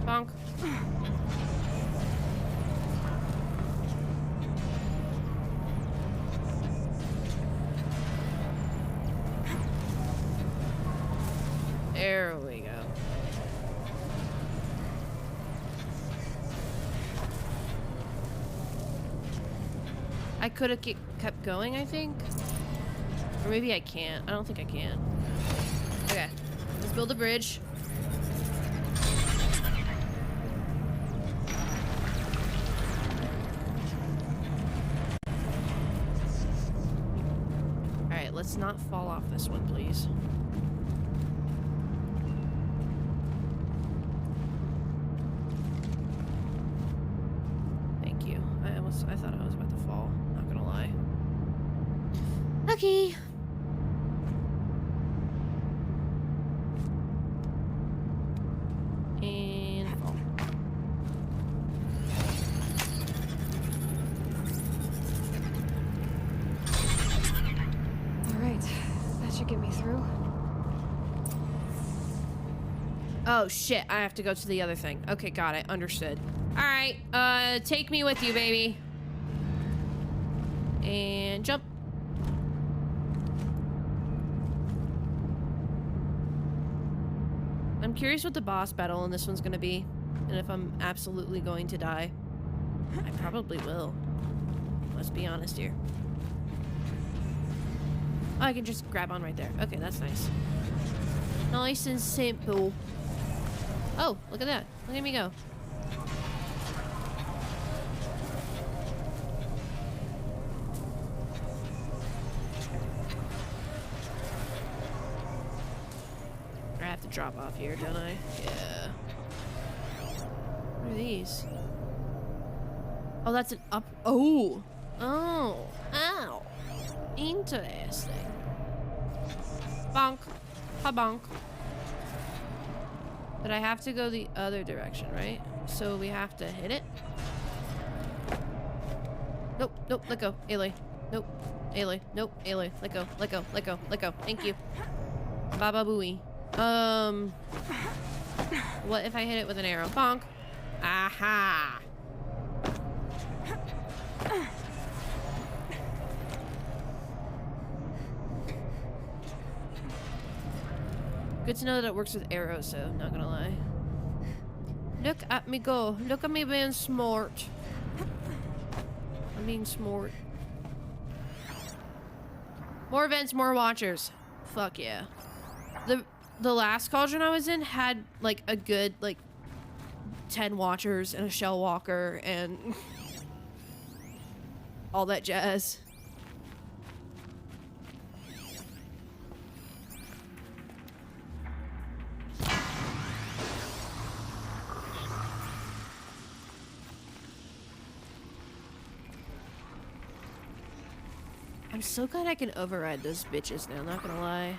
Bonk. There we go. I could have kept going, I think. Or maybe I can't. I don't think I can. Okay. Let's build a bridge. Alright, let's not fall off this one, please. Okay. And fall. All right, that should get me through. Oh shit, I have to go to the other thing. Okay, got it. Understood. All right, take me with you, baby. And jump. I'm curious what the boss battle in this one's gonna be, and if I'm absolutely going to die. I probably will. Let's be honest here. Oh, I can just grab on right there. Okay, that's nice. Nice and simple. Oh, look at that. Look at me go. I have to drop off here, don't I? Yeah. What are these? Oh, that's an up. Oh. Oh. Ow. Interesting. Bonk. Ha bonk. But I have to go the other direction, right? So we have to hit it. Nope, nope, let go. Aloy. Nope. Aloy. Nope. Aloy. Let go. Let go. Let go. Let go. Thank you. Baba booey. What if I hit it with an arrow? Bonk. Aha. Good to know that it works with arrows, so not gonna lie. Look at me go. Look at me being smart. I'm being smart. More events, more watchers. Fuck yeah. The last cauldron I was in had like a good like 10 watchers and a shell walker and all that jazz. I'm so glad I can override those bitches now, not gonna lie.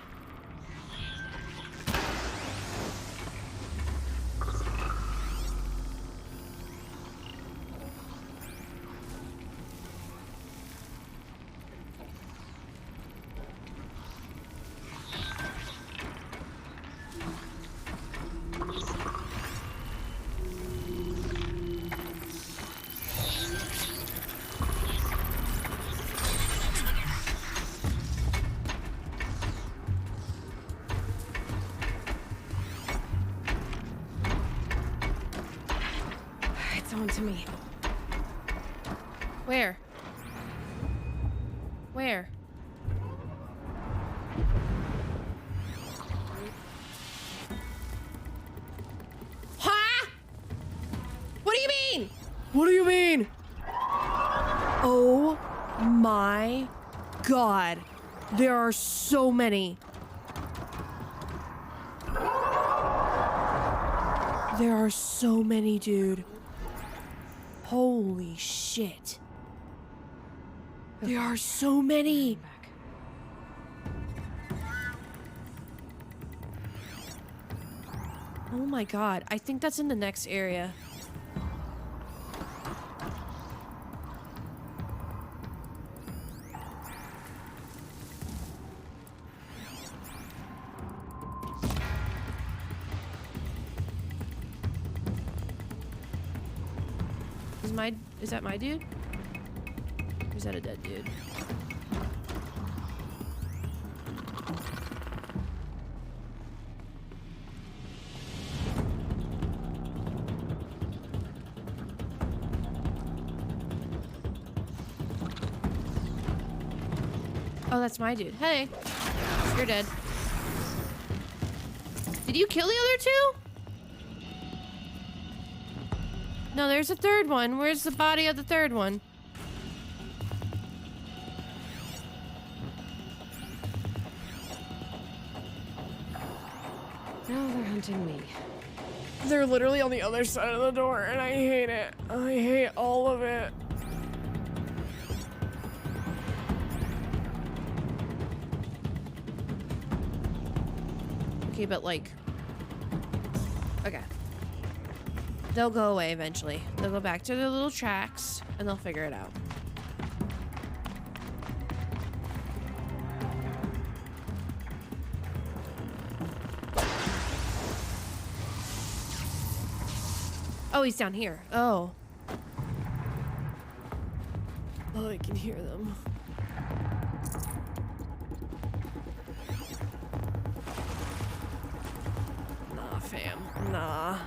To me. Where? Where? Ha! What do you mean? What do you mean? Oh my God. There are so many. There are so many, dude. Holy shit. There are so many. Oh my God. I think that's in the next area. Is that my dude? Or is that a dead dude? Oh, that's my dude. Hey, you're dead. Did you kill the other two? No, there's a third one. Where's the body of the third one? Now they're hunting me. They're literally on the other side of the door, and I hate it. I hate all of it. Okay, but like... Okay. They'll go away eventually. They'll go back to their little tracks, and they'll figure it out. Oh, he's down here. Oh. Oh, I can hear them. Nah, fam. Nah.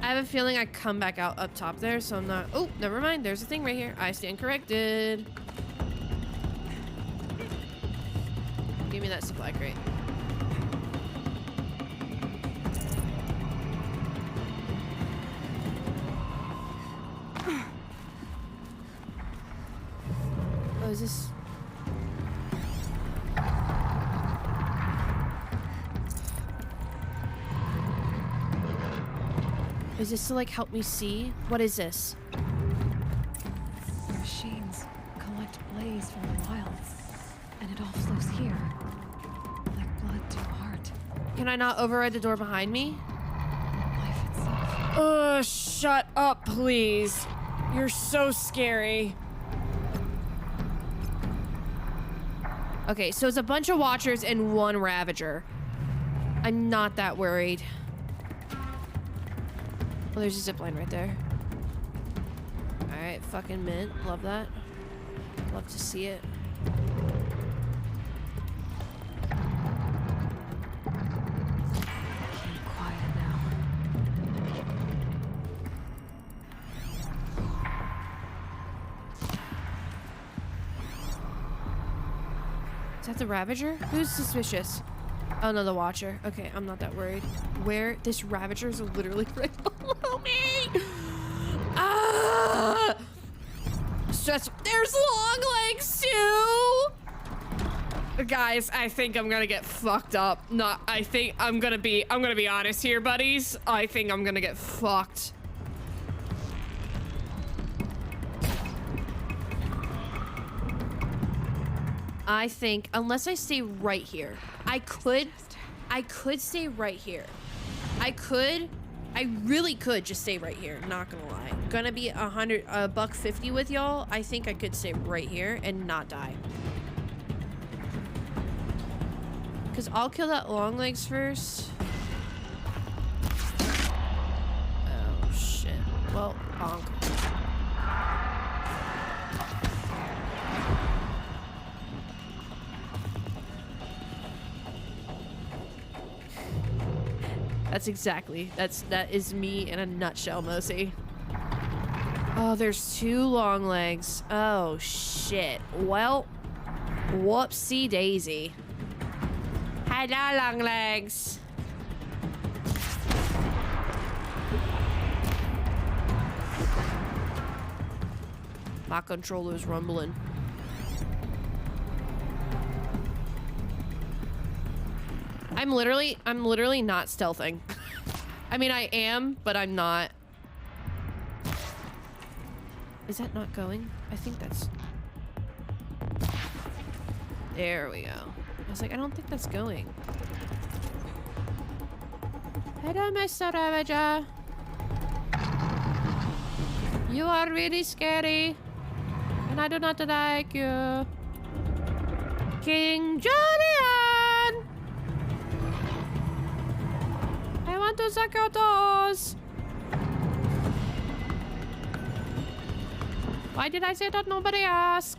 I have a feeling I come back out up top there, so I'm not... Oh, never mind. There's a thing right here. I stand corrected. Give me that supply crate. Oh, is this... Is this to like help me see? What is this? The machines collect blaze from the wilds, and it all flows here, like blood to heart. Can I not override the door behind me? Life itself. Ugh, shut up, please. You're so scary. Okay, so it's a bunch of Watchers and one Ravager. I'm not that worried. Oh, there's a zipline right there. Alright, fucking mint. Love that. Love to see it. Keep quiet now. Is that the Ravager? Who's suspicious? Oh no, the Watcher. Okay, I'm not that worried. Where? This Ravager is literally right below me! Ah! Stress. There's long legs too! Guys, I think I'm gonna get fucked up. I think I'm gonna be honest here, buddies. I think I'm gonna get fucked. I think, unless I stay right here, I could stay right here. I really could just stay right here, not gonna lie. Gonna be $150 with y'all. I think I could stay right here and not die. Cause I'll kill that long legs first. Oh shit. Well, bonk. That is me in a nutshell, Mosi. Oh, there's two long legs. Oh shit. Well, whoopsie daisy. Hello, long legs. My controller's rumbling. I'm literally not stealthing. I mean, I am, but I'm not. Is that not going? I think that's... There we go. I was like, I don't think that's going. Hello, Mr. Ravager. You are really scary. And I do not like you. King Julian! I want to suck your toes. Why did I say that nobody asked?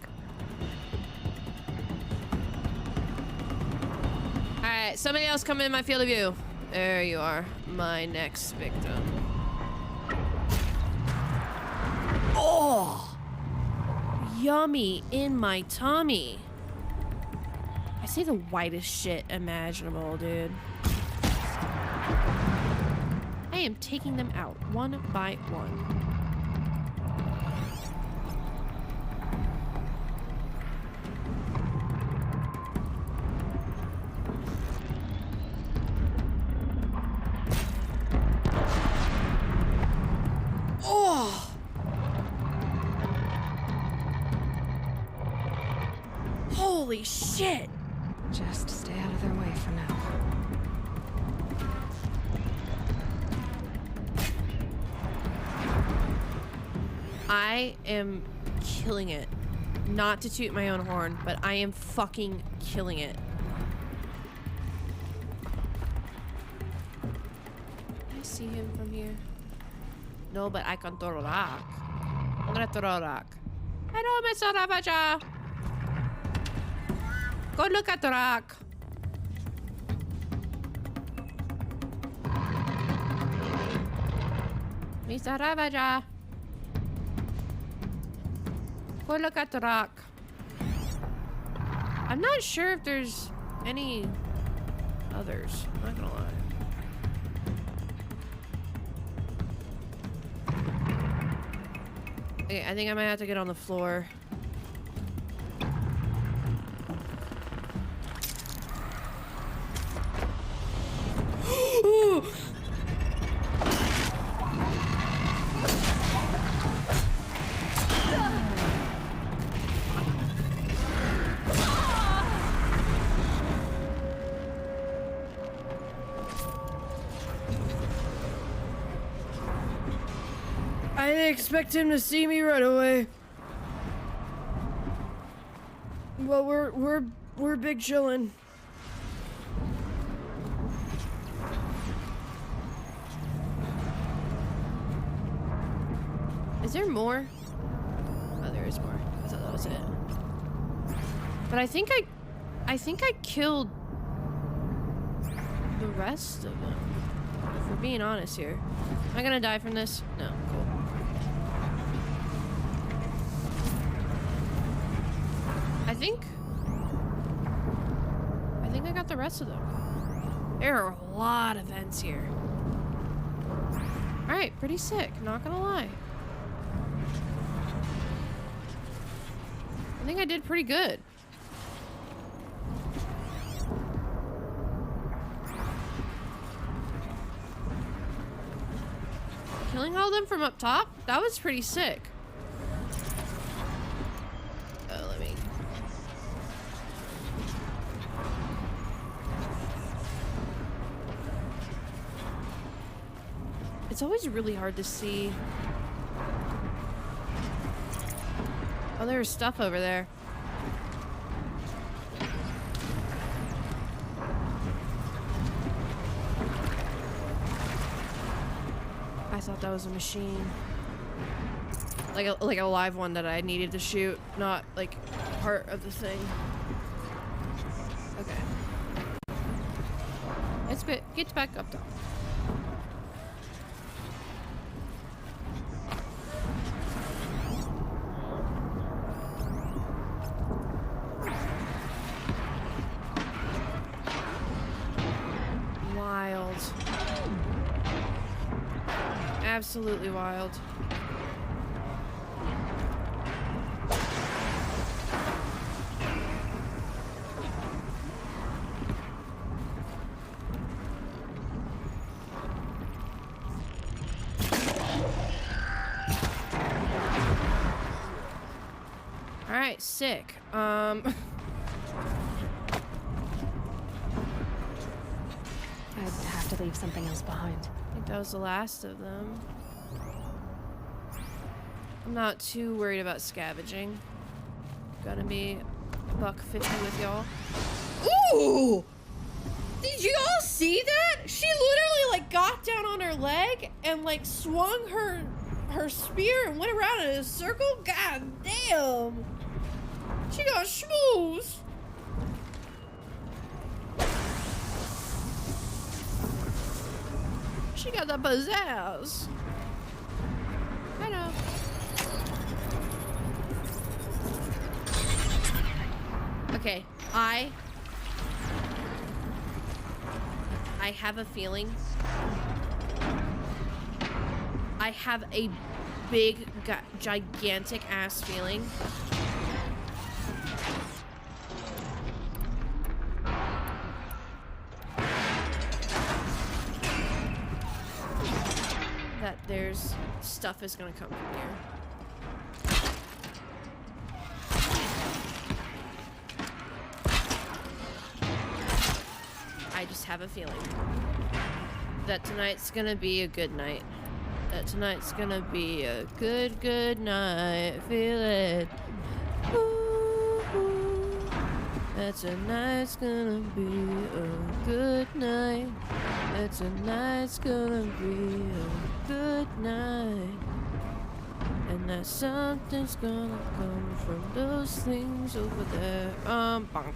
Alright, somebody else come in my field of view. There you are, my next victim. Oh! Yummy in my tummy. I say the whitest shit imaginable, dude. I am taking them out one by one. Holy shit! Just stay out of their way for now. I am killing it. Not to toot my own horn, but I am fucking killing it. Can I see him from here? No, but I can throw a rock. I'm gonna throw a rock. Hello, Mr. Ravager. Go look at the rock. Mr. Ravager. Go look at the rock. I'm not sure if there's any others. I'm not gonna lie. Okay, I think I might have to get on the floor. I didn't expect him to see me right away. Well, we're big chillin'. Is there more? Oh, there is more. I thought that was it. But I think I killed the rest of them. If we're being honest here. Am I gonna die from this? No, cool. I think I got the rest of them. There are a lot of vents here. Alright, pretty sick, not gonna lie. I think I did pretty good. Killing all of them from up top? That was pretty sick. Oh, let me... It's always really hard to see. Oh, there's stuff over there. I thought that was a machine. Like a live one that I needed to shoot, not like part of the thing. Okay. It's good. Get back up top. Wild. Absolutely wild. All right, sick. I'd have to leave something else behind. I think that was the last of them. I'm not too worried about scavenging. Gonna be $1.50 with y'all. Ooh! Did you all see that? She literally like got down on her leg and like swung her spear and went around in a circle. God damn! She got schmooze. She got the pizzazz. I know. Okay, I have a feeling. I have a big, gigantic ass feeling. That there's stuff is gonna come from here. have a feeling that tonight's gonna be a good night. That tonight's gonna be a good night. Feel it. Ooh, ooh. That tonight's gonna be a good night. That tonight's gonna be a good night. And that something's gonna come from those things over there. Bonk, bonk.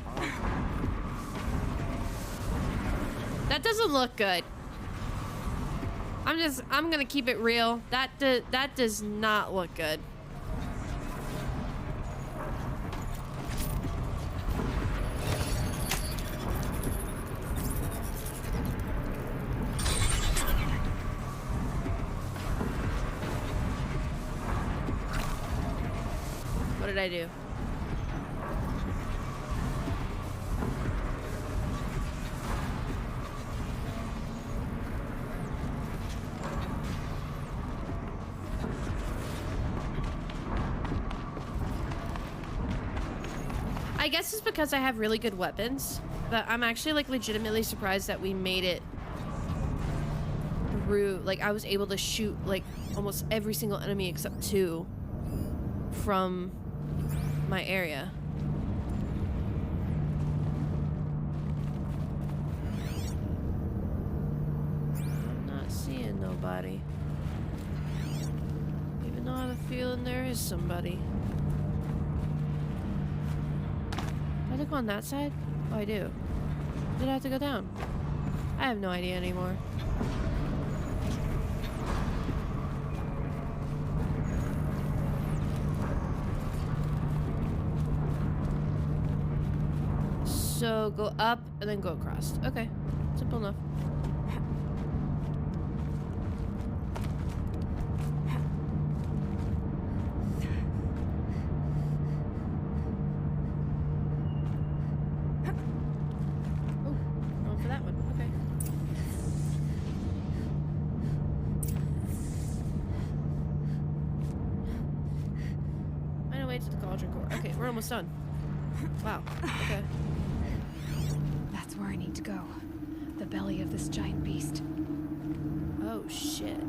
That doesn't look good. I'm gonna keep it real. That does not look good. What did I do? I guess it's because I have really good weapons, but I'm actually like legitimately surprised that we made it through. Like I was able to shoot like almost every single enemy except 2 from my area. I'm not seeing nobody. Even though I have a feeling there is somebody. Do I have to go on that side? Oh, I do. Did I have to go down? I have no idea anymore. So go up and then go across. Okay, simple enough. Oh, going for that one. Okay. Find a way to the cauldron core. Okay, we're almost done. Wow. Okay. That's where I need to go. The belly of this giant beast. Oh, shit.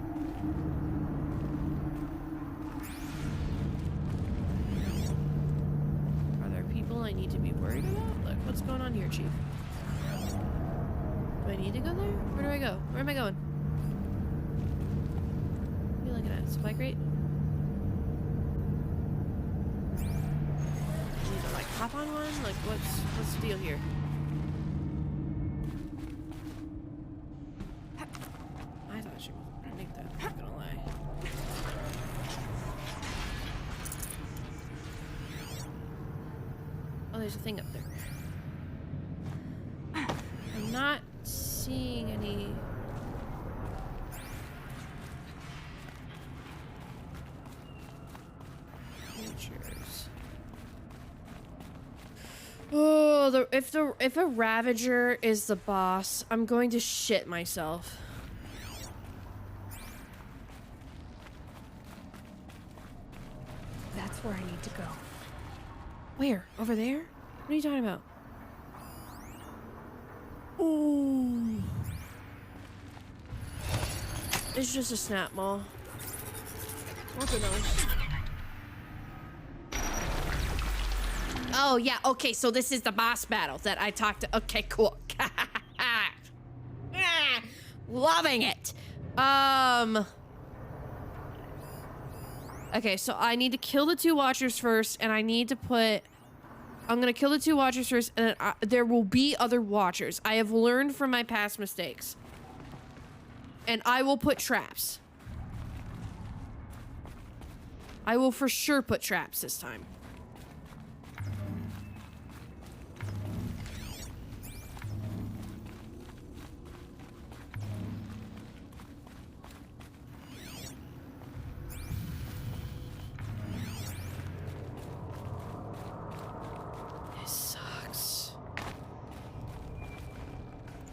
Are there people I need to be worried about? Like, what's going on here, Chief? Do I need to go there? Where do I go? Where am I going? What are you looking at? Supply crate? I need to, like, hop on one? Like, what's the deal here? I thought she was underneath that, I'm not gonna lie. Oh, there's a thing up there. I'm not seeing any... creatures. Oh, if a Ravager is the boss, I'm going to shit myself. That's where I need to go. Where? Over there? What are you talking about? Ooh. It's just a snap mall. What's it else? Oh, yeah. Okay, so this is the boss battle that I talked to. Okay, cool. Loving it. Okay, so I need to kill the 2 Watchers first, and I need to put... I'm gonna kill the 2 Watchers first, and then there will be other Watchers. I have learned from my past mistakes. And I will put traps. I will for sure put traps this time.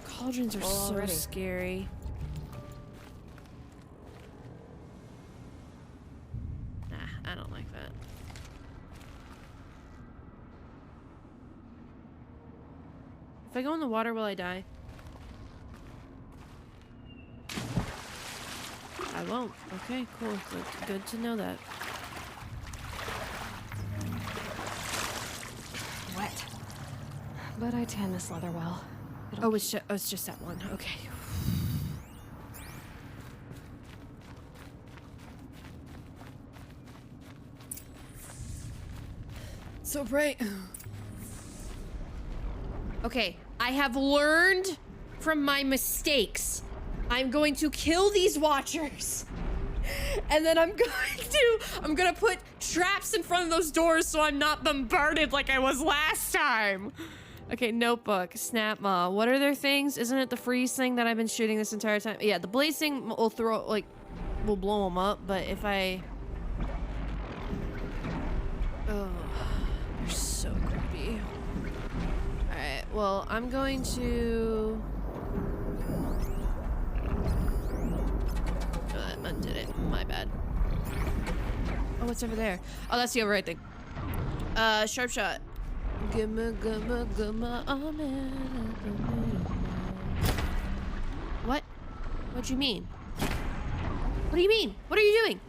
Cauldrons are so scary. Nah, I don't like that. If I go in the water, will I die? I won't. Okay, cool. Good to know that. Wet. But I tan this leather well. Oh, it's just that one. Okay. So bright. Okay, I have learned from my mistakes. I'm going to kill these watchers. And then I'm gonna put traps in front of those doors so I'm not bombarded like I was last time. Okay, notebook, snap maw. What are their things? Isn't it the freeze thing that I've been shooting this entire time? Yeah, the blaze thing will will blow them up, but if I... Oh, they're so creepy. Alright, well, I'm going to... That undid it. My bad. Oh, what's over there? Oh, that's the override thing. Sharp shot. What? What do you mean? What do you mean? What are you doing?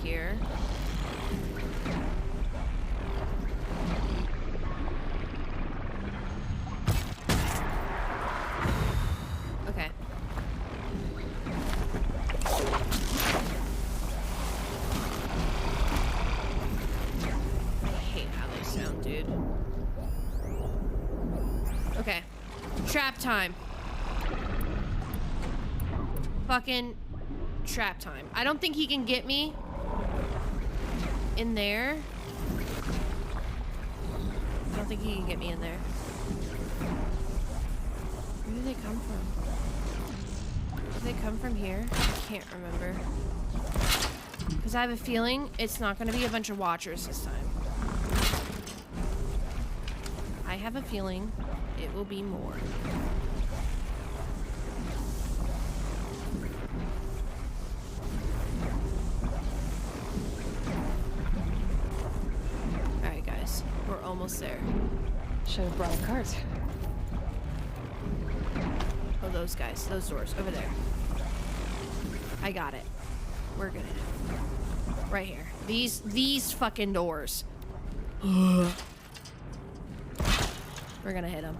Here. Okay. I hate how they sound, dude. Okay. Trap time. Fucking trap time. I don't think he can get me in there. I don't think he can get me in there. Where do they come from? Do they come from here? I can't remember. Because I have a feeling it's not going to be a bunch of watchers this time. I have a feeling it will be more. We're almost there. Should have brought a cart. Oh, those guys. Those doors. Over there. I got it. We're gonna... Right here. These fucking doors. We're gonna hit them.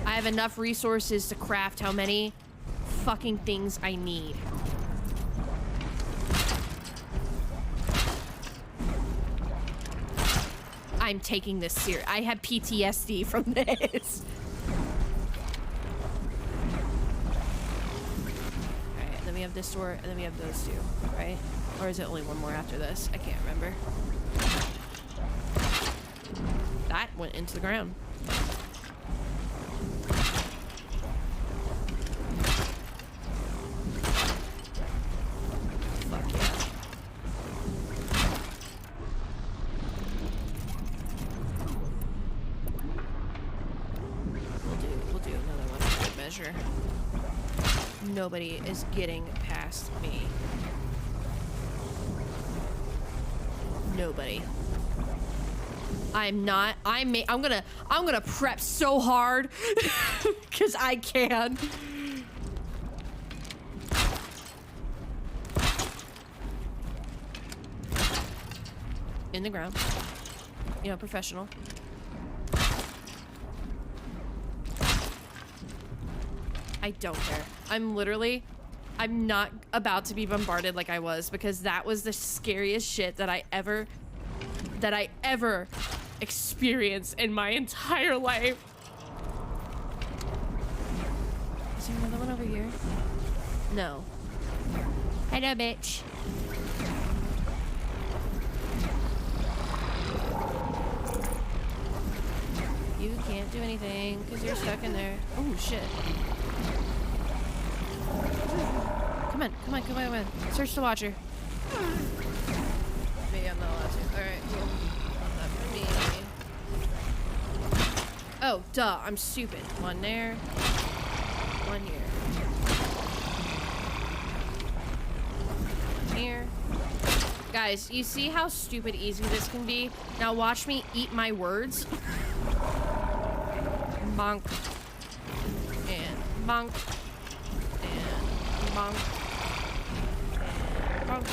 I have enough resources to craft how many fucking things I need. I'm taking this serious. I have PTSD from this. Alright, then we have this door, and then we have those two, right? Or is it only one more after this? I can't remember. That went into the ground. Fuck yeah. Nobody is getting past me. Nobody. I'm gonna prep so hard because I can. In the ground. You know, professional. I don't care. I'm not about to be bombarded like I was, because that was the scariest shit that I ever experienced in my entire life. Is there another one over here? No. Hello, bitch. You can't do anything because you're stuck in there. Oh shit. Come on, come on, come on, come on. Search the watcher. Maybe I'm not allowed to. Alright, cool. Not for me. Oh, duh, I'm stupid. One there. One here. One here. Guys, you see how stupid easy this can be? Now watch me eat my words. Bonk. And bonk. And bonk. And bonk.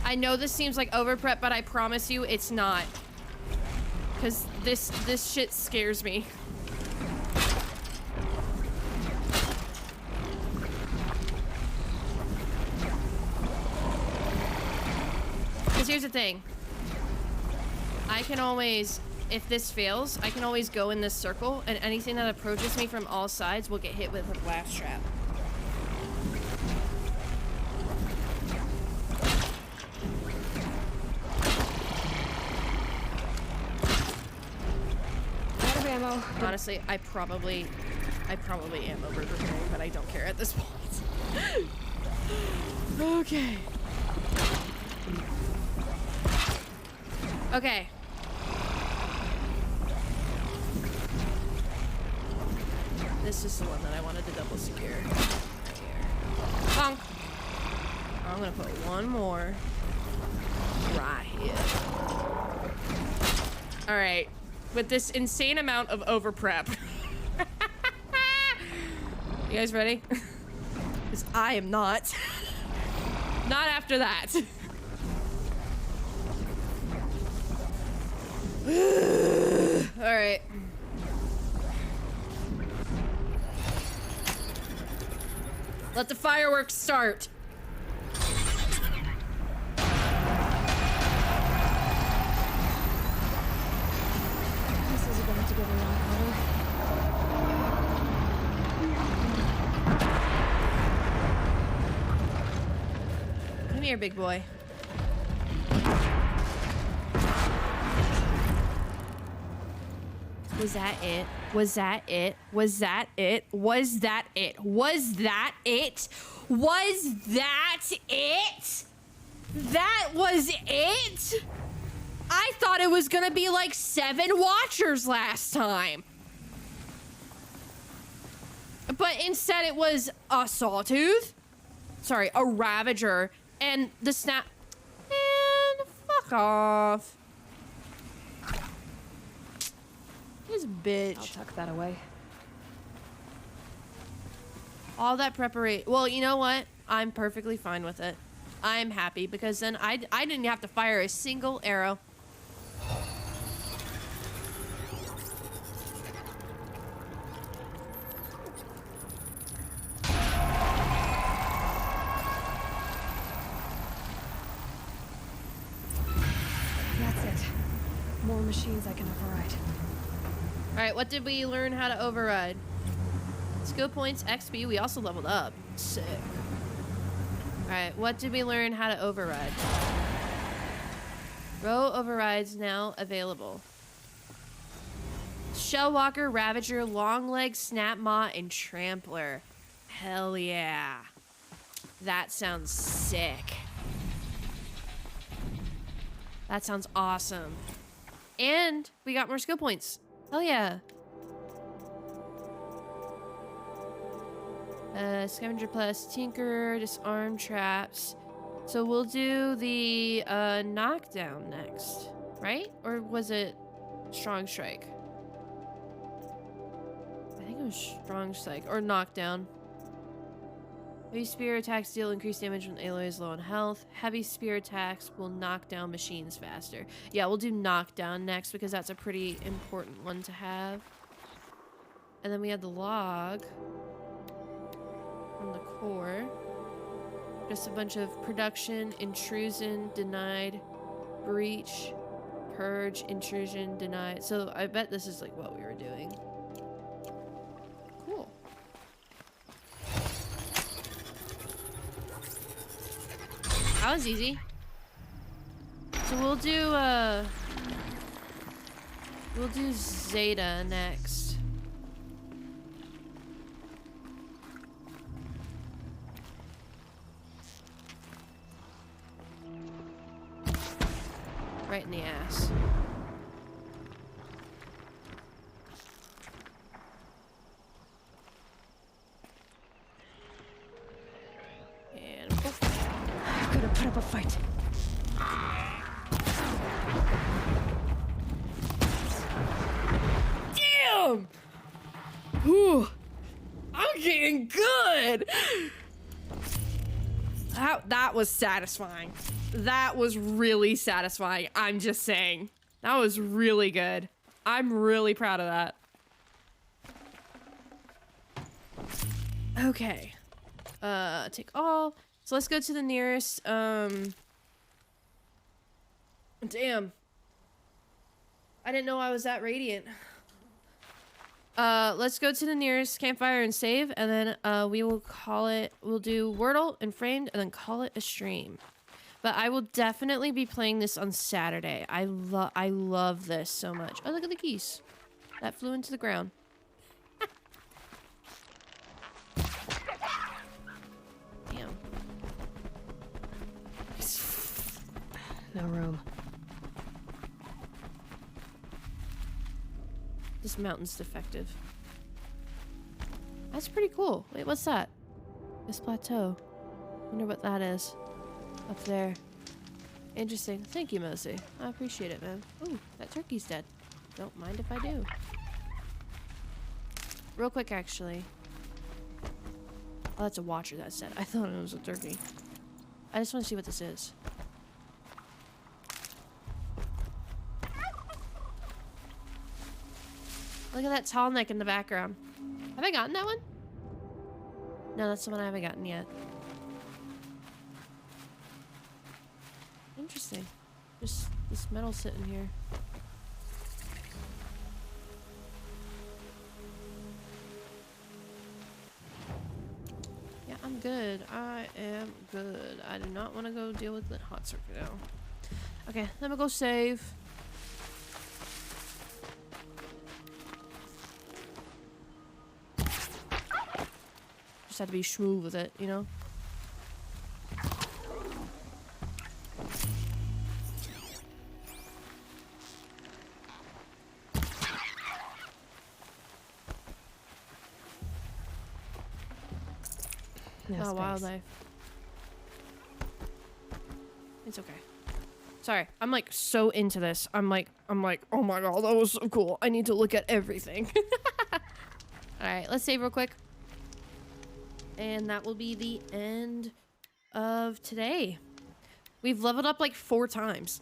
I know this seems like overprep, but I promise you it's not. Cause this shit scares me. Cause here's the thing. I can always, if this fails, I can always go in this circle and anything that approaches me from all sides will get hit with a blast trap. Ammo. Honestly, I probably am over preparing, but I don't care at this point. Okay. Okay. This is the one that I wanted to double secure. Right here. Bonk. I'm gonna put one more right here. All right. With this insane amount of over prep. You guys ready? Because I am not. Not after that. All right. Let the fireworks start. Come here, big boy. Was that it? Was that it? Was that it? Was that it? Was that it? Was that it? That was it? I thought it was gonna be like 7 watchers last time. But instead it was a sawtooth. Sorry, a ravager. And the snap. And fuck off. This bitch. I'll tuck that away. All that preparation. Well, you know what? I'm perfectly fine with it. I'm happy because then I didn't have to fire a single arrow. That's it. More machines I can override. Alright, what did we learn how to override? Skill points, XP, we also leveled up. Sick. Alright, what did we learn how to override? Row overrides now available. Shellwalker, Ravager, Longleg, Snapmaw, and Trampler. Hell yeah. That sounds sick. That sounds awesome. And we got more skill points. Hell yeah. Scavenger plus Tinker, Disarm Traps. So we'll do the knockdown next, right? Or was it Strong Strike? I think it was Strong Strike or Knockdown. Heavy spear attacks deal increased damage when Aloy is low on health. Heavy spear attacks will knock down machines faster. Yeah, we'll do knockdown next because that's a pretty important one to have. And then we have the log from the core. Just a bunch of production, intrusion, denied, breach, purge, intrusion, denied. So I bet this is like what we were doing. Cool. That was easy. So we'll do We'll do Zeta next. Right in the ass. And I could have put up a fight. Damn! Whew. I'm getting good! That was satisfying. That was really satisfying. I'm just saying. That was really good. I'm really proud of that. Okay. Take all. So let's go to the nearest, damn. I didn't know I was that radiant. Let's go to the nearest campfire and save, and then, we will call it, we'll do Wordle and Framed, and then call it a stream. But I will definitely be playing this on Saturday. I love this so much. Oh, look at the geese. That flew into the ground. Damn. No room. This mountain's defective. That's pretty cool. Wait, what's that? This plateau. Wonder what that is. Up there. Interesting. Thank you, Mosey. I appreciate it, man. Ooh, that turkey's dead. Don't mind if I do. Real quick, actually. Oh, that's a watcher that's dead. I thought it was a turkey. I just want to see what this is. Look at that tall neck in the background. Have I gotten that one? No, that's the one I haven't gotten yet. Interesting. Just this metal sitting here. Yeah, I'm good. I am good. I do not want to go deal with the hot circuit now. Okay, let me go save. Just had to be smooth with it, you know? No wildlife. It's okay. Sorry, I'm like so into this. I'm like, oh my god, that was so cool. I need to look at everything. Alright, let's save real quick. And that will be the end of today. We've leveled up like 4 times.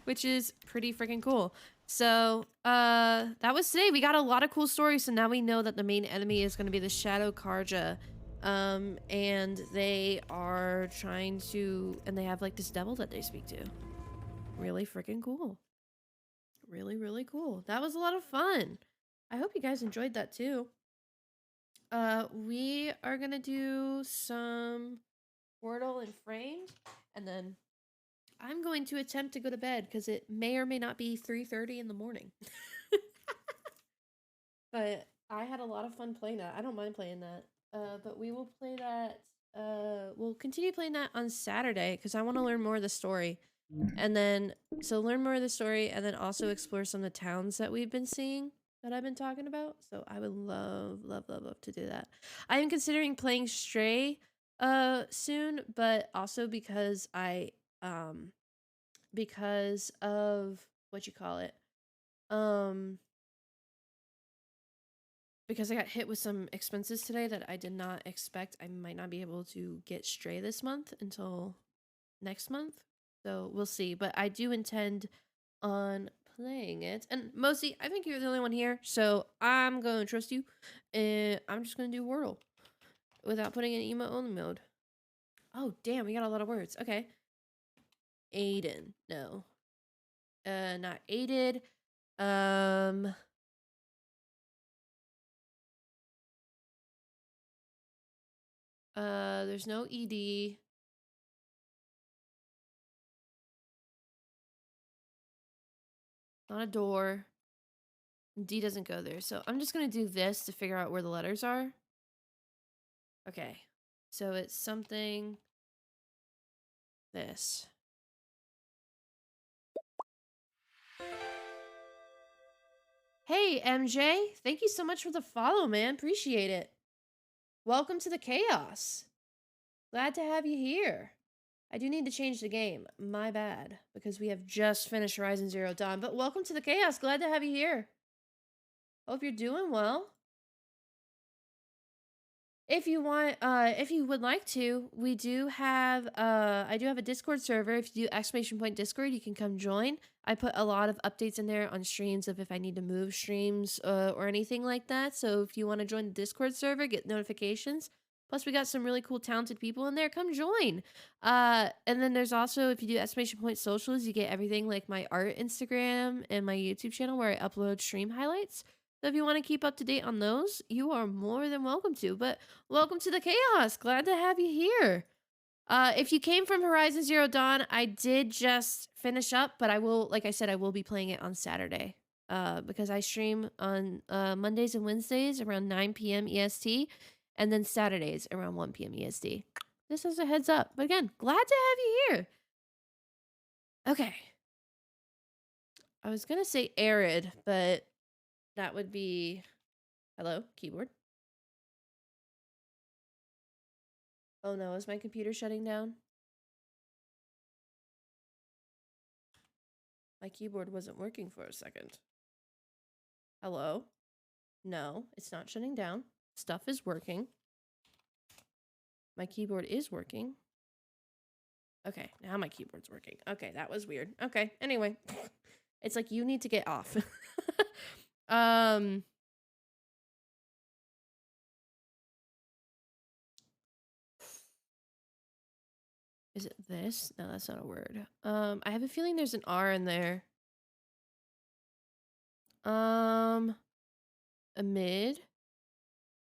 Which is pretty freaking cool. So, that was today. We got a lot of cool stories, so now we know that the main enemy is going to be the Shadow Karja. And they are trying to... And they have, like, this devil that they speak to. Really freaking cool. Really, really cool. That was a lot of fun. I hope you guys enjoyed that, too. We are going to do some Wordle and Framed, and then... I'm going to attempt to go to bed because it may or may not be 3:30 in the morning. But I had a lot of fun playing that. I don't mind playing that. But we will play that. We'll continue playing that on Saturday because I want to learn more of the story. And then, so learn more of the story and then also explore some of the towns that we've been seeing that I've been talking about. So I would love, love, love, love to do that. I am considering playing Stray soon, but also because because of what you call it, because I got hit with some expenses today that I did not expect. I might not be able to get Stray this month until next month, so we'll see. But I do intend on playing it, and mostly I think you're the only one here, so I'm gonna trust you, and I'm just gonna do Wordle without putting in emo only mode. Oh damn, we got a lot of words. Okay. Aiden. No. Not aided. There's no ED. Not a door. D doesn't go there. So I'm just going to do this to figure out where the letters are. Okay. So it's something... this. Hey, MJ. Thank you so much for the follow, man. Appreciate it. Welcome to the chaos. Glad to have you here. I do need to change the game. My bad. Because we have just finished Horizon Zero Dawn. But welcome to the chaos. Glad to have you here. Hope you're doing well. If you want, if you would like to, we do have, I do have a Discord server. If you do ! Discord, you can come join. I put a lot of updates in there on streams of if I need to move streams, or anything like that. So if you want to join the Discord server, get notifications. Plus, we got some really cool, talented people in there. Come join. And then there's also, if you do ! Socials, you get everything like my art Instagram and my YouTube channel where I upload stream highlights. So if you want to keep up to date on those, you are more than welcome to. But welcome to the chaos. Glad to have you here. If you came from Horizon Zero Dawn, I did just finish up, but I will, like I said, I will be playing it on Saturday. Because I stream on Mondays and Wednesdays around 9 p.m. EST, and then Saturdays around 1 p.m. EST. This is a heads up. But again, glad to have you here. Okay. I was going to say arid, but that would be... Hello, keyboard. Oh no, is my computer shutting down? My keyboard wasn't working for a second. Hello? No, it's not shutting down. Stuff is working. My keyboard is working. Okay, now my keyboard's working. Okay, that was weird. Okay, anyway. It's like you need to get off. Is it this? No, that's not a word. I have a feeling there's an R in there. Amid?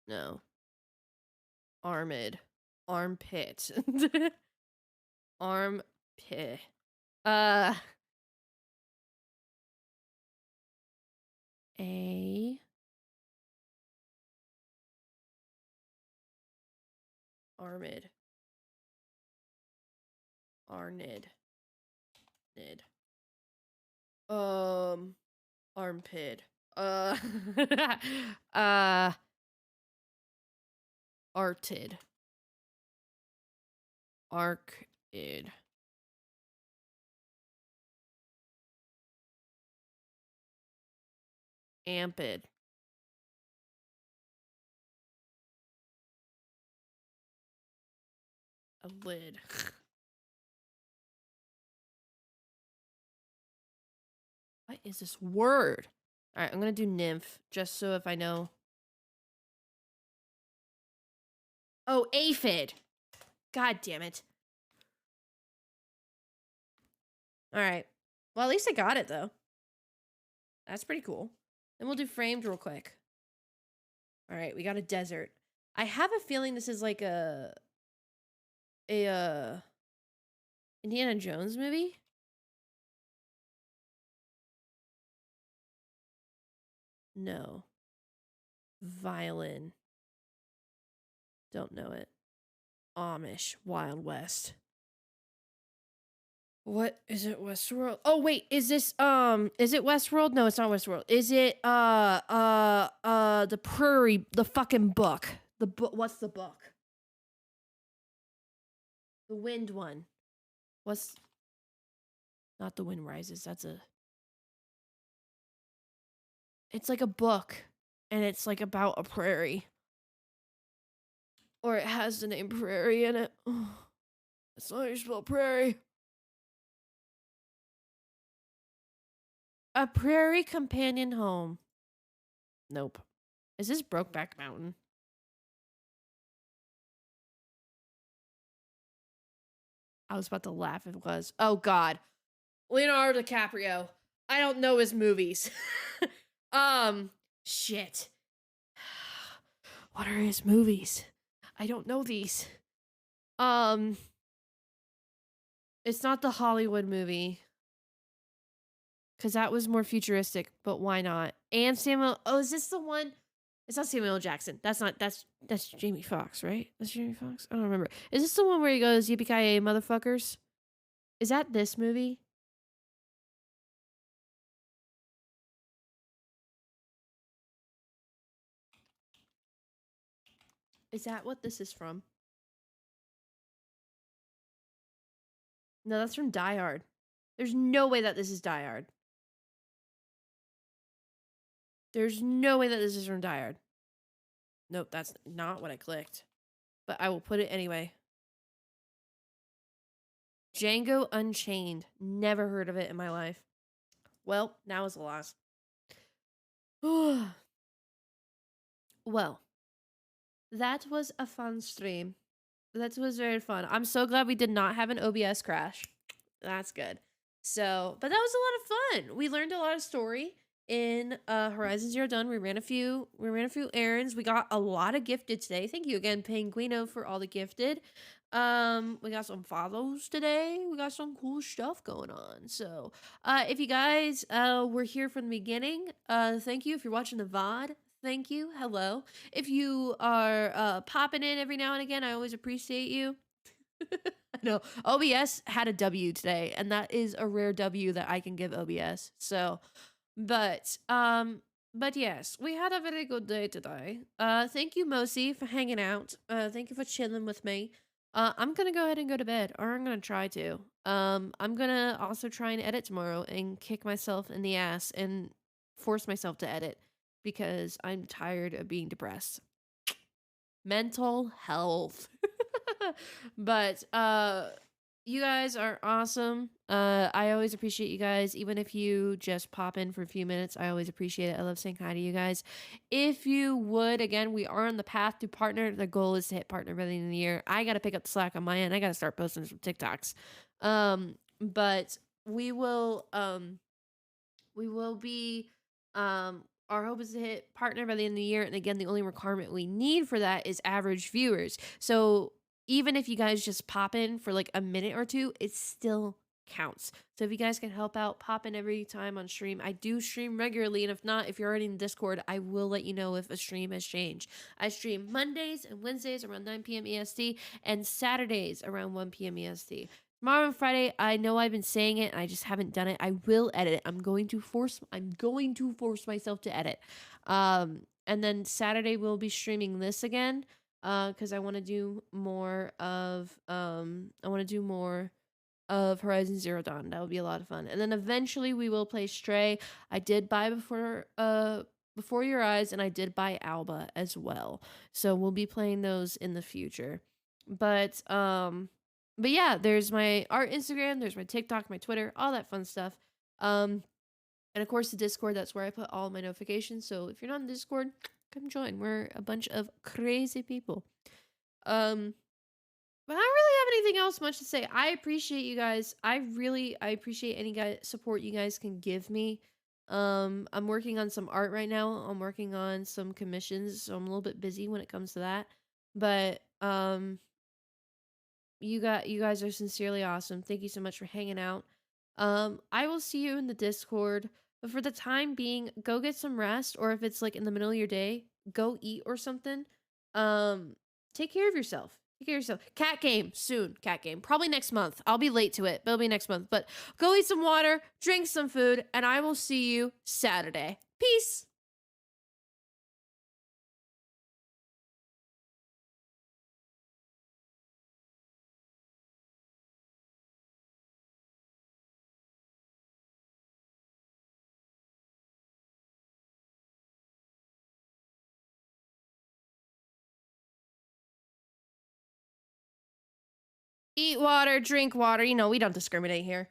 No. Armid. Armpit. Armpit. A. Armid. Arnid. Nid. Armpit. Artid. Arcid. Ampid. A lid. What is this word? All right, I'm going to do nymph, just so if I know. Oh, aphid. God damn it. All right. Well, at least I got it, though. That's pretty cool. Then we'll do framed real quick. All right, we got a desert. I have a feeling this is like a Indiana Jones movie. No. Violin. Don't know it. Amish. Wild West. What is it? Westworld? Oh wait, is this is it Westworld? No, it's not Westworld. Is it the Prairie, the fucking book. The book, what's the book? The Wind one. What's not The Wind Rises, that's a... It's like a book and it's like about a prairie. Or it has the name Prairie in it. That's not how you spell prairie. A Prairie Companion Home. Nope. Is this Brokeback Mountain? I was about to laugh if it was. Oh, God. Leonardo DiCaprio. I don't know his movies. Shit. What are his movies? I don't know these. It's not the Hollywood movie. because that was more futuristic, but why not? And Samuel, oh, is this the one? It's not Samuel L. Jackson. That's Jamie Foxx, right? That's Jamie Foxx? I don't remember. Is this the one where he goes, yippee-ki-yay, motherfuckers? Is that this movie? Is that what this is from? No, that's from Die Hard. There's no way that this is Die Hard. There's no way that this is from Die Hard. Nope, that's not what I clicked. But I will put it anyway. Django Unchained. Never heard of it in my life. Well, now is the loss. Well, that was a fun stream. That was very fun. I'm so glad we did not have an OBS crash. That's good. So, but that was a lot of fun. We learned a lot of story in Horizon Zero Dawn. We ran a few errands. We got a lot of gifted today. Thank you again, Penguino, for all the gifted. We got some follows today. We got some cool stuff going on. So, if you guys were here from the beginning, thank you. If you're watching the VOD, thank you. Hello. If you are popping in every now and again, I always appreciate you. I know OBS had a W today, and that is a rare W that I can give OBS. So, but yes, we had a very good day today. Thank you, Mosi, for hanging out. Thank you for chilling with me. I'm gonna go ahead and go to bed, or I'm gonna try to. I'm gonna also try and edit tomorrow and kick myself in the ass and force myself to edit because I'm tired of being depressed. Mental health. But you guys are awesome. I always appreciate you guys, even if you just pop in for a few minutes. I always appreciate it. I love saying hi to you guys. If you would, again, we are on the path to partner. The goal is to hit partner by the end of the year. I got to pick up the slack on my end. I got to start posting some TikToks. But we will be our hope is to hit partner by the end of the year. And again, the only requirement we need for that is average viewers. So even if you guys just pop in for like a minute or two, it still counts. So if you guys can help out, pop in every time on stream. I do stream regularly, and if not, if you're already in Discord, I will let you know if a stream has changed. I stream Mondays and Wednesdays around 9 p.m. EST and Saturdays around 1 p.m. EST. Tomorrow and Friday, I know I've been saying it and I just haven't done it. I will edit it. I'm going to force myself to edit. And then Saturday we'll be streaming this again. Because I want to do more of Horizon Zero Dawn. That would be a lot of fun. And then eventually we will play Stray. I did buy Before Your Eyes, and I did buy Alba as well. So we'll be playing those in the future. But yeah, there's my art Instagram, there's my TikTok, my Twitter, all that fun stuff. And of course the Discord, that's where I put all my notifications. So if you're not in Discord, come join. We're a bunch of crazy people. But I don't really have anything else much to say. I appreciate you guys. I appreciate any support you guys can give me. I'm working on some art right now. I'm working on some commissions, so I'm a little bit busy when it comes to that. But you guys are sincerely awesome. Thank you so much for hanging out. I will see you in the Discord. But for the time being, go get some rest, or if it's like in the middle of your day, go eat or something. Take care of yourself. Take care of yourself. Cat game soon. Cat game. Probably next month. I'll be late to it, but it'll be next month. But go eat some water, drink some food, and I will see you Saturday. Peace. Eat water, drink water. You know, we don't discriminate here.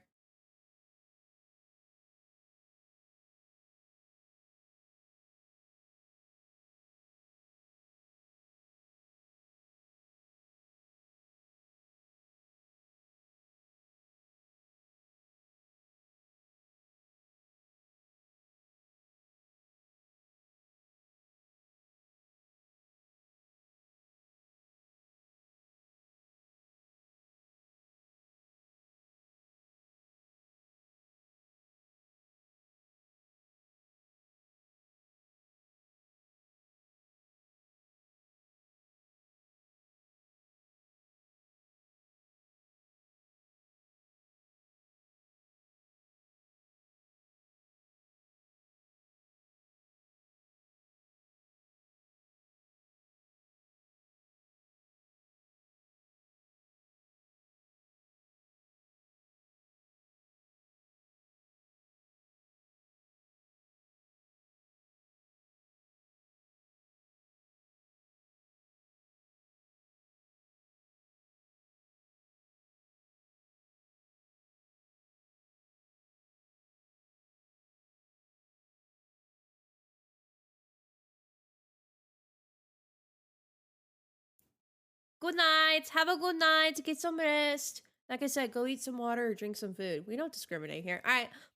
Good night. Have a good night. Get some rest. Like I said, go eat some water or drink some food. We don't discriminate here. All right.